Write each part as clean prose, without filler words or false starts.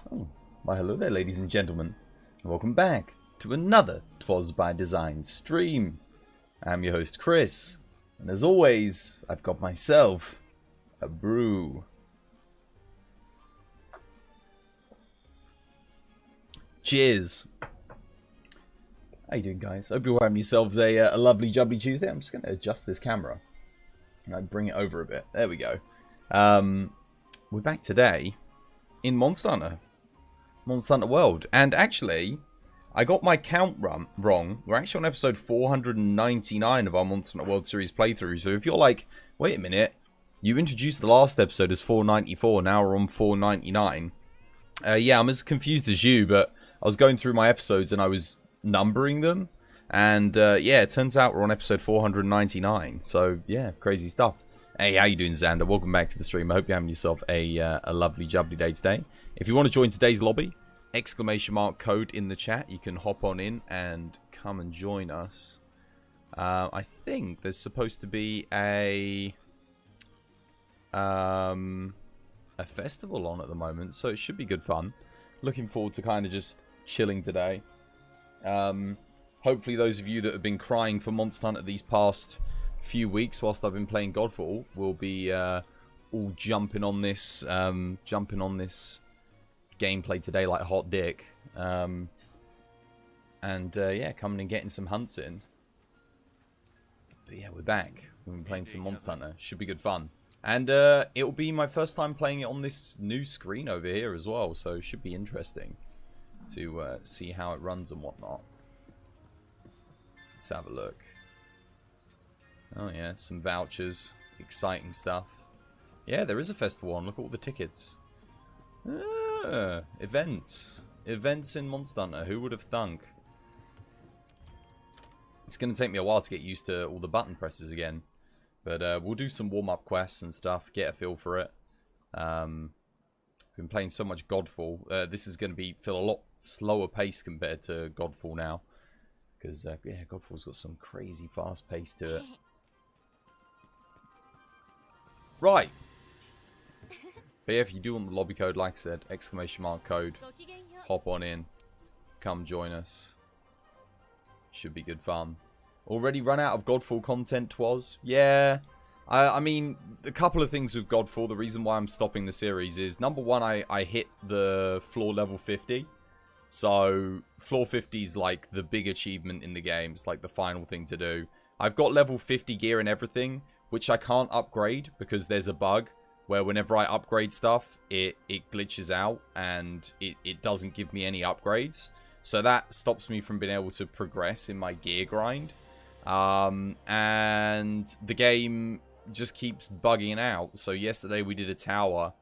Oh, why hello there, ladies and gentlemen, and welcome back to another 'Twas by Design stream. I'm your host, Chris, and as always, I've got myself a brew. Cheers. How you doing, guys? Hope you're having yourselves a lovely jubbly Tuesday. I'm just going to adjust this camera and bring it over a bit. There we go. We're back today in Monster Hunter World. And actually, I got my count wrong. We're actually on episode 499 of our Monster Hunter World series playthrough. So if you're like, wait a minute, you introduced the last episode as 494, now we're on 499. Yeah, I'm as confused as you, but I was going through my episodes and I was numbering them. And yeah, it turns out we're on episode 499. So yeah, crazy stuff. Hey, how you doing, Xander? Welcome back to the stream. I hope you're having yourself a lovely jubbly day today. If you want to join today's lobby, ! code in the chat. You can hop on in and come and join us. I think there's supposed to be a festival on at the moment, so it should be good fun. Looking forward to kind of just chilling today. Hopefully those of you that have been crying for Monster Hunter these past few weeks whilst I've been playing Godfall will be all jumping on this gameplay today like hot dick. Yeah, coming and getting some hunts in. But yeah, we're back. We've been playing some Monster Hunter. Should be good fun. And it'll be my first time playing it on this new screen over here as well, so it should be interesting to see how it runs and whatnot. Let's have a look. Oh yeah, some vouchers. Exciting stuff. Yeah, there is a festival on. Look at all the tickets. Events. Events in Monster Hunter. Who would have thunk? It's going to take me a while to get used to all the button presses again. But we'll do some warm-up quests and stuff. Get a feel for it. Been playing so much Godfall. This is going to feel a lot slower pace compared to Godfall now. Because, yeah, Godfall's got some crazy fast pace to it. Right. But yeah, if you do want the lobby code, like I said, ! code, hop on in, come join us. Should be good fun. Already run out of Godfall content, Twas? Yeah. I mean, a couple of things with Godfall. The reason why I'm stopping the series is, number one, I hit the floor level 50. So, floor 50 is like the big achievement in the game. It's like the final thing to do. I've got level 50 gear and everything, which I can't upgrade because there's a bug where whenever I upgrade stuff, it glitches out and it doesn't give me any upgrades. So that stops me from being able to progress in my gear grind. And the game just keeps bugging out. So yesterday we did a tower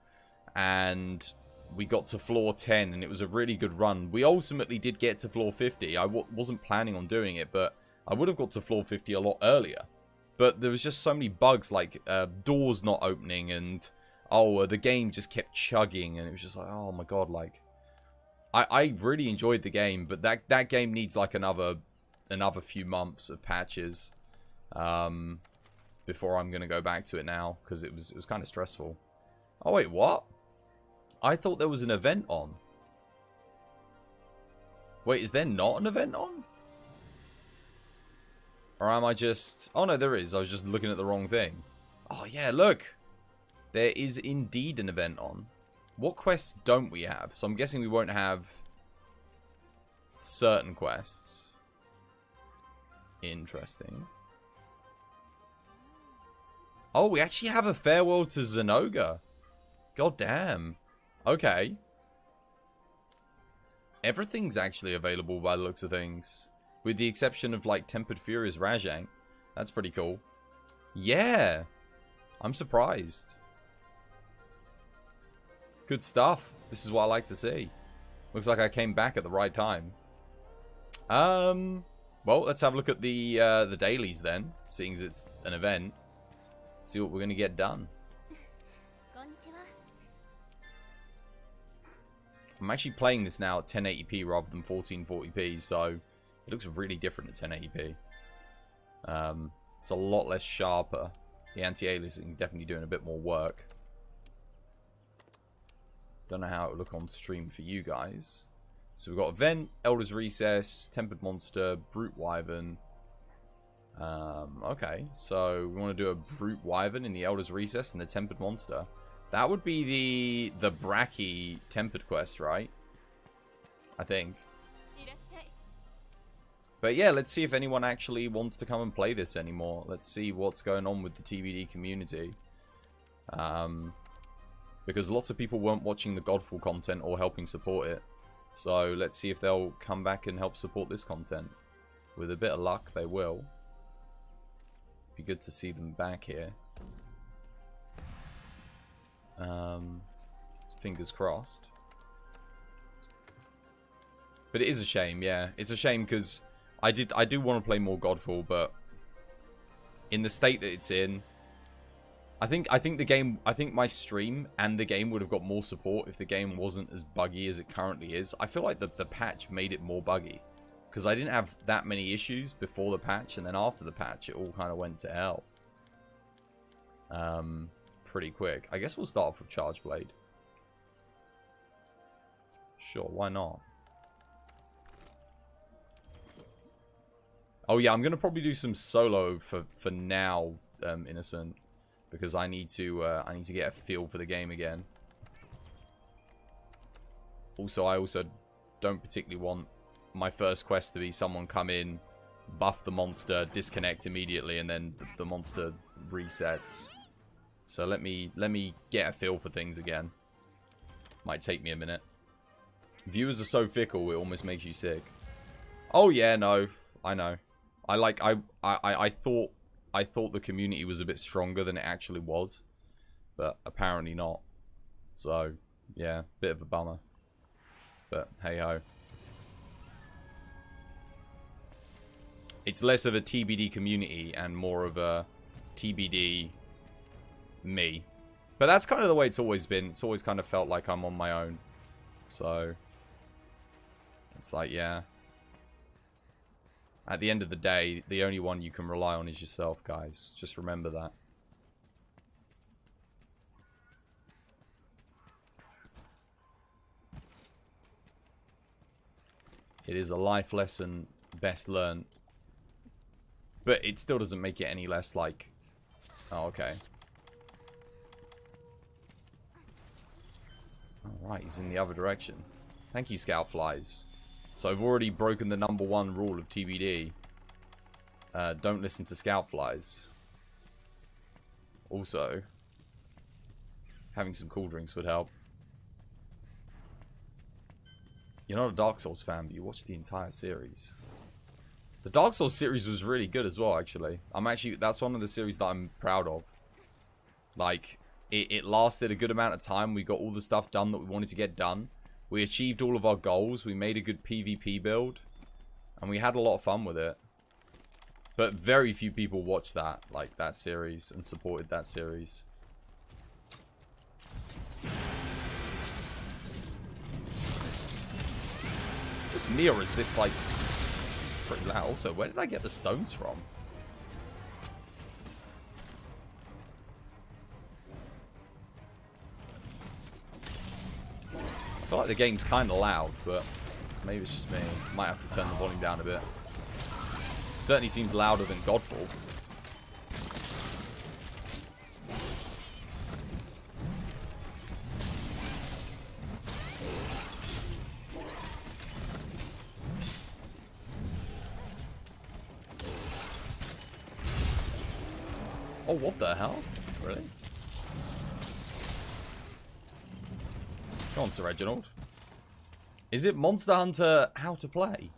and we got to floor 10 and it was a really good run. We ultimately did get to floor 50. I wasn't planning on doing it, but I would have got to floor 50 a lot earlier. But there was just so many bugs, like doors not opening and, the game just kept chugging. And it was just like, oh my god, like, I really enjoyed the game, but that game needs like another few months of patches before I'm going to go back to it now, because it was kind of stressful. Oh, wait, what? I thought there was an event on. Wait, is there not an event on? Or am I just... Oh, no, there is. I was just looking at the wrong thing. Oh, yeah, look. There is indeed an event on. What quests don't we have? So I'm guessing we won't have certain quests. Interesting. Oh, we actually have a farewell to Zenoga. God damn. Okay. Everything's actually available by the looks of things. With the exception of, like, Tempered Fury's Rajang. That's pretty cool. Yeah. I'm surprised. Good stuff. This is what I like to see. Looks like I came back at the right time. Well, let's have a look at the dailies then. Seeing as it's an event. See what we're going to get done. I'm actually playing this now at 1080p rather than 1440p, so it looks really different at 1080p. It's a lot less sharper. The anti-aliasing is definitely doing a bit more work. Don't know how it would look on stream for you guys. So we've got Event, Elder's Recess, Tempered Monster, Brute Wyvern. Okay, so we want to do a Brute Wyvern in the Elder's Recess and the Tempered Monster. That would be the Bracky Tempered quest, right? I think. But yeah, let's see if anyone actually wants to come and play this anymore. Let's see what's going on with the TBD community. Because lots of people weren't watching the Godfall content or helping support it. So let's see if they'll come back and help support this content. With a bit of luck, they will. Be good to see them back here. Fingers crossed. But it is a shame, yeah. It's a shame because I do want to play more Godfall, but in the state that it's in, I think my stream and the game would have got more support if the game wasn't as buggy as it currently is. I feel like the patch made it more buggy. Because I didn't have that many issues before the patch, and then after the patch, it all kind of went to hell. Pretty quick. I guess we'll start off with Charge Blade. Sure, why not? Oh yeah, I'm gonna probably do some solo for now, Innocent, because I need to get a feel for the game again. Also, I also don't particularly want my first quest to be someone come in, buff the monster, disconnect immediately, and then the monster resets. So let me get a feel for things again. Might take me a minute. Viewers are so fickle, it almost makes you sick. Oh yeah, no, I know. I thought the community was a bit stronger than it actually was, but apparently not. So yeah, bit of a bummer. But hey ho. It's less of a TBD community and more of a TBD me. But that's kind of the way it's always been. It's always kind of felt like I'm on my own. So it's like, yeah. At the end of the day, the only one you can rely on is yourself, guys. Just remember that. It is a life lesson best learned. But it still doesn't make it any less like... Oh, okay. Alright, he's in the other direction. Thank you, Scout Flies. So I've already broken the #1 rule of TBD. Don't listen to Scout Flies. Also, having some cool drinks would help. You're not a Dark Souls fan, but you watched the entire series. The Dark Souls series was really good as well, actually. That's one of the series that I'm proud of. Like, it lasted a good amount of time. We got all the stuff done that we wanted to get done. We achieved all of our goals. We made a good PvP build. And we had a lot of fun with it. But very few people watched that, like, that series, and supported that series. Just me, or is this, like, pretty loud? Also, where did I get the stones from? I feel like the game's kind of loud, but maybe it's just me. Might have to turn the volume down a bit. Certainly seems louder than Godfall. Oh, what the hell? Really? Go on, Sir Reginald. Is it Monster Hunter how to play?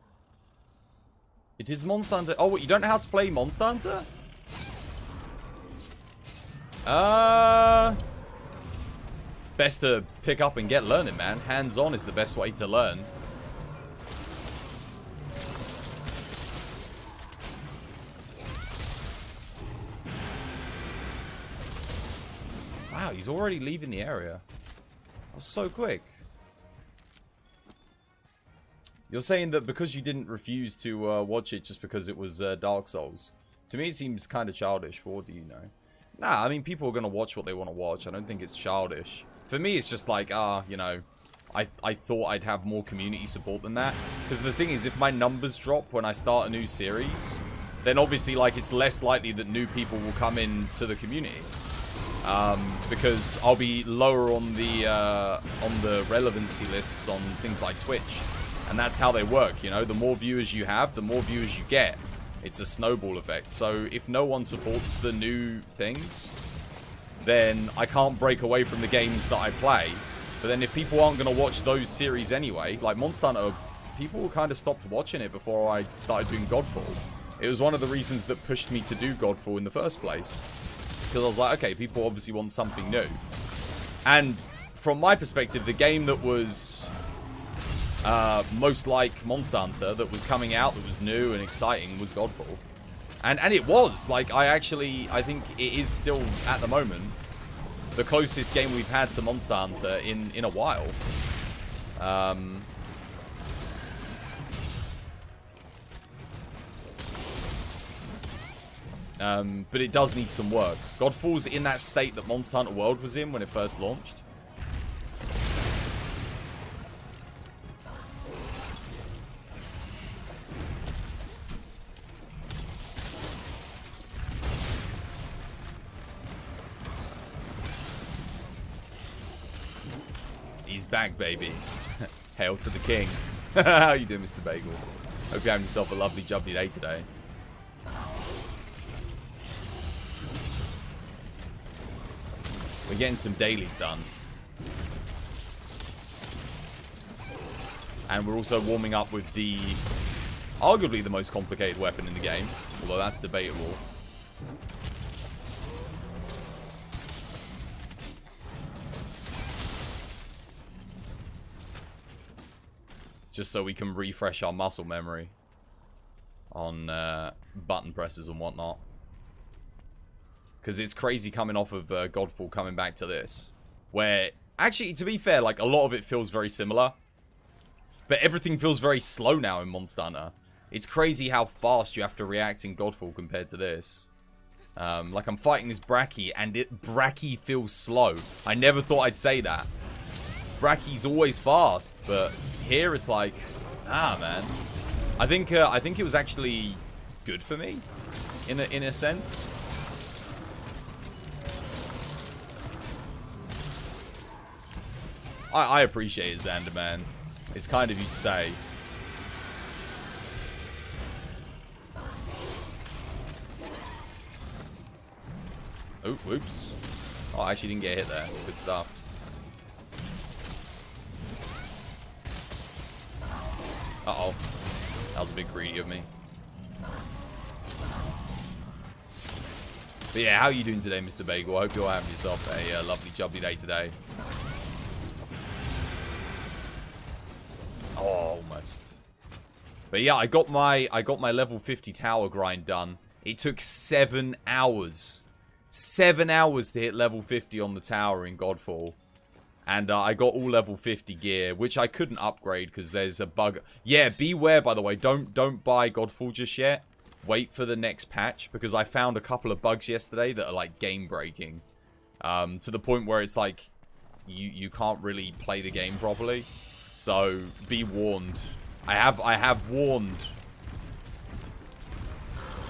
It is Monster Hunter. Oh, what, you don't know how to play Monster Hunter? Best to pick up and get learning, man. Hands-on is the best way to learn. Wow, he's already leaving the area. That was so quick. You're saying that because you didn't refuse to watch it just because it was Dark Souls. To me, it seems kind of childish, but what do you know? Nah, I mean, people are going to watch what they want to watch. I don't think it's childish. for me, it's just like, you know, I thought I'd have more community support than that. Because the thing is, if my numbers drop when I start a new series, then obviously, like, it's less likely that new people will come in to the community. Because I'll be lower on the relevancy lists on things like Twitch. And that's how they work, you know? The more viewers you have, the more viewers you get. It's a snowball effect. So if no one supports the new things, then I can't break away from the games that I play. But then if people aren't going to watch those series anyway, like Monster Hunter, people kind of stopped watching it before I started doing Godfall. It was one of the reasons that pushed me to do Godfall in the first place. Because I was like, okay, people obviously want something new. And from my perspective, the game that was most like Monster Hunter, that was coming out, that was new and exciting, was Godfall. And it was. Like, I think it is still, at the moment, the closest game we've had to Monster Hunter in a while. But it does need some work. Godfall's in that state that Monster Hunter World was in when it first launched. He's back, baby. Hail to the king. How you doing, Mr. Bagel? Hope you're having yourself a lovely, jubbly day today. We're getting some dailies done. And we're also warming up with the arguably the most complicated weapon in the game. Although that's debatable. Just so we can refresh our muscle memory on button presses and whatnot. Because it's crazy coming off of Godfall coming back to this. Where, actually, to be fair, like, a lot of it feels very similar. But everything feels very slow now in Monster Hunter. It's crazy how fast you have to react in Godfall compared to this. Like, I'm fighting this Bracky, and Bracky feels slow. I never thought I'd say that. Bracky's always fast, but here it's like, man. I think it was actually good for me, in a sense. I appreciate it, Xander, man. It's kind of you to say. Oh, whoops. Oh, I actually didn't get hit there. Good stuff. Uh-oh. That was a bit greedy of me. But yeah, how are you doing today, Mr. Bagel? I hope you're having yourself a lovely, jubbly day today. Oh, almost. But yeah, I got my level 50 tower grind done. It took 7 hours. 7 hours to hit level 50 on the tower in Godfall. And I got all level 50 gear, which I couldn't upgrade because there's a bug. Yeah, beware, by the way. Don't buy Godfall just yet. Wait for the next patch, because I found a couple of bugs yesterday that are like game breaking. To the point where it's like you can't really play the game properly. So be warned. I have warned.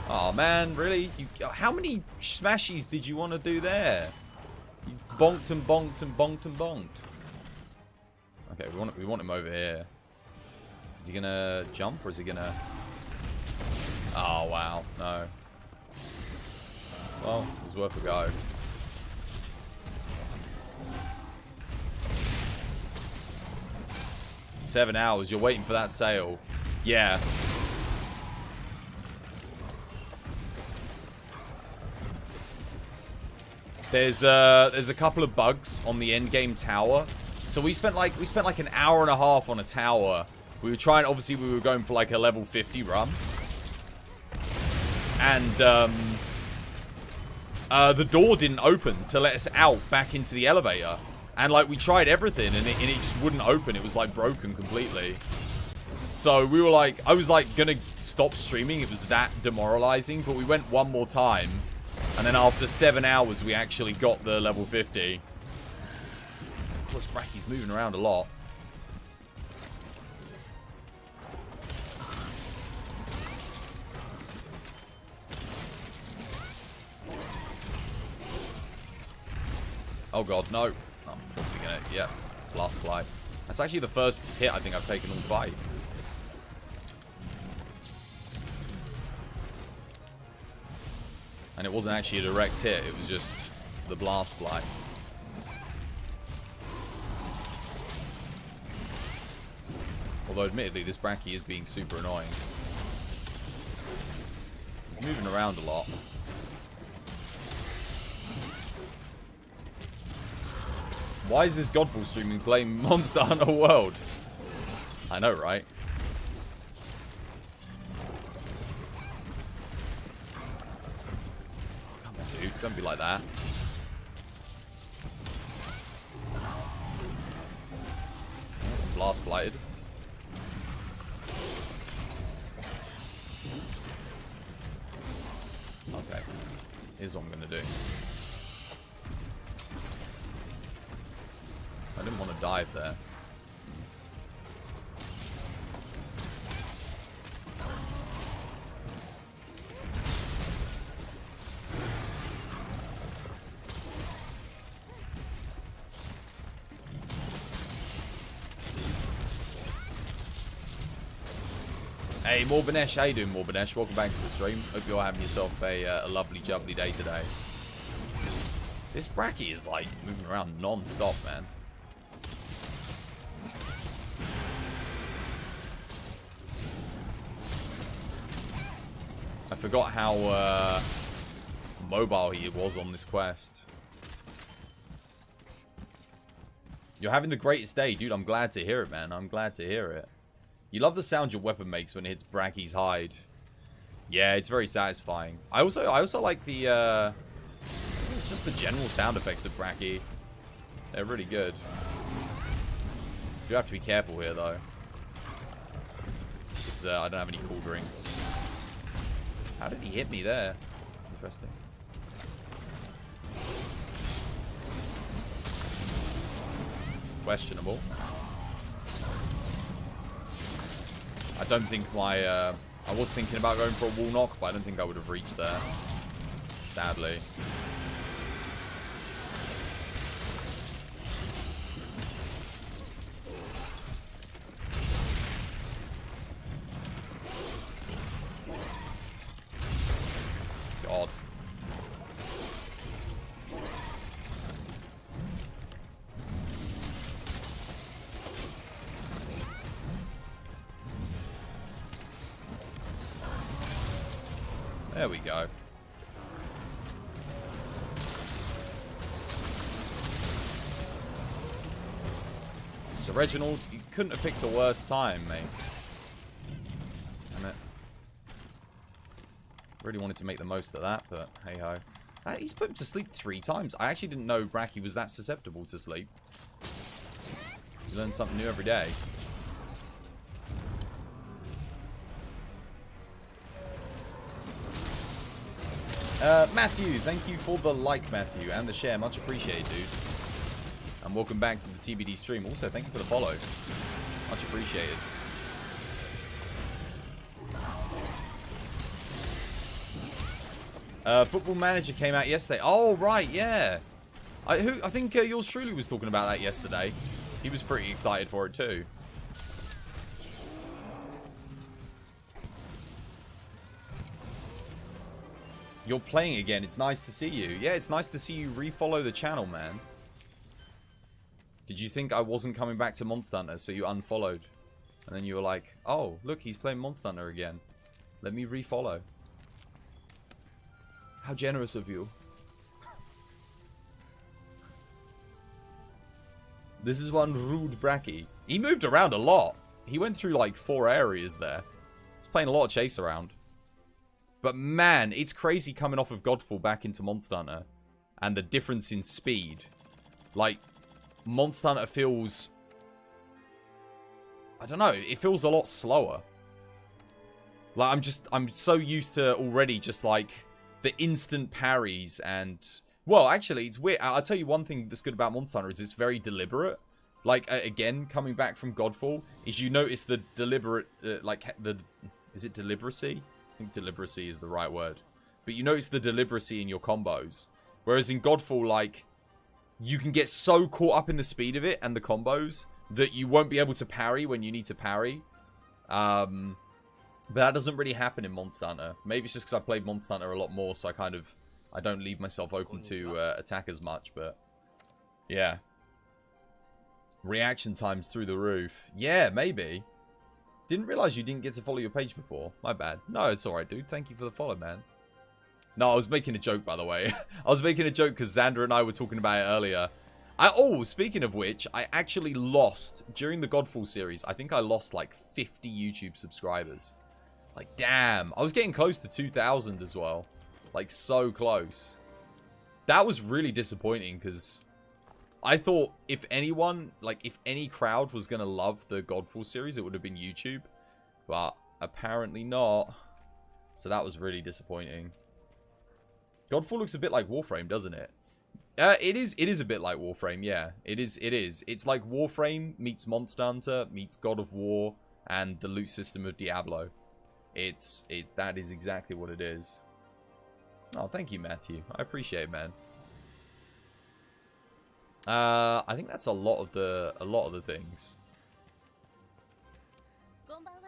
Oh man, really? How many smashies did you want to do there? You bonked and bonked and bonked and bonked. Okay, we want him over here. Is he gonna jump or is he gonna? Oh wow, no. Well, it was worth a go. It's 7 hours. You're waiting for that sale. Yeah. There's a couple of bugs on the end game tower. So we spent like an hour and a half on a tower. We were trying, obviously we were going for like a level 50 run. And the door didn't open to let us out back into the elevator. And like we tried everything and it just wouldn't open. It was like broken completely. So we were like, I was like gonna stop streaming. It was that demoralizing, but we went one more time. And then after 7 hours, we actually got the level 50. this Brachy's moving around a lot. Oh god, no. I'm probably gonna, yeah, blast fly. That's actually the first hit I think I've taken all fight. And it wasn't actually a direct hit, it was just the blast fly. Although admittedly, this Brachy is being super annoying. He's moving around a lot. Why is this Godfall streaming playing Monster Hunter World? I know, right? Come on, dude. Don't be like that. Blast blighted. Okay. Here's what I'm going to do. I didn't want to dive there. Hey, Morbanesh, how you doing, Morbanesh? Welcome back to the stream. Hope you're having yourself a lovely, jubbly day today. This Brachy is like moving around non-stop, man. I forgot how mobile he was on this quest. You're having the greatest day, dude. I'm glad to hear it, man. I'm glad to hear it. You love the sound your weapon makes when it hits Brachy's hide. Yeah, it's very satisfying. I also like the it's just the general sound effects of Brachy. They're really good. You have to be careful here, though. Because I don't have any cool drinks. How did he hit me there? Interesting. Questionable. I don't think my... I was thinking about going for a wall knock, but I don't think I would have reached there. Sadly. God. There we go. So Reginald, you couldn't have picked a worse time, mate. Damn it. Really wanted to make the most of that, but hey ho. He's put him to sleep 3 times. I actually didn't know Brachy was that susceptible to sleep. You learn something new every day. Matthew, thank you for the like, Matthew, and the share. Much appreciated, dude. And welcome back to the TBD stream. Also, thank you for the follow. Much appreciated. Football Manager came out yesterday. Oh, right, yeah. I think yours truly was talking about that yesterday. He was pretty excited for it, too. You're playing again. It's nice to see you. Yeah, it's nice to see you refollow the channel, man. Did you think I wasn't coming back to Monster Hunter, so you unfollowed? And then you were like, oh, look, he's playing Monster Hunter again. Let me refollow. How generous of you. This is one rude Brachy. He moved around a lot. He went through like 4 areas there. He's playing a lot of chase around. But man, it's crazy coming off of Godfall back into Monster Hunter. And the difference in speed. Like, Monster Hunter feels... I don't know, it feels a lot slower. Like, I'm so used to already just like the instant parries and... Well, actually, it's weird. I'll tell you one thing that's good about Monster Hunter is it's very deliberate. like, again, coming back from Godfall, is you notice the deliberate, is it deliberacy? I think deliberacy is the right word. But you notice the deliberacy in your combos. Whereas in Godfall, like, you can get so caught up in the speed of it and the combos that you won't be able to parry when you need to parry. But that doesn't really happen in Monster Hunter. Maybe it's just because I played Monster Hunter a lot more, so I don't leave myself open to attack as much, but yeah. Reaction times through the roof. Yeah, maybe. Didn't realize you didn't get to follow your page before. My bad. No, it's alright, dude. Thank you for the follow, man. No, I was making a joke, by the way. I was making a joke because Xander and I were talking about it earlier. Oh, speaking of which, I actually lost, during the Godfall series, I think I lost like 50 YouTube subscribers. Like, damn. I was getting close to 2,000 as well. Like, so close. That was really disappointing because I thought if anyone, like, if any crowd was going to love the Godfall series, it would have been YouTube. But apparently not. So that was really disappointing. Godfall looks a bit like Warframe, doesn't it? It is a bit like Warframe, yeah. It is. It's like Warframe meets Monster Hunter, meets God of War, and the loot system of Diablo. That is exactly what it is. Oh, thank you, Matthew. I appreciate it, man. I think that's a lot of the things.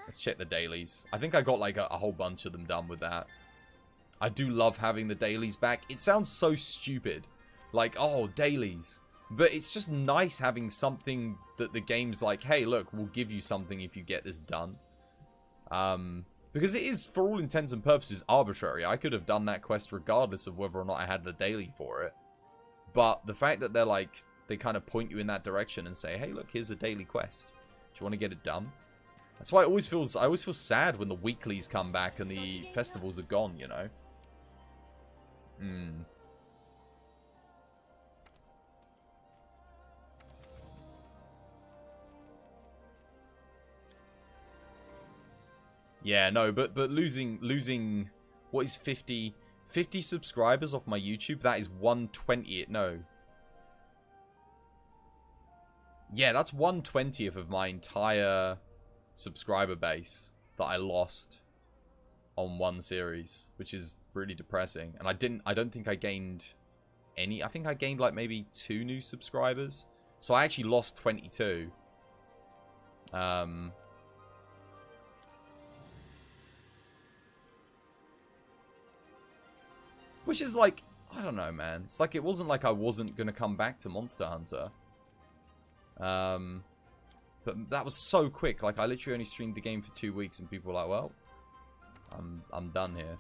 Let's check the dailies. I think I got like a whole bunch of them done with that. I do love having the dailies back. It sounds so stupid. Like, oh, dailies. But it's just nice having something that the game's like, hey, look, we'll give you something if you get this done. Because it is, for all intents and purposes, arbitrary. I could have done that quest regardless of whether or not I had the daily for it. But the fact that they're like, they kind of point you in that direction and say, hey, look, here's a daily quest. Do you want to get it done? That's why I always feel sad when the weeklies come back and the festivals are gone, you know? Yeah, no, but losing what is 50 subscribers off my YouTube? That is 1/20th. No. Yeah, that's 1/20th of my entire subscriber base that I lost on one series, which is really depressing. And I don't think I gained any. I think I gained like maybe 2 new subscribers. So I actually lost 22. Which is like, I don't know, man. It's like, it wasn't like I wasn't going to come back to Monster Hunter. But that was so quick. Like, I literally only streamed the game for 2 weeks and people were like, well, I'm done here.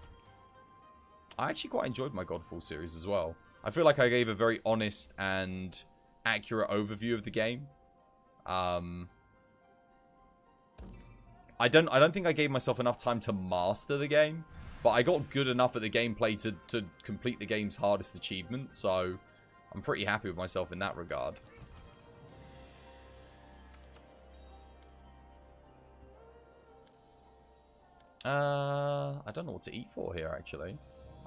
I actually quite enjoyed my Godfall series as well. I feel like I gave a very honest and accurate overview of the game. I don't think I gave myself enough time to master the game. But I got good enough at the gameplay to complete the game's hardest achievement, so I'm pretty happy with myself in that regard. I don't know what to eat for here, actually.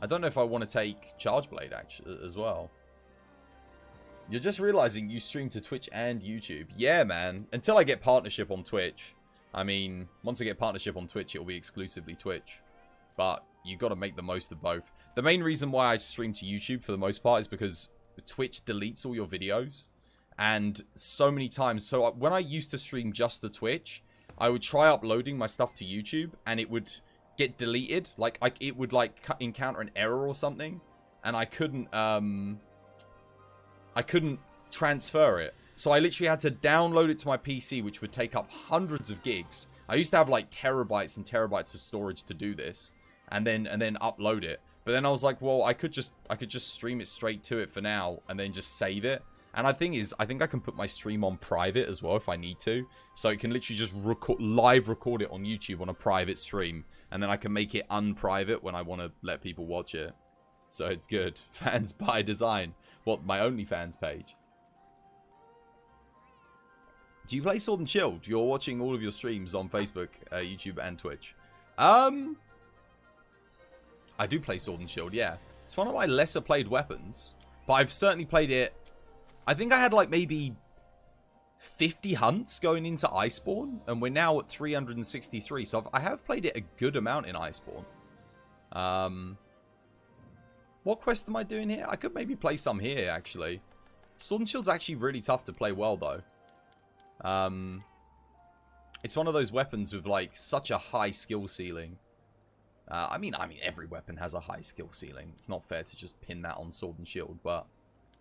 I don't know if I want to take Charge Blade, actually, as well. You're just realizing you stream to Twitch and YouTube. Yeah, man. Until I get partnership on Twitch. I mean, once I get partnership on Twitch, it'll be exclusively Twitch. But you got to make the most of both. The main reason why I stream to YouTube for the most part is because Twitch deletes all your videos. And so many times, so when I used to stream just to Twitch, I would try uploading my stuff to YouTube and it would get deleted. Like it would like encounter an error or something. And I couldn't transfer it. So I literally had to download it to my PC, which would take up hundreds of gigs. I used to have like terabytes and terabytes of storage to do this. And then upload it. But then I was like, well, I could just stream it straight to it for now and then just save it. And the thing is, I think I can put my stream on private as well if I need to. So I can literally just live record it on YouTube on a private stream. And then I can make it unprivate when I want to let people watch it. So it's good. Fans by design. What, my OnlyFans page? Do you play Sword and Shield? You're watching all of your streams on Facebook, YouTube, and Twitch. I do play Sword and Shield, yeah. It's one of my lesser played weapons. But I've certainly played it. I think I had like maybe 50 hunts going into Iceborne, and we're now at 363. So I have played it a good amount in Iceborne. What quest am I doing here? I could maybe play some here, actually. Sword and Shield's actually really tough to play well, though. It's one of those weapons with, like, such a high skill ceiling. I mean, every weapon has a high skill ceiling. It's not fair to just pin that on Sword and Shield, but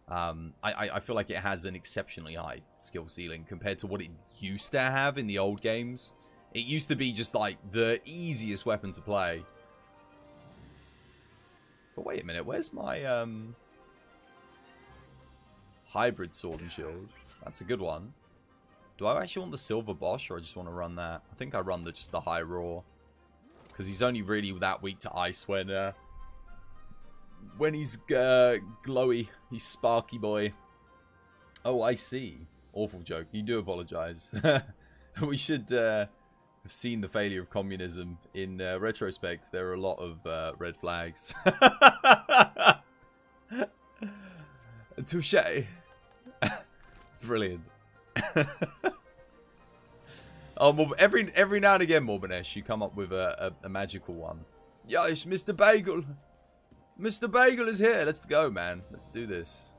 I feel like it has an exceptionally high skill ceiling compared to what it used to have in the old games. It used to be just, like, the easiest weapon to play. But wait a minute, where's my hybrid Sword and Shield? That's a good one. Do I actually want the Silver Bosch, or I just want to run that? I think I run just the High Roar. Because he's only really that weak to ice when he's glowy. He's sparky boy. Oh, I see. Awful joke. You do apologize. We should have seen the failure of communism. In retrospect, there are a lot of red flags. Touche. Brilliant. Oh, every now and again, Morbanesh, you come up with a magical one. Yes, Mr. Bagel. Mr. Bagel is here. Let's go, man. Let's do this.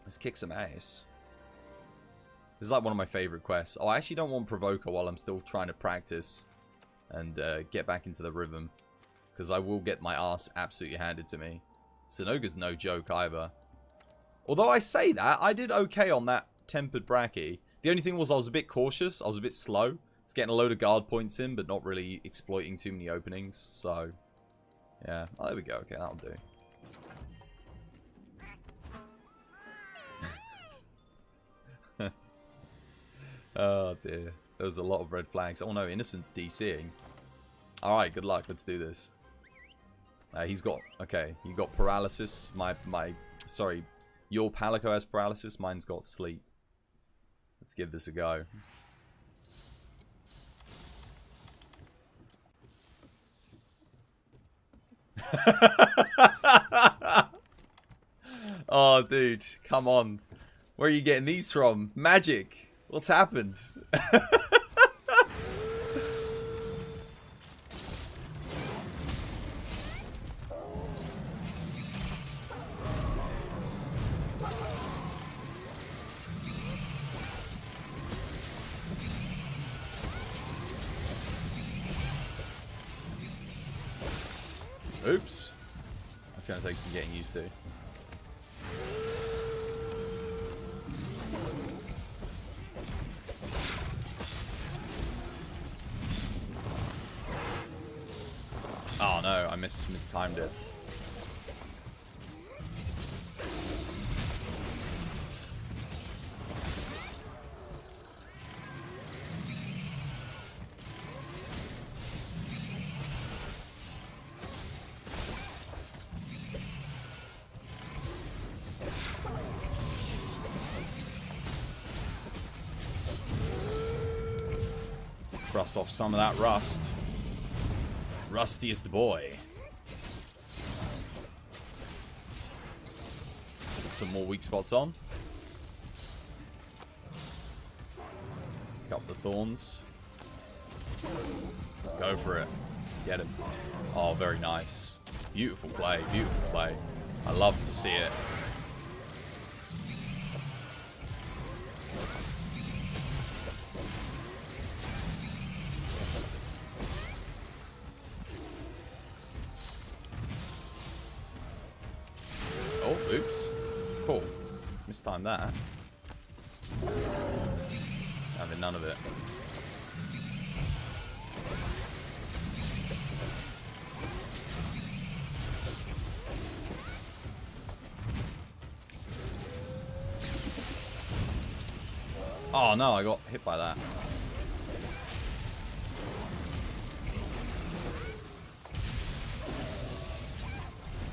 Let's kick some ass. This is like one of my favorite quests. Oh, I actually don't want Provoker while I'm still trying to practice and get back into the rhythm, because I will get my ass absolutely handed to me. Sonoga's no joke either. Although I say that, I did okay on that Tempered Bracky. The only thing was I was a bit cautious. I was a bit slow. I was getting a load of guard points in, but not really exploiting too many openings. So, yeah. Oh, there we go. Okay, that'll do. Oh, dear. There was a lot of red flags. Oh, no. Innocent's DCing. Alright, good luck. Let's do this. He's got... Okay, you got paralysis. Sorry. Your Palico has paralysis. Mine's got sleep. Let's give this a go. Oh, dude. Come on. Where are you getting these from? Magic. What's happened? Oops. That's going to take some getting used to. Oh no, I mistimed it. Rust off some of that rust. Rusty is the boy. Put some more weak spots on. Pick up the thorns. Go for it. Get him. Oh, very nice. Beautiful play. Beautiful play. I love to see it. Oh, oops. Cool. Mistimed that. Having none of it. Oh no, I got hit by that.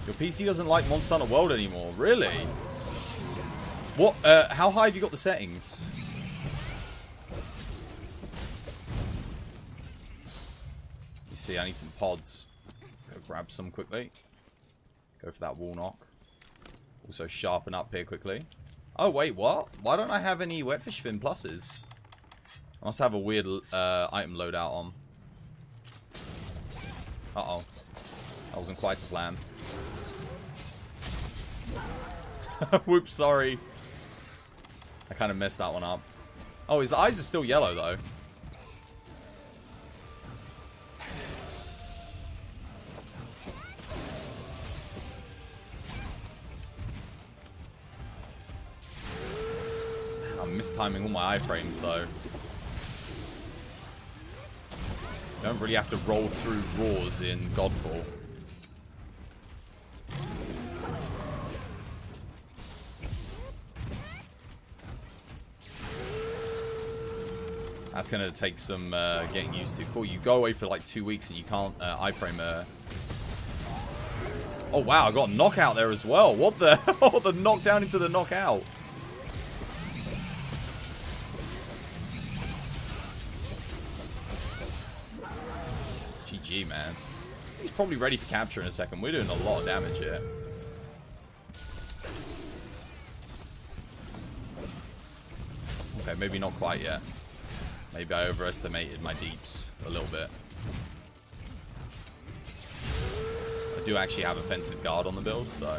Your PC doesn't like Monster Hunter World anymore. Really? What? How high have you got the settings? You see, I need some pods. Go grab some quickly. Go for that wall knock. Also sharpen up here quickly. Oh, wait, what? Why don't I have any Wetfish Fin pluses? I must have a weird item loadout on. Uh-oh. That wasn't quite the plan. Whoops, sorry. I kind of messed that one up. Oh, his eyes are still yellow, though. Man, I'm mistiming all my iframes, though. You don't really have to roll through roars in Godfall. That's going to take some getting used to. Cool, you go away for like 2 weeks and you can't iframe. Oh wow, I got a knockout there as well. What the hell? The knockdown into the knockout. GG, man. He's probably ready for capture in a second. We're doing a lot of damage here. Okay, maybe not quite yet. Maybe I overestimated my deeps a little bit. I do actually have offensive guard on the build, so...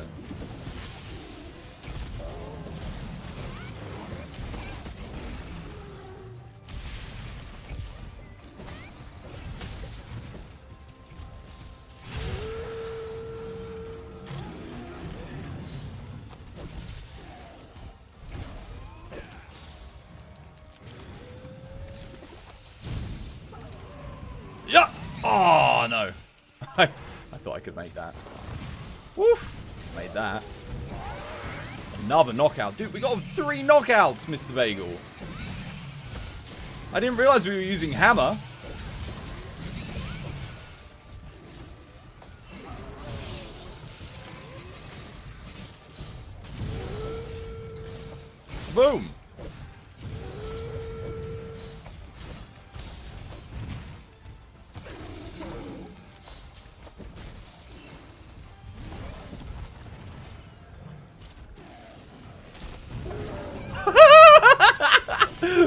Yeah! Oh, no. I thought I could make that. Woof! Made that. Another knockout. Dude, we got 3 knockouts, Mr. Bagel. I didn't realize we were using hammer. Boom!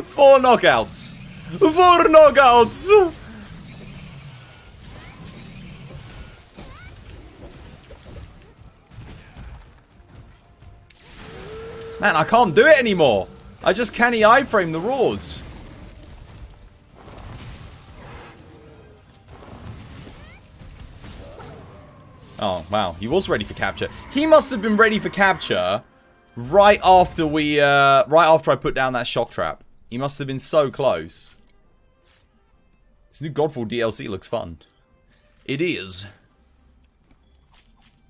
Four knockouts! 4 knockouts! Man, I can't do it anymore. I just can't iframe the roars. Oh, wow. He was ready for capture. He must have been ready for capture right after I put down that shock trap. He must have been so close. This new Godfall DLC looks fun. It is.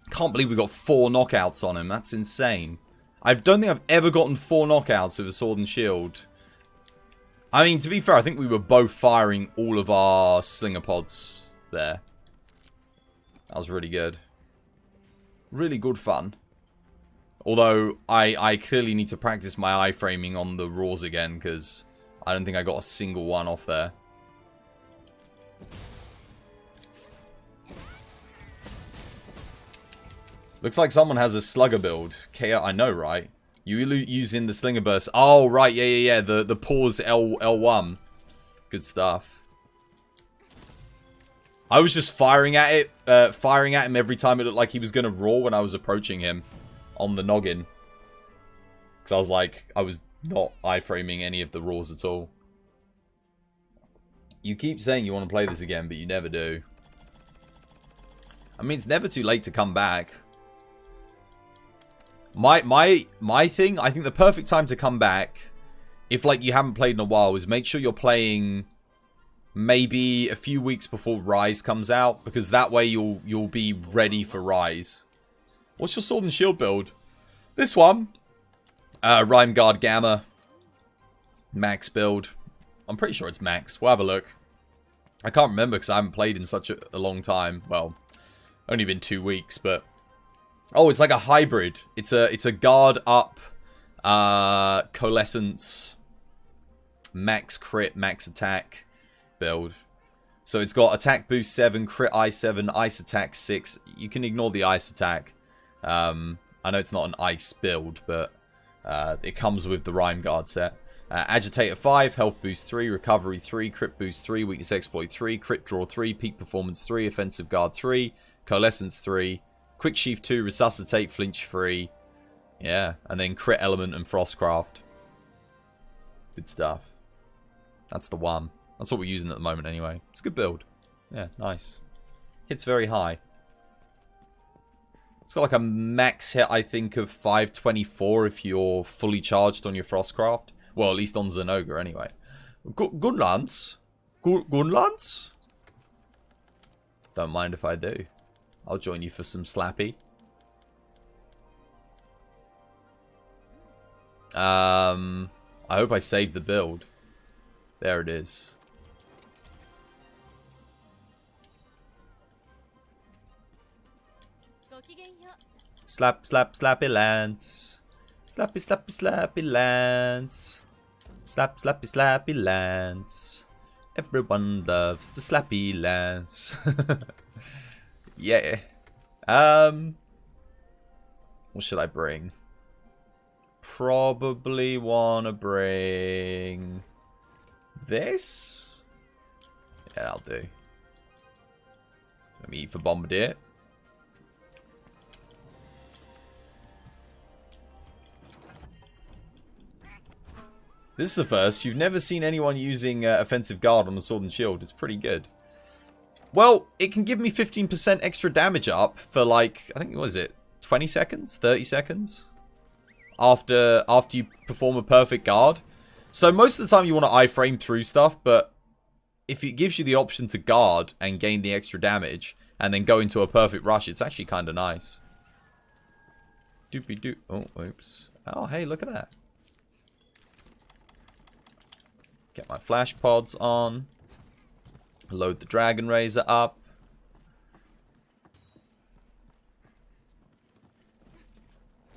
Can't believe we got 4 knockouts on him. That's insane. I don't think I've ever gotten 4 knockouts with a sword and shield. I mean, to be fair, I think we were both firing all of our slinger pods there. That was really good. Really good fun. Although, I clearly need to practice my iframing on the roars again, because I don't think I got a single one off there. Looks like someone has a slugger build. I know, right? You using the slinger burst. Oh, right, yeah. The pause L1. Good stuff. I was just firing at him every time it looked like he was going to roar when I was approaching him on the noggin. Because I was like, I was not iframing any of the roars at all. You keep saying you want to play this again, but you never do. I mean, it's never too late to come back. My thing, I think the perfect time to come back, if like you haven't played in a while, is make sure you're playing maybe a few weeks before Rise comes out, because that way you'll be ready for Rise. What's your sword and shield build? This one, Rhyme Guard Gamma, max build. I'm pretty sure it's max. We'll have a look. I can't remember because I haven't played in such a long time. Well, only been 2 weeks, but oh, it's like a hybrid. It's a guard up, coalescence, max crit, max attack build. So it's got attack boost 7, crit ice 7, ice attack 6. You can ignore the ice attack. I know it's not an ice build, but It comes with the Rhyme Guard set. Agitator 5, Health Boost 3, Recovery 3, Crit Boost 3, Weakness Exploit 3, Crit Draw 3, Peak Performance 3, Offensive Guard 3, Coalescence 3, Quick Sheath 2, Resuscitate, Flinch 3. Yeah, and then Crit Element and Frostcraft. Good stuff. That's the one. That's what we're using at the moment anyway. It's a good build. Yeah, nice. Hits very high. It's got like a max hit, I think, of 524 if you're fully charged on your Frostcraft. Well, at least on Zenoga anyway. Good lance. Good lance. Don't mind if I do. I'll join you for some slappy. I hope I saved the build. There it is. Slap, slap, slappy lance. Slappy, slappy, slappy lance. Slap, slappy, slappy lance. Everyone loves the slappy lance. Yeah. What should I bring? Probably wanna bring this. Yeah, I'll do. Let me eat for Bombardier. This is the first. You've never seen anyone using Offensive Guard on the Sword and Shield. It's pretty good. Well, it can give me 15% extra damage up for like, I think, what is it? 20 seconds? 30 seconds? After you perform a perfect guard. So most of the time you want to iframe through stuff, but if it gives you the option to guard and gain the extra damage and then go into a perfect rush, it's actually kind of nice. Doopy doop. Oh, oops. Oh, hey, look at that. Get my flash pods on. Load the Dragon Razor up.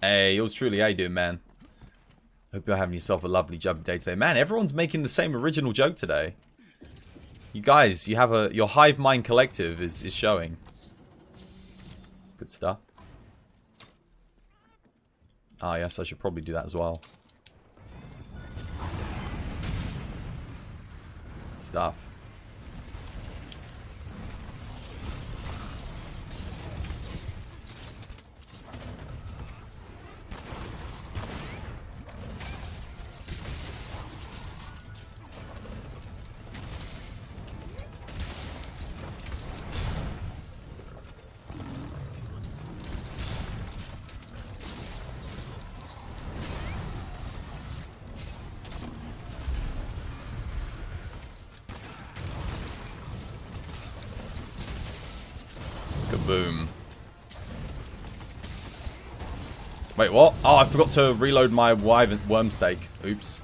Hey, yours truly, how you doing, man? Hope you're having yourself a lovely jubbly day today. Man, everyone's making the same original joke today. You guys, you have your hive mind collective is showing. Good stuff. Ah, yes, I should probably do that as well. Good stuff. Kaboom. Wait, what? Oh, I forgot to reload my worm steak. Oops.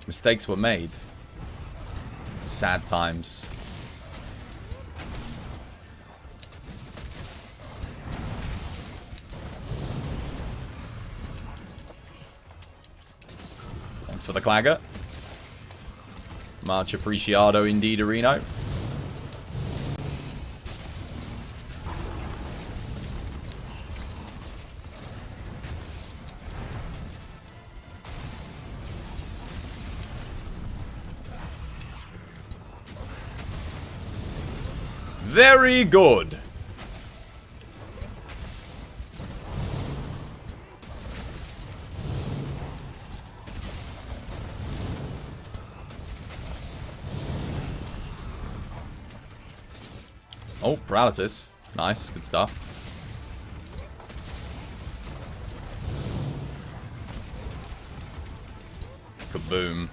Mistakes were made. Sad times. Thanks for the clagger. Much appreciado indeed, Areno. Very good. Oh, paralysis. Nice, good stuff. Kaboom.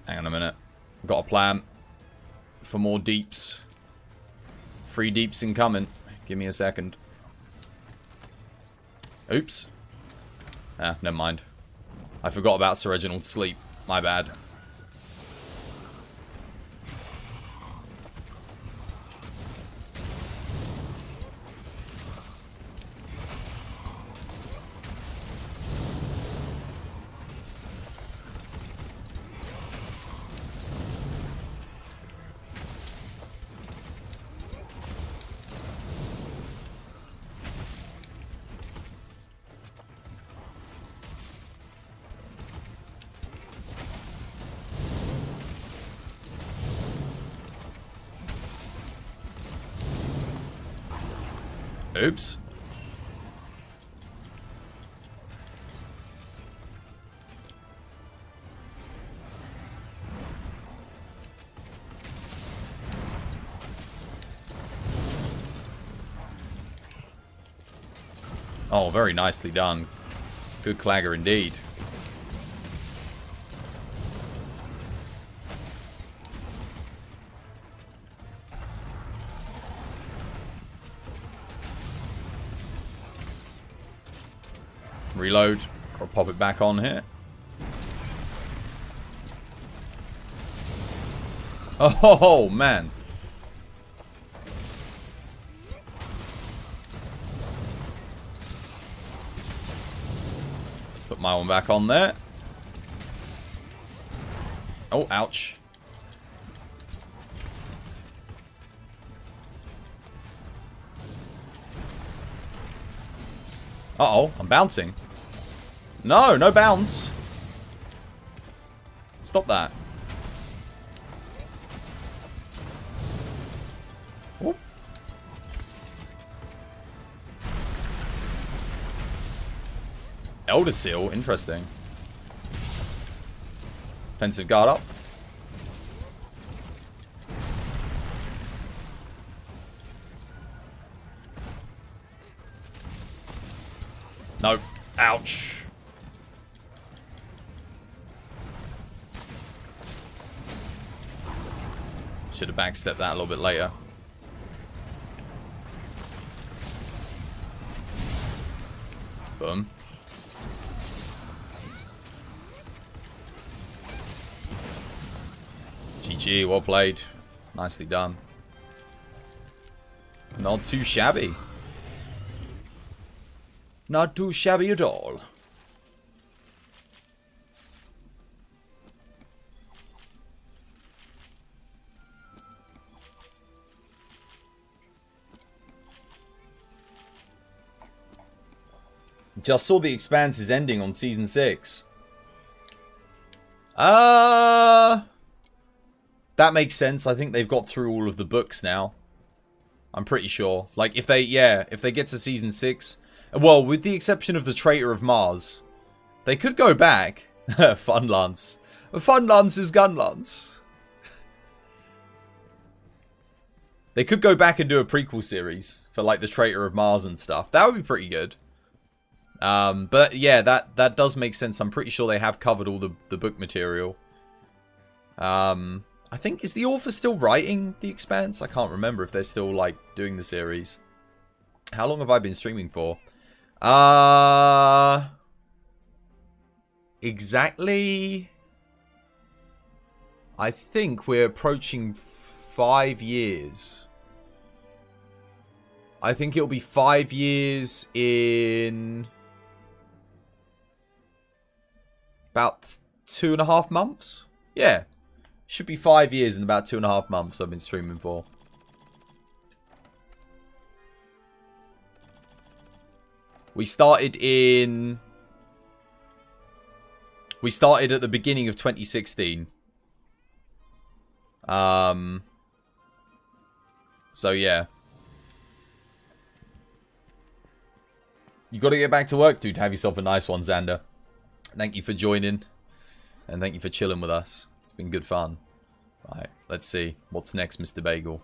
Hang on a minute. I've got a plan for more deeps. 3 deeps incoming. Give me a second. Oops. Ah, never mind. I forgot about Sir Reginald's sleep. My bad. Oops. Oh, very nicely done. Good clagger indeed. Reload. Or pop it back on here. Oh, man. Put my one back on there. Oh, ouch. Uh-oh, I'm bouncing. No, no bounce. Stop that. Oh. Elder Seal, interesting. Offensive guard up. No. Ouch. Should have backstepped that a little bit later. Boom. GG, well played. Nicely done. Not too shabby. Not too shabby at all. Just saw The Expanse is ending on Season 6. That makes sense. I think they've got through all of the books now. I'm pretty sure. Like, if they get to Season 6... Well, with the exception of the Traitor of Mars, they could go back. Fun Lance. Fun Lance is Gun Lance. They could go back and do a prequel series for, like, the Traitor of Mars and stuff. That would be pretty good. But yeah, that does make sense. I'm pretty sure they have covered all the book material. I think, is the author still writing The Expanse? I can't remember if they're still, like, doing the series. How long have I been streaming for? Exactly. I think we're approaching 5 years. I think it'll be 5 years in about 2.5 months. Yeah. Should be 5 years in about 2.5 months I've been streaming for. We started at the beginning of 2016. So yeah. You gotta get back to work, dude. Have yourself a nice one, Xander. Thank you for joining. And thank you for chilling with us. It's been good fun. Right, let's see. What's next, Mr. Bagel?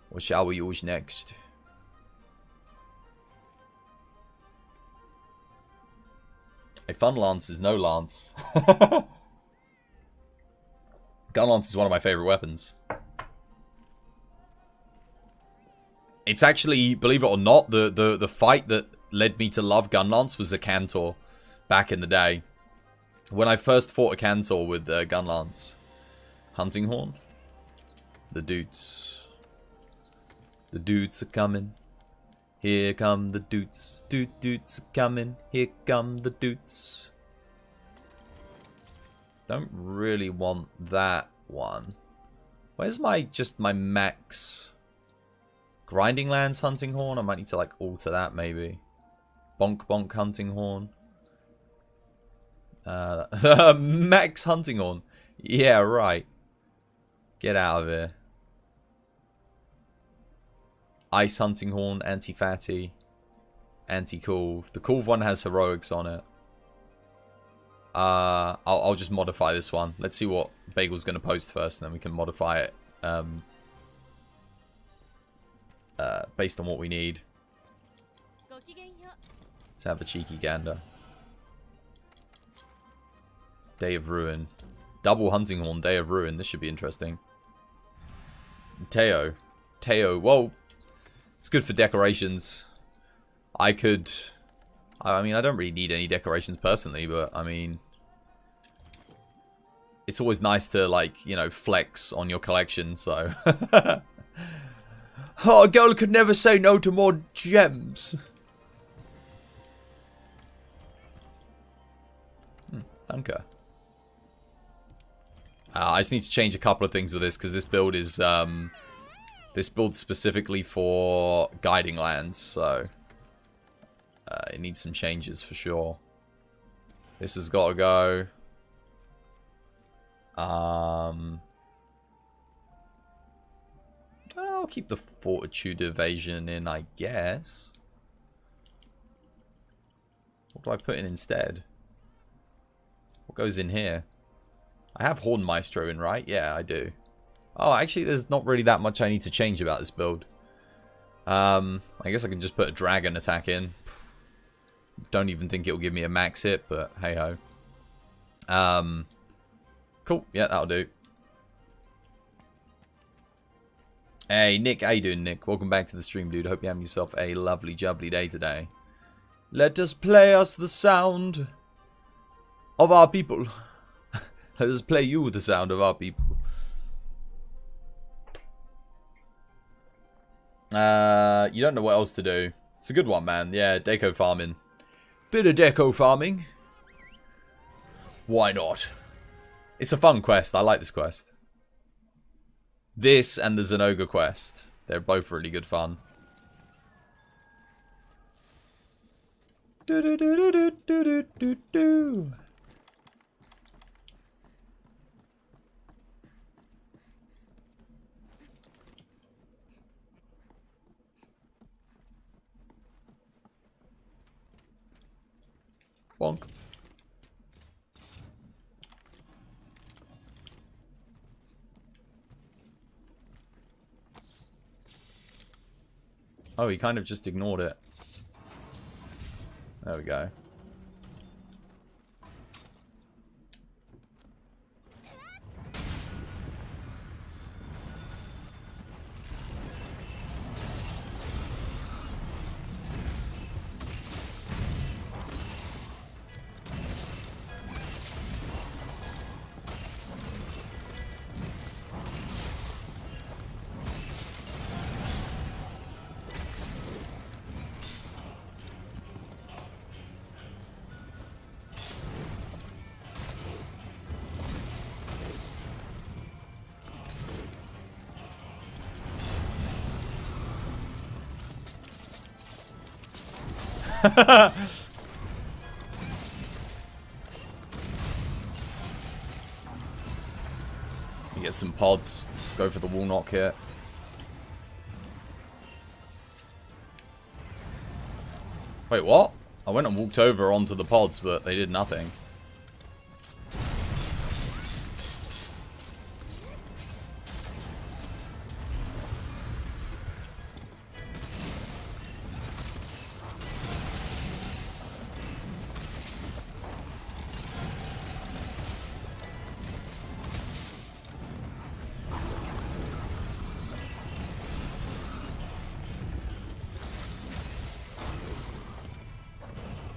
What shall we use next? A fun lance is no lance. Gun lance is one of my favorite weapons. It's actually, believe it or not, the fight that led me to love gun lance was a Cantor back in the day. When I first fought a Cantor with gun lance. Hunting horn. The dudes. The dudes are coming. Here come the dudes. Dudes are coming. Here come the dudes. Don't really want that one. Where's my max grinding lands hunting horn? I might need to like alter that maybe. Bonk bonk hunting horn. Max hunting horn. Yeah, right. Get out of here. Ice Hunting Horn, Anti-Fatty, Anti-Cool. The cool one has heroics on it. I'll just modify this one. Let's see what Bagel's going to post first, and then we can modify it based on what we need. Let's have a cheeky gander. Day of Ruin. Double Hunting Horn, Day of Ruin. This should be interesting. Teo. Whoa. It's good for decorations. I mean, I don't really need any decorations personally, but I mean, it's always nice to, like, you know, flex on your collection, so. Oh, a girl could never say no to more gems. Danke. I just need to change a couple of things with this, because this build is, this build's specifically for guiding lands, so it needs some changes for sure. This has got to go. I'll keep the Fortitude Evasion in, I guess. What do I put in instead? What goes in here? I have Horn Maestro in, right? Yeah, I do. Oh, actually, there's not really that much I need to change about this build. I guess I can just put a dragon attack in. Don't even think it'll give me a max hit, but hey-ho. Cool. Yeah, that'll do. Hey, Nick. How you doing, Nick? Welcome back to the stream, dude. Hope you're having yourself a lovely, jubbly day today. Let us play us the sound of our people. Let us play you the sound of our people. You don't know what else to do. It's a good one, man. Yeah, deco farming. Bit of deco farming. Why not? It's a fun quest. I like this quest. This and the Zenoga quest. They're both really good fun. Do do do do do do do do. Bonk. Oh, he kind of just ignored it. There we go. You get some pods. Go for the wall knock here. Wait, what? I went and walked over onto the pods, but they did nothing.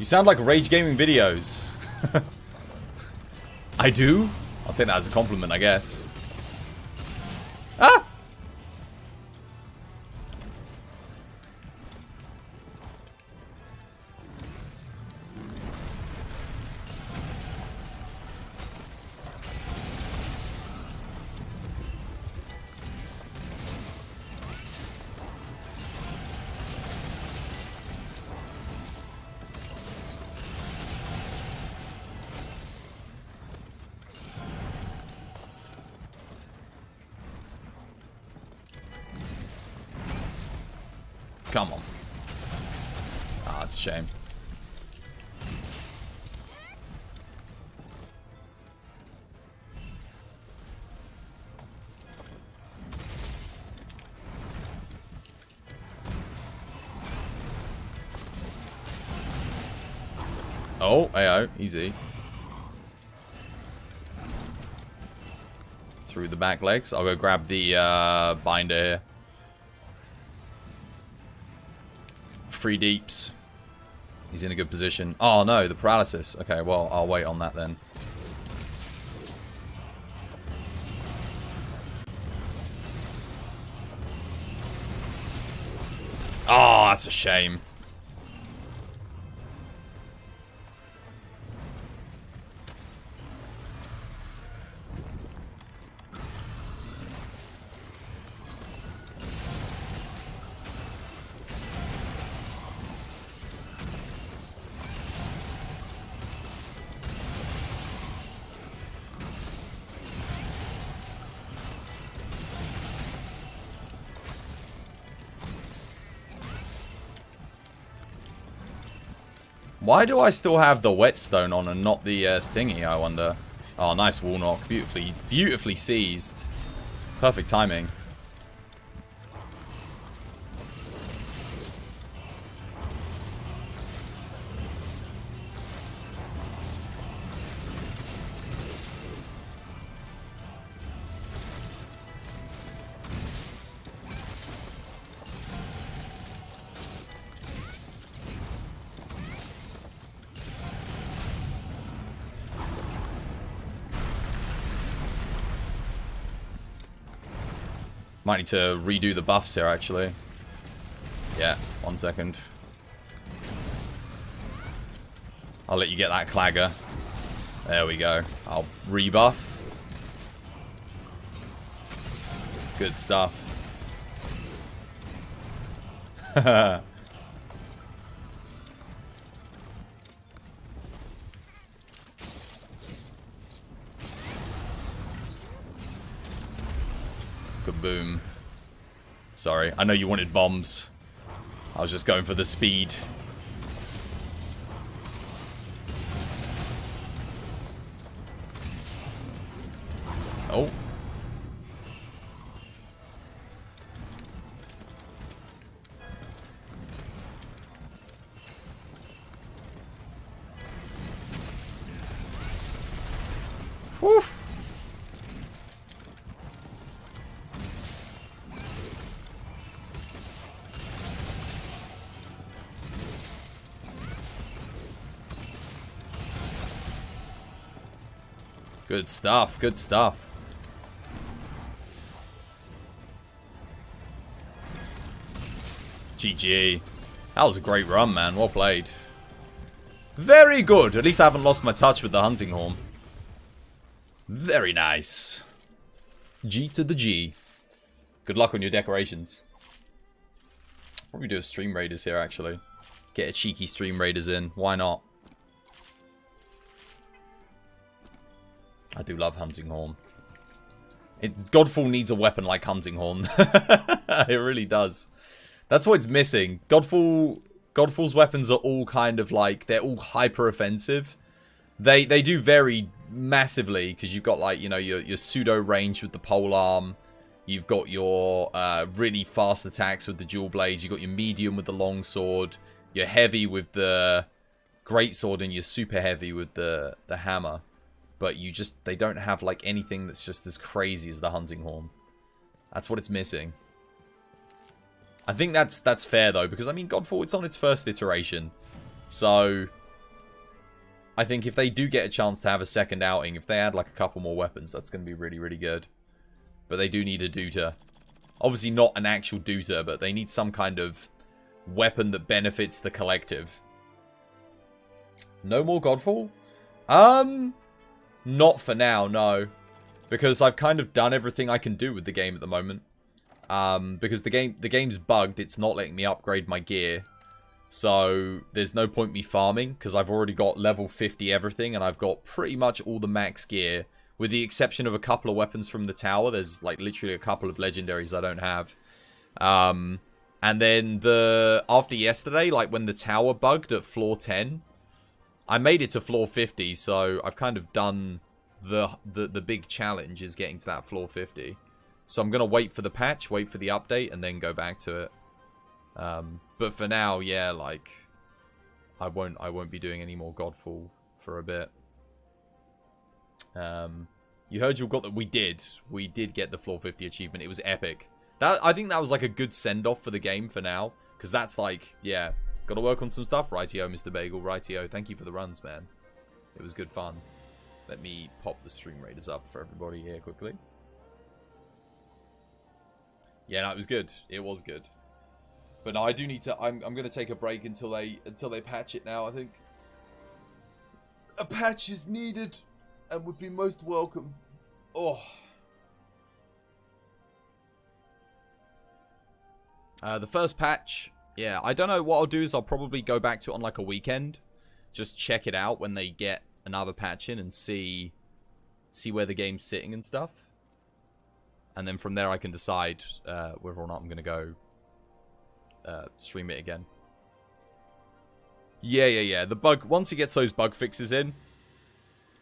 You sound like Rage Gaming videos. I do? I'll take that as a compliment, I guess. Ah! Come on. Ah, that's a shame. Oh, AO, easy. Through the back legs. I'll go grab the binder here. 3 deeps. He's in a good position. Oh no, the paralysis. Okay, well, I'll wait on that then. Oh, that's a shame. Why do I still have the whetstone on and not the thingy, I wonder? Oh, nice wall knock. Beautifully seized. Perfect timing. Might need to redo the buffs here, actually. Yeah, 1 second. I'll let you get that clagger. There we go. I'll rebuff. Good stuff. Kaboom. Sorry, I know you wanted bombs. I was just going for the speed. Oh. Whew. Good stuff, good stuff. GG. That was a great run, man. Well played. Very good. At least I haven't lost my touch with the hunting horn. Very nice. G to the G. Good luck on your decorations. Probably do a Stream Raiders here, actually. Get a cheeky Stream Raiders in. Why not? I do love Hunting Horn. Godfall needs a weapon like Hunting Horn. It really does. That's what it's missing. Godfall's weapons are all kind of like, they're all hyper offensive. They do vary massively because you've got like, you know, your pseudo range with the polearm. You've got your really fast attacks with the dual blades. You've got your medium with the long sword. You're heavy with the greatsword, and you're super heavy with the hammer. But they don't have like anything that's just as crazy as the hunting horn. That's what it's missing. I think that's fair though, because I mean Godfall, it's on its first iteration. So I think if they do get a chance to have a second outing, if they add like a couple more weapons, that's going to be really, really good. But they do need a Douter. Obviously not an actual Douter, but they need some kind of weapon that benefits the collective. No more Godfall? Not for now, no. Because I've kind of done everything I can do with the game at the moment. Because the game's bugged, it's not letting me upgrade my gear. So there's no point me farming, because I've already got level 50 everything, and I've got pretty much all the max gear. With the exception of a couple of weapons from the tower, there's like literally a couple of legendaries I don't have. And And then after yesterday, like when the tower bugged at floor 10, I made it to floor 50, so I've kind of done the big challenge is getting to that floor 50. So I'm gonna wait for the patch, wait for the update, and then go back to it. But for now, yeah, like I won't be doing any more Godfall for a bit. You heard you got that we did get the floor 50 achievement. It was epic. I think that was like a good send-off for the game for now. Because that's like, yeah, got to work on some stuff. Rightio, Mr. Bagel. Rightio. Thank you for the runs, man. It was good fun. Let me pop the stream raiders up for everybody here quickly. Yeah, no, it was good. It was good. But no, I do need to... I'm going to take a break until they patch it now, I think. A patch is needed and would be most welcome. Oh... the first patch, yeah, I don't know what I'll do is I'll probably go back to it on like a weekend. Just check it out when they get another patch in and see where the game's sitting and stuff. And then from there I can decide whether or not I'm going to go stream it again. Yeah. The bug, once it gets those bug fixes in,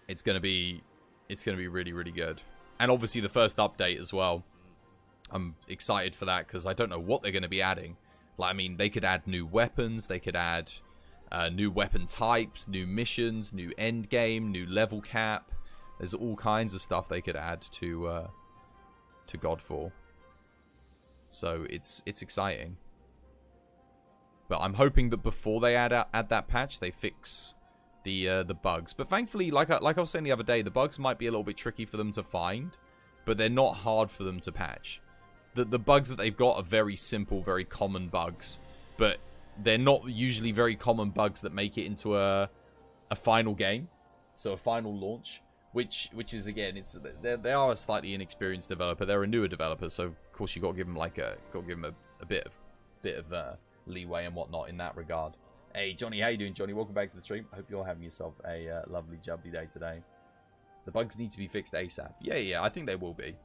it's going to be really, really good. And obviously the first update as well. I'm excited for that because I don't know what they're going to be adding. Like, I mean, they could add new weapons. They could add new weapon types, new missions, new end game, new level cap. There's all kinds of stuff they could add to Godfall. So it's exciting. But I'm hoping that before they add that patch, they fix the bugs. But thankfully, like I was saying the other day, the bugs might be a little bit tricky for them to find, but they're not hard for them to patch. The bugs that they've got are very simple, very common bugs. But they're not usually very common bugs that make it into a final game. So a final launch. Which is, again, they are a slightly inexperienced developer. They're a newer developer. So, of course, you've got to give them, like, a bit of leeway and whatnot in that regard. Hey, Johnny, how you doing, Johnny? Welcome back to the stream. I hope you're having yourself a lovely, jubbly day today. The bugs need to be fixed ASAP. Yeah, I think they will be.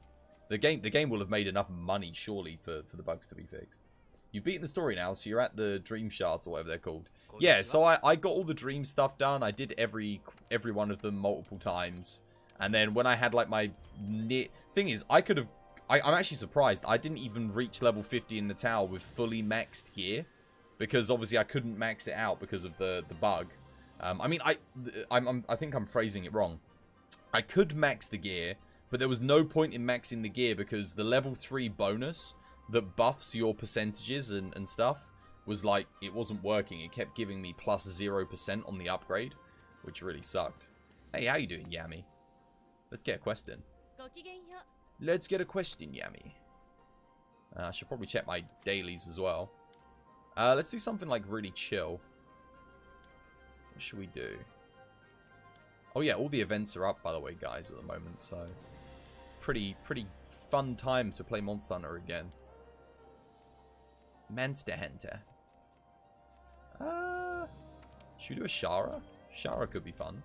The game will have made enough money, surely, for the bugs to be fixed. You've beaten the story now, so you're at the Dream Shards, or whatever they're called. Yeah, so I got all the Dream stuff done. I did every one of them multiple times. And then when I had, like, my... Thing is, I could have... I'm actually surprised. I didn't even reach level 50 in the tower with fully maxed gear. Because, obviously, I couldn't max it out because of the bug. I mean, I think I'm phrasing it wrong. I could max the gear... But there was no point in maxing the gear because the level 3 bonus that buffs your percentages and stuff was like, it wasn't working. It kept giving me plus 0% on the upgrade, which really sucked. Hey, how you doing, Yami? Let's get a quest in. Let's get a quest in, Yami. I should probably check my dailies as well. Let's do something like really chill. What should we do? Oh yeah, all the events are up, by the way, guys, at the moment, so... Pretty fun time to play Monster Hunter again. Monster Hunter. Should we do a Shara? Shara could be fun.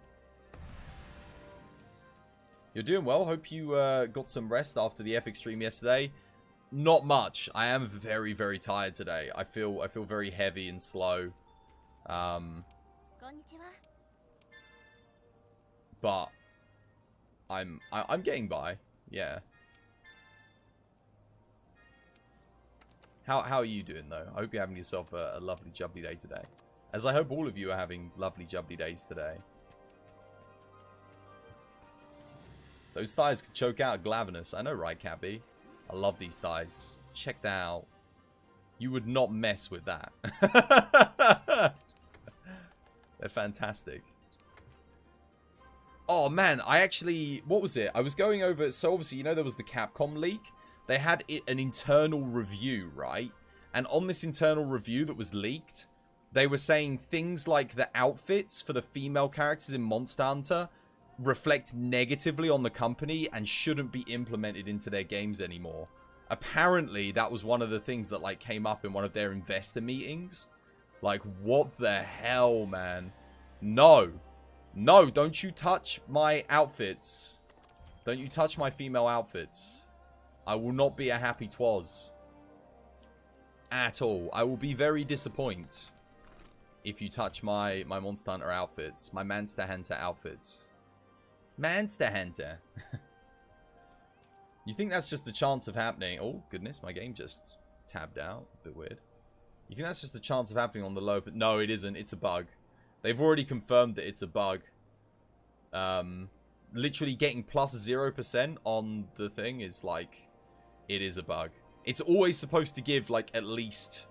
You're doing well. Hope you got some rest after the epic stream yesterday. Not much. I am very, very tired today. I feel very heavy and slow. But I'm getting by. Yeah. How are you doing, though? I hope you're having yourself a lovely, jubbly day today. As I hope all of you are having lovely, jubbly days today. Those thighs could choke out Glavenus. I know, right, Cappy? I love these thighs. Check that out. You would not mess with that. They're fantastic. Oh, man, I actually... What was it? I was going over... So, obviously, you know there was the Capcom leak? They had an internal review, right? And on this internal review that was leaked, they were saying things like the outfits for the female characters in Monster Hunter reflect negatively on the company and shouldn't be implemented into their games anymore. Apparently, that was one of the things that, like, came up in one of their investor meetings. Like, what the hell, man? No. No, don't you touch my outfits. Don't you touch my female outfits. I will not be a happy twas. at all. I will be very disappointed if you touch my Monster Hunter outfits. My Monster Hunter outfits. Monster Hunter. You think that's just a chance of happening? Oh, goodness, my game just tabbed out. A bit weird. You think that's just a chance of happening on the low? But no, it isn't. It's a bug. They've already confirmed that it's a bug. Literally getting plus 0% on the thing is like, it is a bug. It's always supposed to give like at least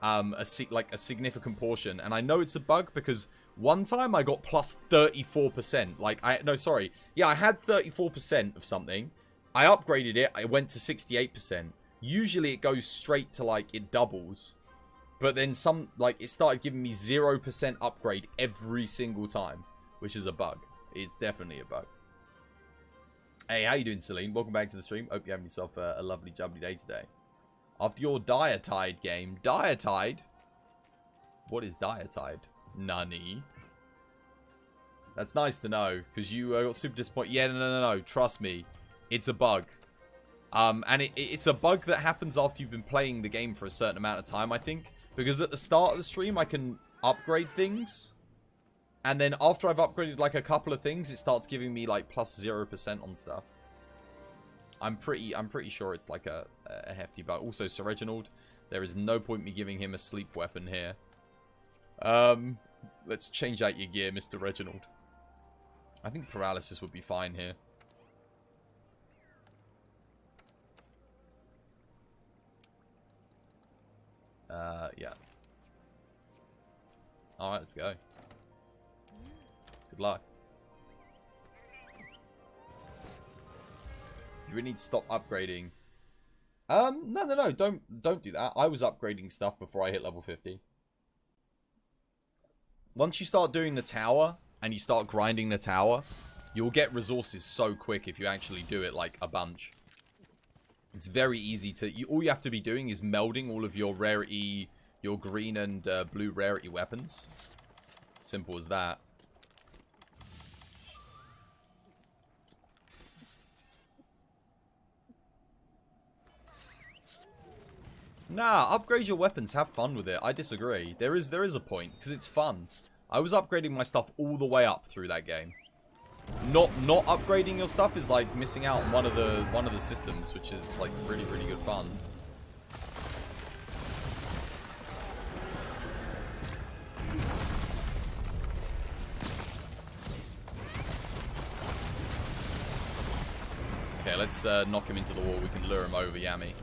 a significant portion, and I know it's a bug because one time I got plus 34%. Like I had 34% of something. I upgraded it. I went to 68%. Usually it goes straight to like it doubles, but then it started giving me 0% upgrade every single time, which is a bug. It's definitely a bug. Hey, how you doing, Celine? Welcome back to the stream. Hope you're having yourself a lovely, jubbly day today. After your Diatide game. Diatide? What is Diatide? Nani? That's nice to know, because you got super disappointed. Yeah, no. Trust me. It's a bug. And it's a bug that happens after you've been playing the game for a certain amount of time, I think. Because at the start of the stream, I can upgrade things. And then after I've upgraded like a couple of things, it starts giving me like plus 0% on stuff. I'm pretty sure it's like a hefty bug. Also, Sir Reginald, there is no point me giving him a sleep weapon here. Let's change out your gear, Mr. Reginald. I think paralysis would be fine here. Yeah. Alright, let's go. Good luck. You really need to stop upgrading. No. Don't do that. I was upgrading stuff before I hit level 50. Once you start doing the tower, and you start grinding the tower, you'll get resources so quick if you actually do it, like, a bunch. It's very easy to... all you have to be doing is melding all of your rarity... your green and blue rarity weapons. Simple as that. Nah, upgrade your weapons. Have fun with it. I disagree. There is a point, because it's fun. I was upgrading my stuff all the way up through that game. Not upgrading your stuff is like missing out on one of the systems, which is like really, really good fun. Okay, let's knock him into the wall. We can lure him over, Yami.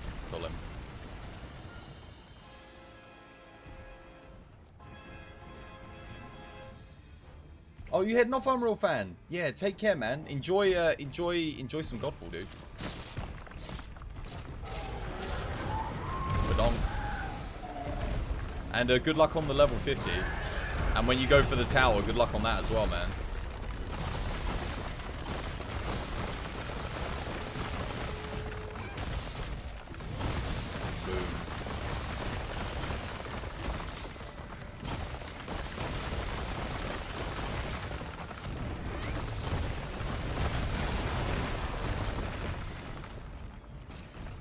Let's pull him. Oh, you heading off, Unreal Fan? Yeah, take care, man. Enjoy some Godfall, dude. Badong. And good luck on the level 50. And when you go for the tower, good luck on that as well, man. Boom.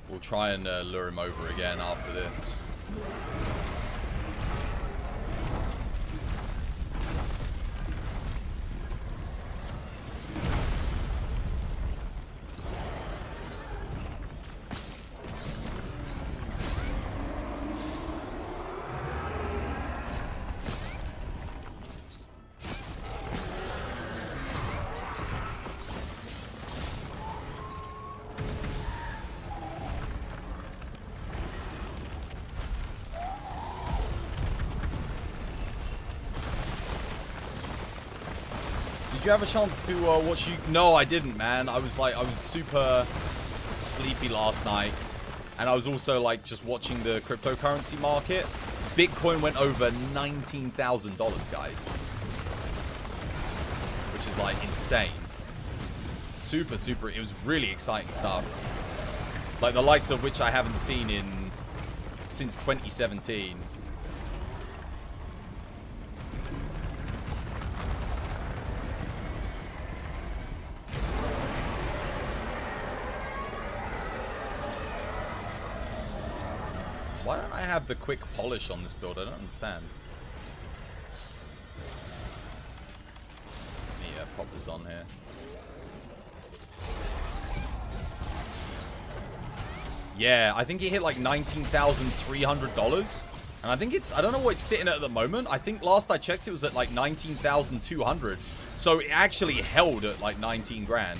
We'll try and lure him over again after this. Did you have a chance to watch you? No, I didn't, man. I was super sleepy last night, and I was also like just watching the cryptocurrency market. Bitcoin went over $19,000, guys, which is like insane. Super. It was really exciting stuff, like the likes of which I haven't seen since 2017. Why don't I have the quick polish on this build? I don't understand. Let me pop this on here. Yeah, I think it hit like $19,300. And I think I don't know what it's sitting at the moment. I think last I checked it was at like 19,200. So it actually held at like 19 grand.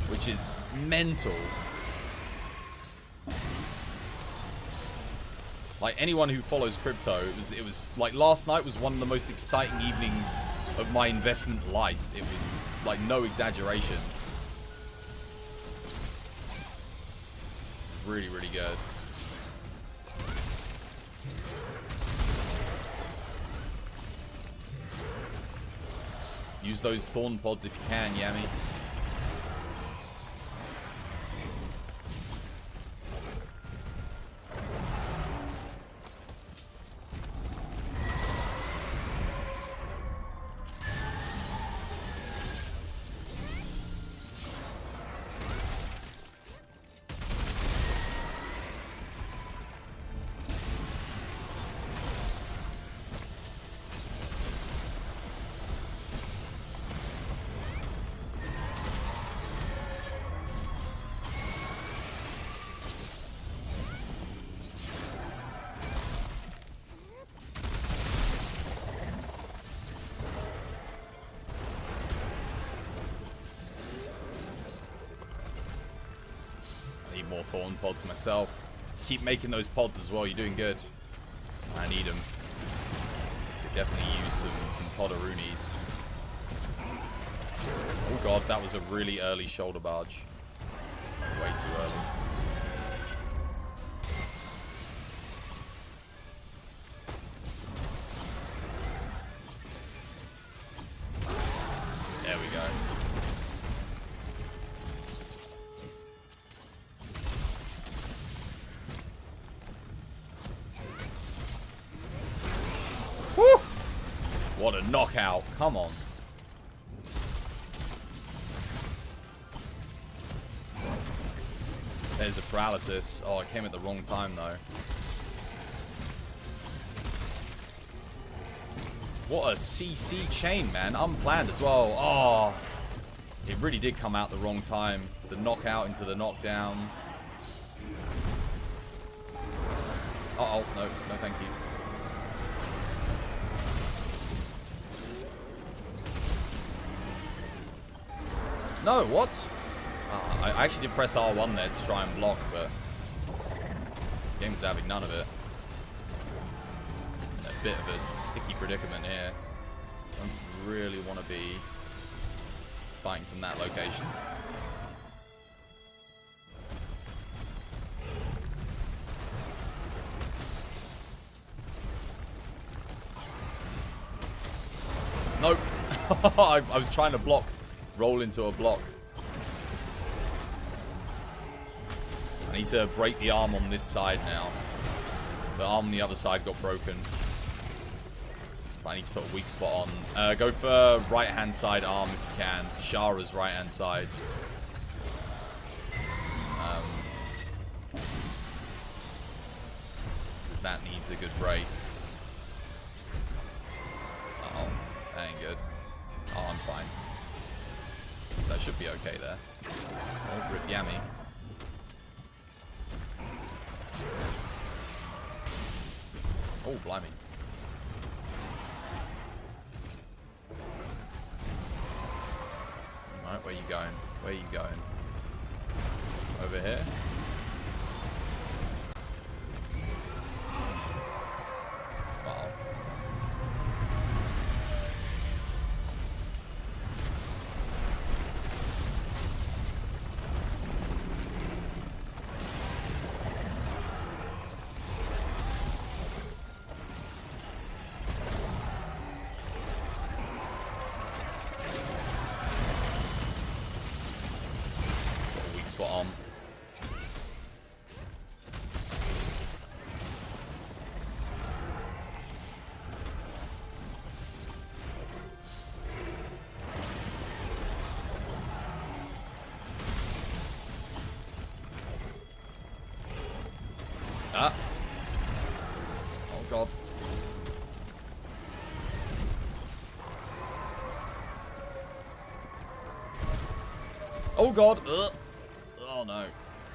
Which is mental. Like anyone who follows crypto, it was like last night was one of the most exciting evenings of my investment life. It was like no exaggeration. Really, really good. Use those thorn pods if you can, Yami. More thorn pods myself. Keep making those pods as well. You're doing good. I need them. Could definitely use some podaroonies. Oh god, that was a really early shoulder barge. Way too early. There we go. What a knockout. Come on. There's a paralysis. Oh, it came at the wrong time, though. What a CC chain, man. Unplanned as well. Oh, it really did come out the wrong time. The knockout into the knockdown. Uh-oh. No, no thank you. No, what? I actually did press R1 there to try and block, but the game's having none of it. A bit of a sticky predicament here. Don't really want to be fighting from that location. Nope. I was trying to block. Roll into a block. I need to break the arm on this side now. The arm on the other side got broken. But I need to put a weak spot on. Go for right hand side arm if you can. Shara's right hand side. Because that needs a good break. Uh oh, that ain't good. Oh, I'm fine. That should be okay there. Oh, rip Yami. Oh, blimey. Alright, where you going? Where you going? Over here? Wow. Spot on. Ah, God. Oh God. Ugh. Oh no.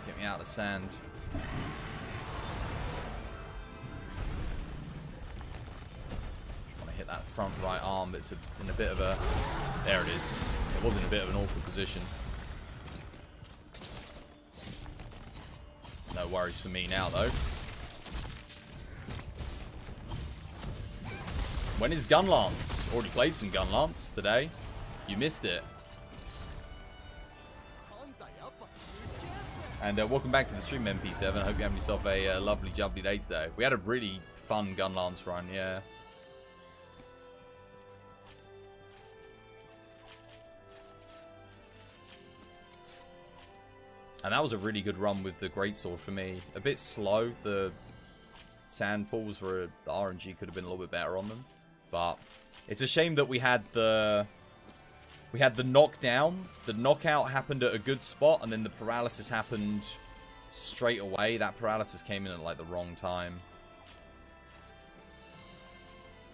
Get me out of the sand. Just want to hit that front right arm, but it's in a bit of a... There it is. It was in a bit of an awkward position. No worries for me now, though. When is Gunlance? Already played some Gunlance today. You missed it. And welcome back to the stream, MP7. I hope you're having yourself a lovely, jubbly day today. We had a really fun Gunlance run, yeah. And that was a really good run with the Greatsword for me. A bit slow. The sand falls were the RNG could have been a little bit better on them. But it's a shame that we had the knockdown. The knockout happened at a good spot, and then the paralysis happened straight away. That paralysis came in at like the wrong time.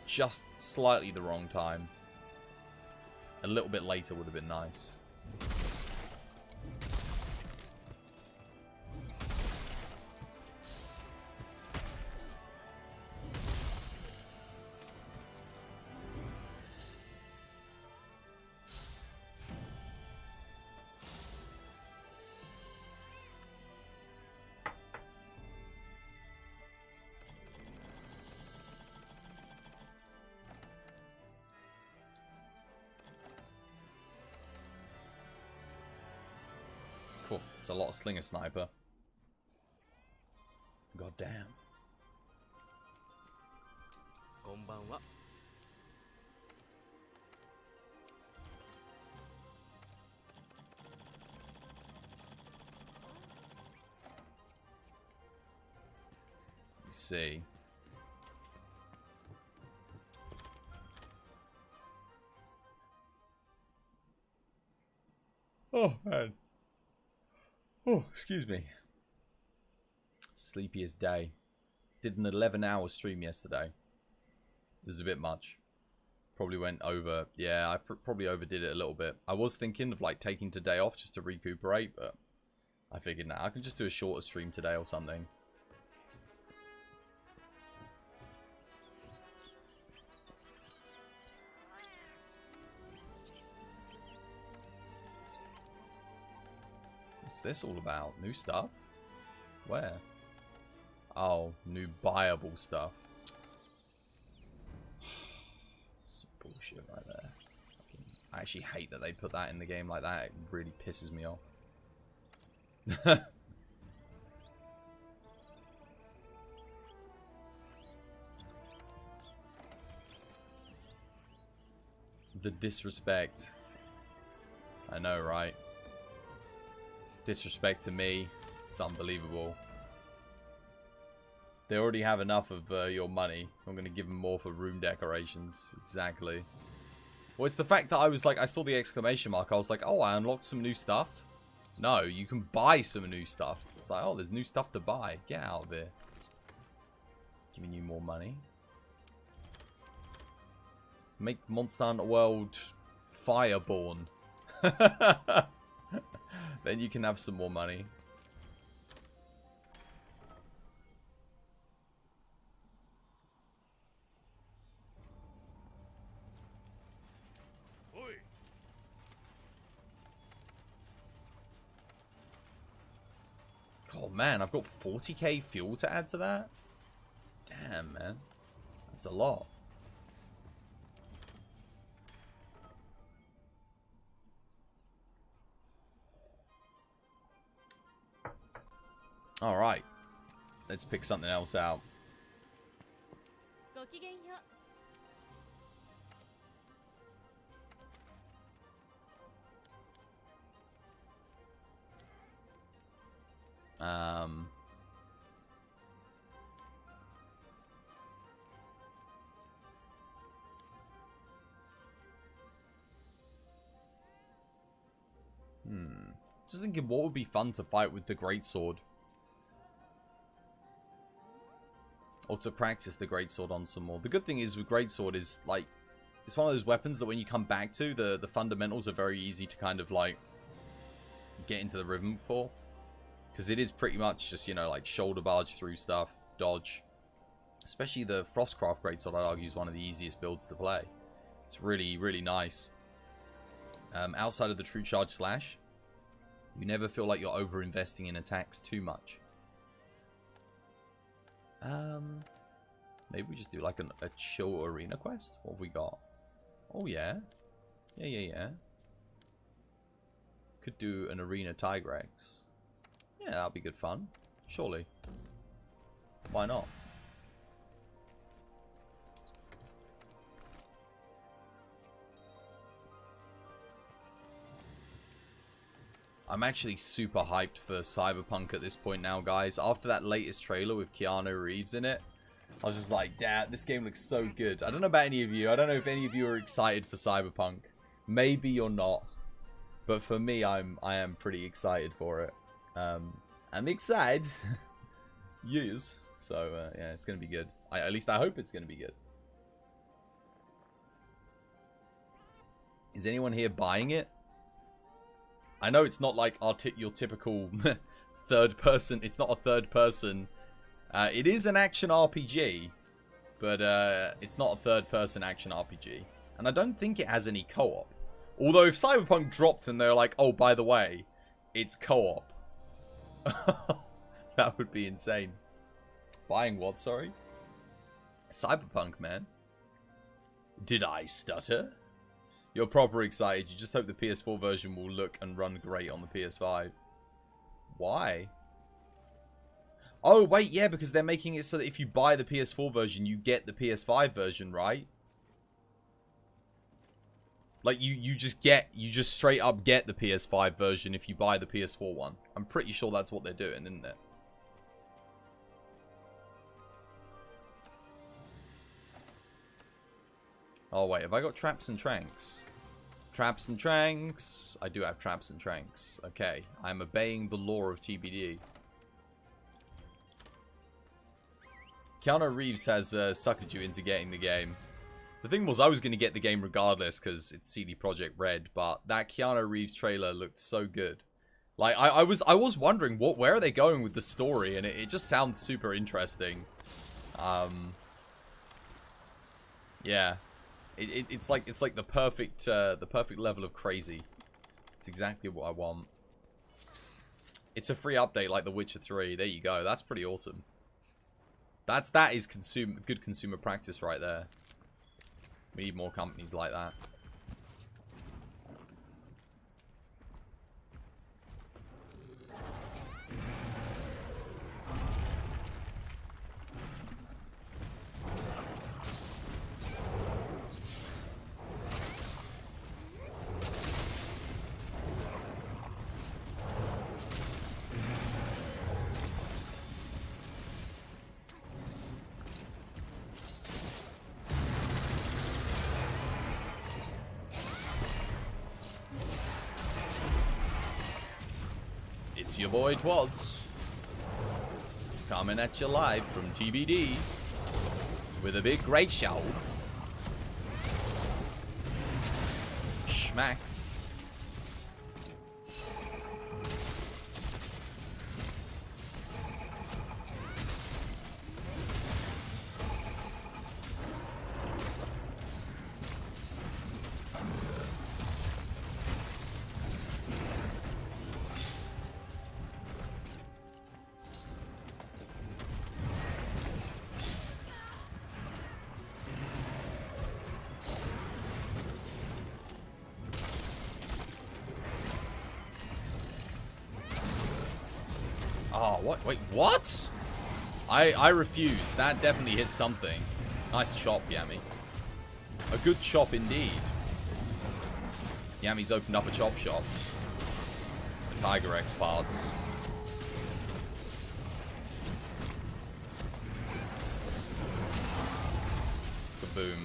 Just slightly the wrong time. A little bit later would have been nice. Cool. It's a lot of Slinger Sniper. God damn. Let's see. Oh, man. Oh, excuse me. Sleepiest day. Did an 11-hour stream yesterday. It was a bit much. Probably went over. Yeah, I probably overdid it a little bit. I was thinking of like taking today off just to recuperate, but I figured nah, I can just do a shorter stream today or something. What's this all about? New stuff? Where? Oh, new buyable stuff. Some bullshit right there. I actually hate that they put that in the game like that. It really pisses me off. The disrespect. I know, right? Disrespect to me. It's unbelievable. They already have enough of your money. I'm going to give them more for room decorations. Exactly. Well, it's the fact that I was like, I saw the exclamation mark. I was like, oh, I unlocked some new stuff. No, you can buy some new stuff. It's like, oh, there's new stuff to buy. Get out of here. Giving you more money. Make Monster Hunter World Fireborne. Then you can have some more money. Oh man, I've got 40k fuel to add to that? Damn, man. That's a lot. Alright. Let's pick something else out. Just thinking what would be fun to fight with the Greatsword. Or to practice the greatsword on some more. The good thing is with greatsword is, like, it's one of those weapons that when you come back to, the fundamentals are very easy to kind of, like, get into the rhythm for. Because it is pretty much just, you know, like, shoulder barge through stuff, dodge. Especially the Frostcraft greatsword, I'd argue, is one of the easiest builds to play. It's really, really nice. Outside of the true charge slash, you never feel like you're over-investing in attacks too much. Maybe we just do like a chill arena quest? What have we got? Oh, yeah. Yeah. Could do an arena Tigrex. Yeah, that'll be good fun. Surely. Why not? I'm actually super hyped for CyberPunk at this point now, guys. After that latest trailer with Keanu Reeves in it, I was just like, yeah, this game looks so good. I don't know about any of you. I don't know if any of you are excited for CyberPunk. Maybe you're not. But for me, I am pretty excited for it. I'm excited. Yes. So, yeah, it's going to be good. At least I hope it's going to be good. Is anyone here buying it? I know it's not like your typical third person. It's not a third person. It is an action RPG, but it's not a third person action RPG. And I don't think it has any co-op. Although if Cyberpunk dropped and they're like, oh, by the way, it's co-op. That would be insane. Buying what, sorry? Cyberpunk, man. Did I stutter? You're proper excited. You just hope the PS4 version will look and run great on the PS5. Why? Oh, wait, yeah, because they're making it so that if you buy the PS4 version, you get the PS5 version, right? Like, you just straight up get the PS5 version if you buy the PS4 one. I'm pretty sure that's what they're doing, isn't it? Oh, wait, have I got traps and tranks? Traps and tranks. I do have traps and tranks. Okay, I'm obeying the law of TBD. Keanu Reeves has suckered you into getting the game. The thing was, I was going to get the game regardless because it's CD Projekt Red, but that Keanu Reeves trailer looked so good. Like, I was wondering, where are they going with the story? And it just sounds super interesting. Yeah. It's like the perfect level of crazy. It's exactly what I want. It's a free update like The Witcher 3. There you go. That's pretty awesome. That is good consumer practice right there. We need more companies like that. It's your boy Twas, coming at you live from TBD with a big great show. Schmack. Oh, what? Wait, what? I refuse. That definitely hit something. Nice chop, Yami. A good chop indeed. Yami's opened up a chop shop. The Tiger X parts. Kaboom.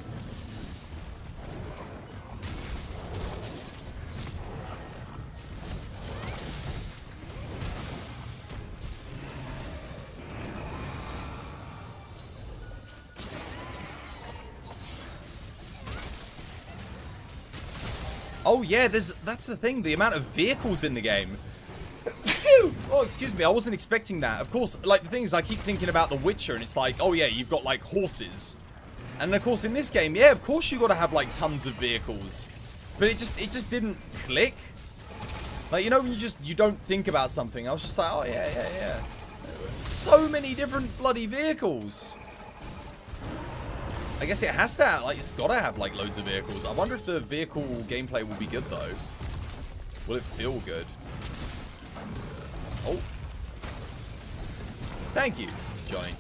Oh yeah, that's the thing. The amount of vehicles in the game. Oh, excuse me. I wasn't expecting that. Of course, like the thing is, I keep thinking about The Witcher, and it's like, oh yeah, you've got like horses, and of course in this game, yeah, of course you got to have like tons of vehicles, but it just didn't click. Like, you know, when you don't think about something. I was just like, oh yeah. So many different bloody vehicles. I guess it has to have, like, it's got to have like loads of vehicles. I wonder if the vehicle gameplay will be good though. Will it feel good? Oh. Thank you, Johnny.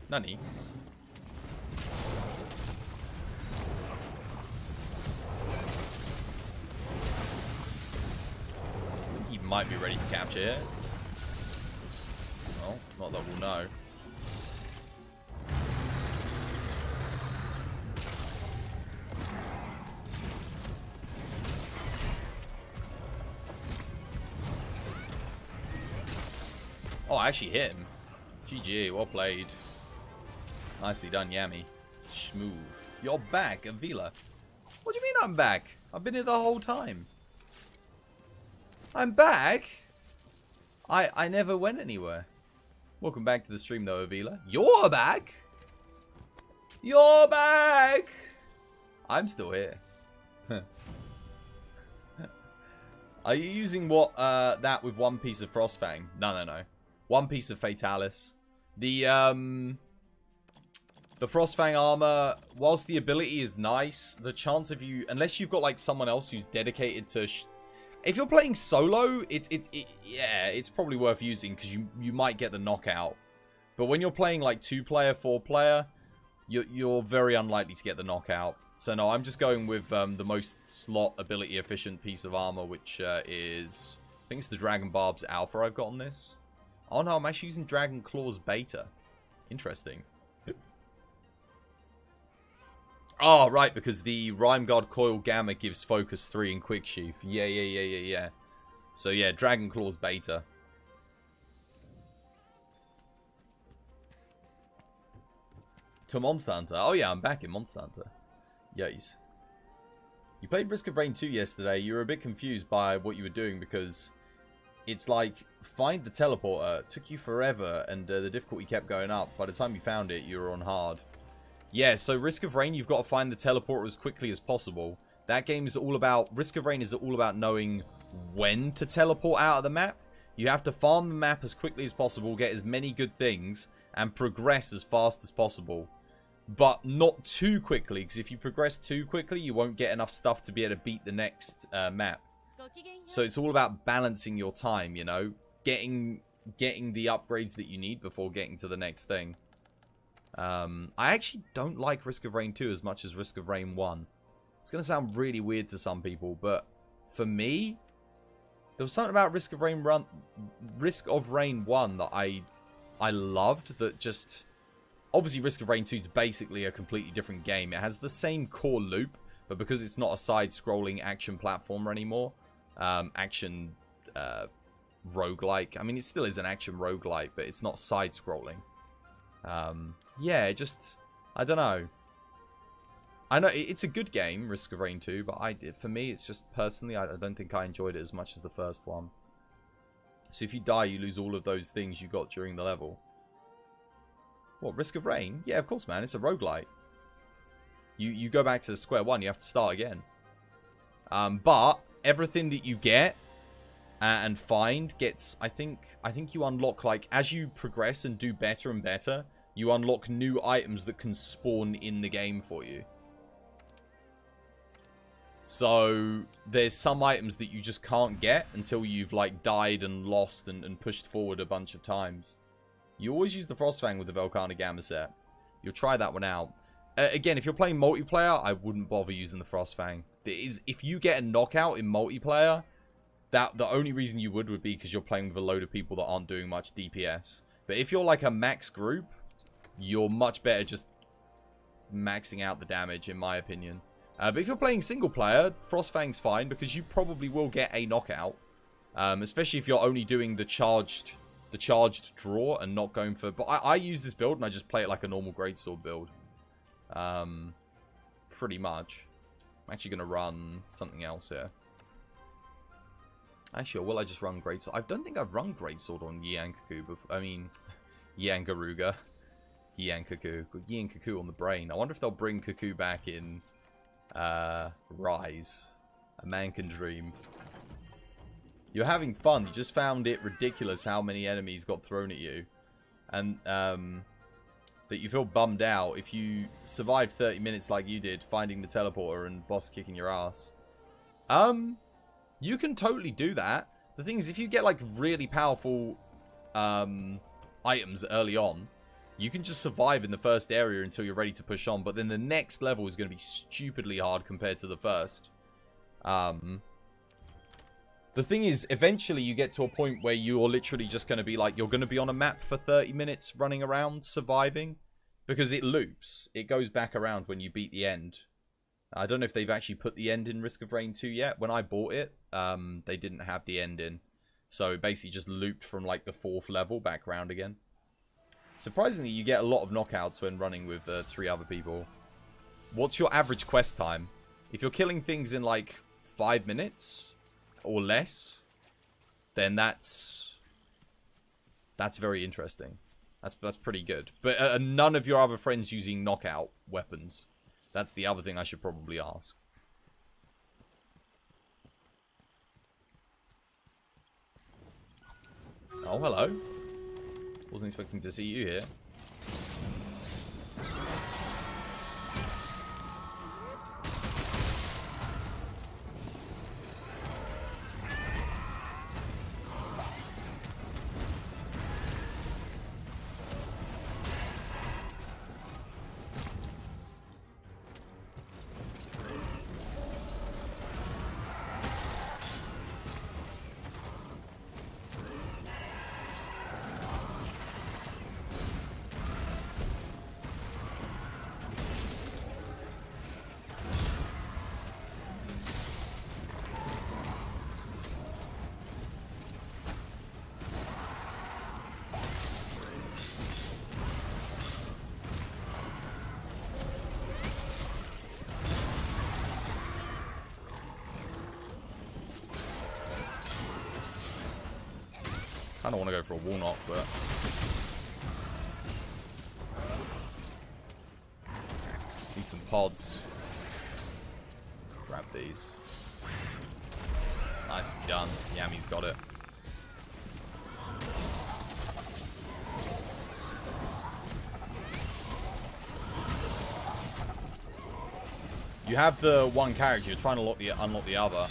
Nani? He might be ready to capture it. Well, not that we'll know. Oh, I actually hit him. GG, well played. Nicely done, Yami. Smooth. You're back, Avila. What do you mean I'm back? I've been here the whole time. I'm back? I never went anywhere. Welcome back to the stream though, Avila. You're back? You're back! I'm still here. Are you using what, that with one piece of Frostfang? No. One piece of Fatalis. The Frostfang armor, whilst the ability is nice, the chance of you, unless you've got like someone else who's dedicated to, if you're playing solo, yeah, it's probably worth using because you might get the knockout. But when you're playing like 2-player, 4-player, you're very unlikely to get the knockout. So no, I'm just going with the most slot ability efficient piece of armor, which is, I think it's the Dragon Barb's Alpha I've got on this. Oh no, I'm actually using Dragon Claw's Beta. Interesting. Oh, right, because the Rhyme Guard Coil Gamma gives Focus 3 and Quick Sheath. Yeah. So yeah, Dragon Claw's Beta. To Monster Hunter. Oh yeah, I'm back in Monster Hunter. Yes. You played Risk of Rain 2 yesterday. You were a bit confused by what you were doing because it's like, find the teleporter. It took you forever and the difficulty kept going up. By the time you found it, you were on hard. Yeah, so Risk of Rain, you've got to find the teleporter as quickly as possible. That game is all about, Risk of Rain is all about knowing when to teleport out of the map. You have to farm the map as quickly as possible, get as many good things, and progress as fast as possible. But not too quickly, because if you progress too quickly, you won't get enough stuff to be able to beat the next map. So it's all about balancing your time, you know? Getting the upgrades that you need before getting to the next thing. I actually don't like Risk of Rain 2 as much as Risk of Rain 1. It's going to sound really weird to some people, but for me, there was something about Risk of Rain 1 that I loved that just... Obviously, Risk of Rain 2 is basically a completely different game. It has the same core loop, but because it's not a side-scrolling action platformer anymore, action roguelike. I mean, it still is an action roguelike, but it's not side-scrolling. Yeah, it just... I don't know. I know it's a good game, Risk of Rain 2, but for me, it's just personally, I don't think I enjoyed it as much as the first one. So if you die, you lose all of those things you got during the level. What, Risk of Rain? Yeah, of course, man. It's a roguelite. You go back to square one. You have to start again. But everything that you get and find gets... I think you unlock, like, as you progress and do better and better, you unlock new items that can spawn in the game for you. So there's some items that you just can't get until you've, like, died and lost and pushed forward a bunch of times. You always use the Frostfang with the Velkhana Gamma set. You'll try that one out. Again, if you're playing multiplayer, I wouldn't bother using the Frostfang. If you get a knockout in multiplayer, the only reason you would be because you're playing with a load of people that aren't doing much DPS. But if you're like a max group, you're much better just maxing out the damage, in my opinion. But if you're playing single player, Frostfang's fine because you probably will get a knockout. Especially if you're only doing the charged draw and not going for... But I use this build and I just play it like a normal greatsword build. pretty much. I'm actually going to run something else here. Actually, or will I just run Greatsword? I don't think I've run Greatsword on Yankaku before. I mean, Yangaruga. Yankaku. Got Yankaku on the brain. I wonder if they'll bring Kaku back in Rise. A man can dream. You're having fun. You just found it ridiculous how many enemies got thrown at you. And that you feel bummed out if you survived 30 minutes like you did, finding the teleporter and boss kicking your ass. You can totally do that. The thing is, if you get like really powerful items early on, you can just survive in the first area until you're ready to push on. But then the next level is going to be stupidly hard compared to the first. The thing is, eventually you get to a point where you're literally just going to be like, you're going to be on a map for 30 minutes running around surviving. Because it loops. It goes back around when you beat the end. I don't know if they've actually put the end in Risk of Rain 2 yet. When I bought it, they didn't have the end in. So it basically just looped from like the 4th level back around again. Surprisingly, you get a lot of knockouts when running with 3 other people. What's your average quest time? If you're killing things in like 5 minutes or less, then that's very interesting. That's pretty good. But none of your other friends using knockout weapons. That's the other thing I should probably ask. Oh, hello. Wasn't expecting to see you here. I don't want to go for a wall knock, but need some pods. Grab these. Nicely done. Yami's got it. You have the one character, you're trying to unlock the other.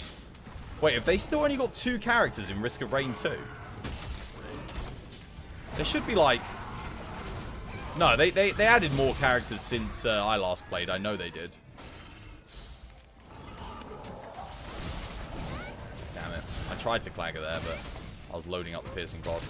Wait, have they still only got 2 characters in Risk of Rain 2? There should be like... No, they added more characters since I last played. I know they did. Damn it. I tried to clag her there, but I was loading up the piercing pod.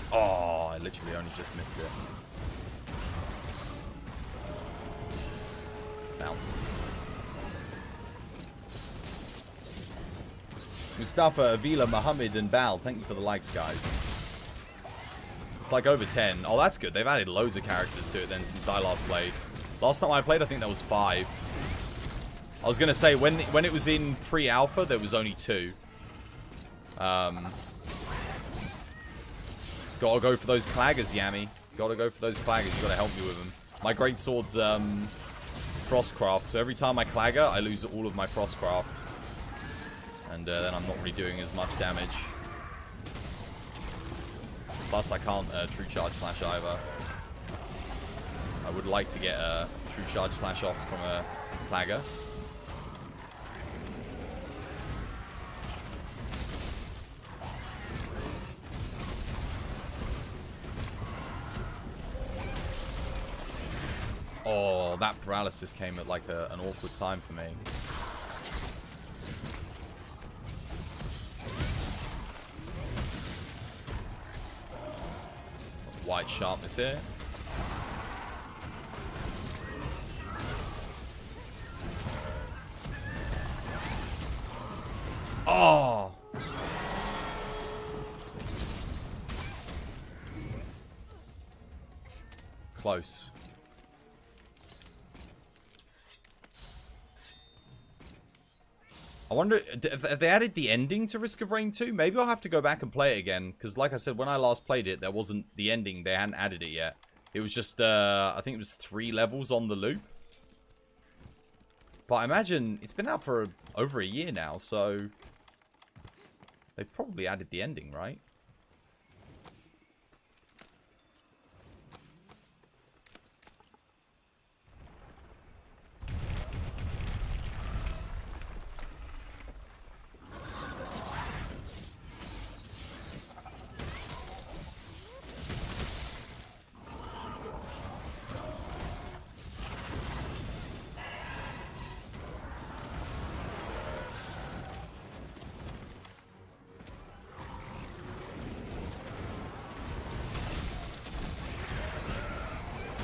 Oh, I literally only just missed it. Bounce. Mustafa, Avila, Mohammed, and Bal, thank you for the likes, guys. It's like over 10. Oh, that's good. They've added loads of characters to it then since I last played. Last time I played, I think that was 5. I was going to say, when it was in pre-alpha, there was only 2. Gotta go for those claggers, Yami. Gotta go for those claggers. You gotta help me with them. My greatsword's Frostcraft, so every time I clagger, I lose all of my Frostcraft. And then I'm not really doing as much damage. Plus, I can't True Charge Slash either. I would like to get a True Charge Slash off from a clagger. Oh, that paralysis came at like an awkward time for me. White sharpness here. close. I wonder, have they added the ending to Risk of Rain 2? Maybe I'll have to go back and play it again. Because like I said, when I last played it, there wasn't the ending. They hadn't added it yet. It was just, I think it was 3 levels on the loop. But I imagine it's been out for over a year now, so they've probably added the ending, right?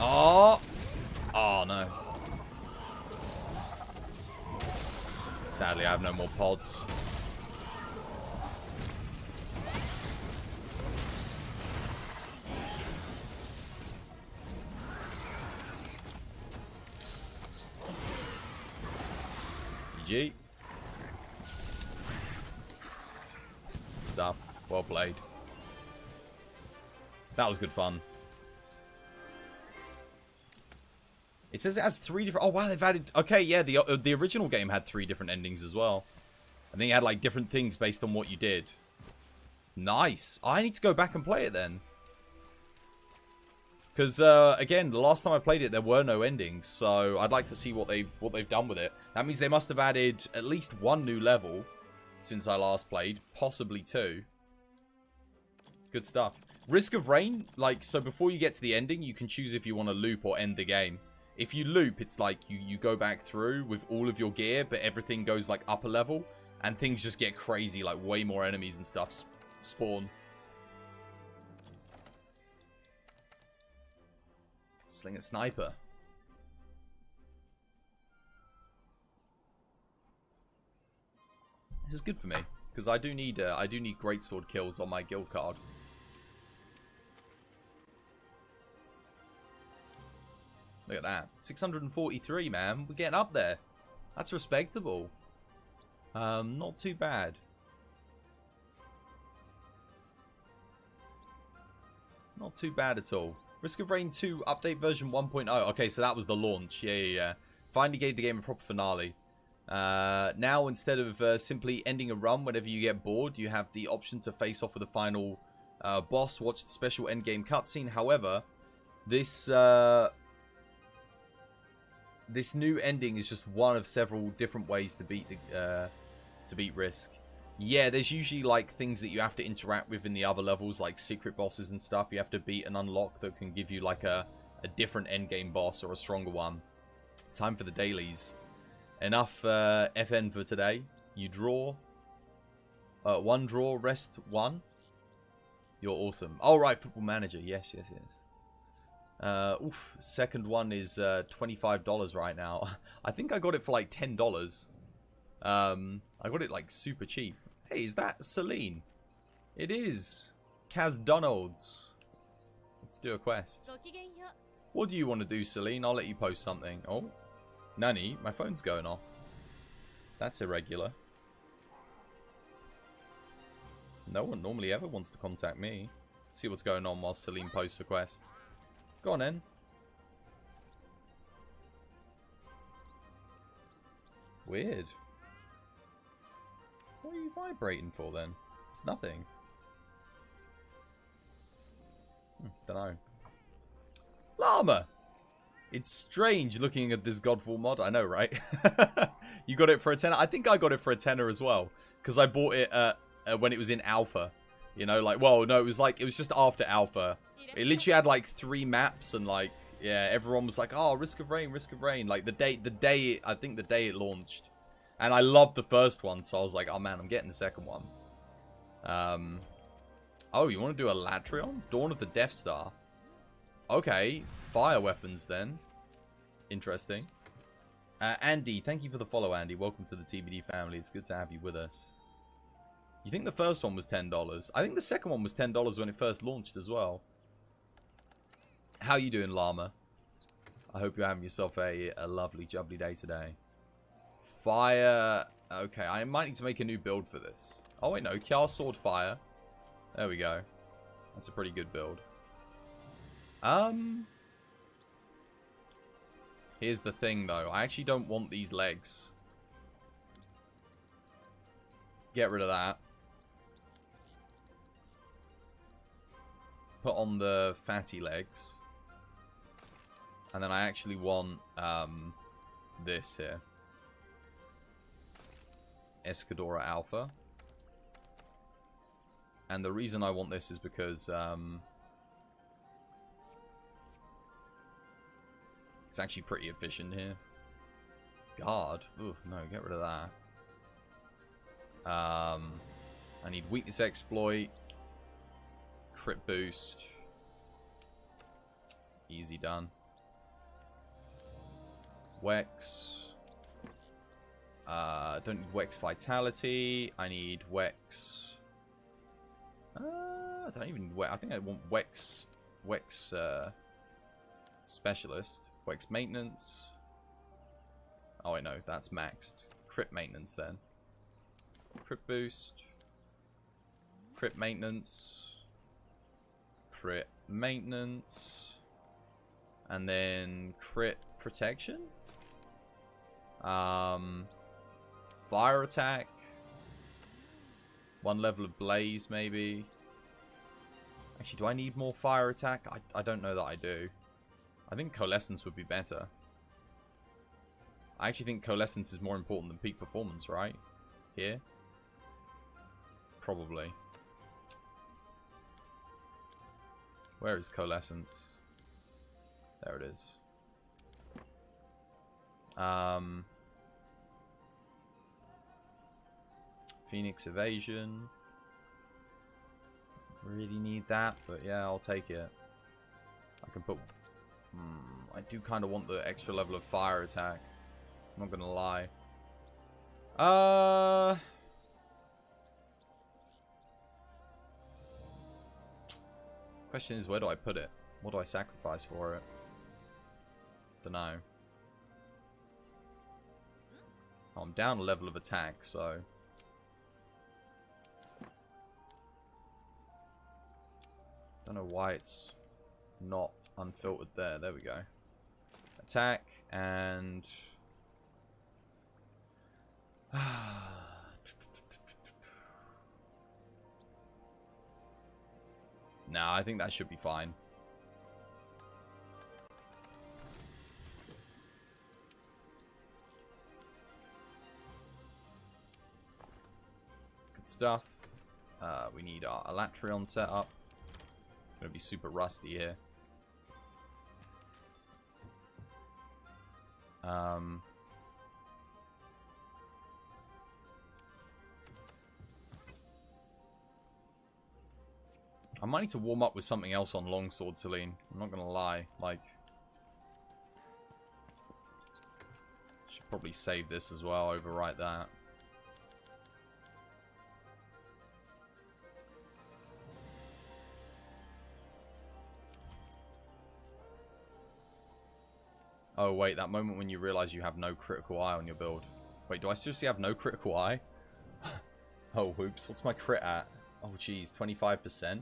Oh! Oh, no. Sadly, I have no more pods. GG. Stuff. Well played. That was good fun. It says it has 3 different... Oh, wow, they've added... Okay, yeah, the original game had 3 different endings as well. I think it had, like, different things based on what you did. Nice. I need to go back and play it, then. Because, again, the last time I played it, there were no endings. So, I'd like to see what they've done with it. That means they must have added at least 1 new level since I last played. Possibly 2. Good stuff. Risk of Rain, like, so before you get to the ending, you can choose if you want to loop or end the game. If you loop, it's like you go back through with all of your gear, but everything goes like up a level, and things just get crazy, like way more enemies and stuff spawn. Sling a sniper. This is good for me, because I do need greatsword kills on my guild card. Look at that. 643, man. We're getting up there. That's respectable. Not too bad. Not too bad at all. Risk of Rain 2 update version 1.0. Okay, so that was the launch. Yeah. Finally gave the game a proper finale. Now, instead of simply ending a run whenever you get bored, you have the option to face off with the final boss, watch the special endgame cutscene. However, this new ending is just one of several different ways to beat Risk. Yeah, there's usually like things that you have to interact with in the other levels, like secret bosses and stuff. You have to beat and unlock that can give you like a different endgame boss or a stronger one. Time for the dailies. Enough FN for today. You draw. 1 draw, rest 1. You're awesome. Oh, right, Football Manager. Yes. Second one is $25 right now. I think I got it for like $10. I got it like super cheap. Hey, is that Celine? It is. Kaz Donalds. Let's do a quest. What do you want to do, Celine? I'll let you post something. Oh, Nanny, my phone's going off. That's irregular. No one normally ever wants to contact me. See what's going on while Celine posts a quest. Go on in. Weird. What are you vibrating for then? It's nothing. Dunno. Llama! It's strange looking at this Godfall mod. I know, right? You got it for a tenner? I think I got it for a tenner as well. Because I bought it when it was in alpha. You know, like, well, no, it was just after alpha. It literally had like 3 maps and like, yeah, everyone was like, oh, Risk of Rain. Like the day it launched. And I loved the first one, so I was like, oh man, I'm getting the second one. Oh, you want to do a Latrion? Dawn of the Death Star. Okay, fire weapons then. Interesting. Andy, thank you for the follow, Andy. Welcome to the TBD family. It's good to have you with us. You think the first one was $10? I think the second one was $10 when it first launched as well. How you doing, Llama? I hope you're having yourself a lovely, jubbly day today. Fire. Okay, I might need to make a new build for this. Oh, wait, no. Kiar Sword Fire. There we go. That's a pretty good build. Here's the thing, though. I actually don't want these legs. Get rid of that. Put on the fatty legs. And then I actually want this here. Escadora Alpha. And the reason I want this is because it's actually pretty efficient here. Guard. Ooh, no, get rid of that. I need weakness exploit. Crit boost. Easy done. Wex. Don't need Wex Vitality. I need Wex. I don't even. I think I want Wex. Specialist. Wex Maintenance. Oh, wait, no, that's maxed. Crit Maintenance then. Crit Boost. Crit Maintenance. Crit Maintenance. And then Crit Protection. Fire attack. One level of blaze, maybe. Actually, do I need more fire attack? I don't know that I do. I think coalescence would be better. I actually think coalescence is more important than peak performance, right? Here? Probably. Where is coalescence? There it is. Phoenix evasion. Really need that, but yeah, I'll take it. I can put... I do kind of want the extra level of fire attack. I'm not gonna lie. Question is, where do I put it? What do I sacrifice for it? Dunno. Oh, I'm down a level of attack, so... Don't know why it's not unfiltered there. There we go. Attack and... Nah, I think that should be fine. Good stuff. We need our Elatrion set up. Gonna be super rusty here. I might need to warm up with something else on Longsword, Celine. I'm not gonna lie. Like, should probably save this as well. Overwrite that. Oh, wait, that moment when you realize you have no critical eye on your build. Wait, do I seriously have no critical eye? Oh, whoops. What's my crit at? Oh, jeez, 25%?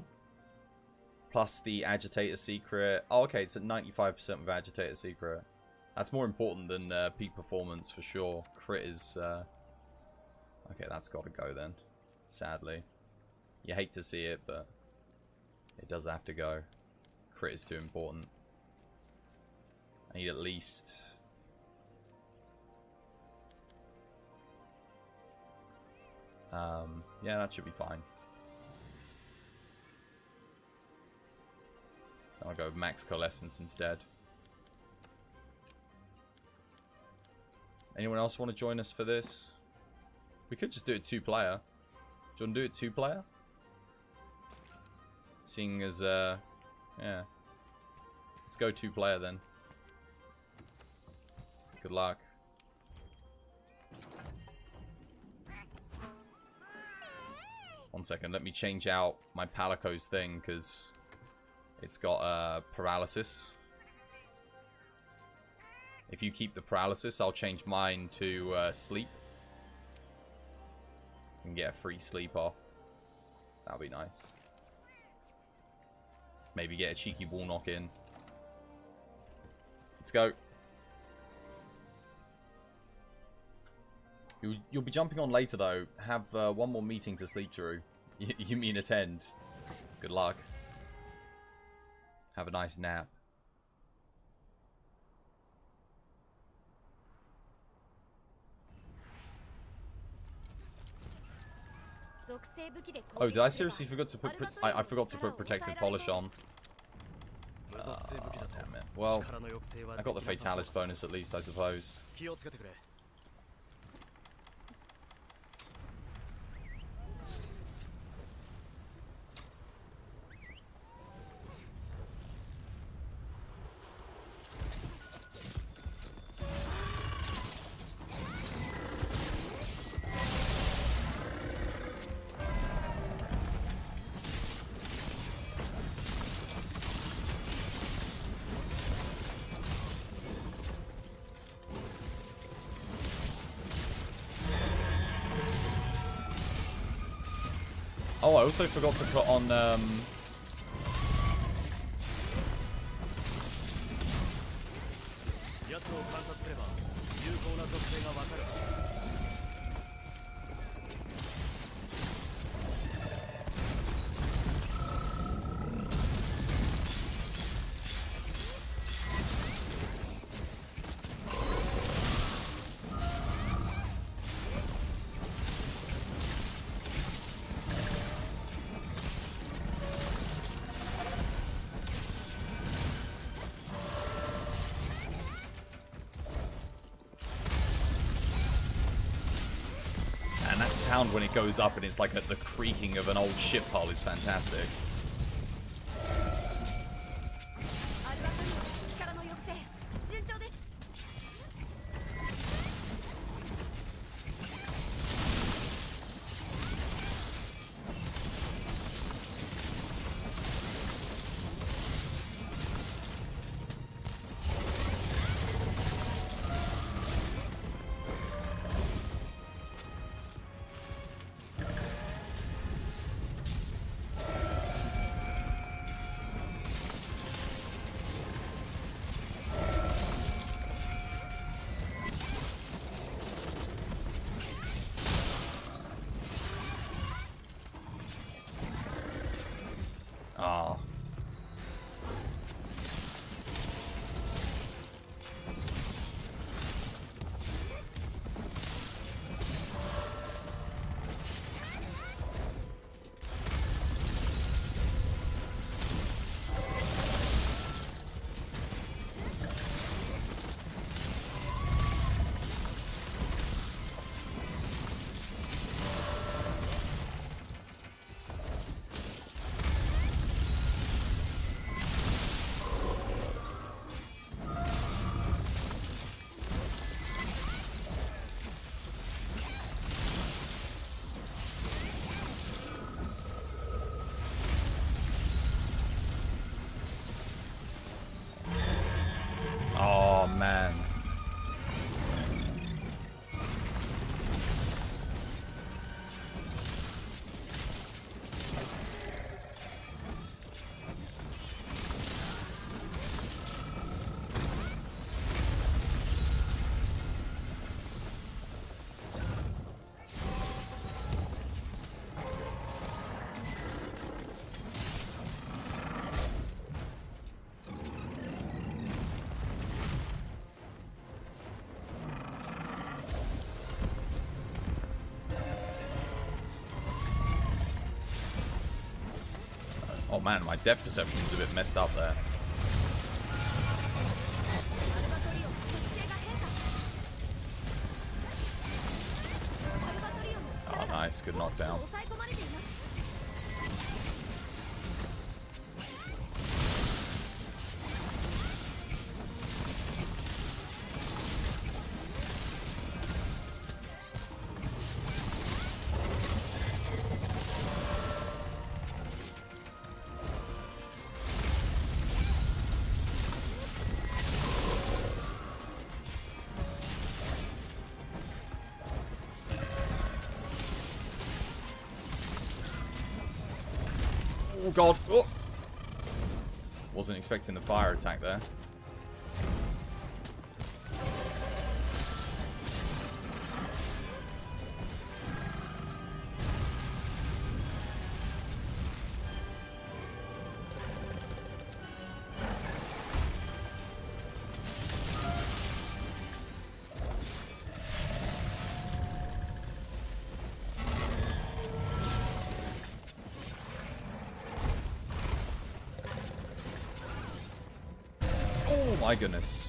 Plus the Agitator Secret. Oh, okay, it's at 95% with Agitator Secret. That's more important than peak performance, for sure. Crit is... Okay, that's got to go then. Sadly. You hate to see it, but... It does have to go. Crit is too important. I need at least... yeah, that should be fine. I'll go with max coalescence instead. Anyone else want to join us for this? We could just do it 2-player. Do you want to do it 2-player? Seeing as, yeah. Let's go 2-player then. Good luck. One second, let me change out my Palico's thing, because It's got paralysis. If you keep the paralysis, I'll change mine to sleep. And get a free sleep off. That'll be nice. Maybe get a cheeky wall knock in. Let's go. You'll be jumping on later though. Have one more meeting to sleep through. You mean attend. Good luck. Have a nice nap. Oh, did I seriously forgot to put... I forgot to put protective polish on. Damn it. Well, I got the Fatalis bonus at least, I suppose. Oh, I also forgot to put on, sound when it goes up and it's like the creaking of an old ship hull is fantastic. Oh. Oh, man. Oh man, my depth perception's a bit messed up there. Oh nice, good knockdown. Oh, God. Oh. Wasn't expecting the fire attack there. Oh my goodness.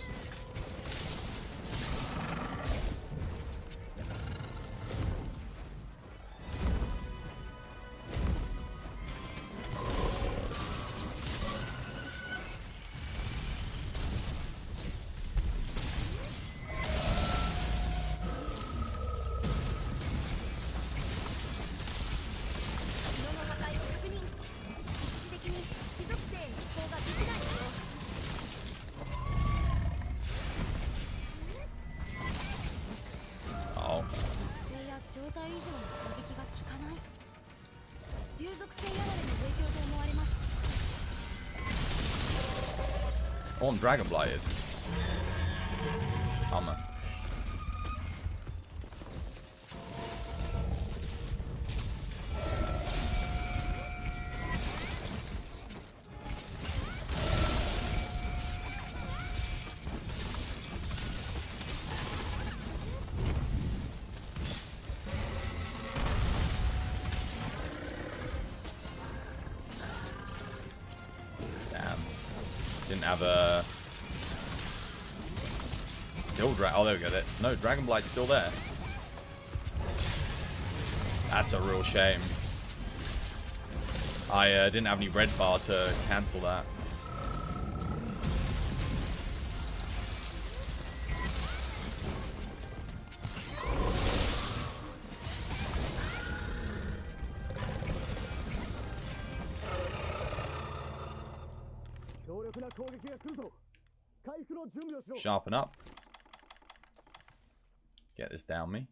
Oh, I'm Dragon Blighted. Oh, man. Didn't have a... Still oh, there we go. No, Dragon Blight's still there. That's a real shame. I didn't have any red bar to cancel that. Sharpen up. Get this down me.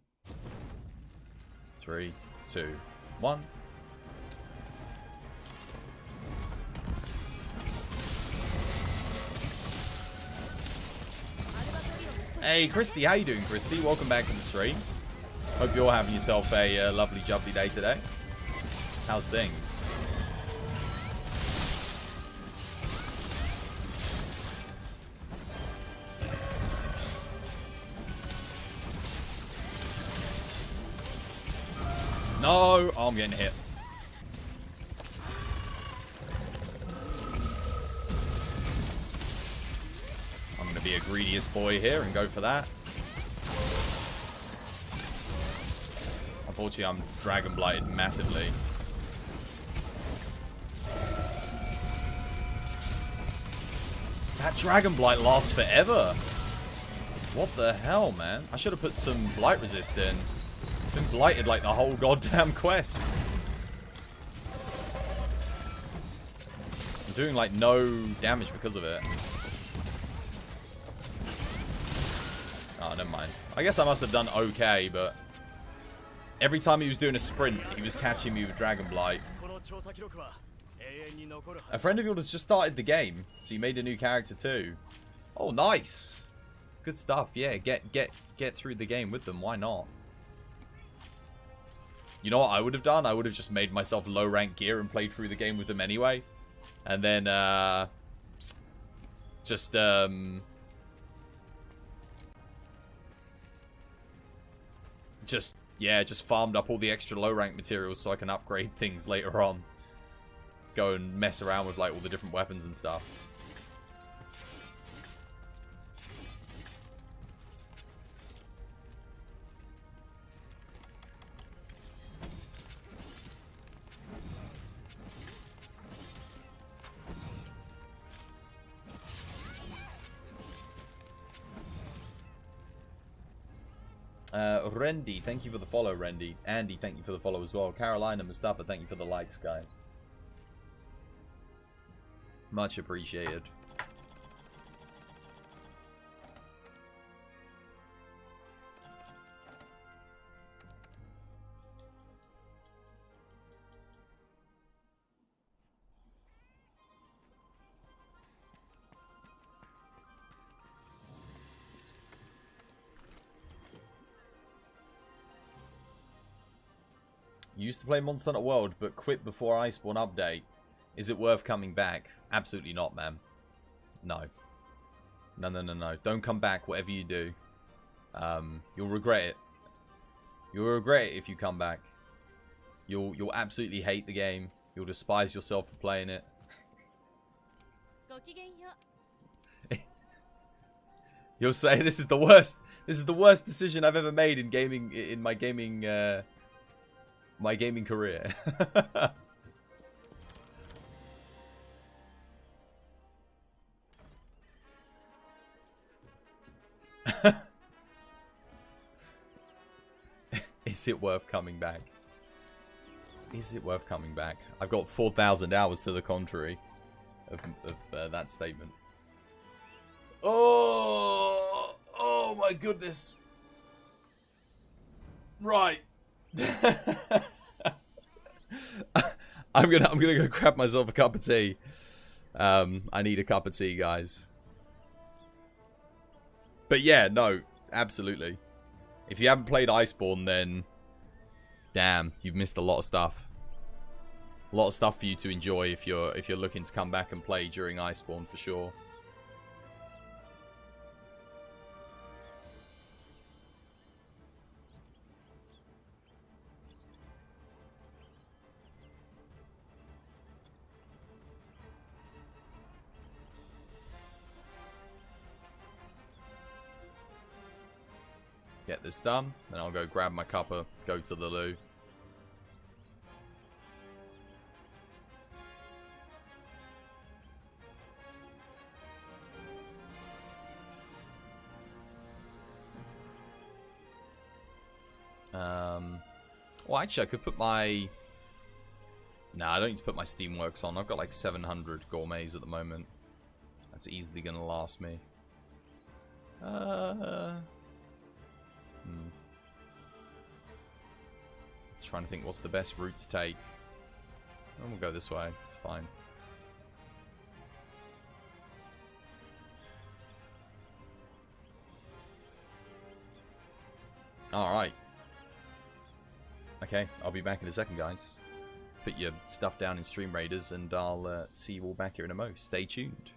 3, 2, 1. Hey, Christy, how you doing, Christy? Welcome back to the stream. Hope you're having yourself a lovely, jubbly day today. How's things? No! Oh, I'm getting hit. I'm going to be a greediest boy here and go for that. Unfortunately, I'm Dragon Blighted massively. That Dragon Blight lasts forever. What the hell, man? I should have put some Blight Resist in. Been blighted like the whole goddamn quest. I'm doing like no damage because of it. Oh, never mind. I guess I must have done okay, but every time he was doing a sprint, he was catching me with Dragon Blight. A friend of yours just started the game, so you made a new character too. Oh, nice. Good stuff. Yeah, get through the game with them. Why not? You know what I would have done? I would have just made myself low rank gear and played through the game with them anyway. And then, just farmed up all the extra low rank materials so I can upgrade things later on. Go and mess around with, like, all the different weapons and stuff. Rendy, thank you for the follow, Rendy. Andy, thank you for the follow as well. Carolina, Mustafa, thank you for the likes, guys. Much appreciated. You used to play Monster Hunter World, but quit before Iceborne update. Is it worth coming back? Absolutely not, man. No. No. Don't come back, whatever you do. You'll regret it. You'll regret it if you come back. You'll absolutely hate the game. You'll despise yourself for playing it. You'll say this is the worst. This is the worst decision I've ever made in gaming. In my gaming career. Is it worth coming back? Is it worth coming back? I've got 4,000 hours to the contrary of that statement. Oh my goodness. Right. I'm gonna go grab myself a cup of tea. I need a cup of tea, guys. But yeah, no, absolutely. If you haven't played Iceborne, then damn, you've missed a lot of stuff. A lot of stuff for you to enjoy if you're looking to come back and play during Iceborne for sure. Get this done, then I'll go grab my cuppa, go to the loo. Well, actually, I could put my... Nah, I don't need to put my Steamworks on. I've got like 700 gourmets at the moment. That's easily going to last me. Just trying to think what's the best route to take. Oh, we'll go this way. It's fine. Alright. Okay, I'll be back in a second, guys. Put your stuff down in Stream Raiders, and I'll see you all back here in a mo. Stay tuned.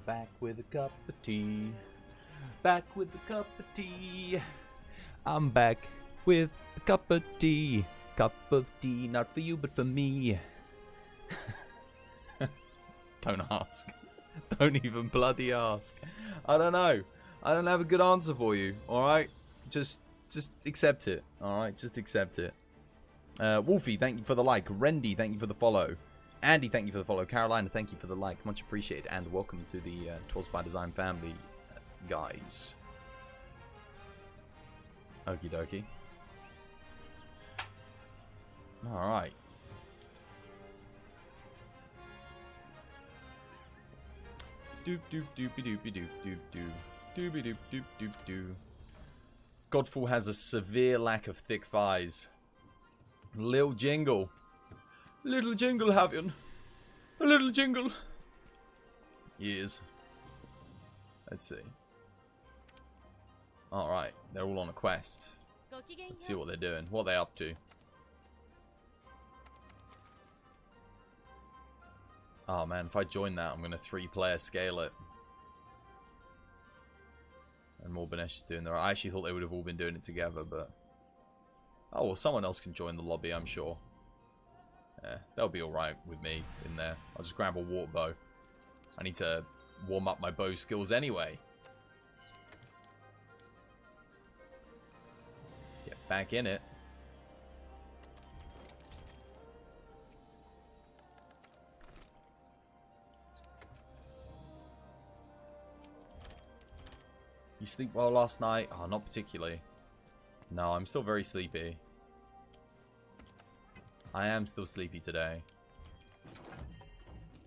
back with a cup of tea. Back with a cup of tea. I'm back with a cup of tea. Cup of tea, not for you, but for me. Don't ask. Don't even bloody ask. I don't know. I don't have a good answer for you. Alright? Just accept it. Alright? Just accept it. Wolfie, thank you for the like. Rendy, thank you for the follow. Andy, thank you for the follow. Carolina, thank you for the like. Much appreciated. And welcome to the Twas by Design family, guys. Okie dokie. Alright. Doop doop doopy doopy doop doop doop. Doopy doop doop doop doop. Godfall has a severe lack of thick thighs. Little jingle. Little jingle, have you? A little jingle. Years. Let's see. Alright, they're all on a quest. Let's see what they're doing. What are they up to? Oh man, if I join that, I'm going to 3-player scale it. And Morbanesh is doing that. I actually thought they would have all been doing it together, but... Oh, well, someone else can join the lobby, I'm sure. Yeah, they'll be alright with me in there. I'll just grab a water bow. I need to warm up my bow skills anyway. Get back in it. You sleep well last night? Oh, not particularly. No, I'm still very sleepy. I am still sleepy today.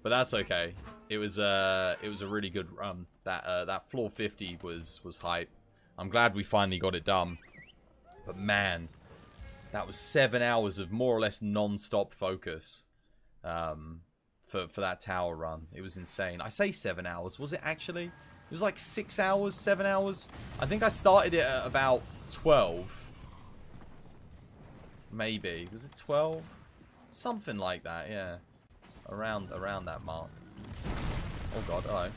But that's okay. It was a really good run. That floor 50 was hype. I'm glad we finally got it done. But man, that was 7 hours of more or less non-stop focus. For that tower run. It was insane. I say 7 hours. Was it actually? It was like 6 hours, 7 hours. I think I started it at about 12. Maybe. Was it 12? Something like that, yeah. Around that mark. Oh god, oh.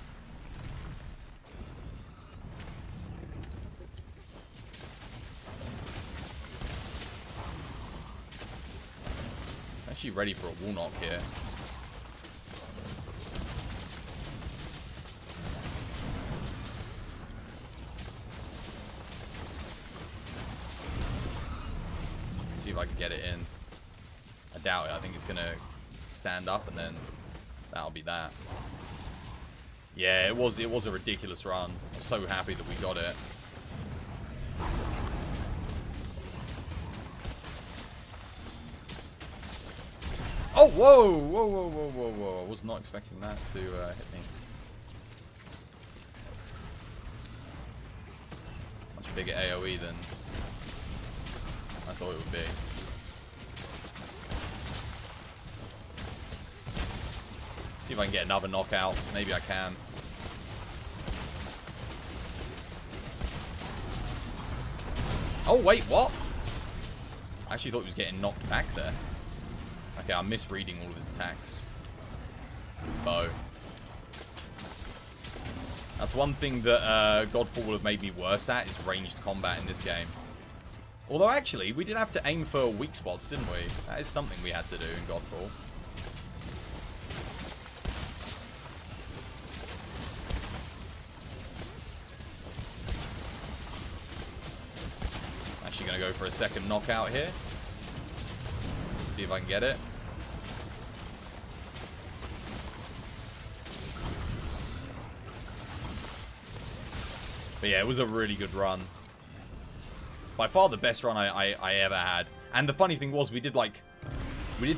Actually ready for a wall knock here. See if I can get it in. I doubt it. I think it's gonna stand up and then that'll be that. Yeah, it was a ridiculous run. I'm so happy that we got it. Oh, whoa, whoa, whoa, whoa, whoa, whoa. I was not expecting that to hit me. Much bigger AoE than I thought it would be. See if I can get another knockout. Maybe I can. Oh, wait, what? I actually thought he was getting knocked back there. Okay, I'm misreading all of his attacks. Bow. That's one thing that Godfall will have made me worse at, is ranged combat in this game. Although, actually, we did have to aim for weak spots, didn't we? That is something we had to do in Godfall. Actually going to go for a second knockout here. See if I can get it. But yeah, it was a really good run. By far the best run I ever had. And the funny thing was, we did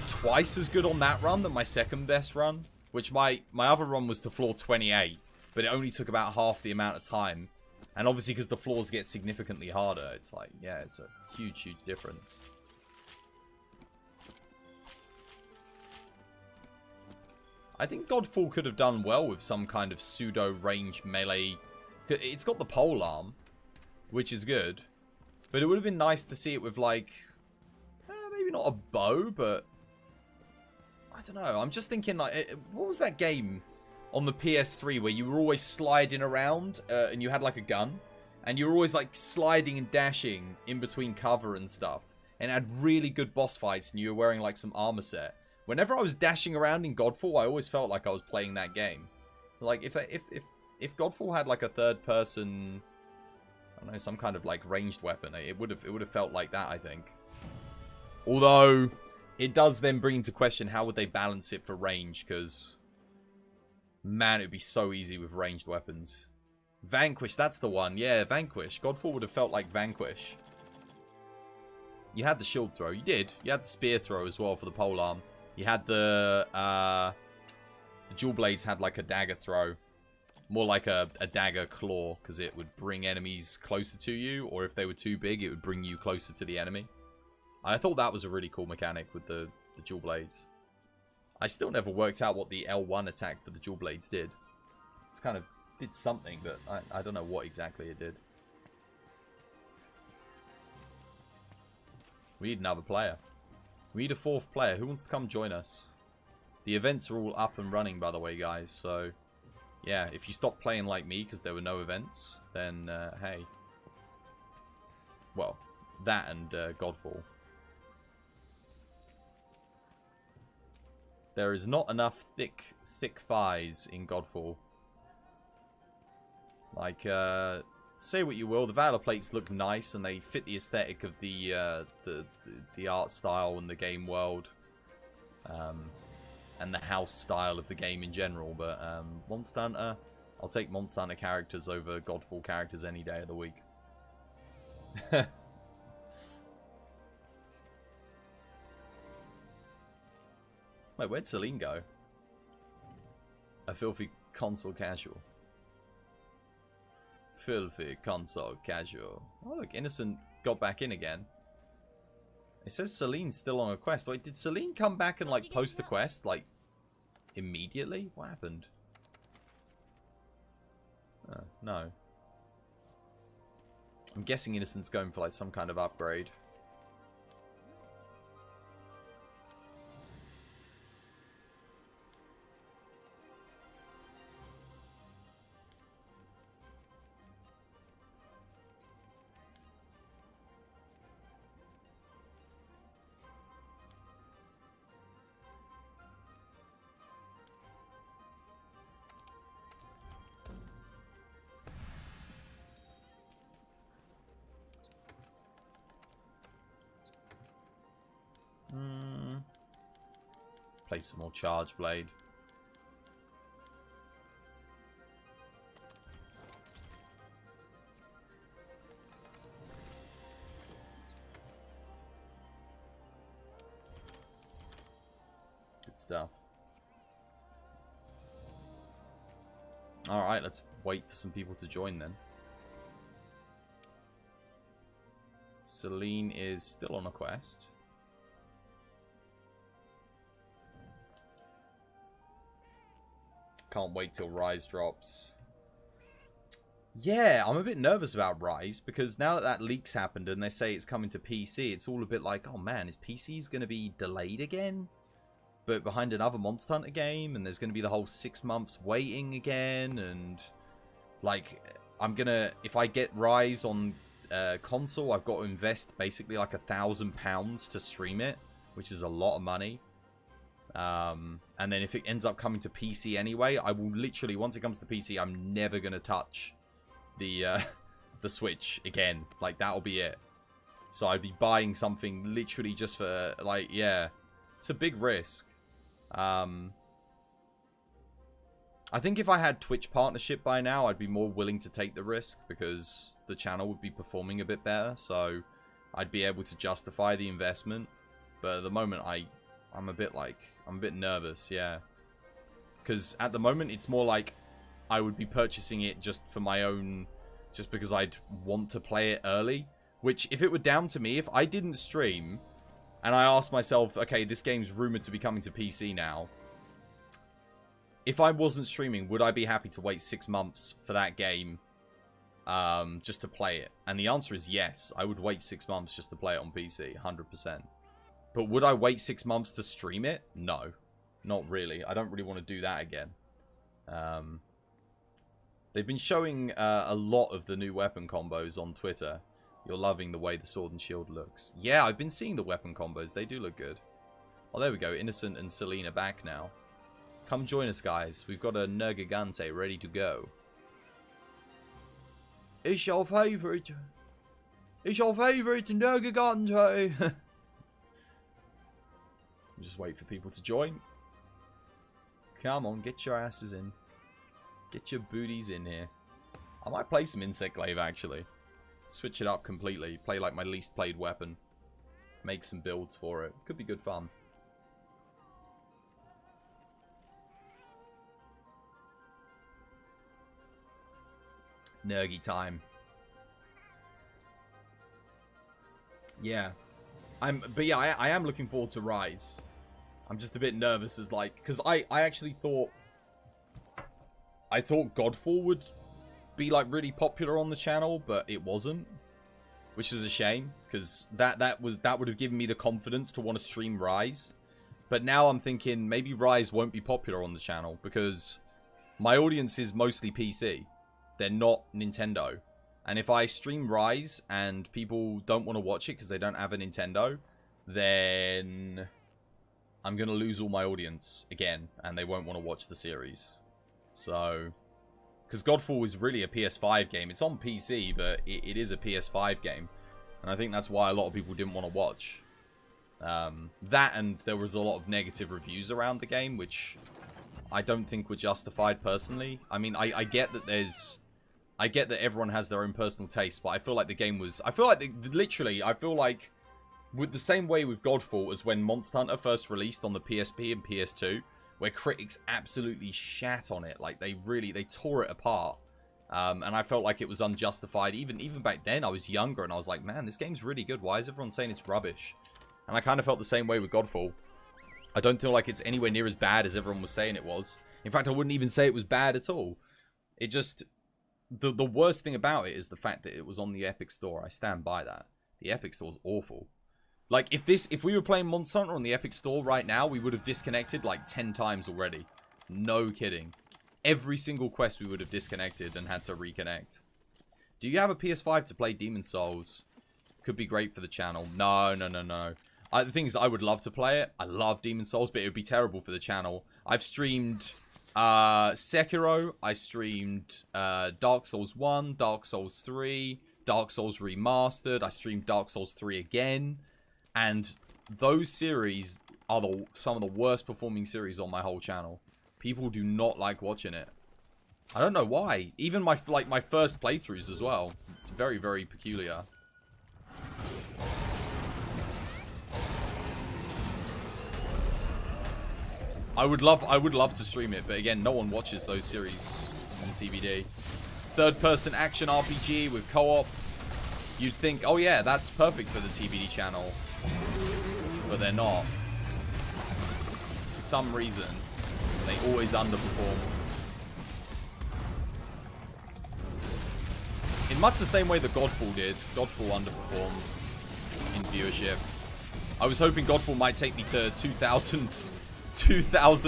twice as good on that run than my second best run. Which my other run was to floor 28. But it only took about half the amount of time. And obviously because the floors get significantly harder, it's like, yeah, it's a huge, huge difference. I think Godfall could have done well with some kind of pseudo-range melee. It's got the pole arm, which is good. But it would have been nice to see it with, like, maybe not a bow, but I don't know. I'm just thinking, like, what was that game on the PS3 where you were always sliding around and you had like a gun. And you were always like sliding and dashing in between cover and stuff. And had really good boss fights and you were wearing like some armor set. Whenever I was dashing around in Godfall, I always felt like I was playing that game. Like if Godfall had like a third person, I don't know, some kind of like ranged weapon, it would have felt like that, I think. Although it does then bring into question how would they balance it for range, because man, it'd be so easy with ranged weapons. Vanquish, that's the one. Yeah, Vanquish. Godfall would have felt like Vanquish. You had the shield throw. You did. You had the spear throw as well for the polearm. You had the dual blades had like a dagger throw. More like a dagger claw, because it would bring enemies closer to you, or if they were too big, it would bring you closer to the enemy. I thought that was a really cool mechanic with the dual blades. I still never worked out what the L1 attack for the dual blades did. It's kind of did something, but I don't know what exactly it did. We need another player. We need a fourth player. Who wants to come join us? The events are all up and running, by the way, guys. So, yeah, if you stop playing like me because there were no events, then, hey. Well, that and Godfall. There is not enough thick thighs in Godfall. Like, say what you will, the Valor plates look nice and they fit the aesthetic of the art style and the game world. And the house style of the game in general, but Monster Hunter, I'll take Monster Hunter characters over Godfall characters any day of the week. Wait, where'd Celine go? A filthy console casual. Filthy console casual. Oh look, Innocent got back in again. It says Celine's still on a quest. Wait, did Celine come back and like post the quest like immediately? What happened? No. I'm guessing Innocent's going for like some kind of upgrade. Play some more Charge Blade. Good stuff. Alright, let's wait for some people to join then. Celine is still on a quest. Can't wait till Rise drops. Yeah, I'm a bit nervous about Rise, because now that that leak's happened and they say it's coming to PC, it's all a bit like, oh man, is PC's going to be delayed again? But behind another Monster Hunter game, and there's going to be the whole 6 months waiting again, and like, I'm going to, if I get Rise on console, I've got to invest basically like £1,000 to stream it, which is a lot of money. And then if it ends up coming to PC anyway, I will literally, once it comes to PC, I'm never going to touch the Switch again. Like, that'll be it. So I'd be buying something literally just for, like, yeah. It's a big risk. I think if I had Twitch partnership by now, I'd be more willing to take the risk, because the channel would be performing a bit better. So I'd be able to justify the investment. But at the moment, I'm a bit nervous, yeah. Because at the moment, it's more like I would be purchasing it just for my own, just because I'd want to play it early. Which, if it were down to me, if I didn't stream, and I asked myself, okay, this game's rumored to be coming to PC now. If I wasn't streaming, would I be happy to wait 6 months for that game just to play it? And the answer is yes. I would wait 6 months just to play it on PC, 100%. But would I wait 6 months to stream it? No. Not really. I don't really want to do that again. They've been showing a lot of the new weapon combos on Twitter. You're loving the way the sword and shield looks. Yeah, I've been seeing the weapon combos. They do look good. Oh, there we go. Innocent and Selena back now. Come join us, guys. We've got a Nergigante ready to go. It's your favourite. It's your favourite Nergigante. Just wait for people to join. Come on, get your asses in. Get your booties in here. I might play some Insect Glaive, actually. Switch it up completely. Play like my least played weapon. Make some builds for it. Could be good fun. Nergy time. Yeah. But yeah, I am looking forward to Rise. I'm just a bit nervous as like, because I actually thought Godfall would be like really popular on the channel, but it wasn't, which is a shame, because that would have given me the confidence to want to stream Rise. But now I'm thinking maybe Rise won't be popular on the channel because my audience is mostly PC. They're not Nintendo. And if I stream Rise and people don't want to watch it because they don't have a Nintendo, then I'm going to lose all my audience again, and they won't want to watch the series. So, because Godfall is really a PS5 game. It's on PC, but it is a PS5 game. And I think that's why a lot of people didn't want to watch. That, and there was a lot of negative reviews around the game, which I don't think were justified personally. I mean, I get that there's... I get that everyone has their own personal taste, but I feel like the game was... I feel like, literally, I feel like with the same way with Godfall as when Monster Hunter first released on the PSP and PS2, where critics absolutely shat on it. Like, they tore it apart. And I felt like it was unjustified. Even back then, I was younger, and I was like, man, this game's really good. Why is everyone saying it's rubbish? And I kind of felt the same way with Godfall. I don't feel like it's anywhere near as bad as everyone was saying it was. In fact, I wouldn't even say it was bad at all. It just... The worst thing about it is the fact that it was on the Epic Store. I stand by that. The Epic Store's awful. Like, if we were playing Monster Hunter on the Epic Store right now, we would have disconnected like 10 times already. No kidding. Every single quest we would have disconnected and had to reconnect. Do you have a PS5 to play Demon's Souls? Could be great for the channel. No. The thing is, I would love to play it. I love Demon's Souls, but it would be terrible for the channel. I've streamed... Sekiro, I streamed Dark Souls 1, Dark Souls 3, Dark Souls Remastered, I streamed Dark Souls 3 again, and those series are some of the worst performing series on my whole channel. People do not like watching it. I don't know why. Even my first playthroughs as well. It's very, very peculiar. I would love to stream it, but again, no one watches those series on TBD. Third-person action RPG with co-op. You'd think, oh yeah, that's perfect for the TBD channel. But they're not. For some reason, they always underperform. In much the same way that Godfall did. Godfall underperformed in viewership. I was hoping Godfall might take me to 2,000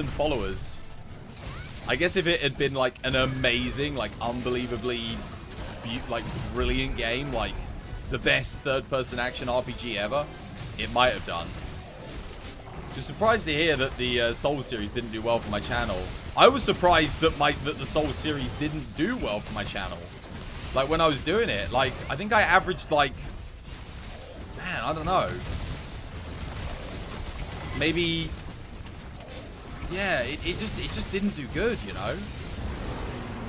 followers. I guess if it had been like an amazing, like unbelievably brilliant game, like the best third-person action RPG ever, it might have done. Just surprised to hear that the Souls series didn't do well for my channel. I was surprised that the Souls series didn't do well for my channel. Like when I was doing it, like I think I averaged like, man, I don't know, maybe. Yeah, it just didn't do good, you know.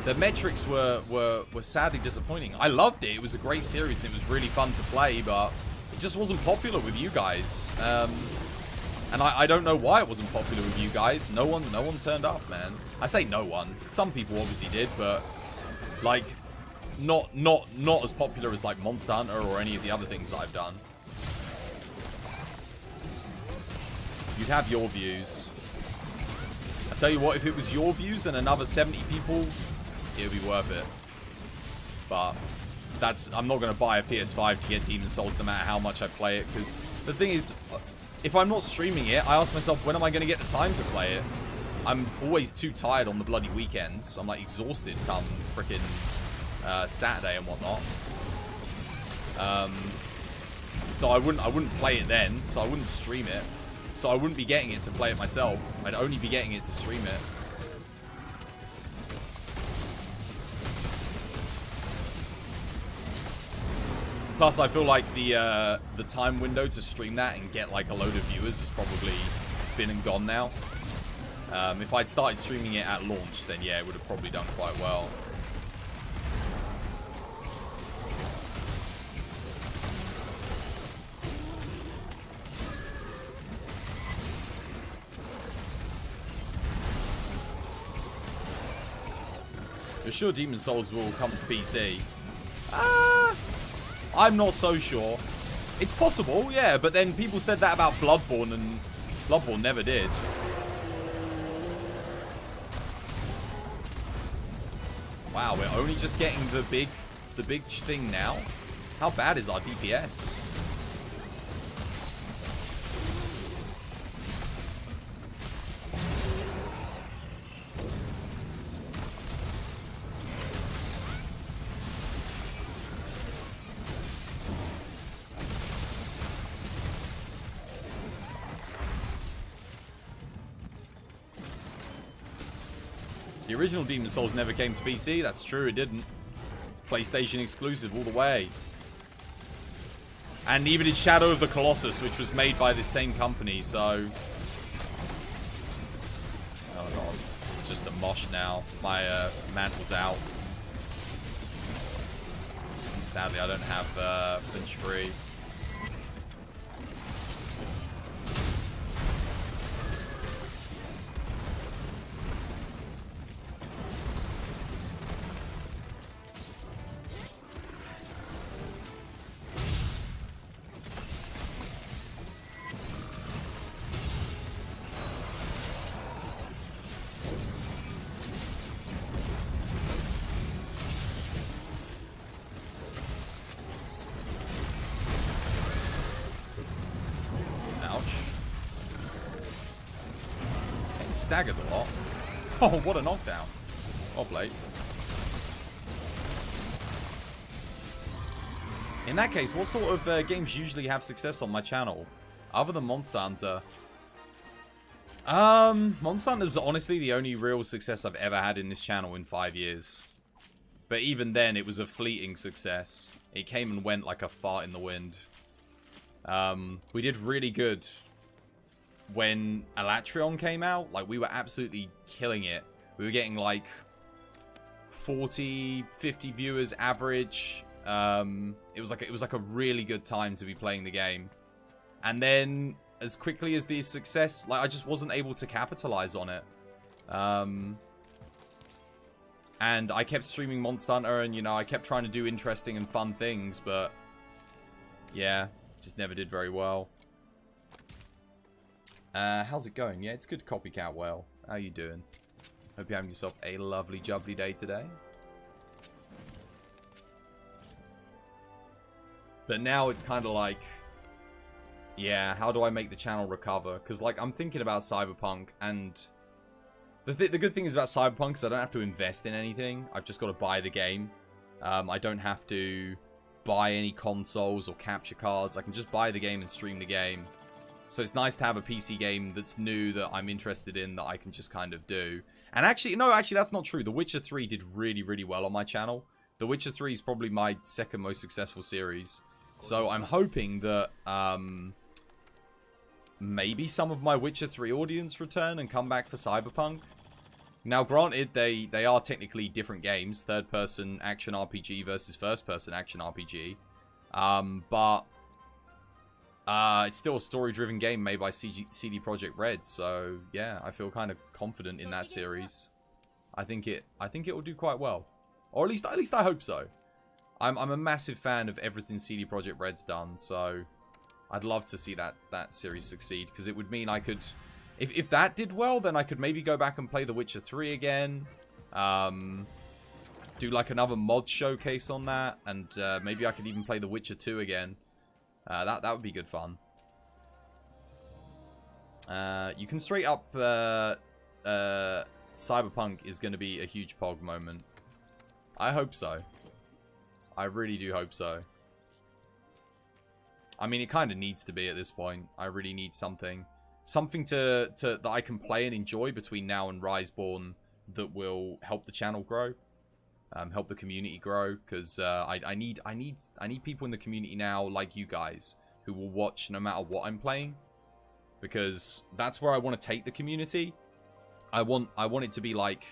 The metrics were sadly disappointing. I loved it. It was a great series and it was really fun to play, but it just wasn't popular with you guys. And I don't know why it wasn't popular with you guys. No one turned up, man. I say no one. Some people obviously did, but like not as popular as like Monster Hunter or any of the other things that I've done. You'd have your views. I tell you what, if it was your views and another 70 people, it would be worth it. But I'm not going to buy a PS5 to get Demon's Souls no matter how much I play it, because the thing is, if I'm not streaming it, I ask myself, when am I going to get the time to play it? I'm always too tired on the bloody weekends. I'm like exhausted come freaking Saturday and whatnot. So I wouldn't play it then. So I wouldn't stream it. So I wouldn't be getting it to play it myself. I'd only be getting it to stream it. Plus, I feel like the time window to stream that and get like a load of viewers has probably been and gone now. If I'd started streaming it at launch, then yeah, it would have probably done quite well. You're sure Demon Souls will come to PC? I'm not so sure. It's possible, yeah, but then people said that about Bloodborne, and Bloodborne never did. Wow, we're only just getting the big thing now. How bad is our DPS? The original Demon Souls never came to PC. That's true, it didn't. PlayStation exclusive all the way. And even in Shadow of the Colossus, which was made by the same company, so... Oh god, it's just a mosh now. My mantle's out. Sadly, I don't have flinch free. Staggered a lot. Oh, what a knockdown. Well played. In that case, what sort of games usually have success on my channel? Other than Monster Hunter. Monster Hunter is honestly the only real success I've ever had in this channel in 5 years. But even then, it was a fleeting success. It came and went like a fart in the wind. We did really good when Alatreon came out. Like, we were absolutely killing it. We were getting like 40, 50 viewers average. It was like a really good time to be playing the game. And then as quickly as the success, like, I just wasn't able to capitalize on it. And I kept streaming Monster Hunter, and, you know, I kept trying to do interesting and fun things, but yeah, just never did very well. How's it going? Yeah, it's good, Copycat Well. How you doing? Hope you're having yourself a lovely, jubbly day today. But now it's kind of like, yeah, how do I make the channel recover? Because, like, I'm thinking about CyberPunk, and the good thing is about CyberPunk is I don't have to invest in anything. I've just got to buy the game. I don't have to buy any consoles or capture cards. I can just buy the game and stream the game. So it's nice to have a PC game that's new, that I'm interested in, that I can just kind of do. And actually, no, actually that's not true. The Witcher 3 did really, really well on my channel. The Witcher 3 is probably my second most successful series. So I'm hoping that maybe some of my Witcher 3 audience return and come back for CyberPunk. Now, granted, they are technically different games. Third-person action RPG versus first-person action RPG. But it's still a story-driven game made by CD Projekt Red. So, yeah, I feel kind of confident in that series. I think it will do quite well. Or at least I hope so. I'm a massive fan of everything CD Projekt Red's done, so I'd love to see that series succeed, because it would mean I could, if that did well, then I could maybe go back and play The Witcher 3 again, do like another mod showcase on that, and maybe I could even play The Witcher 2 again. That would be good fun. You can straight up Cyberpunk is going to be a huge POG moment. I hope so. I really do hope so. I mean, it kind of needs to be at this point. I really need something. Something that I can play and enjoy between now and Iceborne that will help the channel grow. Help the community grow. Because I need people in the community now, like you guys, who will watch no matter what I'm playing. Because that's where I want to take the community. I want it to be like,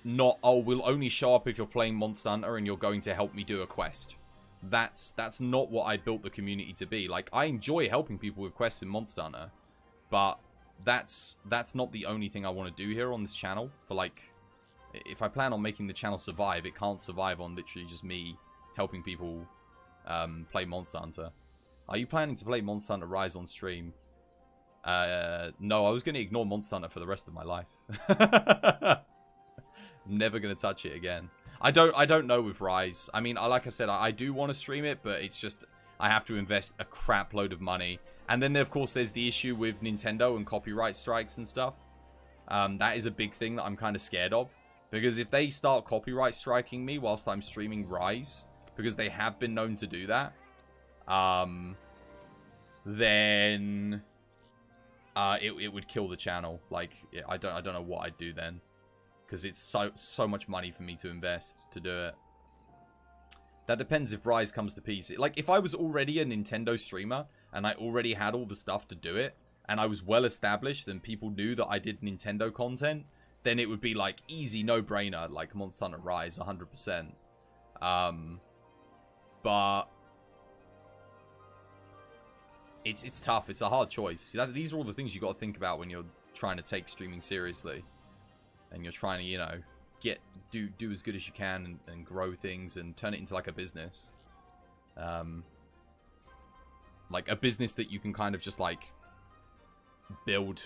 not, oh, we'll only show up if you're playing Monster Hunter and you're going to help me do a quest. That's not what I built the community to be. Like, I enjoy helping people with quests in Monster Hunter, but that's not the only thing I want to do here on this channel. For like, if I plan on making the channel survive, it can't survive on literally just me helping people play Monster Hunter. Are you planning to play Monster Hunter Rise on stream? No, I was going to ignore Monster Hunter for the rest of my life. Never going to touch it again. I don't know with Rise. I mean, like I said, I do want to stream it, but it's just, I have to invest a crap load of money. And then, of course, there's the issue with Nintendo and copyright strikes and stuff. That is a big thing that I'm kind of scared of. Because if they start copyright striking me whilst I'm streaming Rise, because they have been known to do that, then it would kill the channel. Like, I don't know what I'd do then. Because it's so much money for me to invest to do it. That depends if Rise comes to PC. Like, if I was already a Nintendo streamer, and I already had all the stuff to do it, and I was well established, and people knew that I did Nintendo content, then it would be, like, easy, no-brainer, like Monster Hunter Rise, 100%. But it's tough. It's a hard choice. These are all the things you got to think about when you're trying to take streaming seriously. And you're trying to, you know, do as good as you can and grow things and turn it into like a business. Like a business that you can kind of just like build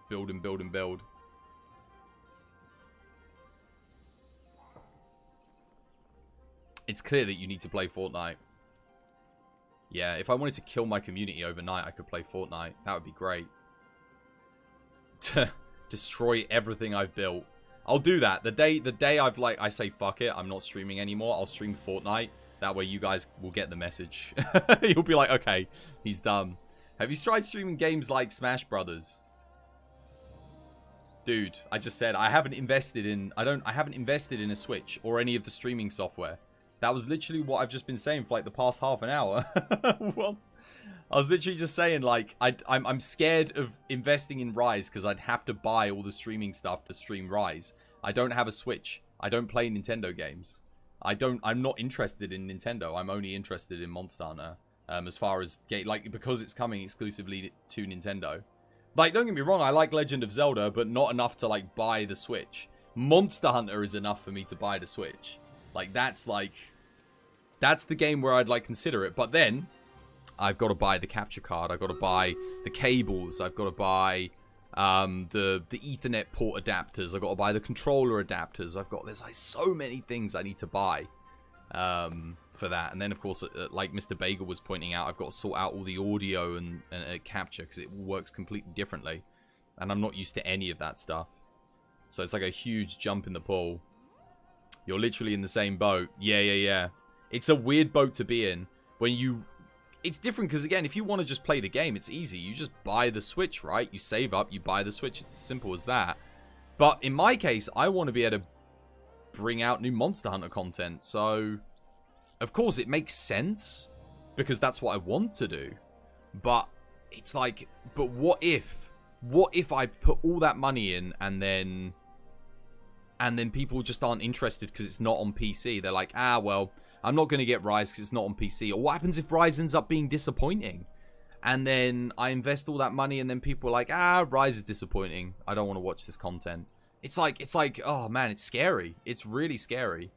and build and build. It's clear that you need to play Fortnite. Yeah, if I wanted to kill my community overnight, I could play Fortnite. That would be great. Destroy everything I've built. I'll do that. The day I say fuck it, I'm not streaming anymore, I'll stream Fortnite. That way you guys will get the message. You'll be like, okay, he's done. Have you tried streaming games like Smash Brothers? Dude, I just said I haven't invested in a Switch or any of the streaming software. That was literally what I've just been saying for like the past half an hour. Well, I was literally just saying, like, I'm scared of investing in Rise because I'd have to buy all the streaming stuff to stream Rise. I don't have a Switch. I don't play Nintendo games. I'm not interested in Nintendo. I'm only interested in Monster Hunter. As far as because it's coming exclusively to Nintendo. Like, don't get me wrong, I like Legend of Zelda, but not enough to like buy the Switch. Monster Hunter is enough for me to buy the Switch. Like, that's the game where I'd like consider it. But then I've got to buy the capture card. I've got to buy the cables. I've got to buy the Ethernet port adapters. I've got to buy the controller adapters. There's like so many things I need to buy for that. And then, of course, like Mr. Bagel was pointing out, I've got to sort out all the audio and capture because it works completely differently. And I'm not used to any of that stuff. So it's like a huge jump in the pool. You're literally in the same boat. Yeah. It's a weird boat to be in when you... It's different because, again, if you want to just play the game, it's easy. You just buy the Switch, right? You save up, you buy the Switch. It's as simple as that. But in my case, I want to be able to bring out new Monster Hunter content. So, of course, it makes sense because that's what I want to do. But it's like, but what if I put all that money in and then people just aren't interested because it's not on PC? They're like, well... I'm not going to get Rise because it's not on PC. Or what happens if Rise ends up being disappointing? And then I invest all that money and then people are like, Rise is disappointing. I don't want to watch this content. It's like, oh man, it's scary. It's really scary.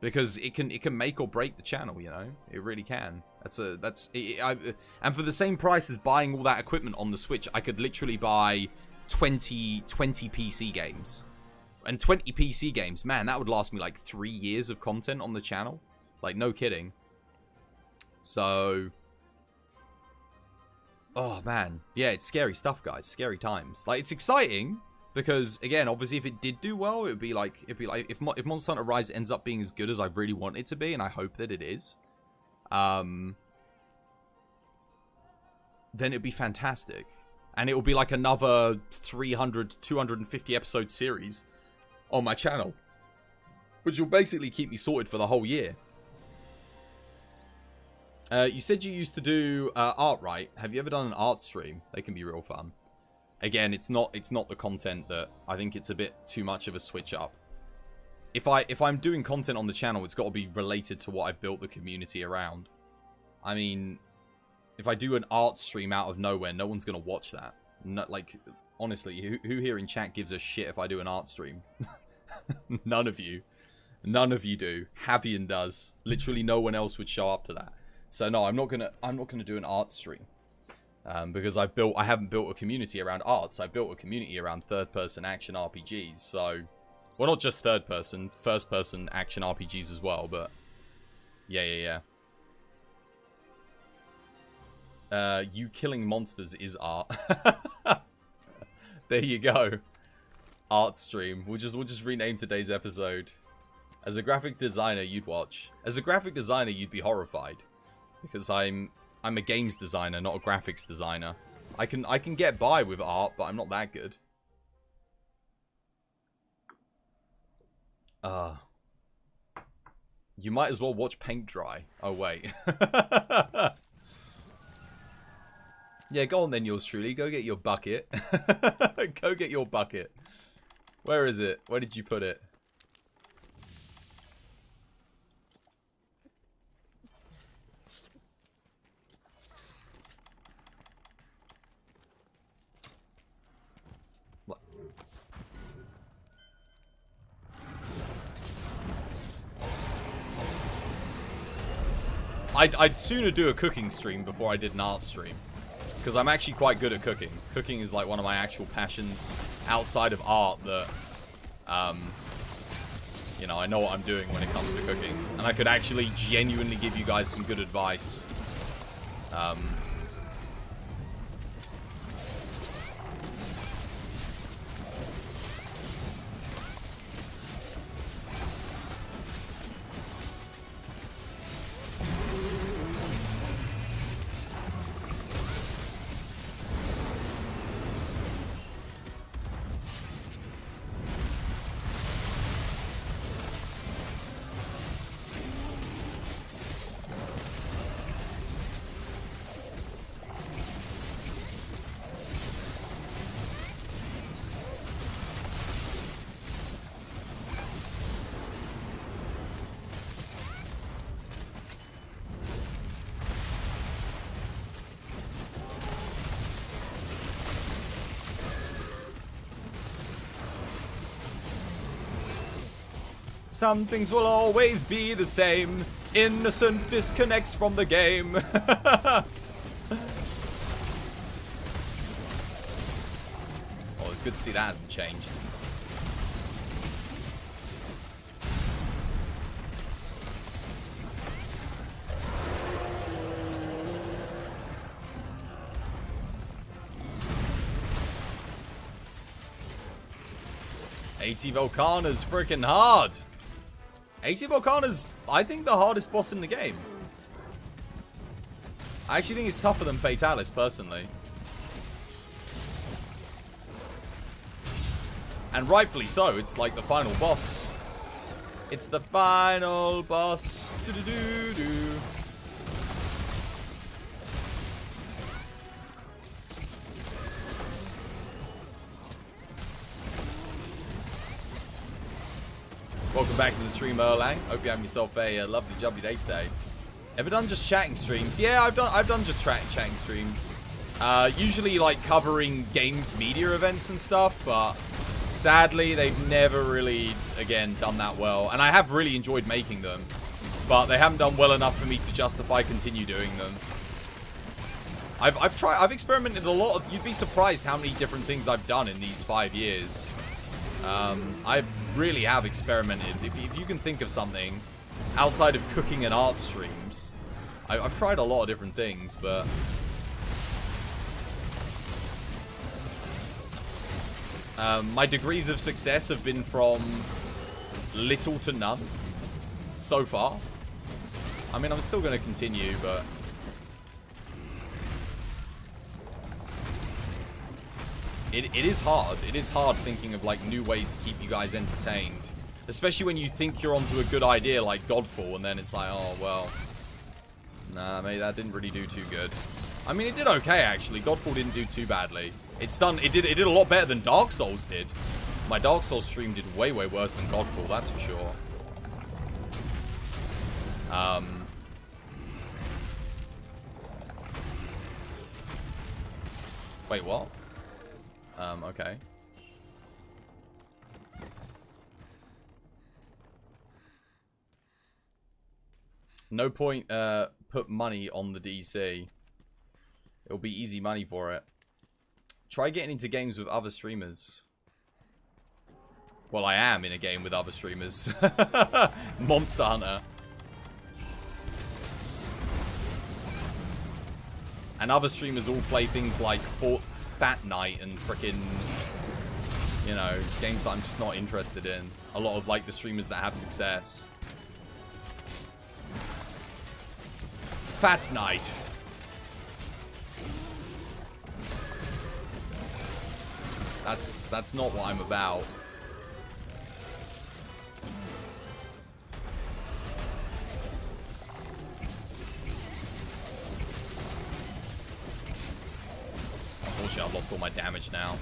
Because it can make or break the channel, you know? It really can. And for the same price as buying all that equipment on the Switch, I could literally buy 20 PC games. And 20 PC games, man, that would last me like 3 years of content on the channel. Like, no kidding. So, Oh, man. Yeah, it's scary stuff, guys. Scary times. Like, it's exciting because, again, obviously, if it did do well, it'd be like if Monster Hunter Rise ends up being as good as I really want it to be, and I hope that it is, then it'd be fantastic. And it will be like another 300, 250 episode series on my channel, which will basically keep me sorted for the whole year. You said you used to do art, right? Have you ever done an art stream? They can be real fun. Again, it's not the content that I think it's a bit too much of a switch up. If I'm doing content on the channel, it's got to be related to what I built the community around. I mean, if I do an art stream out of nowhere, no one's gonna watch that. No, like, honestly, who here in chat gives a shit if I do an art stream? None of you. None of you do. Havian does. Literally no one else would show up to that. So no, I'm not gonna do an art stream, because I haven't built a community around arts. I built a community around third-person action RPGs. So, well, not just third-person, first-person action RPGs as well. But yeah. You killing monsters is art. There you go. Art stream. We'll just rename today's episode. As a graphic designer, you'd watch. As a graphic designer, you'd be horrified. Because I'm a games designer, not a graphics designer. I can get by with art, but I'm not that good. You might as well watch paint dry. Oh wait. Yeah, go on then, yours truly. Go get your bucket. Go get your bucket. Where is it? Where did you put it? I'd sooner do a cooking stream before I did an art stream. Because I'm actually quite good at cooking. Cooking is like one of my actual passions outside of art that, you know, I know what I'm doing when it comes to cooking. And I could actually genuinely give you guys some good advice. Some things will always be the same. Innocent disconnects from the game. Oh, it's good to see that hasn't changed. AT Volcana's freaking hard. AT Volcana's, I think, the hardest boss in the game. I actually think it's tougher than Fatalis, personally. And rightfully so, it's like the final boss. It's the final boss. Do-do-do-do. Welcome back to the stream, Erlang. Hope you're having yourself a lovely, jubbly day today. Ever done just chatting streams? Yeah, I've done just chatting streams. Usually like covering games media events and stuff, but sadly they've never really, again, done that well. And I have really enjoyed making them, but they haven't done well enough for me to justify continue doing them. I've experimented a lot of, you'd be surprised how many different things I've done in these 5 years. I really have experimented. If you can think of something outside of cooking and art streams, I've tried a lot of different things, but My degrees of success have been from little to none so far. I mean, I'm still going to continue, but... It is hard. It is hard thinking of, like, new ways to keep you guys entertained. Especially when you think you're onto a good idea like Godfall, and then it's like, oh, well... Nah, maybe that didn't really do too good. I mean, it did okay, actually. Godfall didn't do too badly. It did a lot better than Dark Souls did. My Dark Souls stream did way, way worse than Godfall, that's for sure. Wait, what? Okay. No point, put money on the DC. It'll be easy money for it. Try getting into games with other streamers. Well, I am in a game with other streamers. Monster Hunter. And other streamers all play things like Fat Night and frickin', you know, games that I'm just not interested in. A lot of, like, the streamers that have success. Fat Night. That's not what I'm about. Unfortunately, I've lost all my damage now.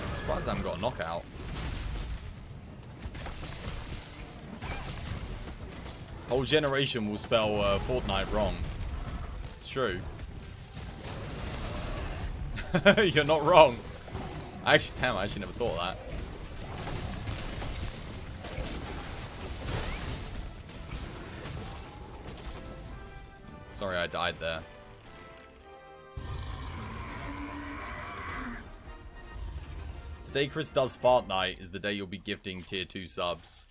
I'm surprised I haven't got a knockout. Whole generation will spell Fortnite wrong. It's true. You're not wrong. Actually, damn, I actually never thought of that. Sorry, I died there. The day Chris does Fart Night is the day you'll be gifting tier 2 subs.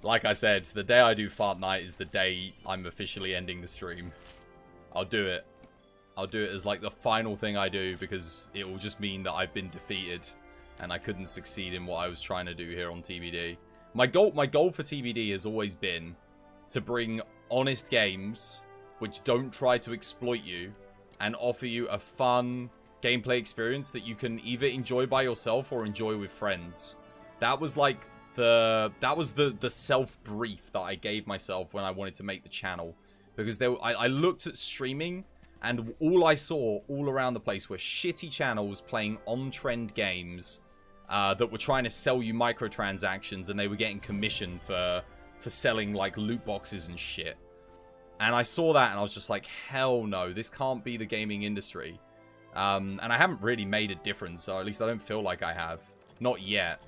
Like I said, the day I do Fart Night is the day I'm officially ending the stream. I'll do it. I'll do it as like the final thing I do because it will just mean that I've been defeated and I couldn't succeed in what I was trying to do here on TBD. My goal for TBD has always been to bring honest games which don't try to exploit you and offer you a fun gameplay experience that you can either enjoy by yourself or enjoy with friends. That was like the self-brief that I gave myself when I wanted to make the channel. Because I looked at streaming, and all I saw all around the place were shitty channels playing on-trend games that were trying to sell you microtransactions, and they were getting commission for selling, like, loot boxes and shit. And I saw that, and I was just like, hell no, this can't be the gaming industry. And I haven't really made a difference, or at least I don't feel like I have. Not yet.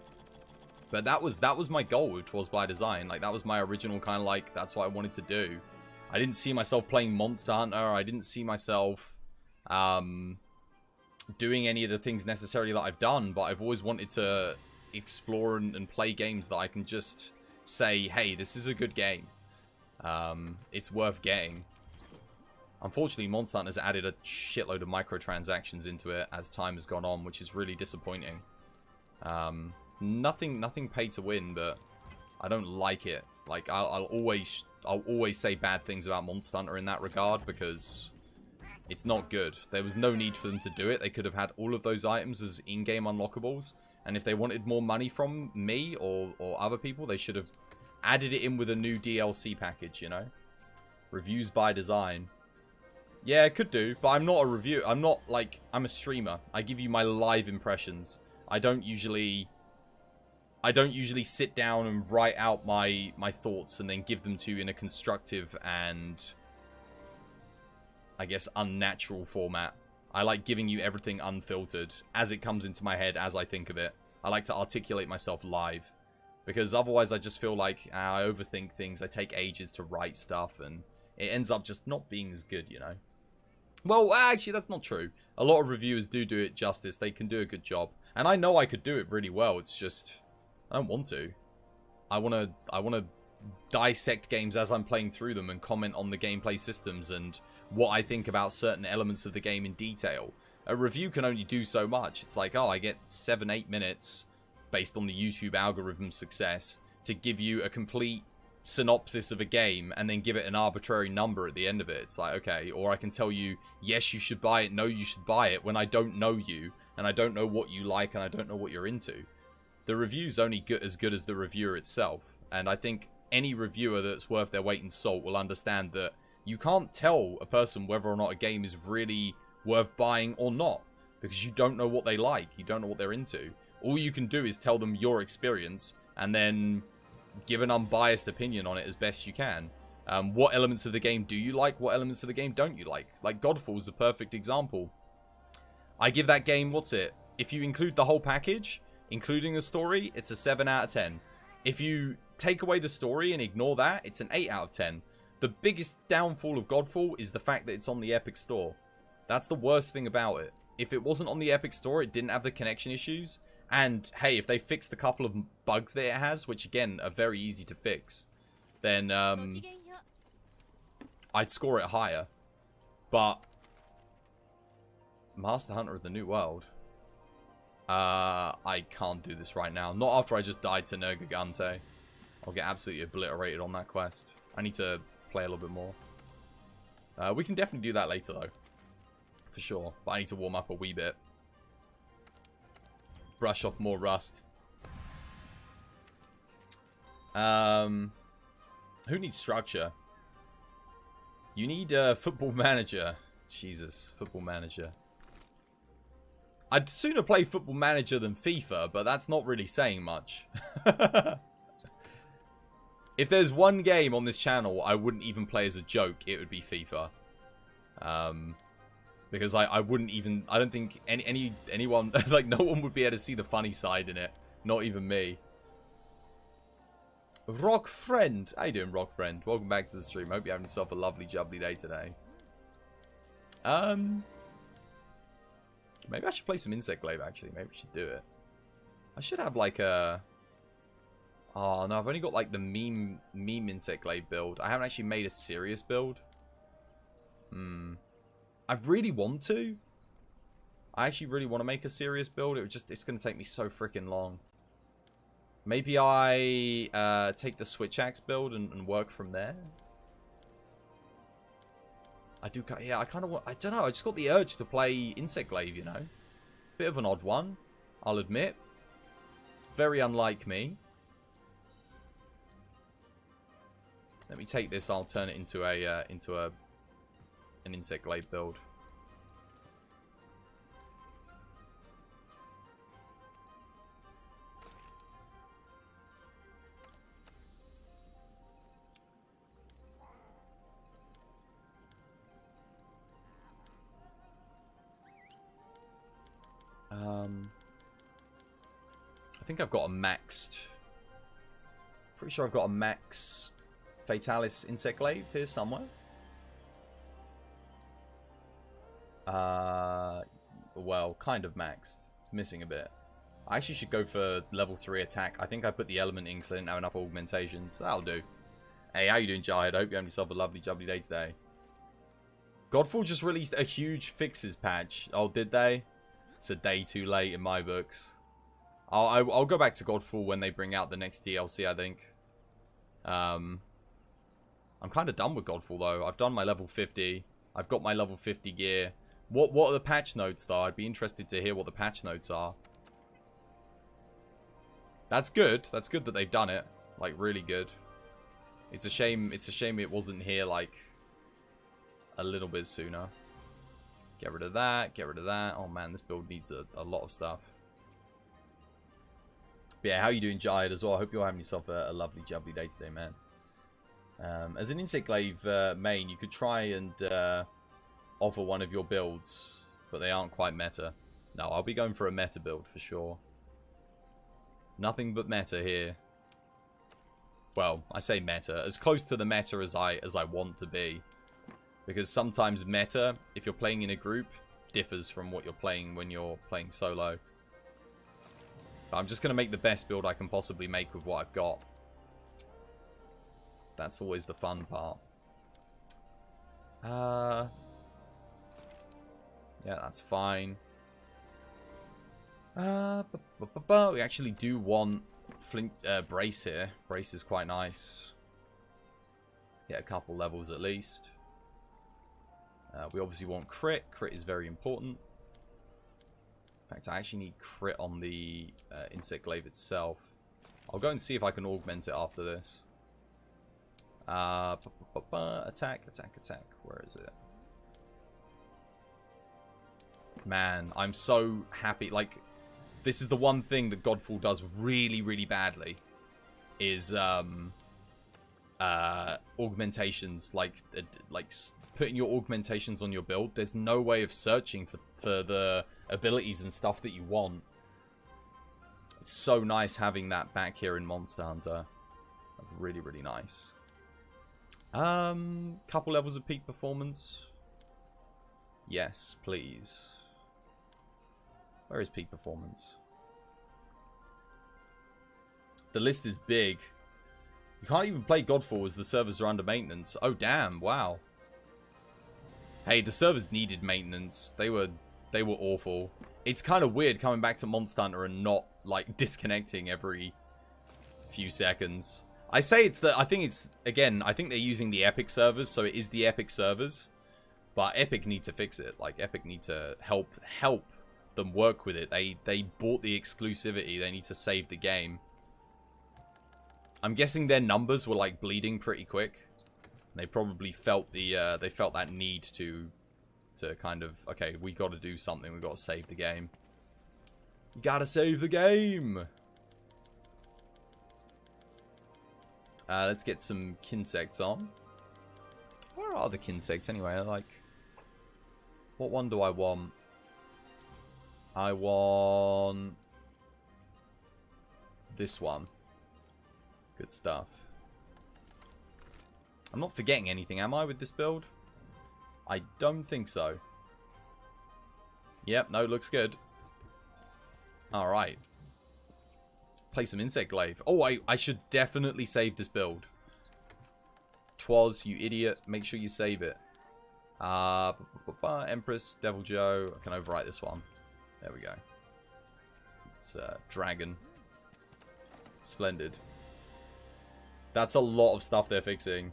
But that was my goal, which was by design. Like, that was my original kind of like, that's what I wanted to do. I didn't see myself playing Monster Hunter. I didn't see myself doing any of the things necessarily that I've done. But I've always wanted to explore and play games that I can just say, hey, this is a good game. It's worth getting. Unfortunately, Monster Hunter has added a shitload of microtransactions into it as time has gone on, which is really disappointing. Nothing pay to win, but I don't like it. Like, I'll always say bad things about Monster Hunter in that regard because it's not good. There was no need for them to do it. They could have had all of those items as in-game unlockables, and if they wanted more money from me or other people, they should have added it in with a new DLC package, you know? Reviews by design. Yeah, it could do, but I'm not a review. I'm not, like, I'm a streamer. I give you my live impressions. I don't usually sit down and write out my thoughts and then give them to you in a constructive and, I guess, unnatural format. I like giving you everything unfiltered, as it comes into my head, as I think of it. I like to articulate myself live. Because otherwise I just feel like I overthink things, I take ages to write stuff, and it ends up just not being as good, you know? Well, actually, that's not true. A lot of reviewers do it justice. They can do a good job. And I know I could do it really well. It's just, I don't want to. I want to dissect games as I'm playing through them and comment on the gameplay systems and what I think about certain elements of the game in detail. A review can only do so much. It's like, oh, I get 7-8 minutes based on the YouTube algorithm's success to give you a complete synopsis of a game and then give it an arbitrary number at the end of it. It's like, okay, or I can tell you, yes, you should buy it, no, you should buy it, when I don't know you and I don't know what you like and I don't know what you're into. The review's only as good as the reviewer itself, and I think any reviewer that's worth their weight in salt will understand that you can't tell a person whether or not a game is really worth buying or not, because you don't know what they like, you don't know what they're into. All you can do is tell them your experience and then give an unbiased opinion on it as best you can. What elements of the game do you like? What elements of the game don't you like? Like Godfall's the perfect example. I give that game, what's it? If you include the whole package, including the story, it's a 7 out of 10. If you take away the story and ignore that, it's an 8 out of 10. The biggest downfall of Godfall is the fact that it's on the Epic Store. That's the worst thing about it. If it wasn't on the Epic Store, it didn't have the connection issues. And, hey, if they fixed a couple of bugs that it has, which, again, are very easy to fix, then, I'd score it higher. But Master Hunter of the New World. I can't do this right now. Not after I just died to Nergigante. I'll get absolutely obliterated on that quest. I need to play a little bit more. We can definitely do that later, though. For sure. But I need to warm up a wee bit. Brush off more rust. Who needs structure? You need a football manager. Jesus, football manager. I'd sooner play Football Manager than FIFA, but that's not really saying much. If there's one game on this channel I wouldn't even play as a joke, it would be FIFA. Because I wouldn't even... I don't think anyone... like, no one would be able to see the funny side in it. Not even me. Rock Friend. How you doing, Rock Friend? Welcome back to the stream. Hope you're having yourself a lovely, jubbly day today. Maybe I should play some Insect Glaive, actually. Maybe we should do it. I should have, like, a... Oh, no, I've only got, like, the meme Insect Glaive build. I haven't actually made a serious build. I really want to. I actually really want to make a serious build. It's going to take me so freaking long. Maybe I take the Switch Axe build and work from there. Yeah, I kind of want... I don't know, I just got the urge to play Insect Glaive, you know. Bit of an odd one, I'll admit. Very unlike me. Let me take this, I'll turn it into an Insect Glaive build. I think I've got a maxed... Pretty sure I've got a max Fatalis Insect Glaive here somewhere. Well, kind of maxed. It's missing a bit. I actually should go for level 3 attack. I think I put the element in because I didn't have enough augmentations. That'll do. Hey, how you doing, Jihad? I hope you're having yourself a lovely, jubbly day today. Godfall just released a huge fixes patch. Oh, did they? It's a day too late in my books. I'll go back to Godfall when they bring out the next DLC, I think. I'm kind of done with Godfall, though. I've done my level 50. I've got my level 50 gear. What are the patch notes, though? I'd be interested to hear what the patch notes are. That's good. That's good that they've done it. Like, really good. It's a shame it wasn't here, like, a little bit sooner. Get rid of that. Get rid of that. Oh, man, this build needs a lot of stuff. But yeah, how you doing, Jihad, as well? I hope you're having yourself a lovely, jubbly day today, man. As an Insect Glaive main, you could try and offer one of your builds, but they aren't quite meta. No, I'll be going for a meta build for sure. Nothing but meta here. Well, I say meta, as close to the meta as I want to be. Because sometimes meta, if you're playing in a group, differs from what you're playing when you're playing solo. But I'm just going to make the best build I can possibly make with what I've got. That's always the fun part. Yeah, that's fine. We actually do want Brace here. Brace is quite nice. Get a couple levels at least. We obviously want crit. Crit is very important. In fact, I actually need crit on the insect glaive itself. I'll go and see if I can augment it after this. Attack, attack, attack. Where is it? Man, I'm so happy. Like, this is the one thing that Godfall does really, really badly. Is augmentations. Like putting your augmentations on your build. There's no way of searching for the abilities and stuff that you want. It's so nice having that back here in Monster Hunter. Really, really nice. Couple levels of peak performance. Yes, please. Where is peak performance? The list is big. You can't even play Godfall as the servers are under maintenance. Oh, damn. Wow. Hey, the servers needed maintenance. They were awful. It's kind of weird coming back to Monster Hunter and not, like, disconnecting every few seconds. I say it's the... I think it's... Again, I think they're using the Epic servers, so it is the Epic servers. But Epic need to fix it. Like, Epic need to help them work with it. They bought the exclusivity. They need to save the game. I'm guessing their numbers were, like, bleeding pretty quick. They probably felt the they felt that need to kind of, okay, we got to do something. We got to save the game. You gotta save the game. Let's get some Kinsects on. Where are the Kinsects anyway? Like, what one do I want? I want this one. Good stuff. I'm not forgetting anything, am I, with this build? I don't think so. Yep, no, looks good. Alright. Play some Insect Glaive. Oh, I should definitely save this build. Twas, you idiot. Make sure you save it. Empress, Devil Joe. I can overwrite this one. There we go. It's Dragon. Splendid. That's a lot of stuff they're fixing.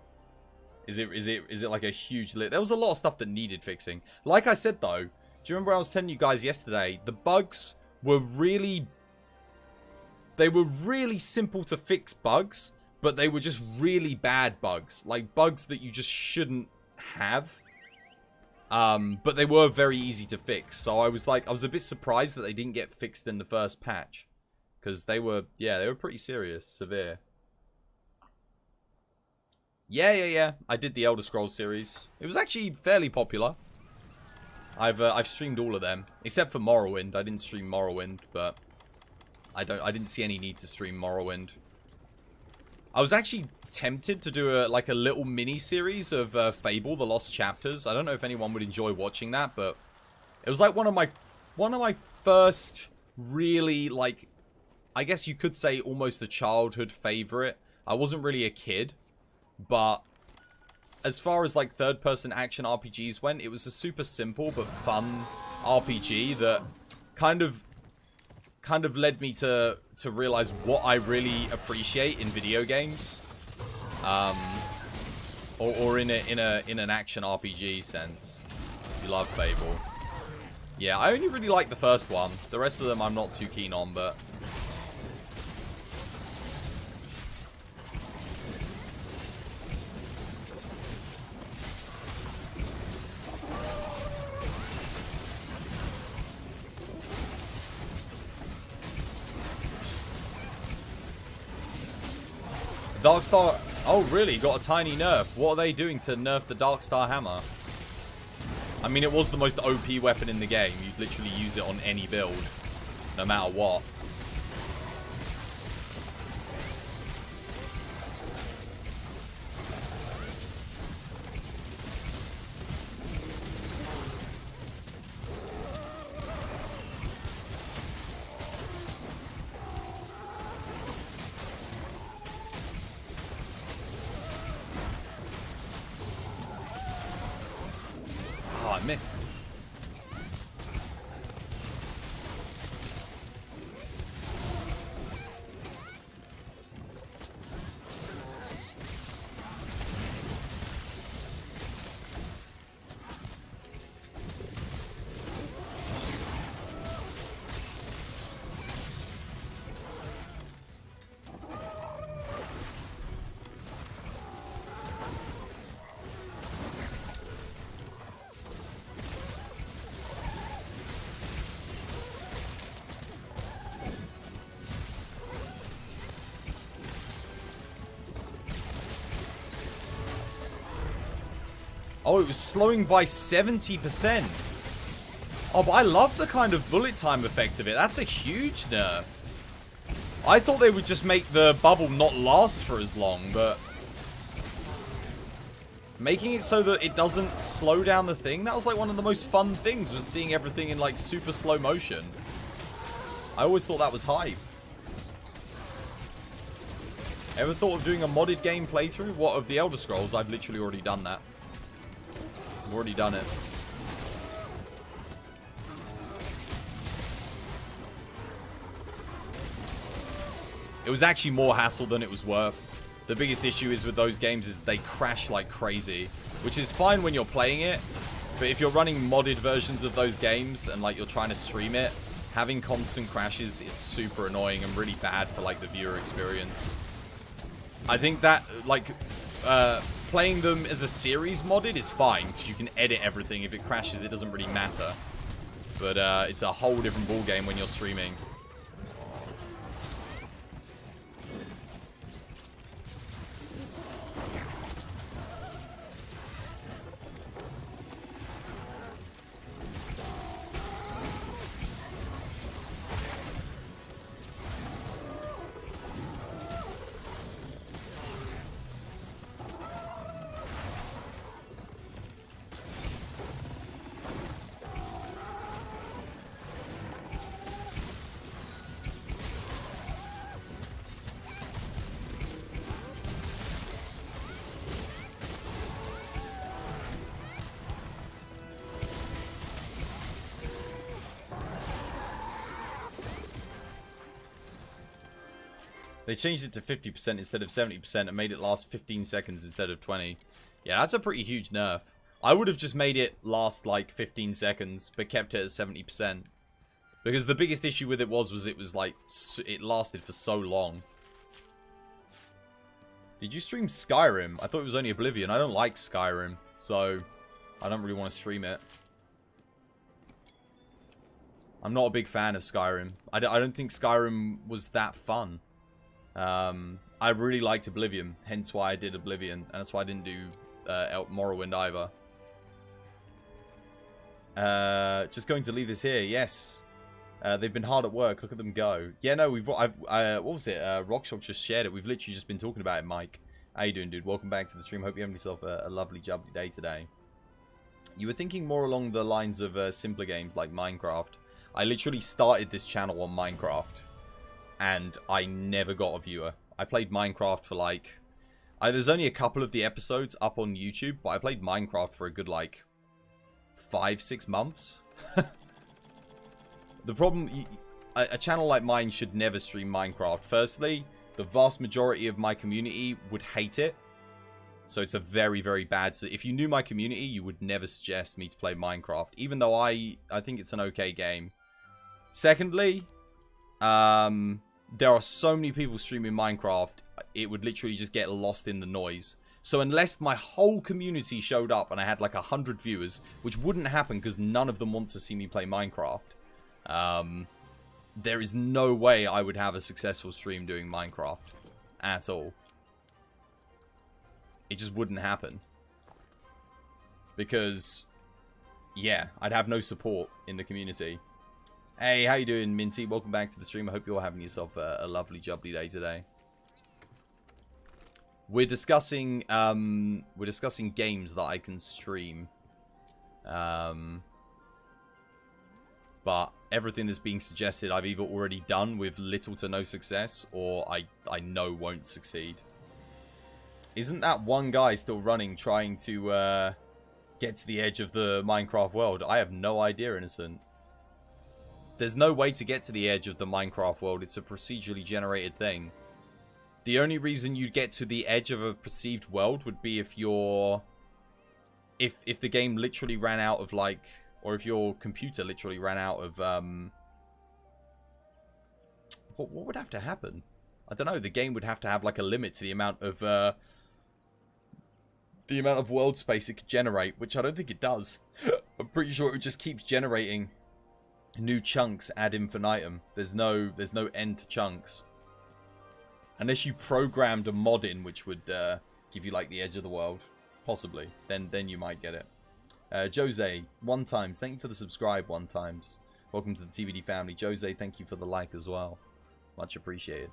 Is it like a huge lit? There was a lot of stuff that needed fixing. Like I said though, do you remember I was telling you guys yesterday, the bugs were really... They were really simple to fix bugs, but they were just really bad bugs. Like bugs that you just shouldn't have. But they were very easy to fix. So I was a bit surprised that they didn't get fixed in the first patch. Because they were, yeah, they were pretty serious, severe. Yeah. I did the Elder Scrolls series. It was actually fairly popular. I've streamed all of them, except for Morrowind. I didn't stream Morrowind, but I didn't see any need to stream Morrowind. I was actually tempted to do a little mini series of Fable: The Lost Chapters. I don't know if anyone would enjoy watching that, but it was like one of my first really, like, I guess you could say almost a childhood favorite. I wasn't really a kid. But as far as like third-person action RPGs went, it was a super simple but fun RPG that kind of led me to realize what I really appreciate in video games, or in an action RPG sense. If you love Fable, yeah, I only really like the first one. The rest of them I'm not too keen on, but. Darkstar... Oh, really? Got a tiny nerf. What are they doing to nerf the Darkstar Hammer? I mean, it was the most OP weapon in the game. You'd literally use it on any build. No matter what. I missed. Oh, it was slowing by 70%. Oh, but I love the kind of bullet time effect of it. That's a huge nerf. I thought they would just make the bubble not last for as long, but making it so that it doesn't slow down the thing, that was like one of the most fun things, was seeing everything in like super slow motion. I always thought that was hype. Ever thought of doing a modded game playthrough? What, of the Elder Scrolls? I've literally already done that. I've already done it. It was actually more hassle than it was worth. The biggest issue is with those games is they crash like crazy, which is fine when you're playing it, but if you're running modded versions of those games and like you're trying to stream it, having constant crashes is super annoying and really bad for like the viewer experience. I think that like playing them as a series modded is fine, because you can edit everything. If it crashes, it doesn't really matter. But it's a whole different ballgame when you're streaming. They changed it to 50% instead of 70% and made it last 15 seconds instead of 20. Yeah, that's a pretty huge nerf. I would have just made it last like 15 seconds, but kept it at 70%. Because the biggest issue with it was it was like, it lasted for so long. Did you stream Skyrim? I thought it was only Oblivion. I don't like Skyrim, so I don't really want to stream it. I'm not a big fan of Skyrim. I don't think Skyrim was that fun. I really liked Oblivion, hence why I did Oblivion, and that's why I didn't do Morrowind either. Just going to leave this here. Yes, they've been hard at work. Look at them go. Yeah, no, what was it? Rockshock just shared it. We've literally just been talking about it, Mike. How you doing, dude? Welcome back to the stream. Hope you're having yourself a lovely, jubbly day today. You were thinking more along the lines of simpler games like Minecraft. I literally started this channel on Minecraft. And I never got a viewer. I played Minecraft for like... there's only a couple of the episodes up on YouTube, but I played Minecraft for a good like 5-6 months. The problem... a channel like mine should never stream Minecraft. Firstly, the vast majority of my community would hate it. So it's a very, very bad... So if you knew my community, you would never suggest me to play Minecraft. Even though I think it's an okay game. Secondly... there are so many people streaming Minecraft, it would literally just get lost in the noise. So unless my whole community showed up and I had like 100 viewers, which wouldn't happen because none of them want to see me play Minecraft, there is no way I would have a successful stream doing Minecraft at all. It just wouldn't happen. Because, yeah, I'd have no support in the community. Hey, how you doing, Minty? Welcome back to the stream. I hope you're having yourself a lovely, jubbly day today. We're discussing games that I can stream. But everything that's being suggested, I've either already done with little to no success, or I know won't succeed. Isn't that one guy still running, trying to get to the edge of the Minecraft world? I have no idea, Innocent. There's no way to get to the edge of the Minecraft world. It's a procedurally generated thing. The only reason you'd get to the edge of a perceived world would be if you're... If the game literally ran out of, like... Or if your computer literally ran out of... What would have to happen? I don't know. The game would have to have, like, a limit to the amount of... the amount of world space it could generate, which I don't think it does. I'm pretty sure it just keeps generating new chunks ad infinitum. There's no end to chunks. Unless you programmed a mod in which would give you like the edge of the world, possibly. Then you might get it. Jose, 1 times. Thank you for the subscribe 1 times. Welcome to the TVD family. Jose, thank you for the like as well. Much appreciated.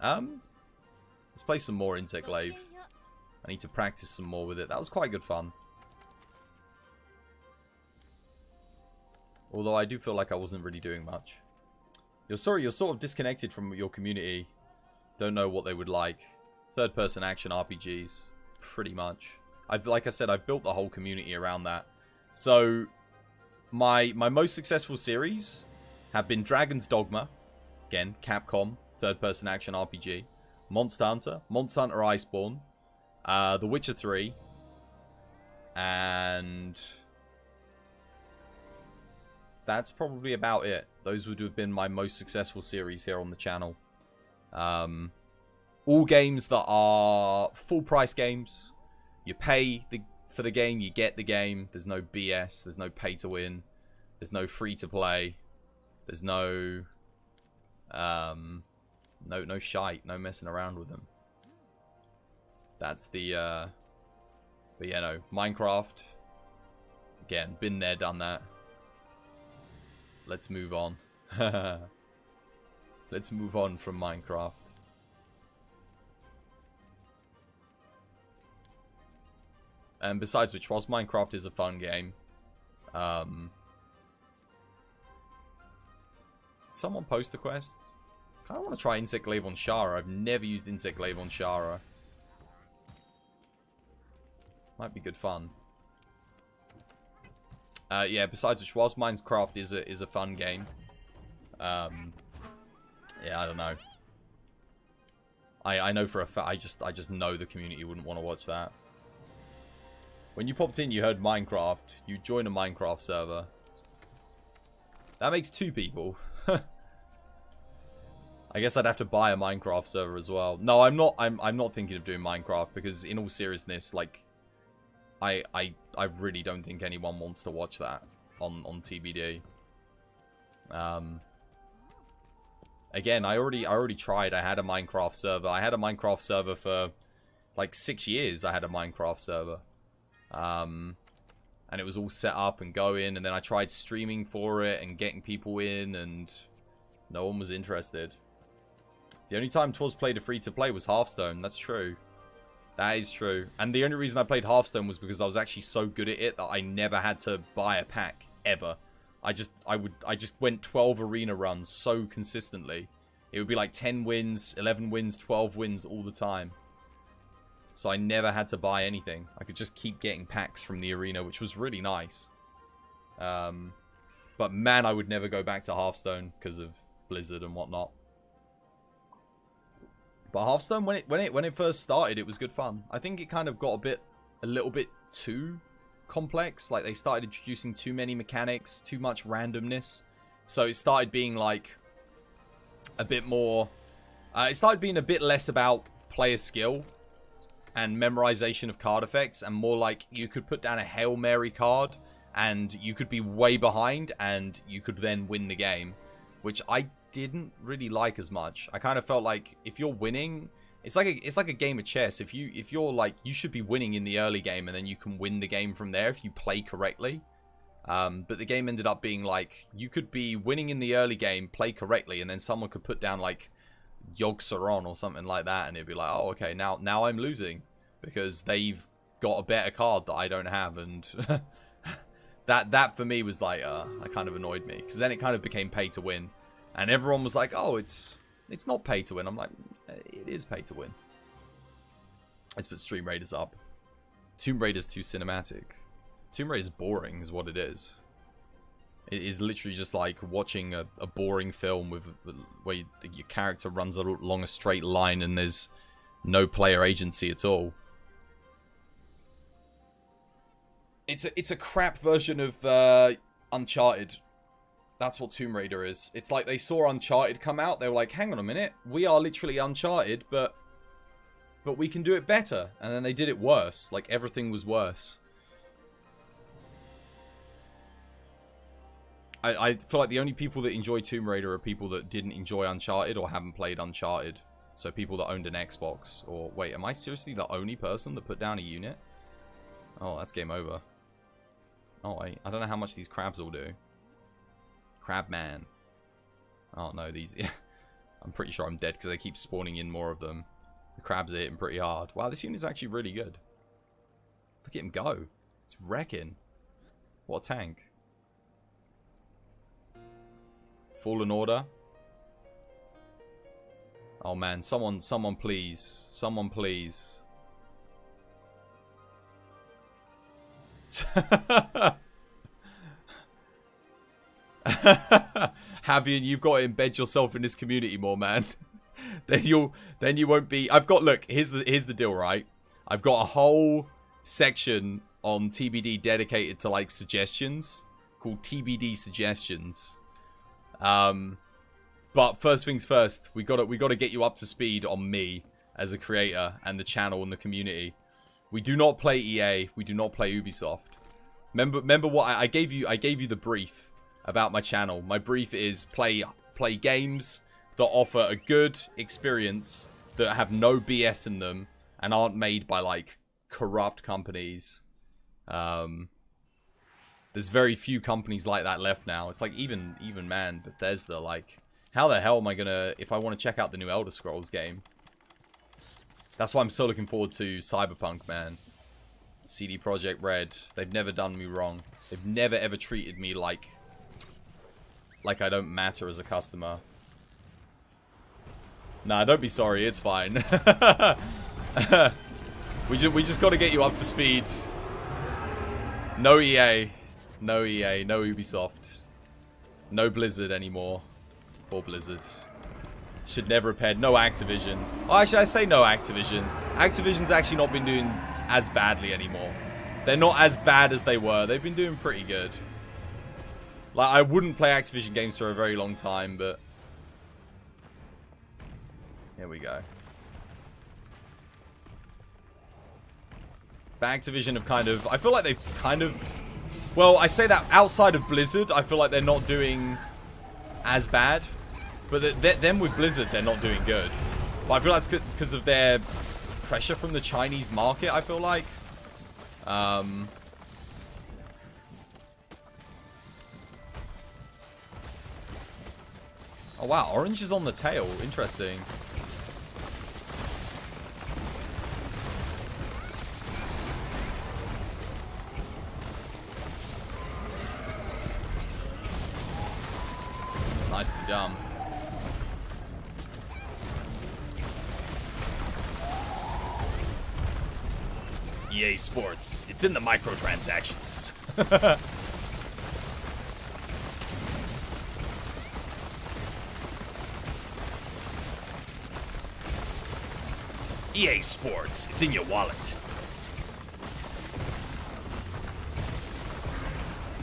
Let's play some more Insect Glaive. I need to practice some more with it. That was quite good fun. Although I do feel like I wasn't really doing much. You're sort of disconnected from your community. Don't know what they would like. Third-person action RPGs, pretty much. Like I said, I've built the whole community around that. So, my most successful series have been Dragon's Dogma, again, Capcom, third-person action RPG, Monster Hunter Iceborne, The Witcher 3, and that's probably about it. Those would have been my most successful series here on the channel. All games that are full price games. You pay for the game, you get the game. There's no BS. There's no pay to win. There's no free to play. There's no no shite, no messing around with them. That's the but yeah, no, Minecraft. Again, been there, done that. Let's move on. Let's move on from Minecraft. And besides which, whilst Minecraft is a fun game, someone post a quest? I kind of want to try Insect Glaive on Shara. I've never used Insect Glaive on Shara. Might be good fun. Yeah, besides which, whilst Minecraft is a fun game, yeah, I don't know. I know for a fact, I just know the community wouldn't want to watch that. When you popped in, you heard Minecraft. You join a Minecraft server. That makes 2 people. I guess I'd have to buy a Minecraft server as well. No, I'm not. I'm not thinking of doing Minecraft because, in all seriousness, like, I really don't think anyone wants to watch that on TBD. Again, I already tried. I had a Minecraft server. I had a Minecraft server for like 6 years. I had a Minecraft server. And it was all set up and going, and then I tried streaming for it and getting people in, and no one was interested. The only time Twas played a free-to-play was Hearthstone. That's true. That is true. And the only reason I played Hearthstone was because I was actually so good at it that I never had to buy a pack, ever. I just went 12 arena runs so consistently. It would be like 10 wins, 11 wins, 12 wins all the time. So I never had to buy anything. I could just keep getting packs from the arena, which was really nice. But man, I would never go back to Hearthstone because of Blizzard and whatnot. But Hearthstone, when it first started, it was good fun. I think it kind of got a little bit too complex. Like, they started introducing too many mechanics, too much randomness. So it started being like a bit more. It started being a bit less about player skill and memorization of card effects, and more like you could put down a Hail Mary card and you could be way behind and you could then win the game, which I didn't really like as much. I kind of felt like if you're winning, it's like a game of chess. If you're like, you should be winning in the early game and then you can win the game from there if you play correctly. But the game ended up being like, you could be winning in the early game, play correctly, and then someone could put down like Yogg-Saron or something like that, and it'd be like, oh, okay, now I'm losing because they've got a better card that I don't have, and that for me was like, that kind of annoyed me, because then it kind of became pay to win, and everyone was like, oh, it's not pay to win. I'm like, it is pay to win. Let's put Stream Raiders up. Tomb Raider's too cinematic. Tomb Raider is boring, is what it is. It is literally just like watching a boring film where your character runs along a straight line and there's no player agency at all. It's a crap version of Uncharted. That's what Tomb Raider is. It's like they saw Uncharted come out. They were like, hang on a minute. We are literally Uncharted, but we can do it better. And then they did it worse. Like, everything was worse. I feel like the only people that enjoy Tomb Raider are people that didn't enjoy Uncharted or haven't played Uncharted. So people that owned an Xbox. Or, wait, am I seriously the only person that put down a unit? Oh, that's game over. Oh, wait. I don't know how much these crabs will do. Crab man. Oh, no, these... I'm pretty sure I'm dead because they keep spawning in more of them. The crabs are hitting pretty hard. Wow, this unit's actually really good. Look at him go. It's wrecking. What a tank. Fallen Order. Oh man, someone please. Someone please. Javian, you've got to embed yourself in this community more, man. then you won't be. Look, here's the deal, right? I've got a whole section on TBD dedicated to like suggestions called TBD suggestions. But first things first, we gotta get you up to speed on me as a creator and the channel and the community. We do not play EA. We do not play Ubisoft. Remember what I gave you? I gave you the brief about my channel. My brief is play games that offer a good experience, that have no BS in them and aren't made by like corrupt companies. There's very few companies like that left now. It's like even man, Bethesda, like, how the hell am I gonna, if I want to check out the new Elder Scrolls game? That's why I'm so looking forward to CyberPunk, man. CD Projekt Red, they've never done me wrong. They've never ever treated me like I don't matter as a customer. Nah, don't be sorry, it's fine. we just got to get you up to speed. No EA. No EA, no Ubisoft. No Blizzard anymore. Poor Blizzard. Should never have paired. No Activision. Oh, actually, I say no Activision. Activision's actually not been doing as badly anymore. They're not as bad as they were. They've been doing pretty good. Like, I wouldn't play Activision games for a very long time, but... Here we go. But Activision have kind of... I feel like they've kind of... Well, I say that outside of Blizzard, I feel like they're not doing as bad. But them with Blizzard, they're not doing good. But I feel like it's because of their pressure from the Chinese market, I feel like. Oh, wow. Orange is on the tail. Interesting. Nicely done. EA Sports. It's in the microtransactions. EA Sports. It's in your wallet.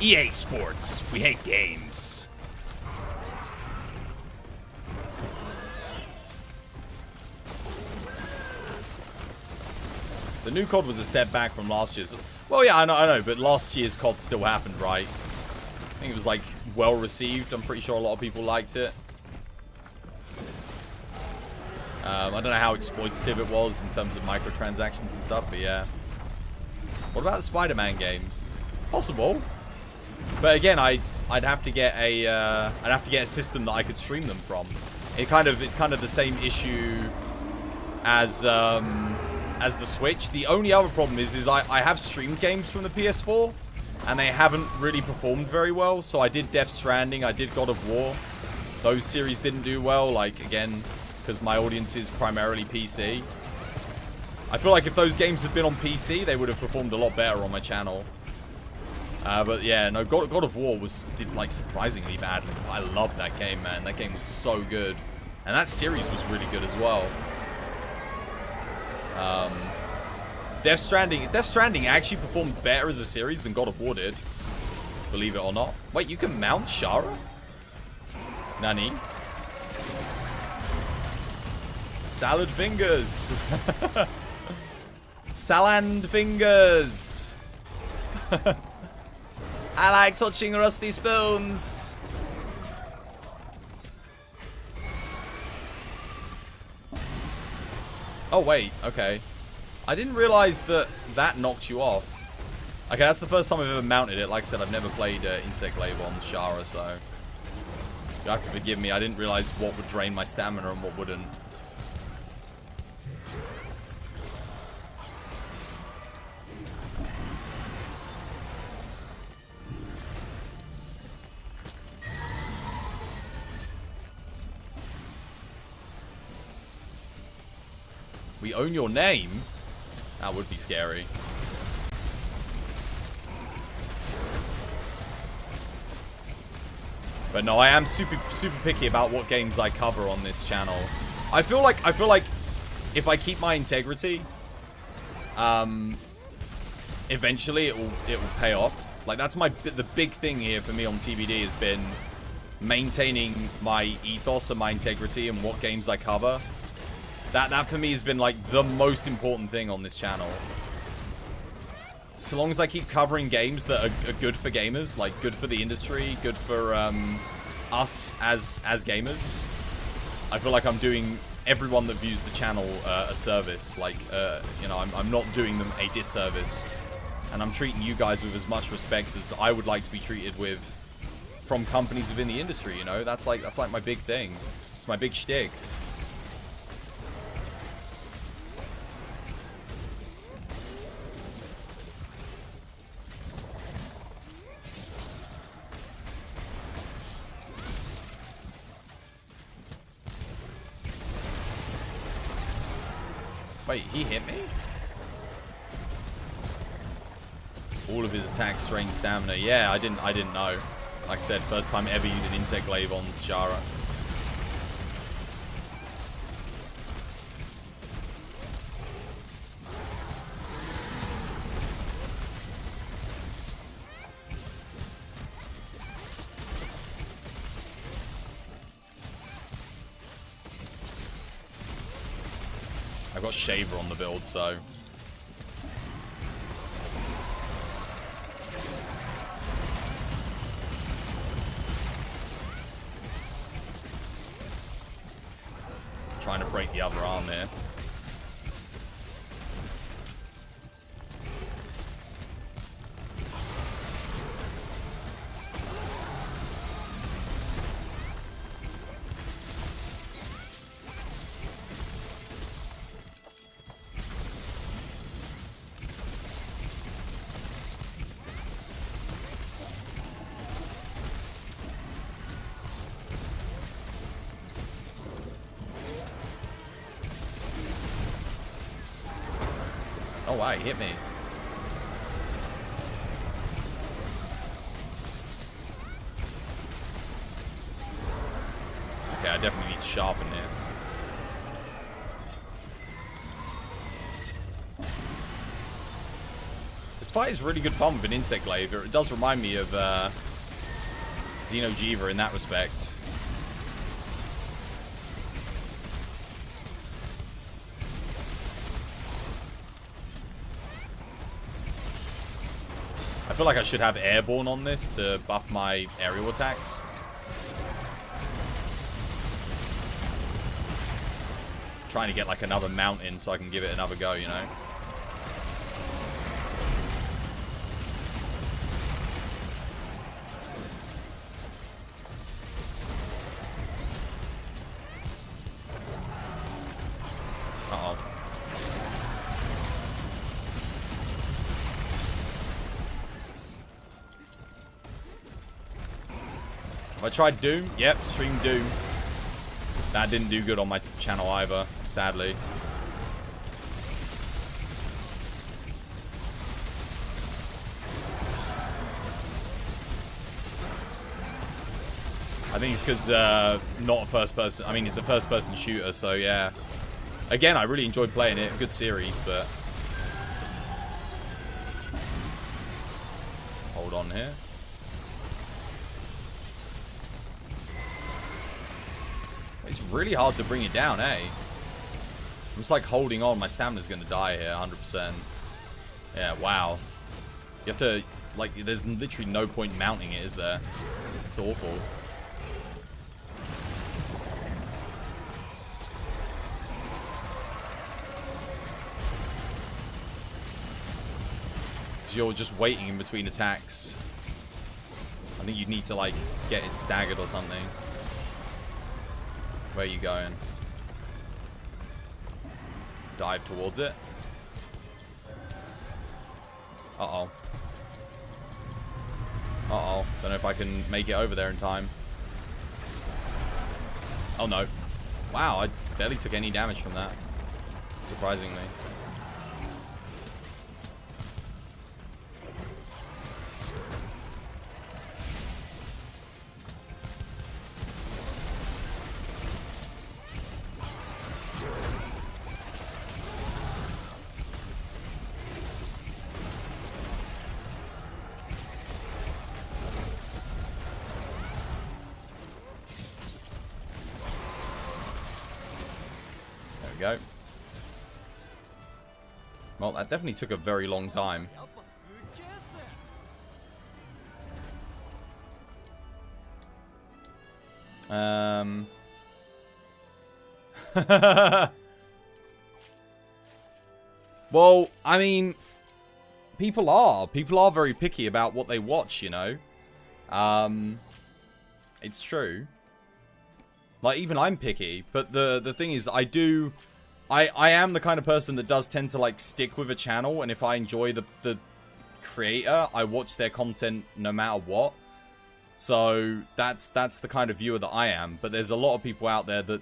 EA Sports. We hate games. The new COD was a step back from last year's. Well, yeah, I know, but last year's COD still happened, right? I think it was, like, well received. I'm pretty sure a lot of people liked it. I don't know how exploitative it was in terms of microtransactions and stuff, but yeah. What about the Spider-Man games? Possible. But again, I'd have to get a system that I could stream them from. It's kind of the same issue as the Switch. The only other problem is I have streamed games from the PS4 and they haven't really performed very well. So I did Death Stranding, I did God of War. Those series didn't do well, like, again, because my audience is primarily PC. I feel like if those games had been on PC, they would have performed a lot better on my channel. But yeah, no, God of War did like surprisingly badly. I love that game, man. That game was so good. And that series was really good as well. Death Stranding actually performed better as a series than God of War did. Believe it or not. Wait, you can mount Shara? Nani? Salad fingers. Salad fingers. I like touching rusty spoons. Oh, wait. Okay. I didn't realize that knocked you off. Okay, that's the first time I've ever mounted it. Like I said, I've never played Insect Glaive on Shara, so... You have to forgive me. I didn't realize what would drain my stamina and what wouldn't. We own your name? That would be scary. But no, I am super picky about what games I cover on this channel. I feel like if I keep my integrity, eventually it will pay off. Like that's the big thing here for me on TBD has been maintaining my ethos and my integrity and what games I cover. That for me has been like the most important thing on this channel. So long as I keep covering games that are good for gamers, like good for the industry, good for us as gamers, I feel like I'm doing everyone that views the channel a service. Like, you know, I'm not doing them a disservice. And I'm treating you guys with as much respect as I would like to be treated with from companies within the industry, you know? That's like my big thing. It's my big shtick. Wait, he hit me? All of his attacks drain stamina. Yeah, I didn't know. Like I said, first time ever using Insect Glaive on Shara. I've got Shaver on the build, so... Trying to break the other arm here. Oh wow, he hit me. Okay, I definitely need to sharpen it. This fight is really good fun with an Insect Glaive. It does remind me of Xeno'jiiva in that respect. I feel like I should have Airborne on this to buff my aerial attacks. Trying to get like another mount in so I can give it another go, you know? Uh-oh. Have I tried Doom? Yep, stream Doom. That didn't do good on my channel either, sadly. I think it's because not a first person. I mean, it's a first person shooter, so yeah. Again, I really enjoyed playing it. Good series, but hold on here. It's really hard to bring it down, eh? I'm just like holding on. My stamina's gonna die here, 100%. Yeah, wow. You have to, like, there's literally no point mounting it, is there? It's awful. You're just waiting in between attacks. I think you need to, like, get it staggered or something. Where are you going? Dive towards it. Uh-oh. Uh-oh. Don't know if I can make it over there in time. Oh, no. Wow, I barely took any damage from that. Surprisingly. Go. Well, that definitely took a very long time. Well, I mean, people are very picky about what they watch, you know. It's true. Like, even I'm picky, but the thing is, I am the kind of person that does tend to, like, stick with a channel, and if I enjoy the creator, I watch their content no matter what. So, that's the kind of viewer that I am, but there's a lot of people out there that,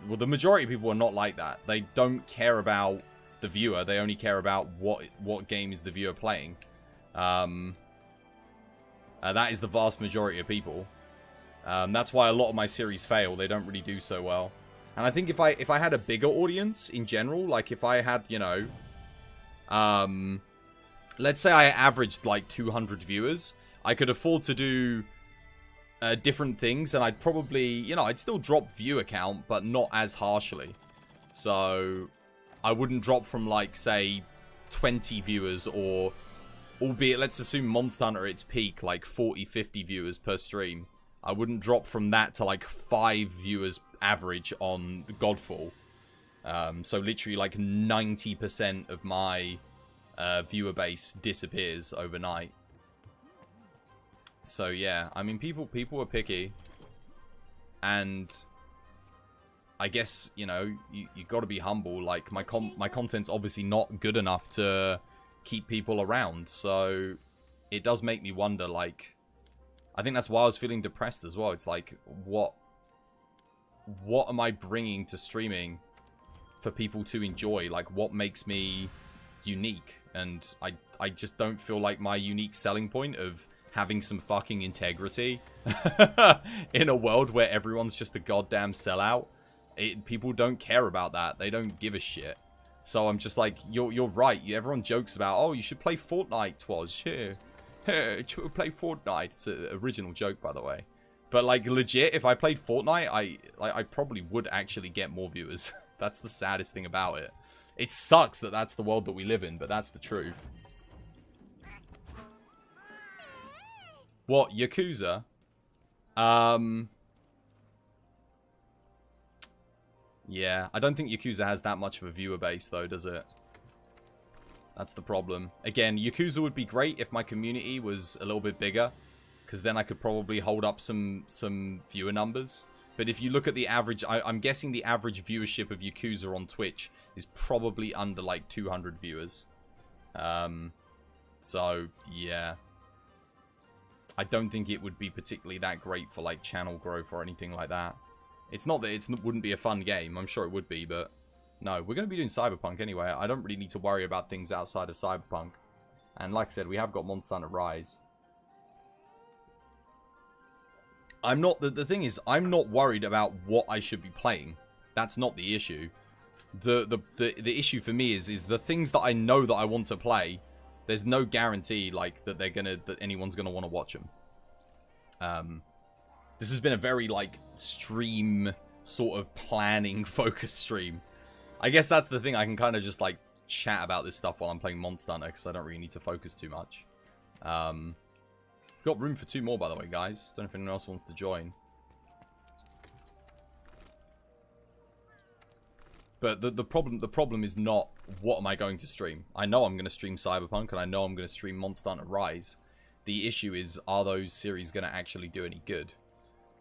well, the majority of people are not like that. They don't care about the viewer, they only care about what game is the viewer playing. That is the vast majority of people. That's why a lot of my series fail. They don't really do so well. And I think if I had a bigger audience in general, like if I had, you know, let's say I averaged like 200 viewers, I could afford to do different things, and I'd probably, you know, I'd still drop viewer count, but not as harshly. So I wouldn't drop from, like, say, 20 viewers, or, albeit, let's assume Monster Hunter at its peak, like 40, 50 viewers per stream. I wouldn't drop from that to, like, 5 viewers average on Godfall. So literally, like, 90% of my viewer base disappears overnight. So, yeah, I mean, people are picky. And I guess, you know, you got to be humble. Like, my content's obviously not good enough to keep people around. So it does make me wonder, like, I think that's why I was feeling depressed as well. It's like, what am I bringing to streaming for people to enjoy? Like, what makes me unique? And I just don't feel like my unique selling point of having some fucking integrity in a world where everyone's just a goddamn sellout. People don't care about that. They don't give a shit. So I'm just like, you're right. Everyone jokes about, oh, you should play Fortnite, Twas. Yeah. Play Fortnite. It's an original joke, by the way. But, like, legit, if I played Fortnite, I probably would actually get more viewers. That's the saddest thing about it. It sucks that that's the world that we live in, but that's the truth. What, Yakuza? Yeah, I don't think Yakuza has that much of a viewer base, though, does it? That's the problem. Again, Yakuza would be great if my community was a little bit bigger, because then I could probably hold up some viewer numbers. But if you look at the average, I'm guessing the average viewership of Yakuza on Twitch is probably under, like, 200 viewers. So, yeah. I don't think it would be particularly that great for, like, channel growth or anything like that. It's not that it wouldn't be a fun game. I'm sure it would be, but no, we're going to be doing CyberPunk anyway. I don't really need to worry about things outside of CyberPunk. And like I said, we have got Monster Hunter Rise. I'm not, the thing is, I'm not worried about what I should be playing. That's not the issue. The issue for me is the things that I know that I want to play, there's no guarantee, like, that anyone's gonna want to watch them. This has been a very, like, stream sort of planning focused stream. I guess that's the thing, I can kind of just, like, chat about this stuff while I'm playing Monster Hunter, because I don't really need to focus too much. Got room for 2 more, by the way, guys. Don't know if anyone else wants to join. But the problem is not what am I going to stream. I know I'm going to stream Cyberpunk, and I know I'm going to stream Monster Hunter Rise. The issue is, are those series going to actually do any good?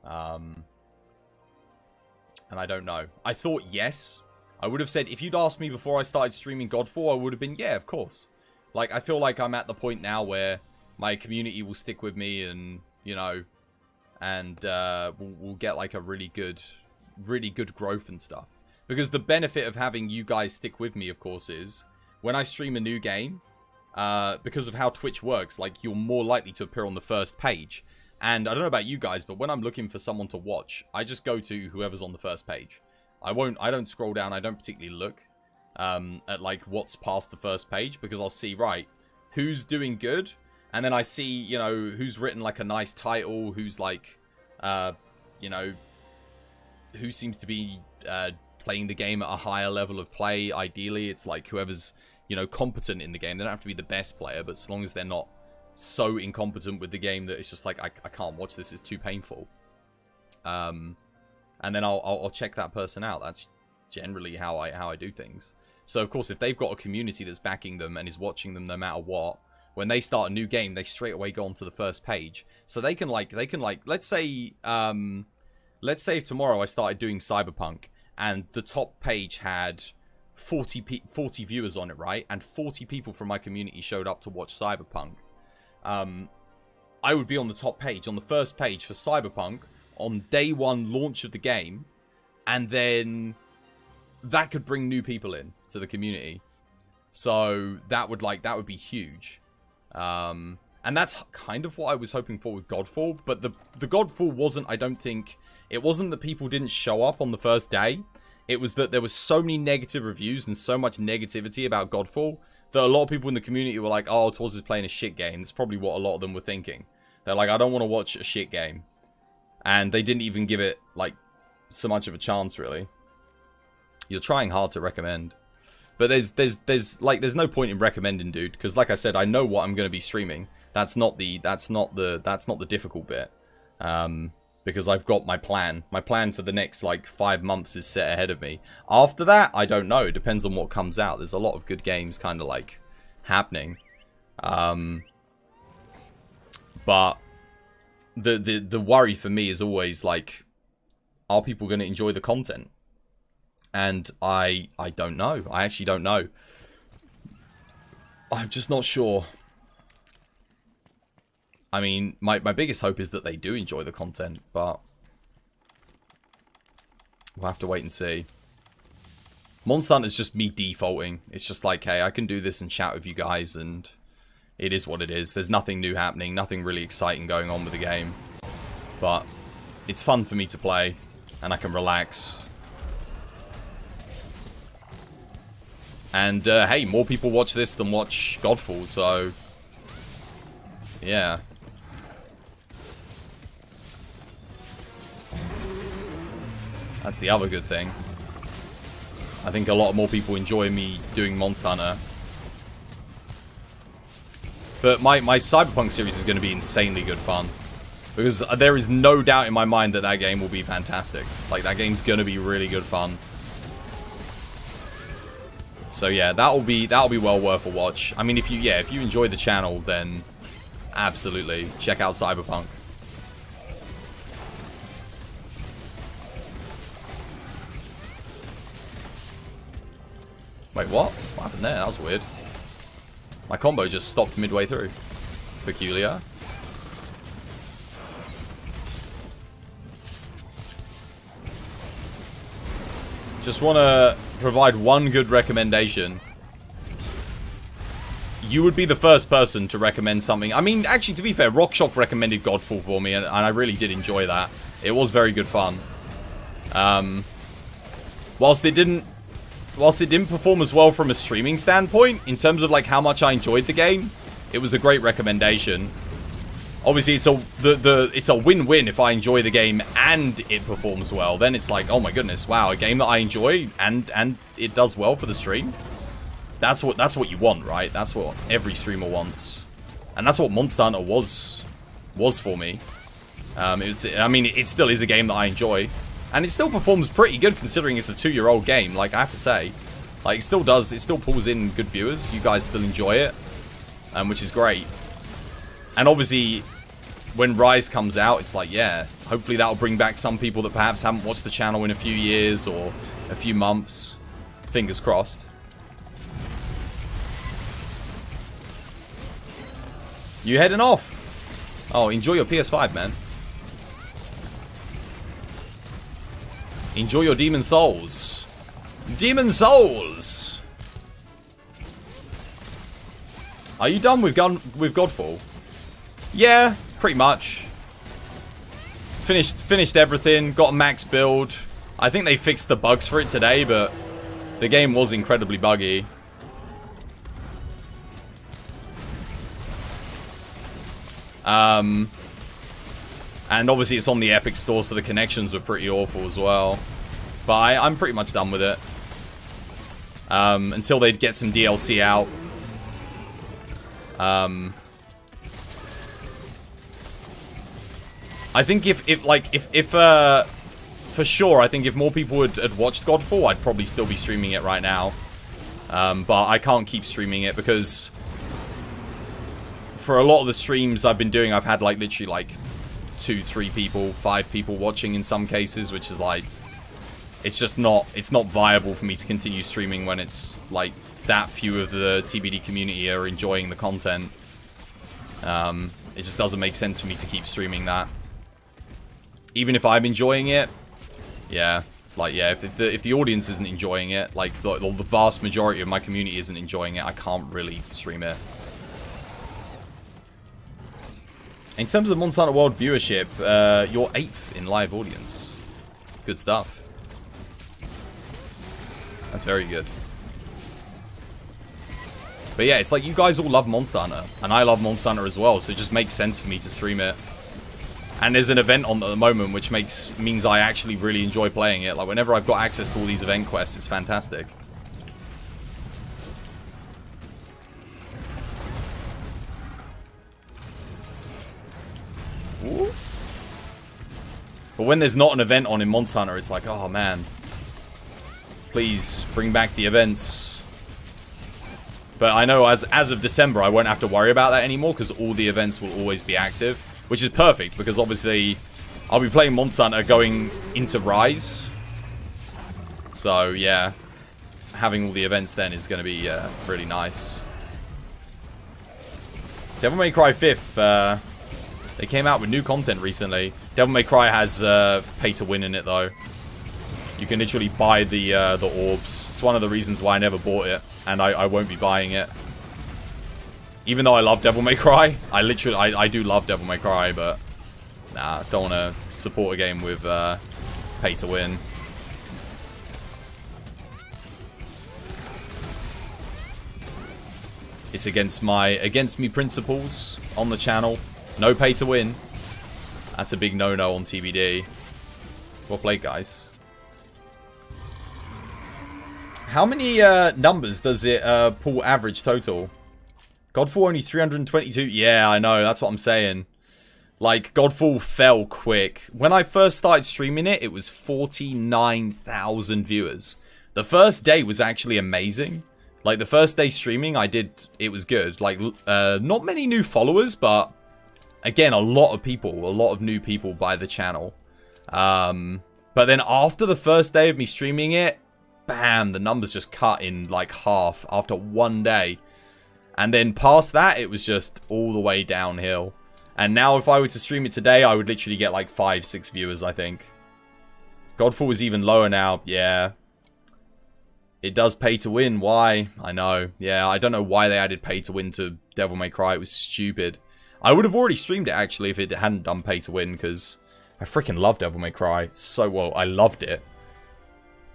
And I don't know. I thought yes. I would have said, if you'd asked me before I started streaming Godfall, I would have been, yeah, of course. Like, I feel like I'm at the point now where my community will stick with me and, you know, and we'll get, like, a really good growth and stuff. Because the benefit of having you guys stick with me, of course, is when I stream a new game, because of how Twitch works, like, you're more likely to appear on the first page. And I don't know about you guys, but when I'm looking for someone to watch, I just go to whoever's on the first page. I don't scroll down, I don't particularly look at, like, what's past the first page, because I'll see, right, who's doing good, and then I see, you know, who's written, like, a nice title, who's, like, you know, who seems to be playing the game at a higher level of play. Ideally, it's, like, whoever's, you know, competent in the game. They don't have to be the best player, but as long as they're not so incompetent with the game that it's just, like, I can't watch this, it's too painful. And then I'll check that person out. That's generally how I do things. So, of course, if they've got a community that's backing them and is watching them no matter what, when they start a new game, they straight away go onto the first page. So they can like, let's say if tomorrow I started doing Cyberpunk and the top page had 40 viewers on it, right? And 40 people from my community showed up to watch Cyberpunk. I would be on the top page, on the first page for Cyberpunk on day 1 launch of the game, and then that could bring new people in to the community. So that would be huge. And that's kind of what I was hoping for with Godfall, but the Godfall wasn't, I don't think, it wasn't that people didn't show up on the first day. It was that there was so many negative reviews and so much negativity about Godfall that a lot of people in the community were like, oh, Twas is playing a shit game. That's probably what a lot of them were thinking. They're like, I don't want to watch a shit game. And they didn't even give it, like, so much of a chance, really. You're trying hard to recommend. But there's no point in recommending, dude, because like I said, I know what I'm going to be streaming. That's not the difficult bit. Because I've got my plan. My plan for the next, like, 5 months is set ahead of me. After that, I don't know. It depends on what comes out. There's a lot of good games kind of, like, happening. But the worry for me is always, like, are people going to enjoy the content? And I don't know. I actually don't know. I'm just not sure. I mean, my biggest hope is that they do enjoy the content, but we'll have to wait and see. Monster Hunter is just me defaulting. It's just like, hey, I can do this and chat with you guys, and it is what it is. There's nothing new happening, nothing really exciting going on with the game. But it's fun for me to play, and I can relax. And, hey, more people watch this than watch Godfall, so yeah. That's the other good thing. I think a lot more people enjoy me doing Monster Hunter. But my Cyberpunk series is going to be insanely good fun. Because there is no doubt in my mind that game will be fantastic. Like, that game's going to be really good fun. So yeah, that'll be well worth a watch. I mean, if you enjoy the channel, then absolutely check out Cyberpunk. Wait, what? What happened there? That was weird. My combo just stopped midway through. Peculiar. Just want to provide one good recommendation. you would be the first person to recommend something. I mean, actually, to be fair, RockShock recommended Godfall for me, and I really did enjoy that. It was very good fun. Whilst it didn't perform as well from a streaming standpoint, in terms of like how much I enjoyed the game, it was a great recommendation. Obviously, it's a win-win if I enjoy the game and it performs well. Then it's like, oh my goodness, wow, a game that I enjoy and it does well for the stream. That's what you want, right? That's what every streamer wants, and that's what Monster Hunter was for me. I mean, it still is a game that I enjoy, and it still performs pretty good considering it's a 2-year-old game. Like, I have to say, like, it still pulls in good viewers. You guys still enjoy it, which is great. And obviously, when Rise comes out, it's like, yeah, hopefully that'll bring back some people that perhaps haven't watched the channel in a few years or a few months. Fingers crossed. You heading off? Oh, enjoy your PS5, man. Enjoy your Demon Souls. Demon Souls! Are you done with Godfall? Yeah, pretty much. Finished everything, got a max build. I think they fixed the bugs for it today, but the game was incredibly buggy. And obviously it's on the Epic Store, so the connections were pretty awful as well. But I'm pretty much done with it. Until they get some DLC out. I think if for sure, I think if more people had watched Godfall, I'd probably still be streaming it right now. But I can't keep streaming it because for a lot of the streams I've been doing, I've had like literally like 2, 3 people, 5 people watching in some cases, which is like, it's not viable for me to continue streaming when it's like that few of the TBD community are enjoying the content. It just doesn't make sense for me to keep streaming that. Even if I'm enjoying it, yeah, it's like, yeah, if the audience isn't enjoying it, like the vast majority of my community isn't enjoying it, I can't really stream it. In terms of Monster Hunter World viewership, you're 8th in live audience. Good stuff. That's very good. But yeah, it's like you guys all love Monster Hunter, and I love Monster Hunter as well, so it just makes sense for me to stream it. And there's an event on at the moment, which means I actually really enjoy playing it. Like, whenever I've got access to all these event quests, it's fantastic. Ooh. But when there's not an event on in Monster Hunter, it's like, oh man, please bring back the events. But I know as of December, I won't have to worry about that anymore because all the events will always be active, which is perfect because obviously I'll be playing Monster Hunter going into Rise. So yeah, having all the events then is going to be really nice. Devil May Cry 5th, they came out with new content recently. Devil May Cry has pay to win in it though. You can literally buy the orbs. It's one of the reasons why I never bought it, and I won't be buying it. Even though I love Devil May Cry, I do love Devil May Cry, but nah, don't want to support a game with pay to win. It's against me principles on the channel. No pay to win. That's a big no-no on TBD. Well played, guys. How many numbers does it pull average total? Godfall only 322. Yeah, I know. That's what I'm saying. Like, Godfall fell quick. When I first started streaming it, it was 49,000 viewers. The first day was actually amazing. Like, the first day streaming, it was good. Like, not many new followers, but again, a lot of new people by the channel. But then after the first day of me streaming it, bam, the numbers just cut in like half after one day. And then past that, it was just all the way downhill. And now if I were to stream it today, I would literally get like 5, 6 viewers, I think. Godfall is even lower now. Yeah. It does pay to win. Why? I know. Yeah, I don't know why they added pay to win to Devil May Cry. It was stupid. I would have already streamed it, actually, if it hadn't done pay to win, because I freaking love Devil May Cry so well. I loved it.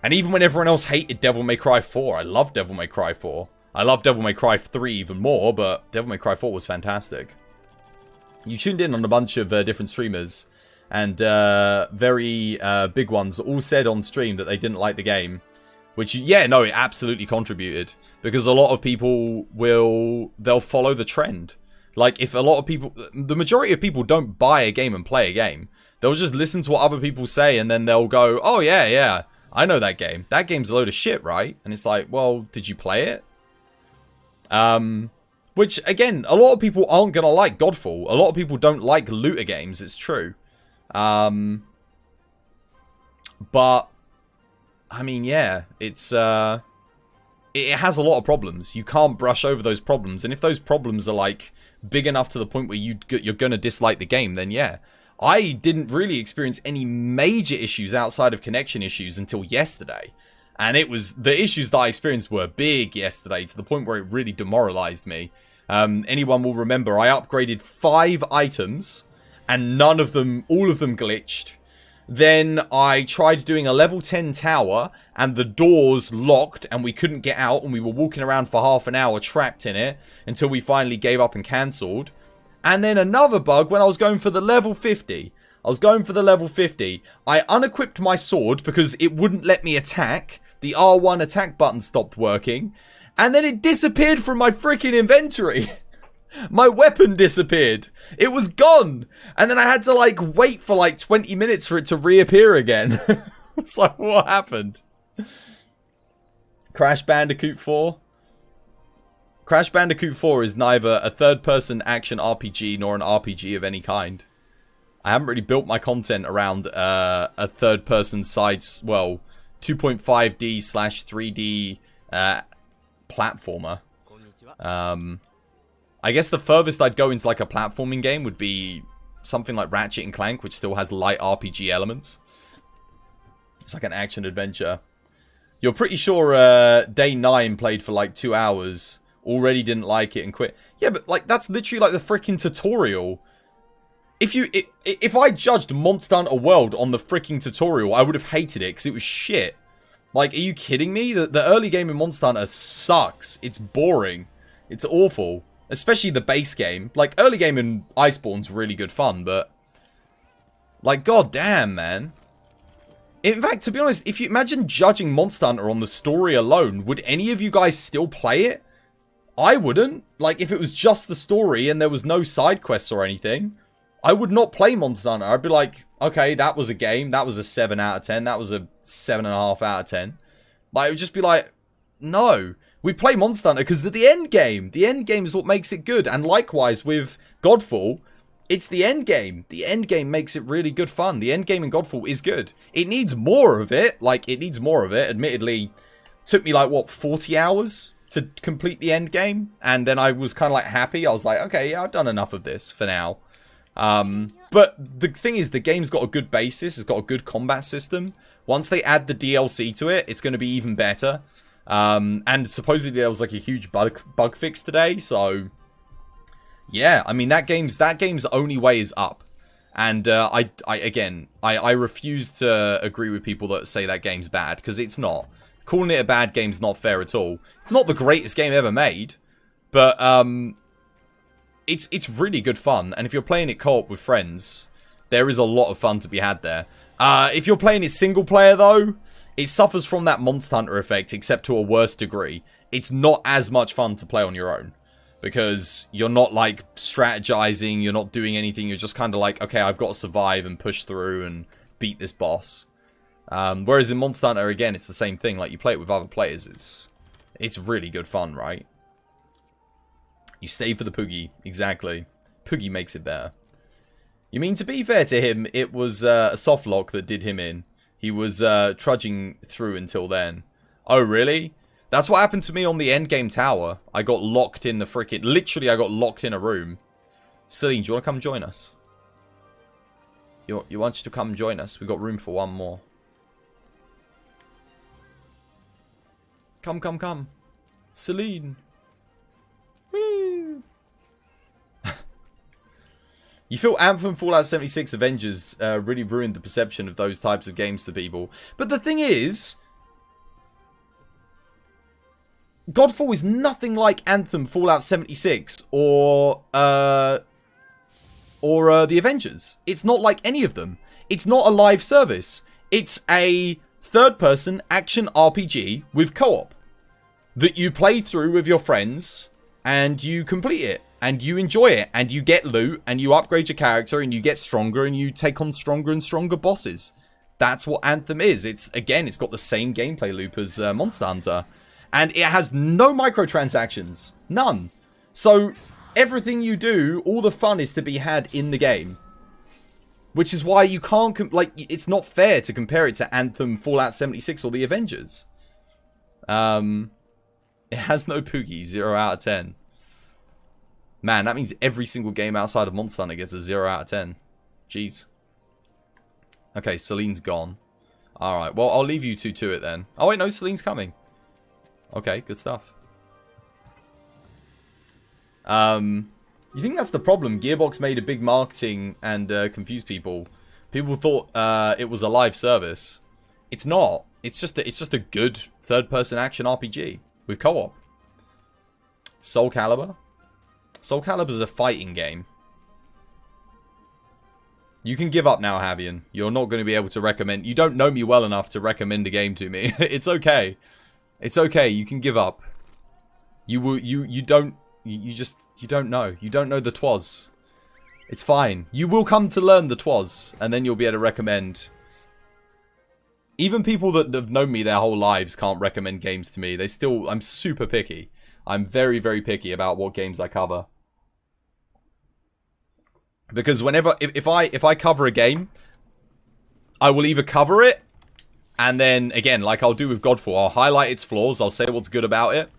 And even when everyone else hated Devil May Cry 4, I loved Devil May Cry 4. I love Devil May Cry 3 even more, but Devil May Cry 4 was fantastic. You tuned in on a bunch of different streamers, and very big ones all said on stream that they didn't like the game. Which, yeah, no, it absolutely contributed. Because a lot of people they'll follow the trend. Like, if a lot of people, the majority of people don't buy a game and play a game. They'll just listen to what other people say, and then they'll go, oh, yeah, I know that game. That game's a load of shit, right? And it's like, well, did you play it? Which, again, a lot of people aren't going to like Godfall. A lot of people don't like looter games, it's true. But, I mean, yeah, it has a lot of problems. You can't brush over those problems. And if those problems are, like, big enough to the point where you're going to dislike the game, then yeah. I didn't really experience any major issues outside of connection issues until yesterday. And the issues that I experienced were big yesterday, to the point where it really demoralized me. Anyone will remember, I upgraded 5 items, and all of them glitched. Then I tried doing a level 10 tower, and the doors locked, and we couldn't get out, and we were walking around for half an hour trapped in it, until we finally gave up and cancelled. And then another bug when I was going for the level 50. I unequipped my sword because it wouldn't let me attack. The R1 attack button stopped working. And then it disappeared from my freaking inventory. My weapon disappeared. It was gone. And then I had to, like, wait for, like, 20 minutes for it to reappear again. It's like, what happened? Crash Bandicoot 4? Crash Bandicoot 4 is neither a third-person action RPG nor an RPG of any kind. I haven't really built my content around a third-person sides, well, 2.5D/3D platformer. I guess the furthest I'd go into like a platforming game would be something like Ratchet and Clank, which still has light RPG elements. It's like an action adventure. You're pretty sure Day 9 played for like 2 hours, already didn't like it and quit. Yeah, but like that's literally like the freaking tutorial. If I judged Monster Hunter World on the freaking tutorial, I would have hated it because it was shit. Like, are you kidding me? The early game in Monster Hunter sucks. It's boring. It's awful. Especially the base game. Like, early game in Iceborne's really good fun, but like, goddamn, man. In fact, to be honest, if you imagine judging Monster Hunter on the story alone, would any of you guys still play it? I wouldn't. Like, if it was just the story and there was no side quests or anything, I would not play Monster Hunter. I'd be like, okay, that was a game. That was a 7 out of 10. That was a 7.5 out of 10. Like, it would just be like, no. We play Monster Hunter because of the end game. The end game is what makes it good. And likewise with Godfall, it's the end game. The end game makes it really good fun. The end game in Godfall is good. It needs more of it. Like, it needs more of it. Admittedly, took me like, what, 40 hours to complete the end game? And then I was kind of like happy. I was like, okay, yeah, I've done enough of this for now. But the thing is, the game's got a good basis. It's got a good combat system. Once they add the DLC to it, it's going to be even better. And supposedly there was like a huge bug fix today. So yeah, I mean, that game's only way is up. And I refuse to agree with people that say that game's bad, because it's not. Calling it a bad game's not fair at all. It's not the greatest game ever made, but it's really good fun. And if you're playing it co-op with friends, there is a lot of fun to be had there. If you're playing it single player though, it suffers from that Monster Hunter effect, except to a worse degree. It's not as much fun to play on your own, because you're not like strategizing, you're not doing anything, you're just kind of like, okay, I've got to survive and push through and beat this boss. Whereas in Monster Hunter, again, it's the same thing. Like, you play it with other players, it's really good fun, right? You stay for the Poogie, exactly. Poogie makes it better. You mean, to be fair to him, it was a soft lock that did him in. He was trudging through until then. Oh, really? That's what happened to me on the endgame tower. I got locked in the freaking... Literally, I got locked in a room. Celine, do you want to come join us? You want you to come join us? We've got room for one more. Come, come, come. Celine. Woo. You feel Anthem, Fallout 76, Avengers really ruined the perception of those types of games to people. But the thing is, Godfall is nothing like Anthem, Fallout 76, or the Avengers. It's not like any of them. It's not a live service. It's a third-person action RPG with co-op that you play through with your friends, and you complete it, and you enjoy it, and you get loot, and you upgrade your character, and you get stronger, and you take on stronger and stronger bosses. That's what Anthem is. It's got the same gameplay loop as Monster Hunter, and it has no microtransactions. None. So everything you do, all the fun is to be had in the game. Which is why you can't, it's not fair to compare it to Anthem, Fallout 76, or the Avengers. It has no Poogie, 0 out of 10. Man, that means every single game outside of Monster Hunter gets a 0 out of 10. Jeez. Okay, Celine's gone. Alright, well, I'll leave you two to it then. Oh, wait, no, Celine's coming. Okay, good stuff. You think that's the problem? Gearbox made a big marketing and confused people. People thought it was a live service. It's not. It's just a good third-person action RPG with co-op. Soul Calibur. Soul Calibur is a fighting game. You can give up now, Havian. You're not going to be able to recommend. You don't know me well enough to recommend a game to me. It's okay. It's okay. You can give up. You don't know. You don't know the twas. It's fine. You will come to learn the twas, and then you'll be able to recommend. Even people that have known me their whole lives can't recommend games to me. I'm super picky. I'm very, very picky about what games I cover. Because whenever, if I cover a game, I will either cover it, and then, again, like I'll do with Godfall, I'll highlight its flaws, I'll say what's good about it.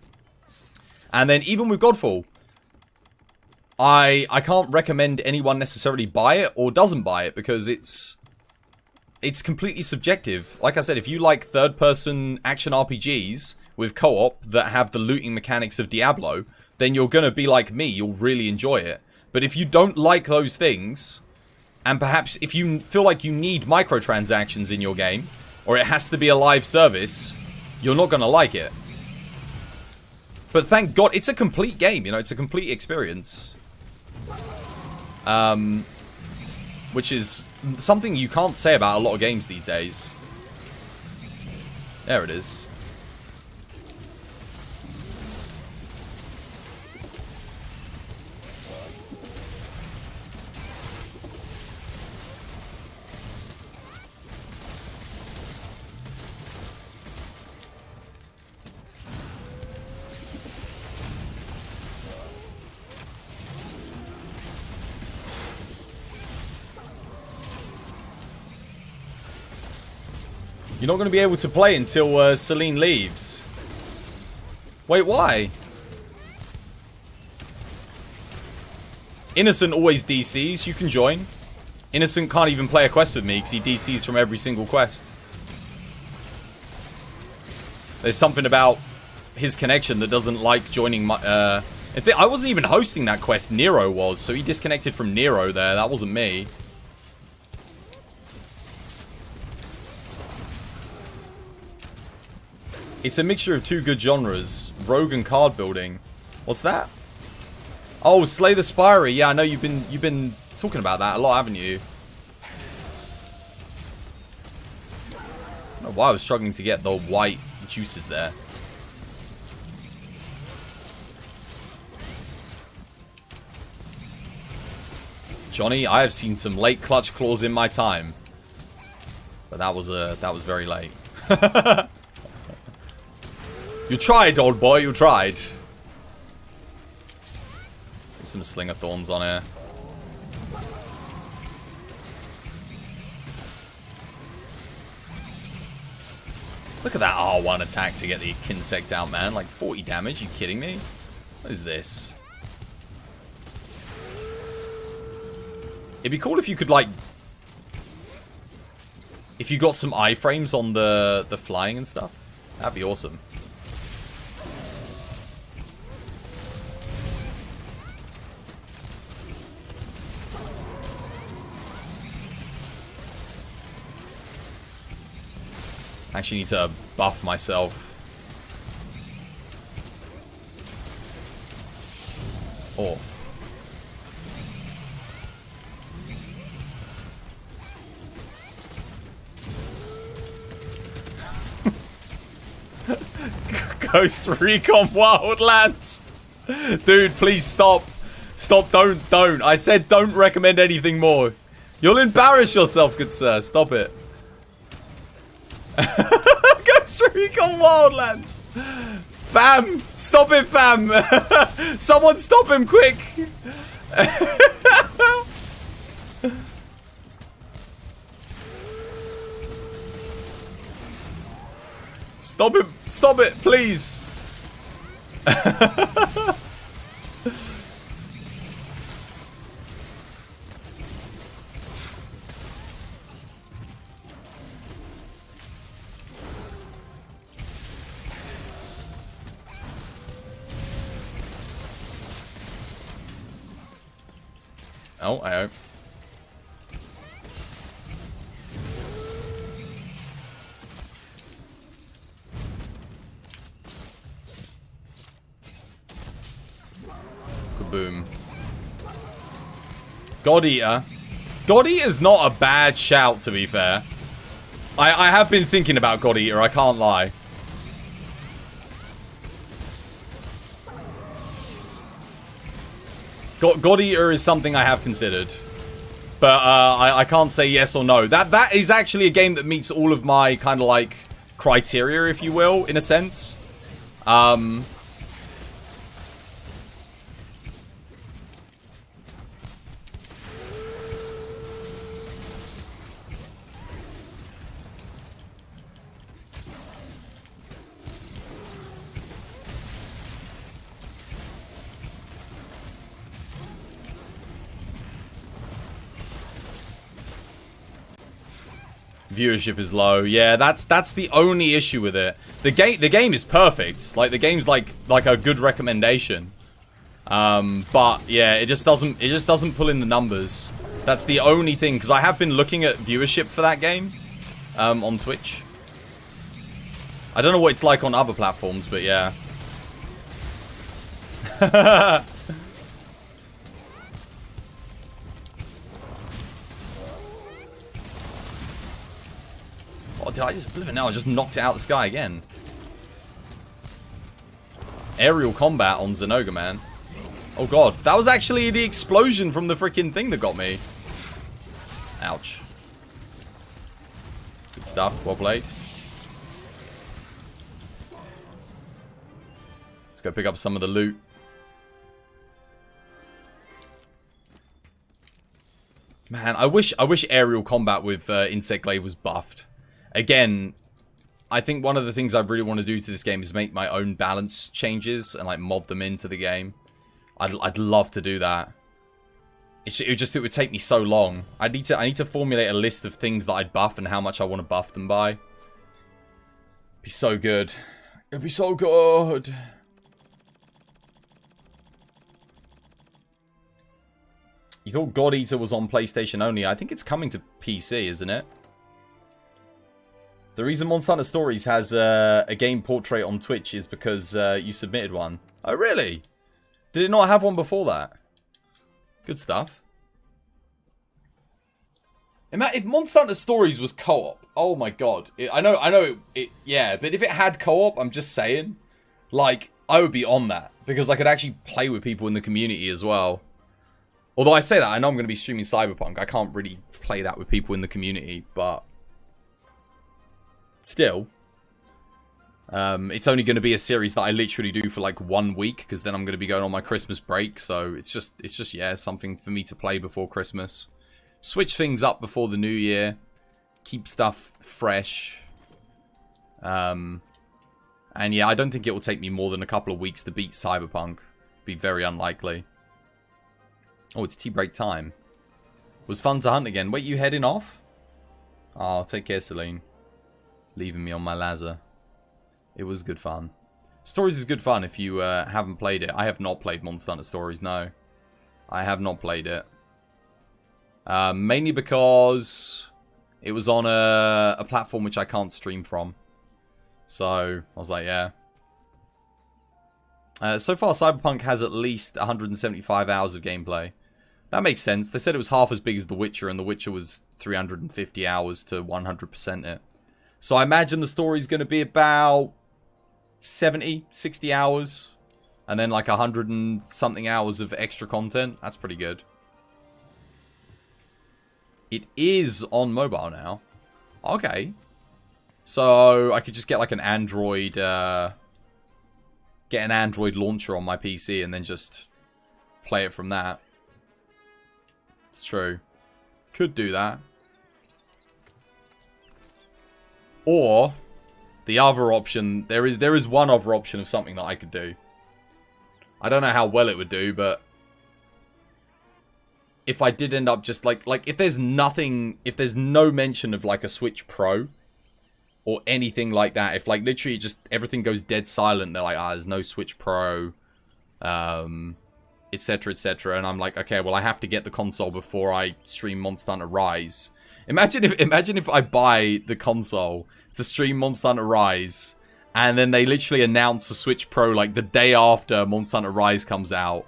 And then even with Godfall, I can't recommend anyone necessarily buy it or doesn't buy it, because it's completely subjective. Like I said, if you like third-person action RPGs with co-op that have the looting mechanics of Diablo, then you're gonna be like me, you'll really enjoy it. But if you don't like those things, and perhaps if you feel like you need microtransactions in your game, or it has to be a live service, you're not gonna like it. But thank God, it's a complete game, you know, it's a complete experience. Which is something you can't say about a lot of games these days. There it is. You're not going to be able to play until Celine leaves. Wait, why? Innocent always DCs. You can join. Innocent can't even play a quest with me because he DCs from every single quest. There's something about his connection that doesn't like joining my... I wasn't even hosting that quest. Nero was, so he disconnected from Nero there. That wasn't me. It's a mixture of two good genres, rogue and card building. What's that? Oh, Slay the Spire. Yeah, I know you've been talking about that a lot, haven't you? I don't know why I was struggling to get the white juices there. Johnny, I have seen some late clutch claws in my time, but that was very late. You tried, old boy, you tried. There's some Slinger Thorns on here. Look at that R1 attack to get the Kinsect out, man. Like 40 damage, you kidding me? What is this? It'd be cool if you could, like... If you got some iframes on the flying and stuff. That'd be awesome. Actually need to buff myself. Oh. Ghost Recon Wildlands. Dude, please stop. Stop, don't. I said don't recommend anything more. You'll embarrass yourself, good sir. Stop it. Ghost Recon Wildlands. Fam, stop it, fam. Someone stop him quick. Stop him. Stop it, please. Oh, I hope. Kaboom. God Eater. God Eater's not a bad shout, to be fair. I have been thinking about God Eater, I can't lie. God Eater is something I have considered. But I can't say yes or no. That is actually a game that meets all of my kind of like criteria, if you will, in a sense. Viewership is low. Yeah, that's the only issue with it. The game is perfect. Like the game's like a good recommendation. But yeah, it just doesn't pull in the numbers. That's the only thing, because I have been looking at viewership for that game on Twitch. I don't know what it's like on other platforms, but yeah. Oh, did I just believe it now? I just knocked it out of the sky again. Aerial combat on Zenoga, man. Oh god, that was actually the explosion from the freaking thing that got me. Ouch. Good stuff, well played. Let's go pick up some of the loot. Man, I wish aerial combat with Insect Glaive was buffed. Again, I think one of the things I really want to do to this game is make my own balance changes and like mod them into the game. I'd love to do that. It would take me so long. I need to formulate a list of things that I'd buff and how much I want to buff them by. It'd be so good. It'd be so good. You thought God Eater was on PlayStation only. I think it's coming to PC, isn't it? The reason Monster Hunter Stories has a game portrait on Twitch is because you submitted one. Oh, really? Did it not have one before that? Good stuff. If Monster Hunter Stories was co-op, oh my god. I know yeah, but if it had co-op, I'm just saying, like, I would be on that. Because I could actually play with people in the community as well. Although I say that, I know I'm going to be streaming CyberPunk. I can't really play that with people in the community, but still, it's only going to be a series that I literally do for like 1 week, because then I'm going to be going on my Christmas break. So it's just yeah, something for me to play before Christmas, switch things up before the new year, keep stuff fresh. And yeah, I don't think it will take me more than a couple of weeks to beat Cyberpunk. Be very unlikely. Oh, it's tea break time. Was fun to hunt again. Wait, you heading off? Oh, take care, Celine. Leaving me on my Lazar. It was good fun. Stories is good fun if you haven't played it. I have not played Monster Hunter Stories, no. I have not played it. Mainly because It was on a platform which I can't stream from. So, I was like, yeah. So far, CyberPunk has at least 175 hours of gameplay. That makes sense. They said it was half as big as The Witcher, and The Witcher was 350 hours to 100% it. So I imagine the story's going to be about 70, 60 hours. And then like 100 and something hours of extra content. That's pretty good. It is on mobile now. Okay. So I could just get like an Android... get an Android launcher on my PC and then just play it from that. It's true. Could do that. Or the other option, there is one other option of something that I could do. I don't know how well it would do, but if I did end up just like if there's no mention of like a Switch Pro or anything like that, if like literally just everything goes dead silent, they're like, there's no Switch Pro, etc, etc, and I'm like, okay, well I have to get the console before I stream Monster Hunter Rise. Imagine if I buy the console to stream Monster Hunter Rise, and then they literally announce the Switch Pro like the day after Monster Hunter Rise comes out.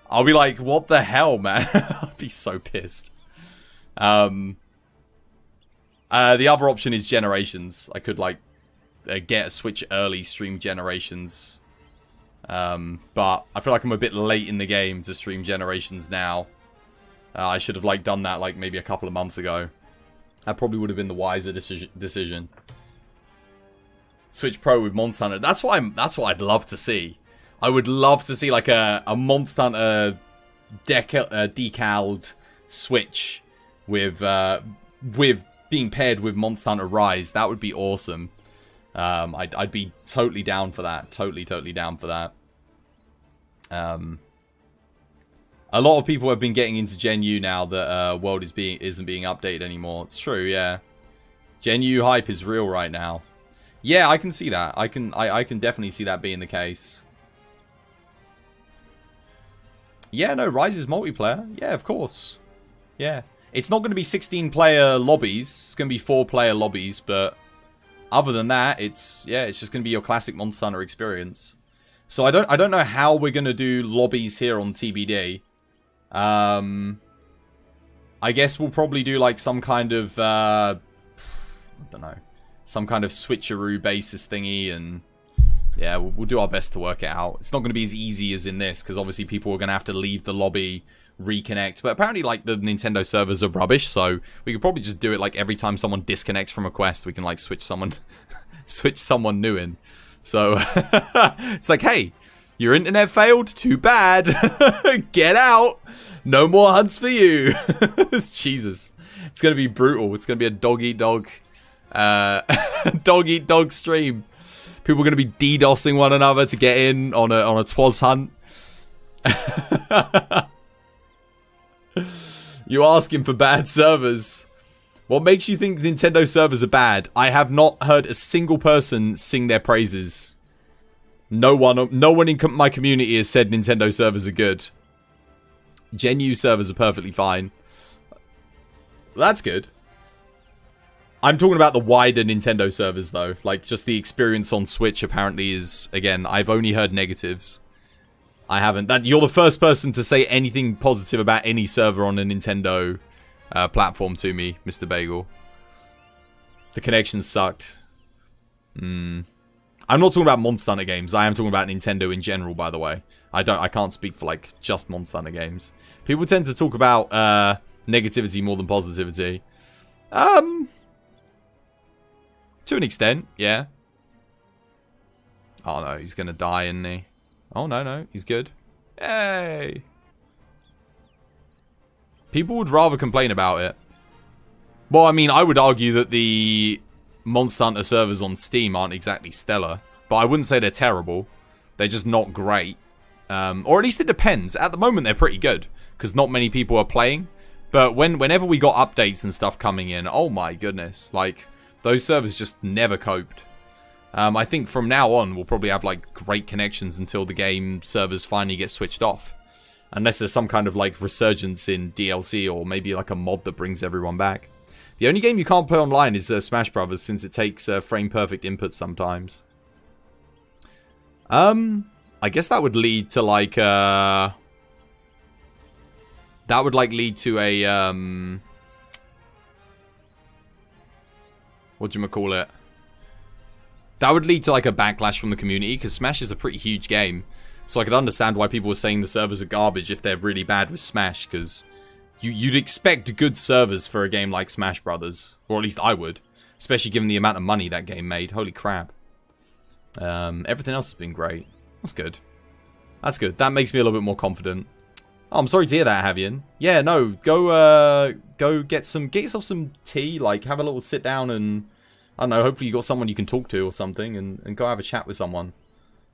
I'll be like, what the hell, man? I'd be so pissed. The other option is Generations. I could like get a Switch early, stream Generations. But I feel like I'm a bit late in the game to stream Generations now. I should have like done that like maybe a couple of months ago. That probably would have been the wiser decision. Switch Pro with Monster Hunter. That's what I'd love to see. I would love to see like a Monster Hunter decaled Switch with being paired with Monster Hunter Rise. That would be awesome. I'd be totally down for that. Totally down for that. A lot of people have been getting into Gen U now that World isn't being updated anymore. It's true, yeah. Gen U hype is real right now. Yeah, I can see that. I can definitely see that being the case. Yeah, no, Rise is multiplayer. Yeah, of course. Yeah. It's not going to be 16-player lobbies. It's going to be 4-player lobbies, but other than that, it's just going to be your classic Monster Hunter experience. So I don't know how we're going to do lobbies here on TBD. I guess we'll probably do like some kind of I don't know, some kind of switcheroo basis thingy, and yeah, we'll do our best to work it out. It's not going to be as easy as in this, because obviously people are going to have to leave the lobby, reconnect. But apparently, like, the Nintendo servers are rubbish, so we could probably just do it like every time someone disconnects from a quest, we can like switch someone new in. So it's like, hey, your internet failed? Too bad. Get out. No more hunts for you. Jesus. It's going to be brutal. It's going to be a dog-eat-dog dog-eat-dog stream. People are going to be DDoSing one another to get in on a Twas hunt. You asking for bad servers. What makes you think Nintendo servers are bad? I have not heard a single person sing their praises. No one in my community has said Nintendo servers are good. Gen U servers are perfectly fine. Well, that's good. I'm talking about the wider Nintendo servers, though. Like, just the experience on Switch apparently is, again, I've only heard negatives. I haven't. You're the first person to say anything positive about any server on a Nintendo platform to me, Mr. Bagel. The connection sucked. I'm not talking about Monster Hunter games. I am talking about Nintendo in general, by the way. I can't speak for, like, just Monster Hunter games. People tend to talk about negativity more than positivity. To an extent, yeah. Oh, no, he's going to die, isn't he? Oh, no, he's good. Yay! People would rather complain about it. Well, I mean, I would argue that the Monster Hunter servers on Steam aren't exactly stellar. But I wouldn't say they're terrible. They're just not great. Or at least it depends. At the moment, they're pretty good. Because not many people are playing. But whenever we got updates and stuff coming in, oh my goodness. Like, those servers just never coped. I think from now on, we'll probably have, like, great connections until the game servers finally get switched off. Unless there's some kind of, like, resurgence in DLC or maybe, like, a mod that brings everyone back. The only game you can't play online is Smash Brothers, since it takes frame perfect input sometimes. I guess that would lead to like that would like lead to a whatchamacallit? That would lead to like a backlash from the community, because Smash is a pretty huge game. So I could understand why people were saying the servers are garbage if they're really bad with Smash, because you'd expect good servers for a game like Smash Brothers, or at least I would, especially given the amount of money that game made. Holy crap. Everything else has been great. That's good. That's good. That makes me a little bit more confident. Oh, I'm sorry to hear that, Javian. Yeah, no, go get yourself some tea, like have a little sit down and, I don't know, hopefully you got someone you can talk to or something, and go have a chat with someone.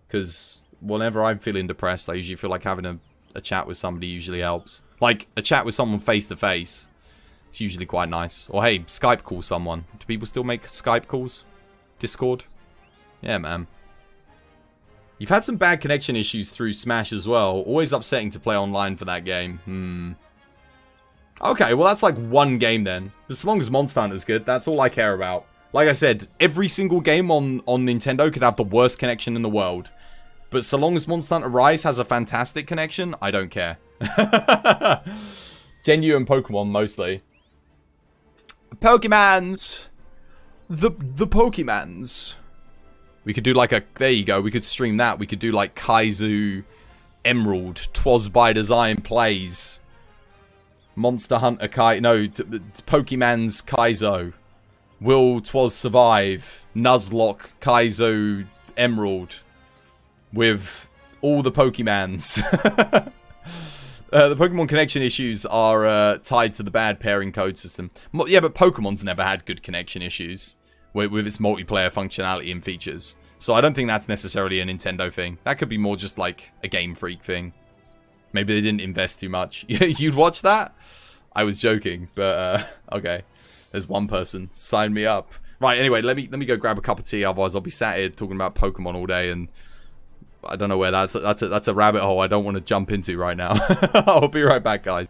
Because whenever I'm feeling depressed, I usually feel like having a chat with somebody usually helps. Like, a chat with someone face to face. It's usually quite nice. Or hey, Skype call someone. Do people still make Skype calls? Discord? Yeah, man. You've had some bad connection issues through Smash as well. Always upsetting to play online for that game. Okay, well that's like one game then. As long as Monster Hunter's good, that's all I care about. Like I said, every single game on Nintendo could have the worst connection in the world. But so long as Monster Hunter Rise has a fantastic connection, I don't care. Gen.U and Pokemon mostly. Pokemans! The Pokemans. We could do like a... There you go. We could stream that. We could do like Kaizu Emerald. 'Twas by Design plays. Monster Hunter Pokemon's Kaizo. Will 'Twas survive? Nuzlocke Kaizo Emerald. With all the Pokemons. The Pokemon connection issues are tied to the bad pairing code system. Yeah, but Pokemon's never had good connection issues with its multiplayer functionality and features. So I don't think that's necessarily a Nintendo thing. That could be more just like a Game Freak thing. Maybe they didn't invest too much. You'd watch that? I was joking, but okay. There's one person. Sign me up. Right, anyway, let me go grab a cup of tea, otherwise I'll be sat here talking about Pokemon all day, and I don't know where that's a rabbit hole I don't want to jump into right now. I'll be right back, guys.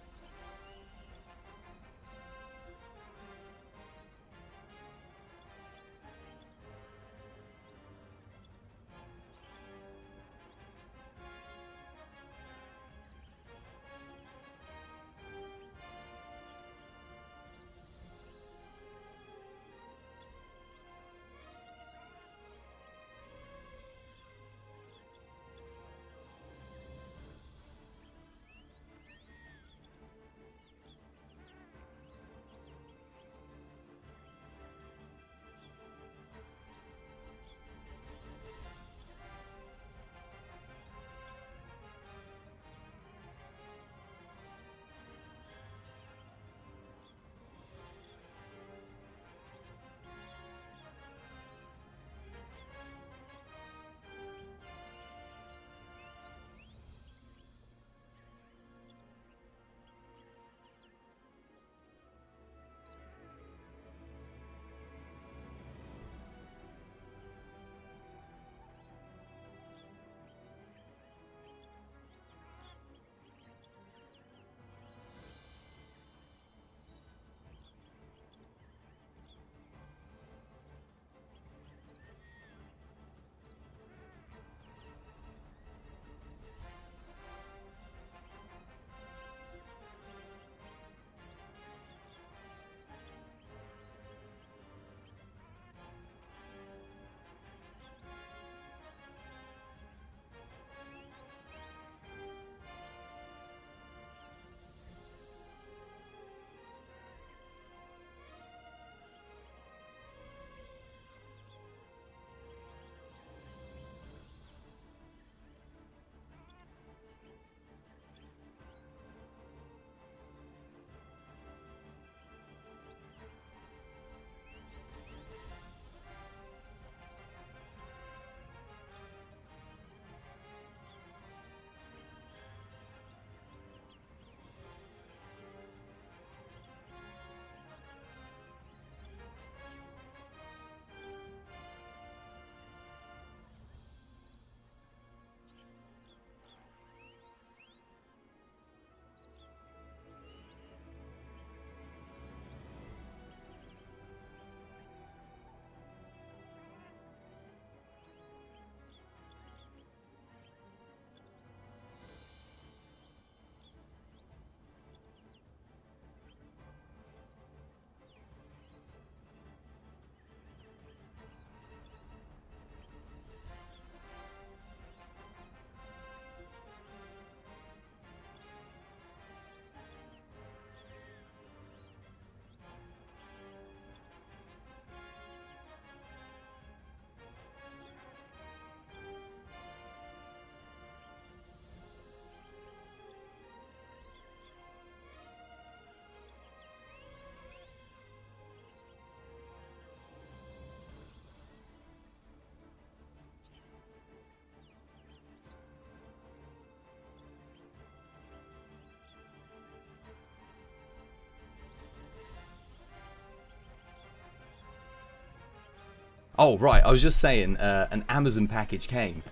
Oh, right. I was just saying, an Amazon package came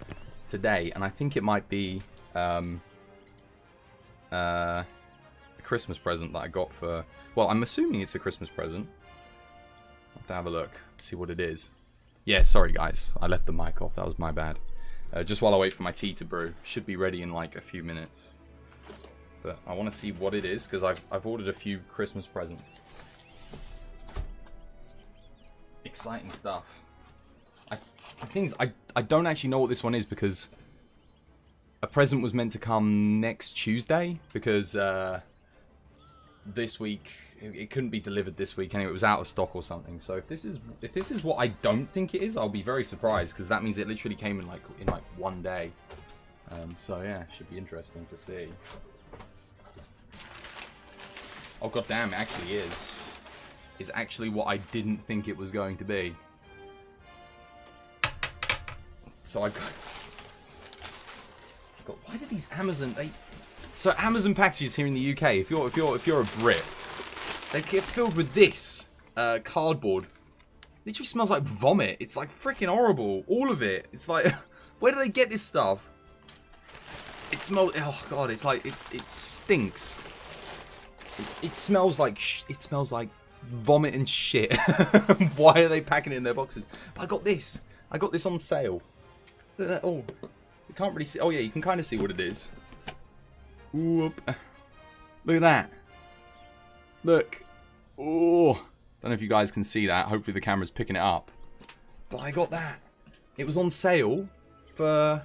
today, and I think it might be a Christmas present that I got for... Well, I'm assuming it's a Christmas present. I'll have to have a look, see what it is. Yeah, sorry, guys. I left the mic off. That was my bad. Just while I wait for my tea to brew. Should be ready in, like, a few minutes. But I want to see what it is, because I've ordered a few Christmas presents. Exciting stuff. The thing is, I don't actually know what this one is, because a present was meant to come next Tuesday, because this week it couldn't be delivered this week anyway. It was out of stock or something. So if this is what I don't think it is, I'll be very surprised, because that means it literally came in like one day. So yeah, should be interesting to see. Oh god damn, it actually is. It's actually what I didn't think it was going to be. So I got... Why do these Amazon... So Amazon packages here in the UK, if you're a Brit, they get filled with this cardboard. Literally smells like vomit. It's like freaking horrible. All of it. It's like, where do they get this stuff? It smells... Oh god, it's like... It stinks. It smells like... It smells like vomit and shit. Why are they packing it in their boxes? But I got this. I got this on sale. Look at that. Oh, you can't really see. Oh yeah, you can kind of see what it is. Whoop. Look at that. Look. Oh, don't know if you guys can see that. Hopefully the camera's picking it up. But I got that. It was on sale for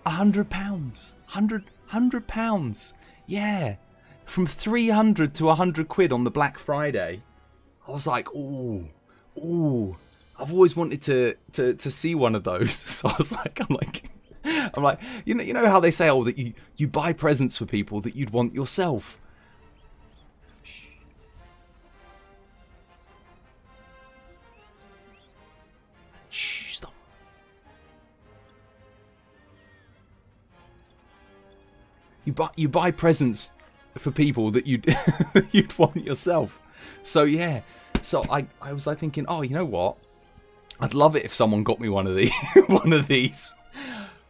£100. £100. Yeah. From 300 to 100 quid on the Black Friday. I was like, ooh. I've always wanted to see one of those. So I was like, I'm like, you know how they say, oh, that you buy presents for people that you'd want yourself. Shh, stop. You buy presents for people that you'd want yourself. So yeah. So I was like thinking, oh, you know what? I'd love it if someone got me one of these. One of these.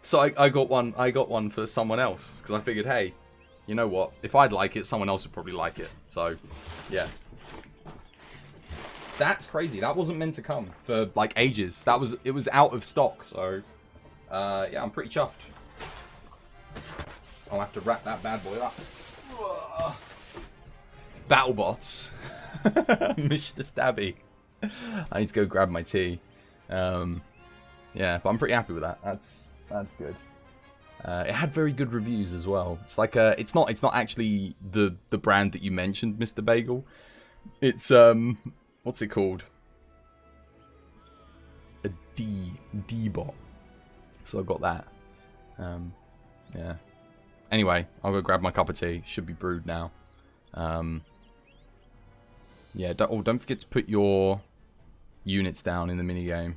So I got one. I got one for someone else, because I figured, hey, you know what? If I'd like it, someone else would probably like it. So yeah. That's crazy. That wasn't meant to come for like ages. It was out of stock. So yeah, I'm pretty chuffed. I'll have to wrap that bad boy up. BattleBots. Mr. Stabby. I need to go grab my tea. Yeah, but I'm pretty happy with that. That's good. It had very good reviews as well. It's like it's not actually the brand that you mentioned, Mr. Bagel. It's what's it called? A D-bot. So I got that. Yeah. Anyway, I'll go grab my cup of tea. Should be brewed now. Yeah, don't forget to put your units down in the minigame.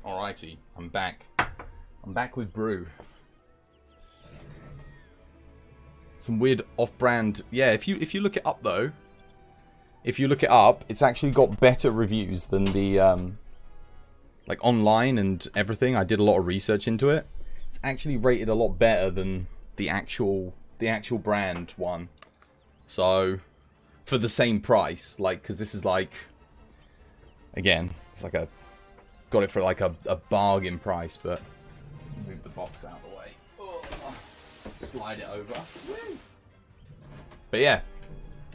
Alrighty, I'm back. I'm back with brew. Some weird off-brand. Yeah, if you look it up though, if you look it up, it's actually got better reviews than the like online and everything. I did a lot of research into it. It's actually rated a lot better than the actual brand one. So, for the same price, like, because this is like, again, it's like a, got it for like a bargain price, but move the box out of the way. Oh, slide it over. But yeah,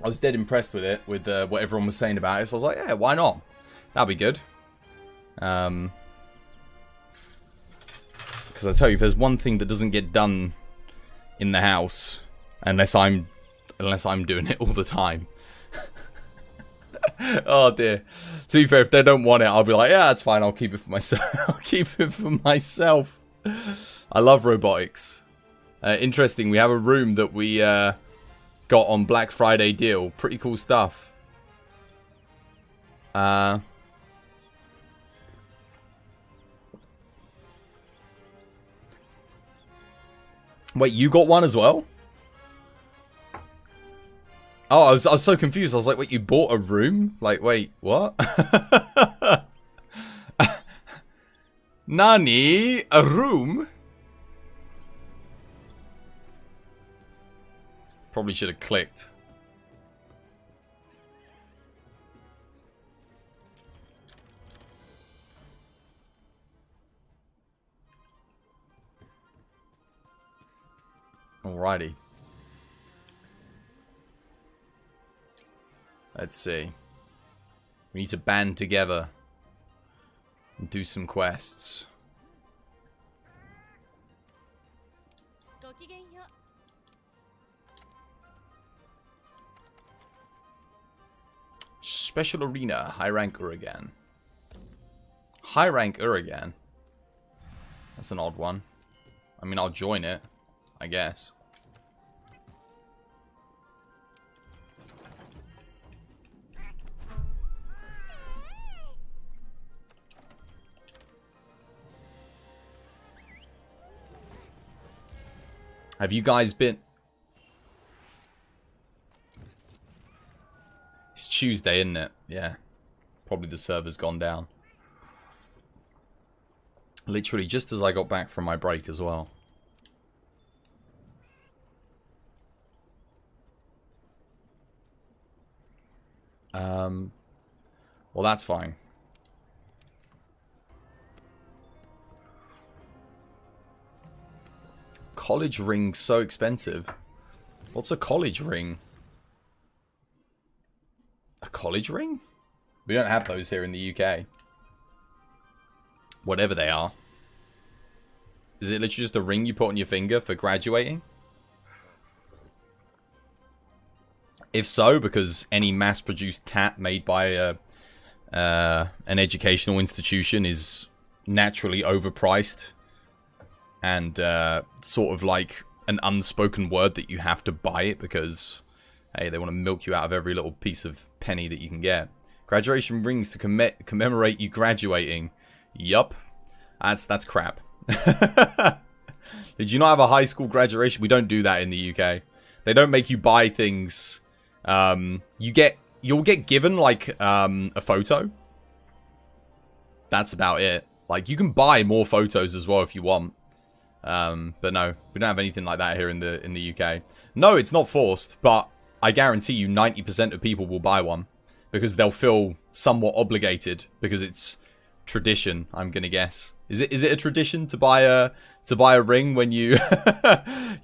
I was dead impressed with it, with what everyone was saying about it, so I was like, yeah, why not? That'll be good. Because I tell you, if there's one thing that doesn't get done in the house, unless I'm doing it all the time. Oh dear. To be fair, if they don't want it, I'll be like, yeah, that's fine. I'll keep it for myself. I'll keep it for myself. I love robotics. Interesting. We have a room that we got on Black Friday deal. Pretty cool stuff. Wait, you got one as well? Oh, I was so confused. I was like, wait, you bought a room? Like, wait, what? Nani? A room? Probably should have clicked. Alrighty. Let's see. We need to band together and do some quests. Special Arena, high rank Uragan. High rank Uragan? That's an odd one. I mean, I'll join it, I guess. Have you guys been... It's Tuesday, isn't it? Yeah. Probably the server's gone down. Literally just as I got back from my break as well. Well, that's fine. College ring so expensive. What's a college ring? A college ring? We don't have those here in the UK. Whatever they are. Is it literally just a ring you put on your finger for graduating? If so, because any mass-produced tat made by an educational institution is naturally overpriced and sort of like an unspoken word that you have to buy it because, hey, they want to milk you out of every little piece of penny that you can get. Graduation rings to commemorate you graduating. Yup. That's crap. Did you not have a high school graduation? We don't do that in the UK. They don't make you buy things. You'll get given like a photo. That's about it. Like, you can buy more photos as well if you want. But no, we don't have anything like that here in the UK. No, it's not forced, but I guarantee you 90% of people will buy one because they'll feel somewhat obligated because it's tradition, I'm gonna guess. Is it a tradition to buy a ring when you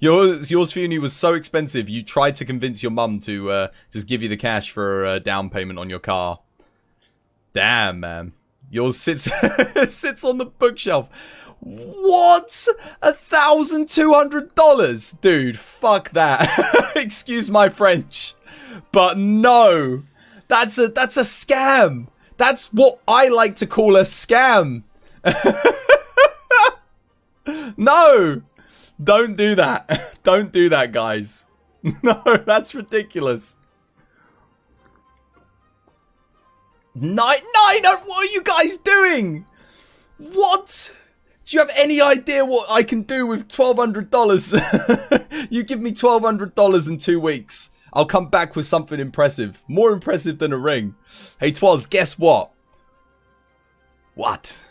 yours for uni was so expensive you tried to convince your mum to just give you the cash for a down payment on your car? Damn, man. Yours sits sits on the bookshelf. What? $1,200? Dude, fuck that. Excuse my French. But no. That's a scam. That's what I like to call a scam. No. Don't do that. Don't do that, guys. No, that's ridiculous. What are you guys doing? What? Do you have any idea what I can do with $1,200? You give me $1,200 in 2 weeks. I'll come back with something impressive. More impressive than a ring. Hey, Twaz, guess what? What?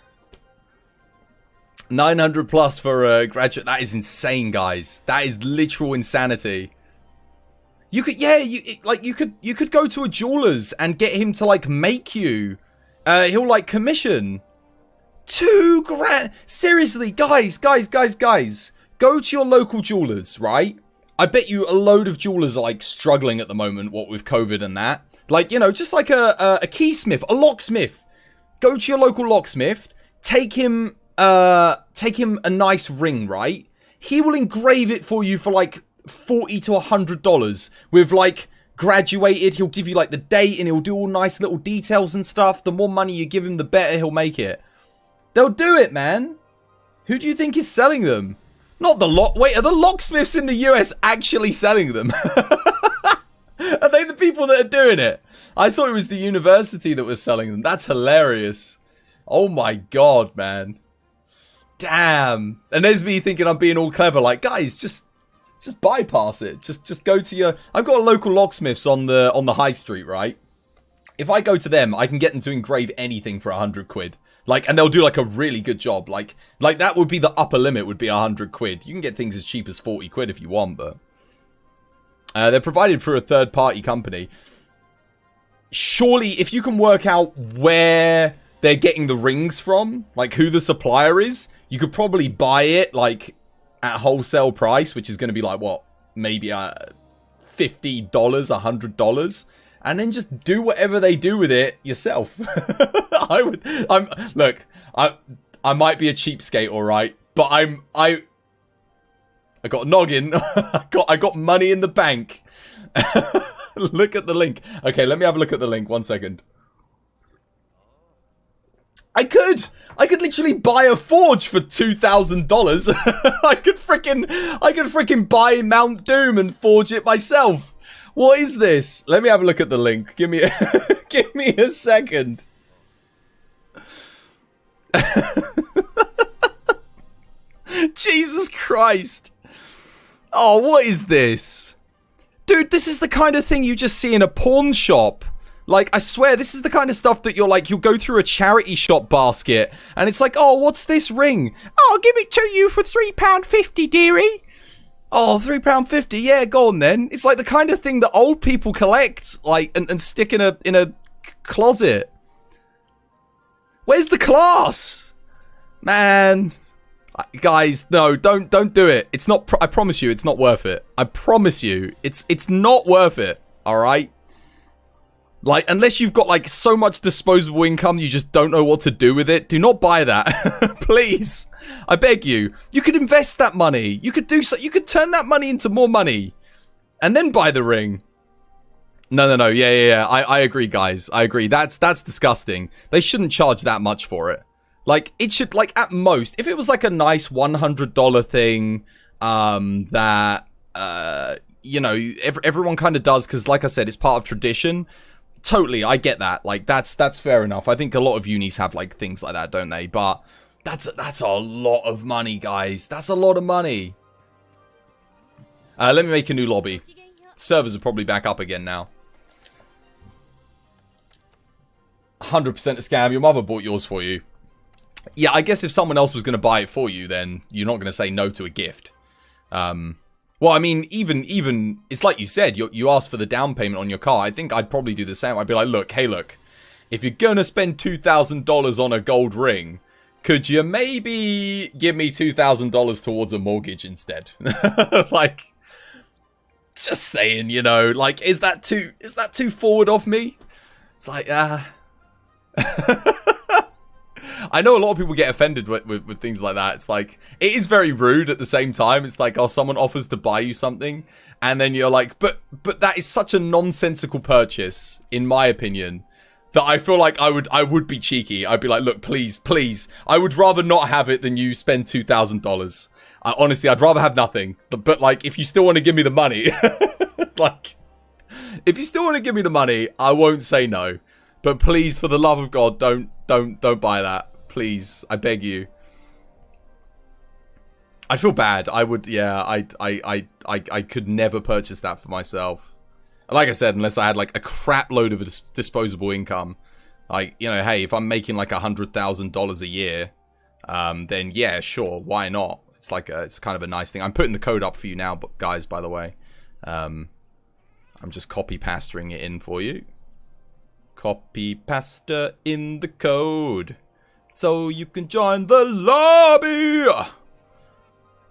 900 plus for a graduate. That is insane, guys. That is literal insanity. You could, yeah, you could go to a jeweler's and get him to like make you. He'll like commission $2,000. Seriously, guys. Go to your local jewelers, right? I bet you a load of jewelers are like struggling at the moment, what with COVID and that. Like, you know, just like a keysmith, a locksmith. Go to your local locksmith, take him a nice ring, right? He will engrave it for you for like $40 to $100 with like graduated. He'll give you like the date and he'll do all nice little details and stuff. The more money you give him, the better he'll make it. They'll do it, man. Who do you think is selling them? Not the Wait, are the locksmiths in the US actually selling them? Are they the people that are doing it? I thought it was the university that was selling them. That's hilarious. Oh my god, man. Damn. And there's me thinking I'm being all clever. Like, guys, just bypass it. Just go to your... I've got a local locksmiths on the high street, right? If I go to them, I can get them to engrave anything for 100 quid. Like, and they'll do like a really good job. Like that would be the upper limit, would be 100 quid. You can get things as cheap as 40 quid if you want, but... they're provided through a third-party company. Surely, if you can work out where they're getting the rings from, like who the supplier is, you could probably buy it, like, at wholesale price, which is going to be like, what, maybe $50, $100, and then just do whatever they do with it yourself. Look, I might be a cheapskate, all right, but I got a noggin. I got money in the bank. Look at the link. Okay, let me have a look at the link. 1 second. I could literally buy a forge for $2,000. I could freaking buy Mount Doom and forge it myself. What is this? Let me have a look at the link. Give me a second. Jesus Christ. Oh, what is this? Dude, this is the kind of thing you just see in a pawn shop. Like, I swear, this is the kind of stuff that you'll go through a charity shop basket, and it's like, oh, what's this ring? Oh, I'll give it to you for £3.50, dearie. Oh, £3.50, yeah, go on then. It's like the kind of thing that old people collect, like, and stick in a closet. Where's the class? Man... Guys, no, don't do it. It's not. I promise you, it's not worth it. I promise you, it's not worth it. All right. Like, unless you've got like so much disposable income, you just don't know what to do with it. Do not buy that, please. I beg you. You could invest that money. You could do so. You could turn that money into more money, and then buy the ring. No. Yeah. I agree, guys. I agree. That's disgusting. They shouldn't charge that much for it. Like, it should, like, at most, if it was, like, a nice $100 thing, that, you know, everyone kind of does, because, like I said, it's part of tradition. Totally, I get that. Like, that's fair enough. I think a lot of unis have, like, things like that, don't they? But that's a lot of money, guys. That's a lot of money. Let me make a new lobby. Servers are probably back up again now. 100% a scam. Your mother bought yours for you. Yeah, I guess if someone else was going to buy it for you, then you're not going to say no to a gift. Well, I mean, even it's like you said, you asked for the down payment on your car. I think I'd probably do the same. I'd be like, look, if you're going to spend $2,000 on a gold ring, could you maybe give me $2,000 towards a mortgage instead? Like, just saying, you know, like, is that too forward of me? It's like, I know a lot of people get offended with things like that. It's like, it is very rude at the same time. It's like, oh, someone offers to buy you something, and then you're like, but that is such a nonsensical purchase, in my opinion, that I feel like I would be cheeky. I'd be like, look, please, I would rather not have it than you spend $2,000. Honestly, I'd rather have nothing. But like, if you still want to give me the money, like, if you still want to give me the money, I won't say no. But please, for the love of God, don't buy that. Please, I beg you. I feel bad. I would, yeah, I could never purchase that for myself. Like I said, unless I had like a crap load of disposable income. Like, you know, hey, if I'm making like $100,000 a year, then yeah, sure, why not? It's like it's kind of a nice thing. I'm putting the code up for you now, guys, by the way. I'm just copy-pasting it in for you. Copy-pasta in the code. So you can join the lobby.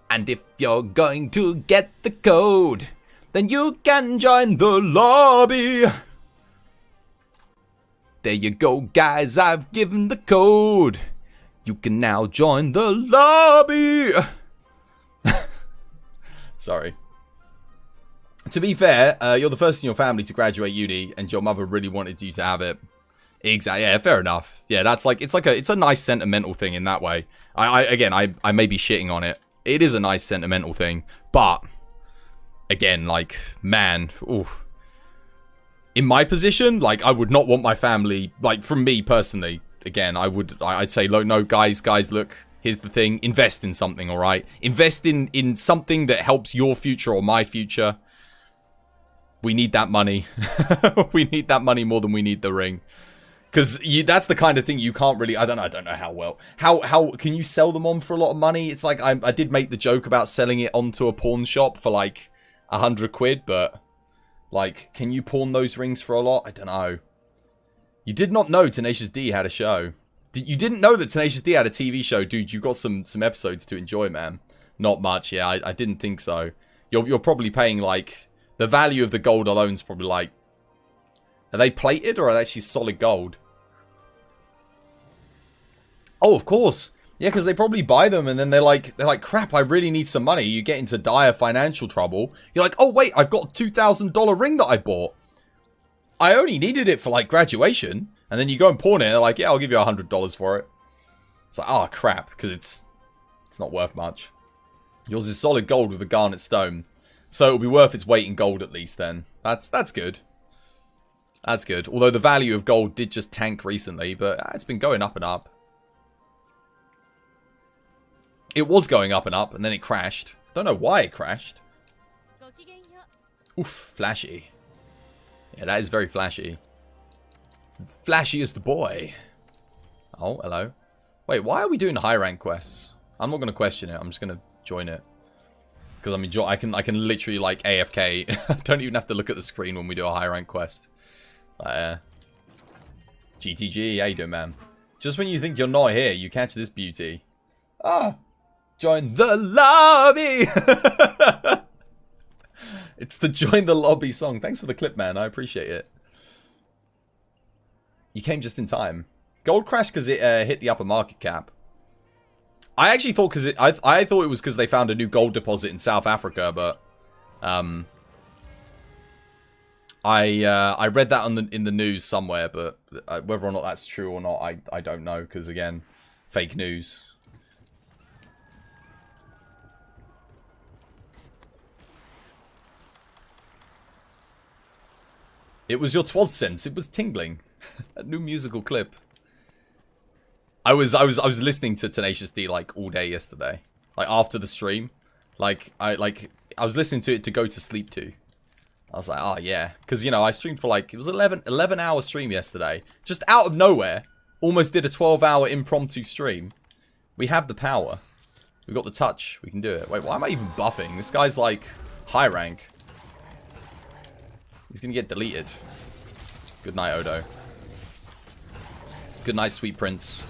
And if you're going to get the code, then you can join the lobby. There you go, guys. I've given the code. You can now join the lobby. Sorry. To be fair, you're the first in your family to graduate uni, and your mother really wanted you to have it. Exactly. Yeah, fair enough. Yeah, that's like it's a nice sentimental thing in that way. I may be shitting on it. It is a nice sentimental thing, but again, like, man, ooh. In my position, like, I would not want my family, like, from me personally. Again, I'd say, no, guys, look. Here's the thing. Invest in something, all right? Invest in something that helps your future or my future. We need that money. We need that money more than we need the ring. Because that's the kind of thing you can't really... I don't know how well... How can you sell them on for a lot of money? It's like, I did make the joke about selling it onto a pawn shop for like 100 quid, but... Like, can you pawn those rings for a lot? I don't know. You did not know Tenacious D had a show. You didn't know that Tenacious D had a TV show. Dude, you got some episodes to enjoy, man. Not much, yeah. I didn't think so. You're probably paying, like... The value of the gold alone is probably like... Are they plated or are they actually solid gold? Oh, of course. Yeah, because they probably buy them and then they're like, crap, I really need some money. You get into dire financial trouble. You're like, oh, wait, I've got a $2,000 ring that I bought. I only needed it for, like, graduation. And then you go and pawn it and they're like, yeah, I'll give you $100 for it. It's like, oh, crap, because it's not worth much. Yours is solid gold with a garnet stone. So it'll be worth its weight in gold at least then. That's good. That's good. Although the value of gold did just tank recently, but it's been going up and up. It was going up and then it crashed. Don't know why it crashed. Oof, flashy. Yeah, that is very flashy. Flashiest boy. Oh, hello. Wait, why are we doing high rank quests? I'm not going to question it. I'm just going to join it. Because I can literally, like, AFK. I don't even have to look at the screen when we do a high rank quest. GTG, how you doing, man? Just when you think you're not here, you catch this beauty. Ah, join the lobby. It's the join the lobby song. Thanks for the clip, man. I appreciate it. You came just in time. Gold crashed because it hit the upper market cap. I actually thought I thought it was because they found a new gold deposit in South Africa, but I read that in the news somewhere, but whether or not that's true or not, I don't know, because again, fake news. It was your 12th sense. It was tingling. A new musical clip. I was listening to Tenacious D like all day yesterday, like after the stream, I was listening to it to go to sleep to. I was like, oh yeah, because you know I streamed for like it was 11-hour stream yesterday, just out of nowhere. Almost did a 12-hour impromptu stream. We have the power, we got the touch, we can do it. Wait, why am I even buffing? This guy's like high rank. He's gonna get deleted. Good night, Odo. Good night, sweet prince.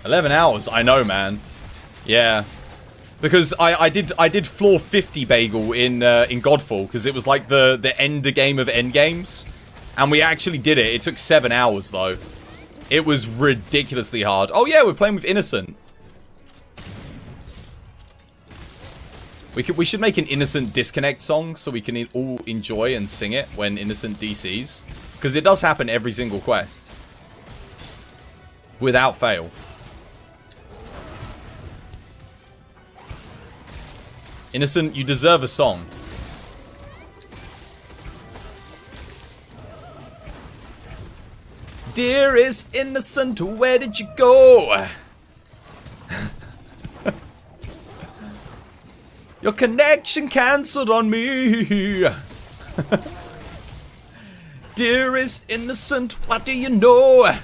$11 I know, man. Yeah, because I did floor 50 bagel in Godfall because it was like the end game of end games, and we actually did it. It took 7 hours though. It was ridiculously hard. Oh yeah, we're playing with Innocent. We should make an Innocent disconnect song so we can all enjoy and sing it when Innocent DCs, because it does happen every single quest without fail. Innocent, you deserve a song. Dearest Innocent, where did you go? Your connection cancelled on me. Dearest Innocent, what do you know?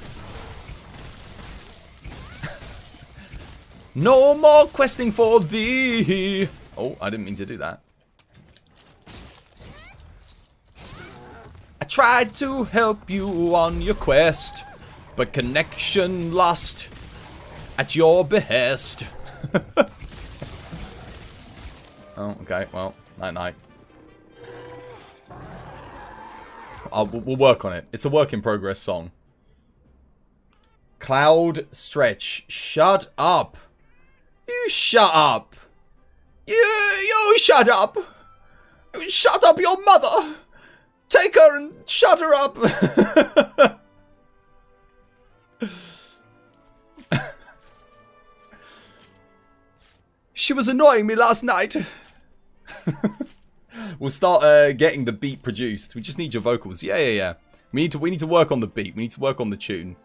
No more questing for thee. Oh, I didn't mean to do that. I tried to help you on your quest, but connection lost at your behest. Oh, okay, well, night-night. We'll work on it. It's a work in progress song. Cloud Stretch. Shut up. You shut up. You shut up. Shut up your mother. Take her and shut her up. She was annoying me last night. We'll start getting the beat produced. We just need your vocals. Yeah. We need to work on the beat. We need to work on the tune.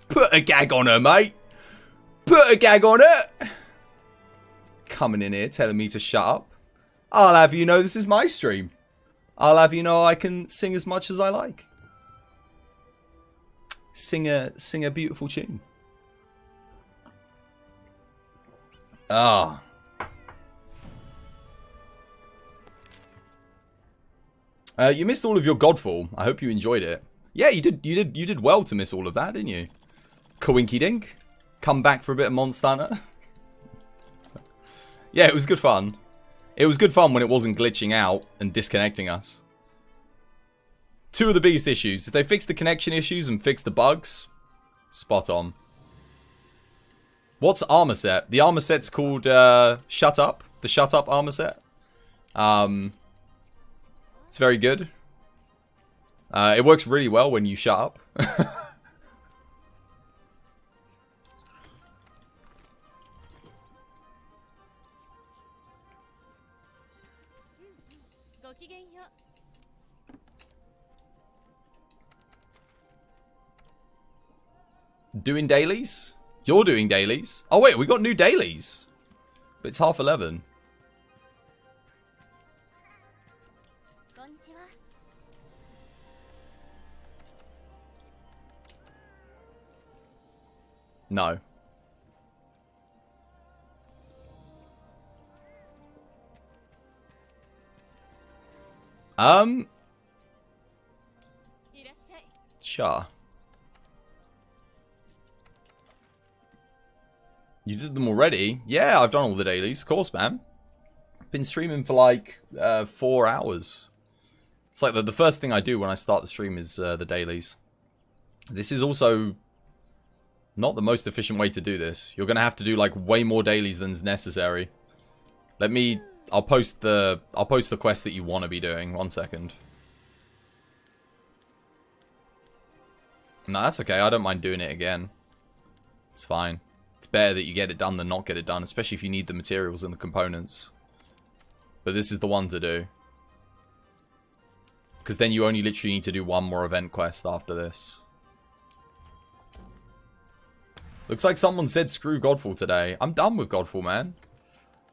Put a gag on her, mate. Put a gag on her. Coming in here telling me to shut up. I'll have you know this is my stream. I'll have you know I can sing as much as I like. Sing a beautiful tune. Ah. You missed all of your Godfall. I hope you enjoyed it. Yeah, you did well to miss all of that, didn't you? Coinky dink. Come back for a bit of Monster Hunter. Yeah, it was good fun. It was good fun when it wasn't glitching out and disconnecting us. Two of the biggest issues. If they fix the connection issues and fix the bugs, spot on. What's armor set? The armor set's called Shut Up. The Shut Up armor set. It's very good. It works really well when you shut up. Doing dailies? You're doing dailies? Oh wait, we got new dailies. But it's 11:30. No. Sure. You did them already? Yeah, I've done all the dailies. Of course, man. Been streaming for like 4 hours. It's like the first thing I do when I start the stream is the dailies. This is also not the most efficient way to do this. You're gonna have to do like way more dailies than's necessary. I'll post the quest that you want to be doing. 1 second. No, that's okay. I don't mind doing it again. It's fine. It's better that you get it done than not get it done, especially if you need the materials and the components. But this is the one to do. Because then you only literally need to do one more event quest after this. Looks like someone said screw Godfall today. I'm done with Godfall, man.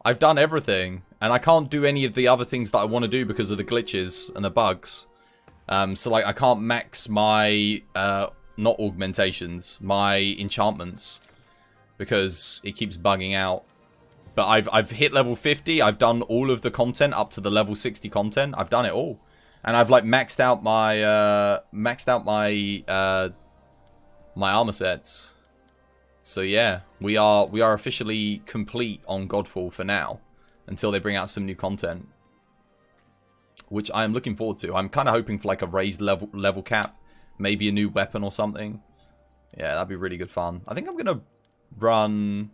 I've done everything. And I can't do any of the other things that I want to do because of the glitches and the bugs. So like I can't max my, not augmentations, my enchantments. Because it keeps bugging out. But I've hit level 50. I've done all of the content up to the level 60 content. I've done it all. And I've like maxed out my armor sets. So yeah, we are officially complete on Godfall for now, until they bring out some new content, which I am looking forward to. I'm kind of hoping for like a raised level cap, maybe a new weapon or something. Yeah, that'd be really good fun. I think I'm gonna run.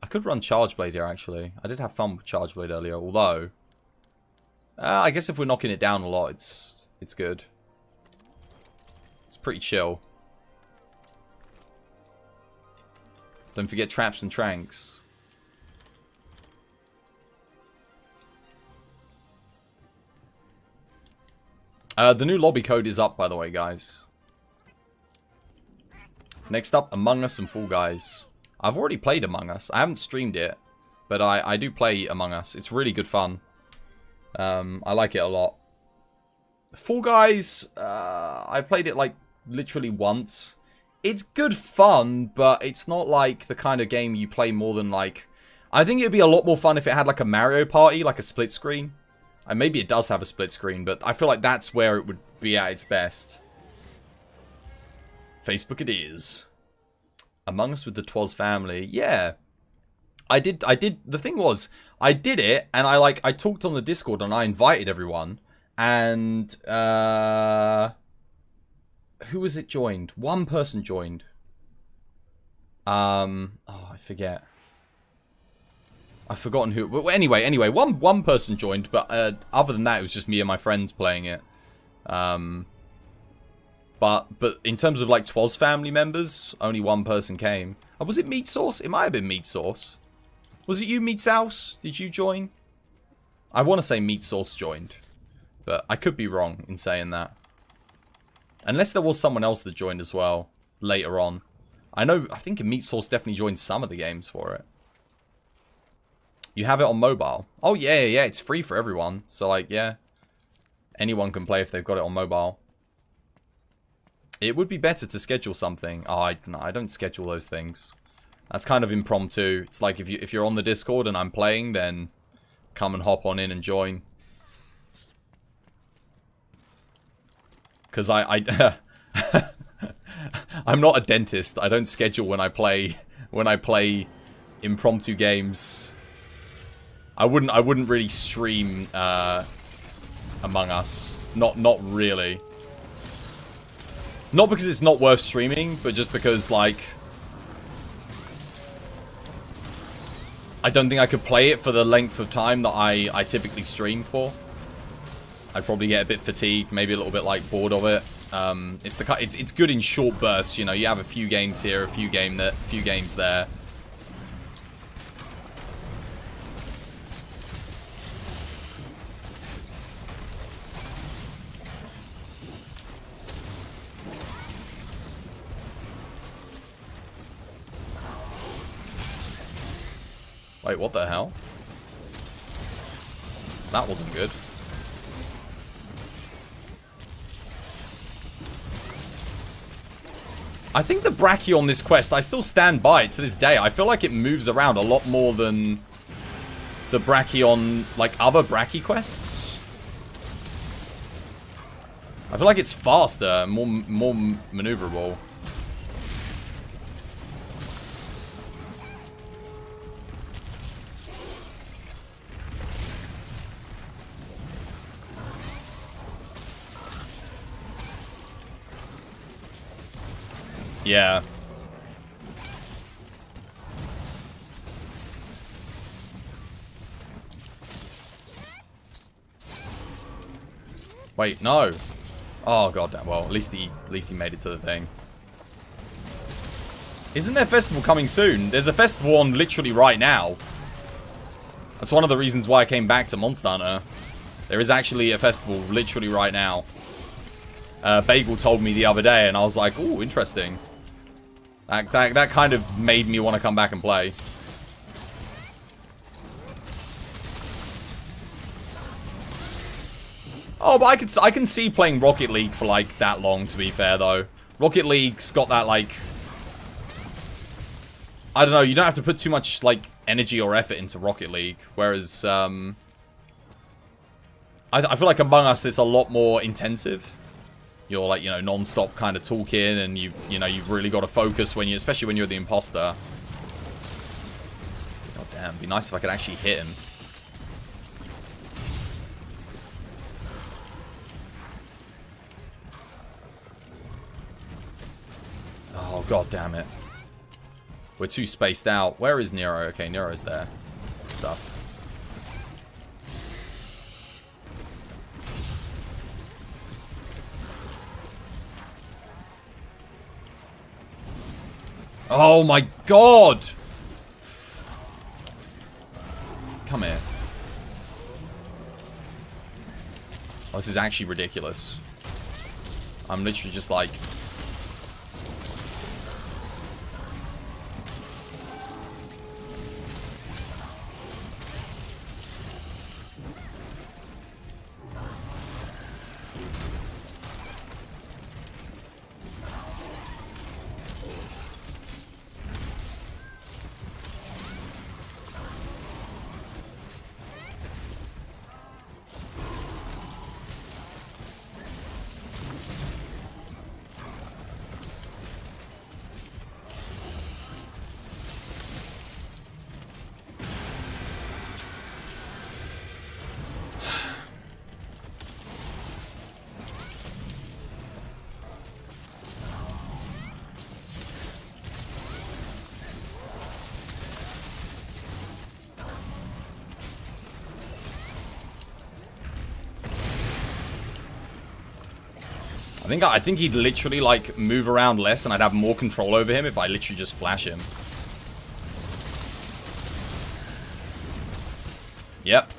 I could run Charge Blade here actually. I did have fun with Charge Blade earlier, although I guess if we're knocking it down a lot, it's good. It's pretty chill. Don't forget traps and tranks. The new lobby code is up, by the way, guys. Next up, Among Us and Fall Guys. I've already played Among Us. I haven't streamed it, but I do play Among Us. It's really good fun. I like it a lot. Fall Guys, I played it like literally once. It's good fun, but it's not like the kind of game you play more than like... I think it'd be a lot more fun if it had like a Mario Party, like a split screen. And maybe it does have a split screen, but I feel like that's where it would be at its best. Facebook it is. Among Us with the Twas family. Yeah. I did, the thing was, I did it, and I talked on the Discord, and I invited everyone, and, who was it joined? One person joined. Oh, I forget. I've forgotten who, well, anyway, one person joined, but, other than that, it was just me and my friends playing it. But in terms of, like, Twas family members, only one person came. Oh, was it Meat Sauce? It might have been Meat Sauce. Was it you, Meat Sauce? Did you join? I want to say Meat Sauce joined. But I could be wrong in saying that. Unless there was someone else that joined as well, later on. I think Meat Sauce definitely joined some of the games for it. You have it on mobile. Oh, yeah, it's free for everyone. So, like, yeah. Anyone can play if they've got it on mobile. It would be better to schedule something. Oh, I don't schedule those things. That's kind of impromptu. It's like if you're on the Discord and I'm playing, then come and hop on in and join. Because I'm not a dentist. I don't schedule when I play impromptu games. I wouldn't really stream Among Us. Not really. Not because it's not worth streaming, but just because, like, I don't think I could play it for the length of time that I typically stream for. I'd probably get a bit fatigued, maybe a little bit, like, bored of it. It's good in short bursts, you know. You have a few games here, a few games there. Wait, what the hell? That wasn't good. I think the Brachii on this quest, I still stand by it to this day. I feel like it moves around a lot more than the Brachii on, like, other Brachii quests. I feel like it's faster, more maneuverable. Yeah. Wait, no. Oh goddamn. Well, at least he made it to the thing. Isn't there a festival coming soon? There's a festival on literally right now. That's one of the reasons why I came back to Monster Hunter. There is actually a festival literally right now. Bagel told me the other day, and I was like, ooh, interesting. That kind of made me want to come back and play. Oh, but I can see playing Rocket League for, like, that long, to be fair, though. Rocket League's got that, like, I don't know, you don't have to put too much, like, energy or effort into Rocket League. Whereas, I feel like Among Us is a lot more intensive. You're, like, you know, non-stop kind of talking, and you know, you've really got to focus when you, especially when you're the imposter. God damn, it'd be nice if I could actually hit him. Oh, god damn it. We're too spaced out. Where is Nero? Okay, Nero's there. Stuff. Oh my god! Come here. Oh, this is actually ridiculous. I'm literally just like... I think he'd literally, like, move around less and I'd have more control over him if I literally just flash him. Yep.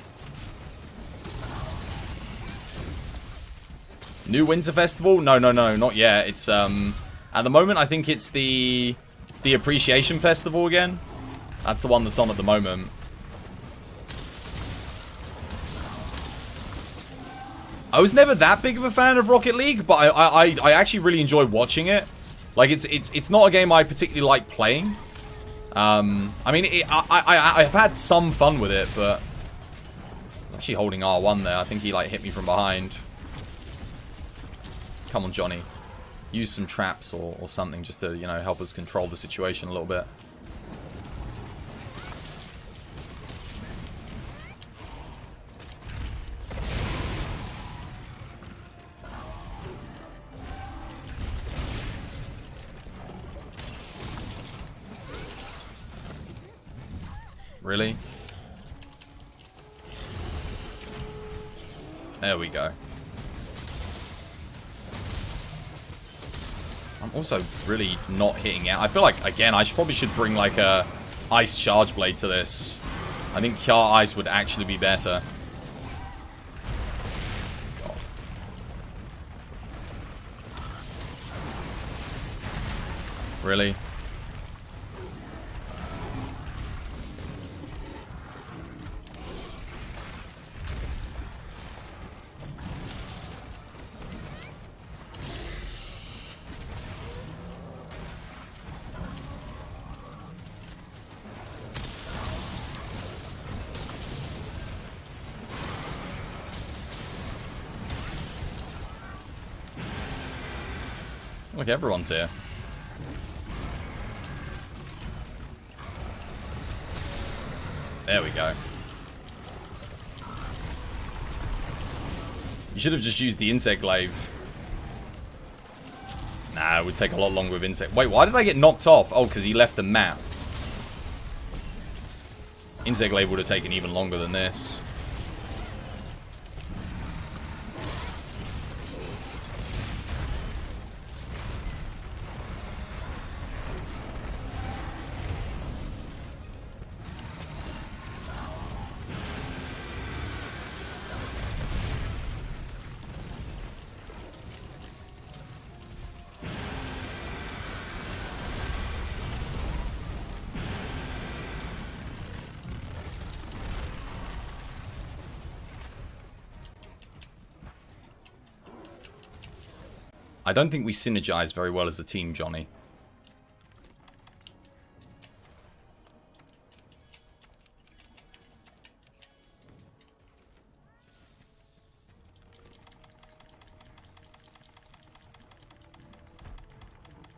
New Winter Festival? No, not yet. It's, at the moment, I think it's the Appreciation Festival again. That's the one that's on at the moment. I was never that big of a fan of Rocket League, but I actually really enjoyed watching it. Like, it's not a game I particularly like playing. I mean, I've had some fun with it, but... I was actually holding R1 there. I think he, like, hit me from behind. Come on, Johnny. Use some traps or something just to, you know, help us control the situation a little bit. Really? There we go. I'm also really not hitting it. I feel like, again, probably should bring like a Ice Charge Blade to this. I think Kjar Ice would actually be better. God. Really? Look, everyone's here. There we go. You should have just used the Insect Glaive. Nah, it would take a lot longer with Insect. Wait, why did I get knocked off? Oh, because he left the map. Insect Glaive would have taken even longer than this. I don't think we synergize very well as a team, Johnny.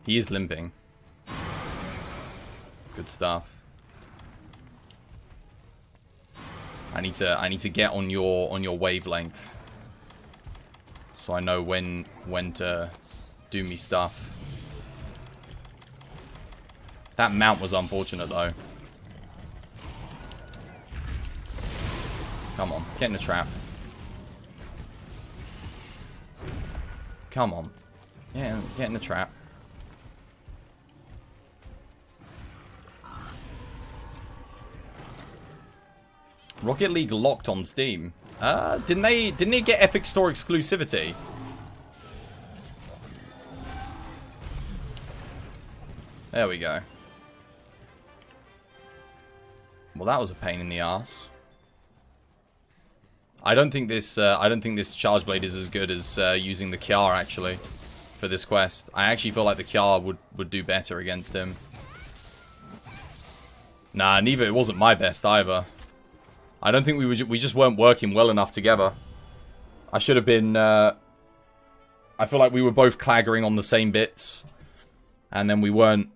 He is limping. Good stuff. I need to get on your wavelength. So I know when to do me stuff. That mount was unfortunate though. Come on, get in the trap. Come on. Yeah, get in the trap. Rocket League locked on Steam. Didn't they get Epic Store exclusivity? There we go. Well, that was a pain in the ass. I don't think this Charge Blade is as good as using the Kjar actually for this quest. I actually feel like the Kjar would do better against him. Nah, neither. It wasn't my best either. I don't think we just weren't working well enough together. I should have been. I feel like we were both claggering on the same bits, and then we weren't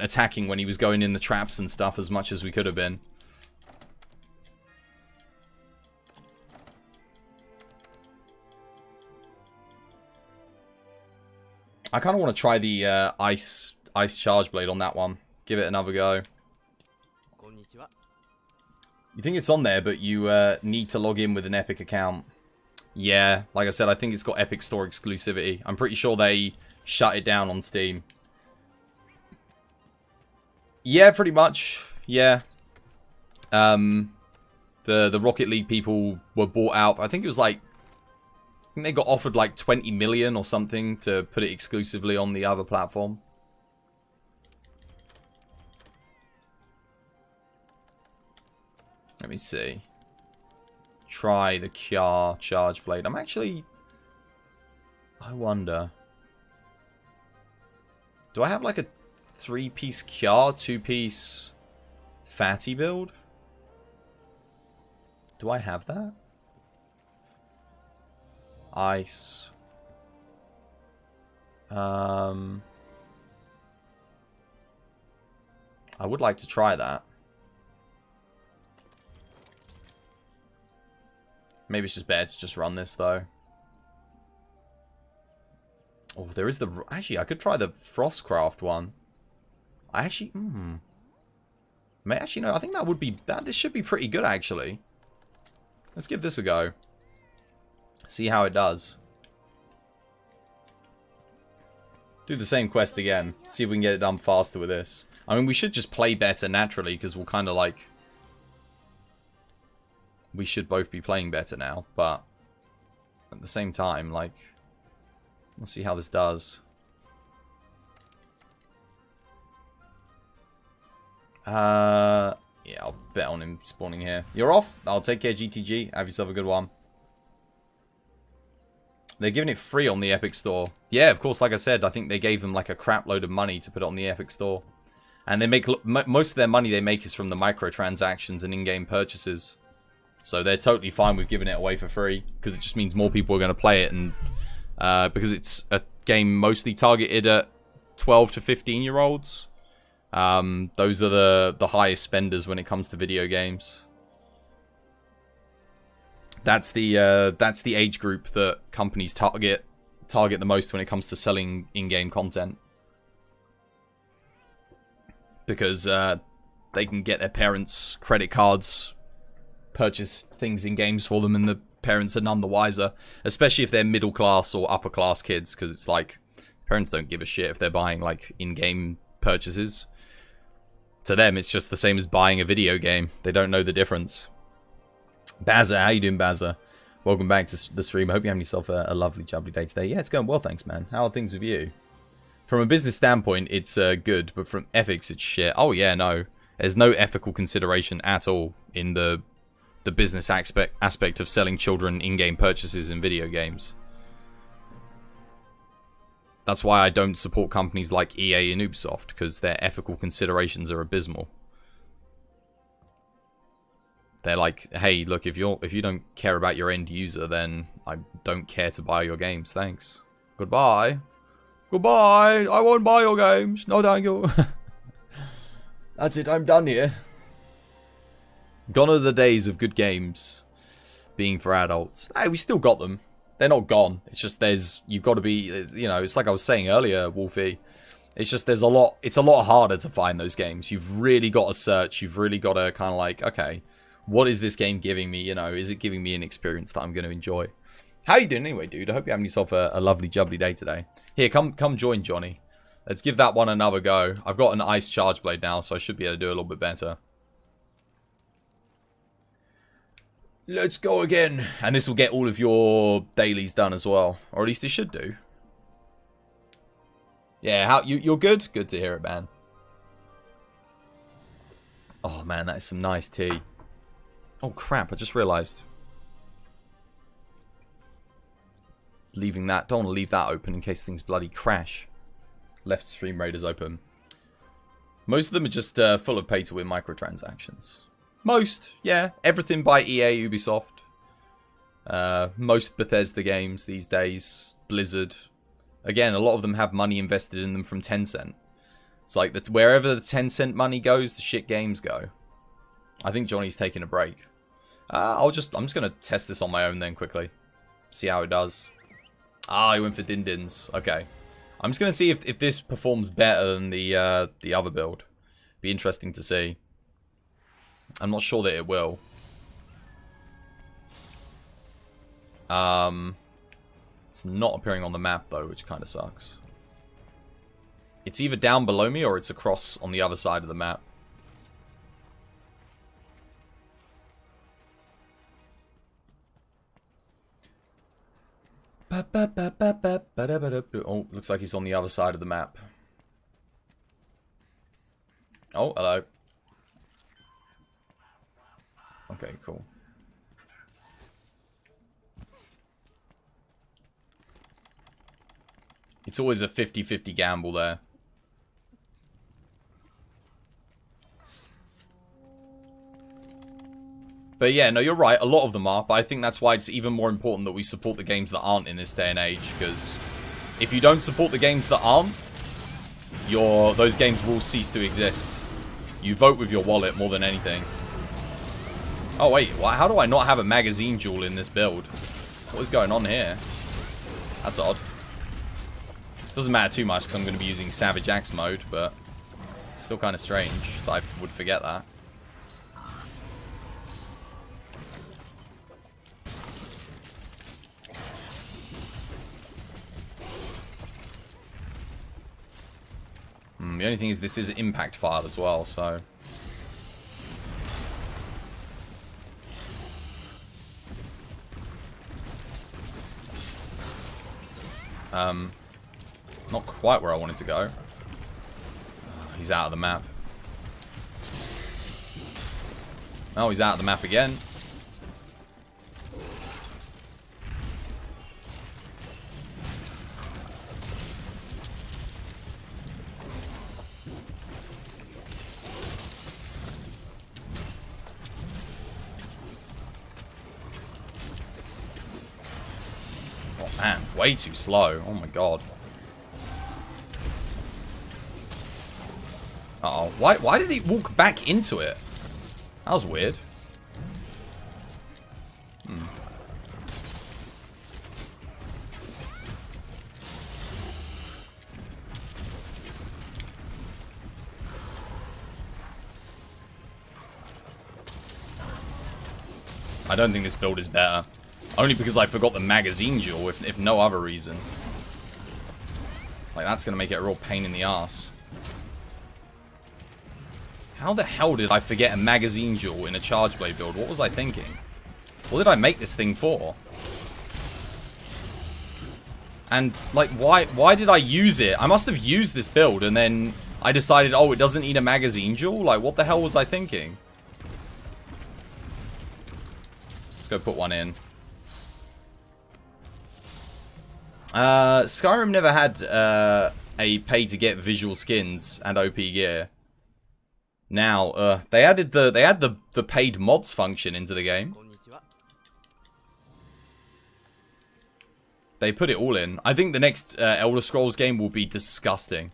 attacking when he was going in the traps and stuff as much as we could have been. I kind of want to try the ice charge blade on that one. Give it another go. You think it's on there, but you need to log in with an Epic account. Yeah, like I said, I think it's got Epic Store exclusivity. I'm pretty sure they shut it down on Steam. Yeah, pretty much. Yeah. The Rocket League people were bought out. I think it was like, I think they got offered like 20 million or something to put it exclusively on the other platform. Let me see. Try the Kjar Charge Blade. I'm actually... I wonder. Do I have like a 3-piece Kjar, 2-piece Fatty build? Do I have that? Ice. I would like to try that. Maybe it's just better to just run this, though. Oh, there is the... Actually, I could try the Frostcraft one. I actually... Actually, no, I think that would be... This should be pretty good, actually. Let's give this a go. See how it does. Do the same quest again. See if we can get it done faster with this. I mean, we should just play better naturally, because we'll kind of like... We should both be playing better now, but... At the same time, like... Let's see how this does. Yeah, I'll bet on him spawning here. You're off. I'll take care, GTG. Have yourself a good one. They're giving it free on the Epic Store. Yeah, of course, like I said, I think they gave them like a crap load of money to put it on the Epic Store. And they make most of their money they make is from the microtransactions and in-game purchases. So they're totally fine with giving it away for free, because it just means more people are going to play it, and because it's a game mostly targeted at 12 to 15-year-olds. Those are the highest spenders when it comes to video games. That's the age group that companies target the most when it comes to selling in-game content, because they can get their parents' credit cards, purchase things in games for them, and the parents are none the wiser, especially if they're middle class or upper class kids, because it's like parents don't give a shit if they're buying like in-game purchases. To them, it's just the same as buying a video game. They don't know the difference. Bazza, how you doing, Bazza? Welcome back to the stream. I hope you're having yourself a lovely, jubbly day today. Yeah, it's going well, thanks, man. How are things with you? From a business standpoint, it's good, but from ethics, it's shit. Oh, yeah, no. There's no ethical consideration at all in the business aspect of selling children in-game purchases in video games. That's why I don't support companies like EA and Ubisoft, because their ethical considerations are abysmal. They're like, hey, look, if you don't care about your end user, then I don't care to buy your games. Thanks. Goodbye. Goodbye. I won't buy your games. No, thank you. That's it. I'm done here. Gone are the days of good games being for adults. Hey, we still got them. They're not gone. It's just you've got to be, you know, it's like I was saying earlier, Wolfie. It's just it's a lot harder to find those games. You've really got to search. You've really got to kind of like, okay, what is this game giving me? You know, is it giving me an experience that I'm going to enjoy? How you doing anyway, dude? I hope you're having yourself a lovely, jubbly day today. Here, come join Johnny. Let's give that one another go. I've got an ice charge blade now, so I should be able to do a little bit better. Let's go again. And this will get all of your dailies done as well. Or at least it should do. Yeah, you're good? Good to hear it, man. Oh, man, that is some nice tea. Oh, crap, I just realised. Leaving that, don't want to leave that open in case things bloody crash. Left Stream Raiders open. Most of them are just full of pay-to-win microtransactions. Most, yeah. Everything by EA, Ubisoft. Most Bethesda games these days. Blizzard. Again, a lot of them have money invested in them from Tencent. It's like wherever the Tencent money goes, the shit games go. I think Johnny's taking a break. I'm just going to test this on my own then quickly. See how it does. Ah, he went for Din-Dins. Okay. I'm just going to see if this performs better than the other build. Be interesting to see. I'm not sure that it will. It's not appearing on the map, though, which kind of sucks. It's either down below me or it's across on the other side of the map. Oh, looks like he's on the other side of the map. Oh, hello. Okay, cool. It's always a 50-50 gamble there. But yeah, no, you're right. A lot of them are. But I think that's why it's even more important that we support the games that aren't in this day and age. Because if you don't support the games that aren't, those games will cease to exist. You vote with your wallet more than anything. Oh, wait. How do I not have a magazine jewel in this build? What is going on here? That's odd. Doesn't matter too much because I'm going to be using Savage Axe mode. But still kind of strange that I would forget that. The only thing is this is an impact file as well, so... Not quite where I wanted to go. He's out of the map. Oh, he's out of the map again. Man, way too slow. Oh my god. Uh-oh. Why did he walk back into it? That was weird. I don't think this build is better. Only because I forgot the magazine jewel, if no other reason. Like, that's going to make it a real pain in the ass. How the hell did I forget a magazine jewel in a charge blade build? What was I thinking? What did I make this thing for? And, like, why did I use it? I must have used this build, and then I decided, oh, it doesn't need a magazine jewel? Like, what the hell was I thinking? Let's go put one in. Skyrim never had a pay-to-get visual skins and OP gear. Now, they added the paid mods function into the game. They put it all in. I think the next Elder Scrolls game will be disgusting.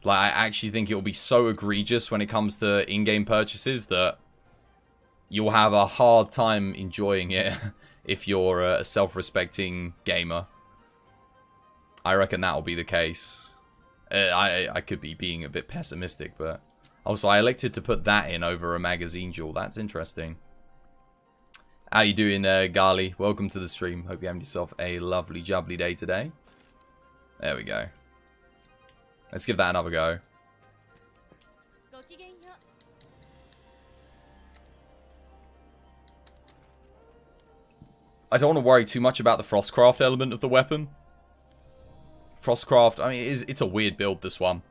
Like, I actually think it will be so egregious when it comes to in-game purchases that you'll have a hard time enjoying it if you're a self-respecting gamer. I reckon that'll be the case. I could be being a bit pessimistic, but... Also, I elected to put that in over a magazine jewel. That's interesting. How you doing, Gali? Welcome to the stream. Hope you're having yourself a lovely, jubbly day today. There we go. Let's give that another go. I don't want to worry too much about the Frostcraft element of the weapon. Frostcraft, I mean, it's a weird build, this one.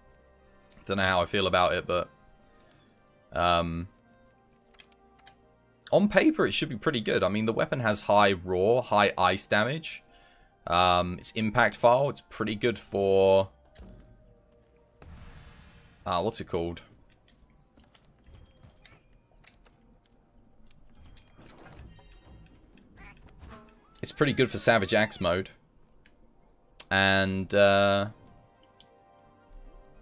Don't know how I feel about it, but... on paper, it should be pretty good. I mean, the weapon has high raw, high ice damage. Its impact file, it's pretty good for... what's it called? It's pretty good for Savage Axe mode. And, yeah,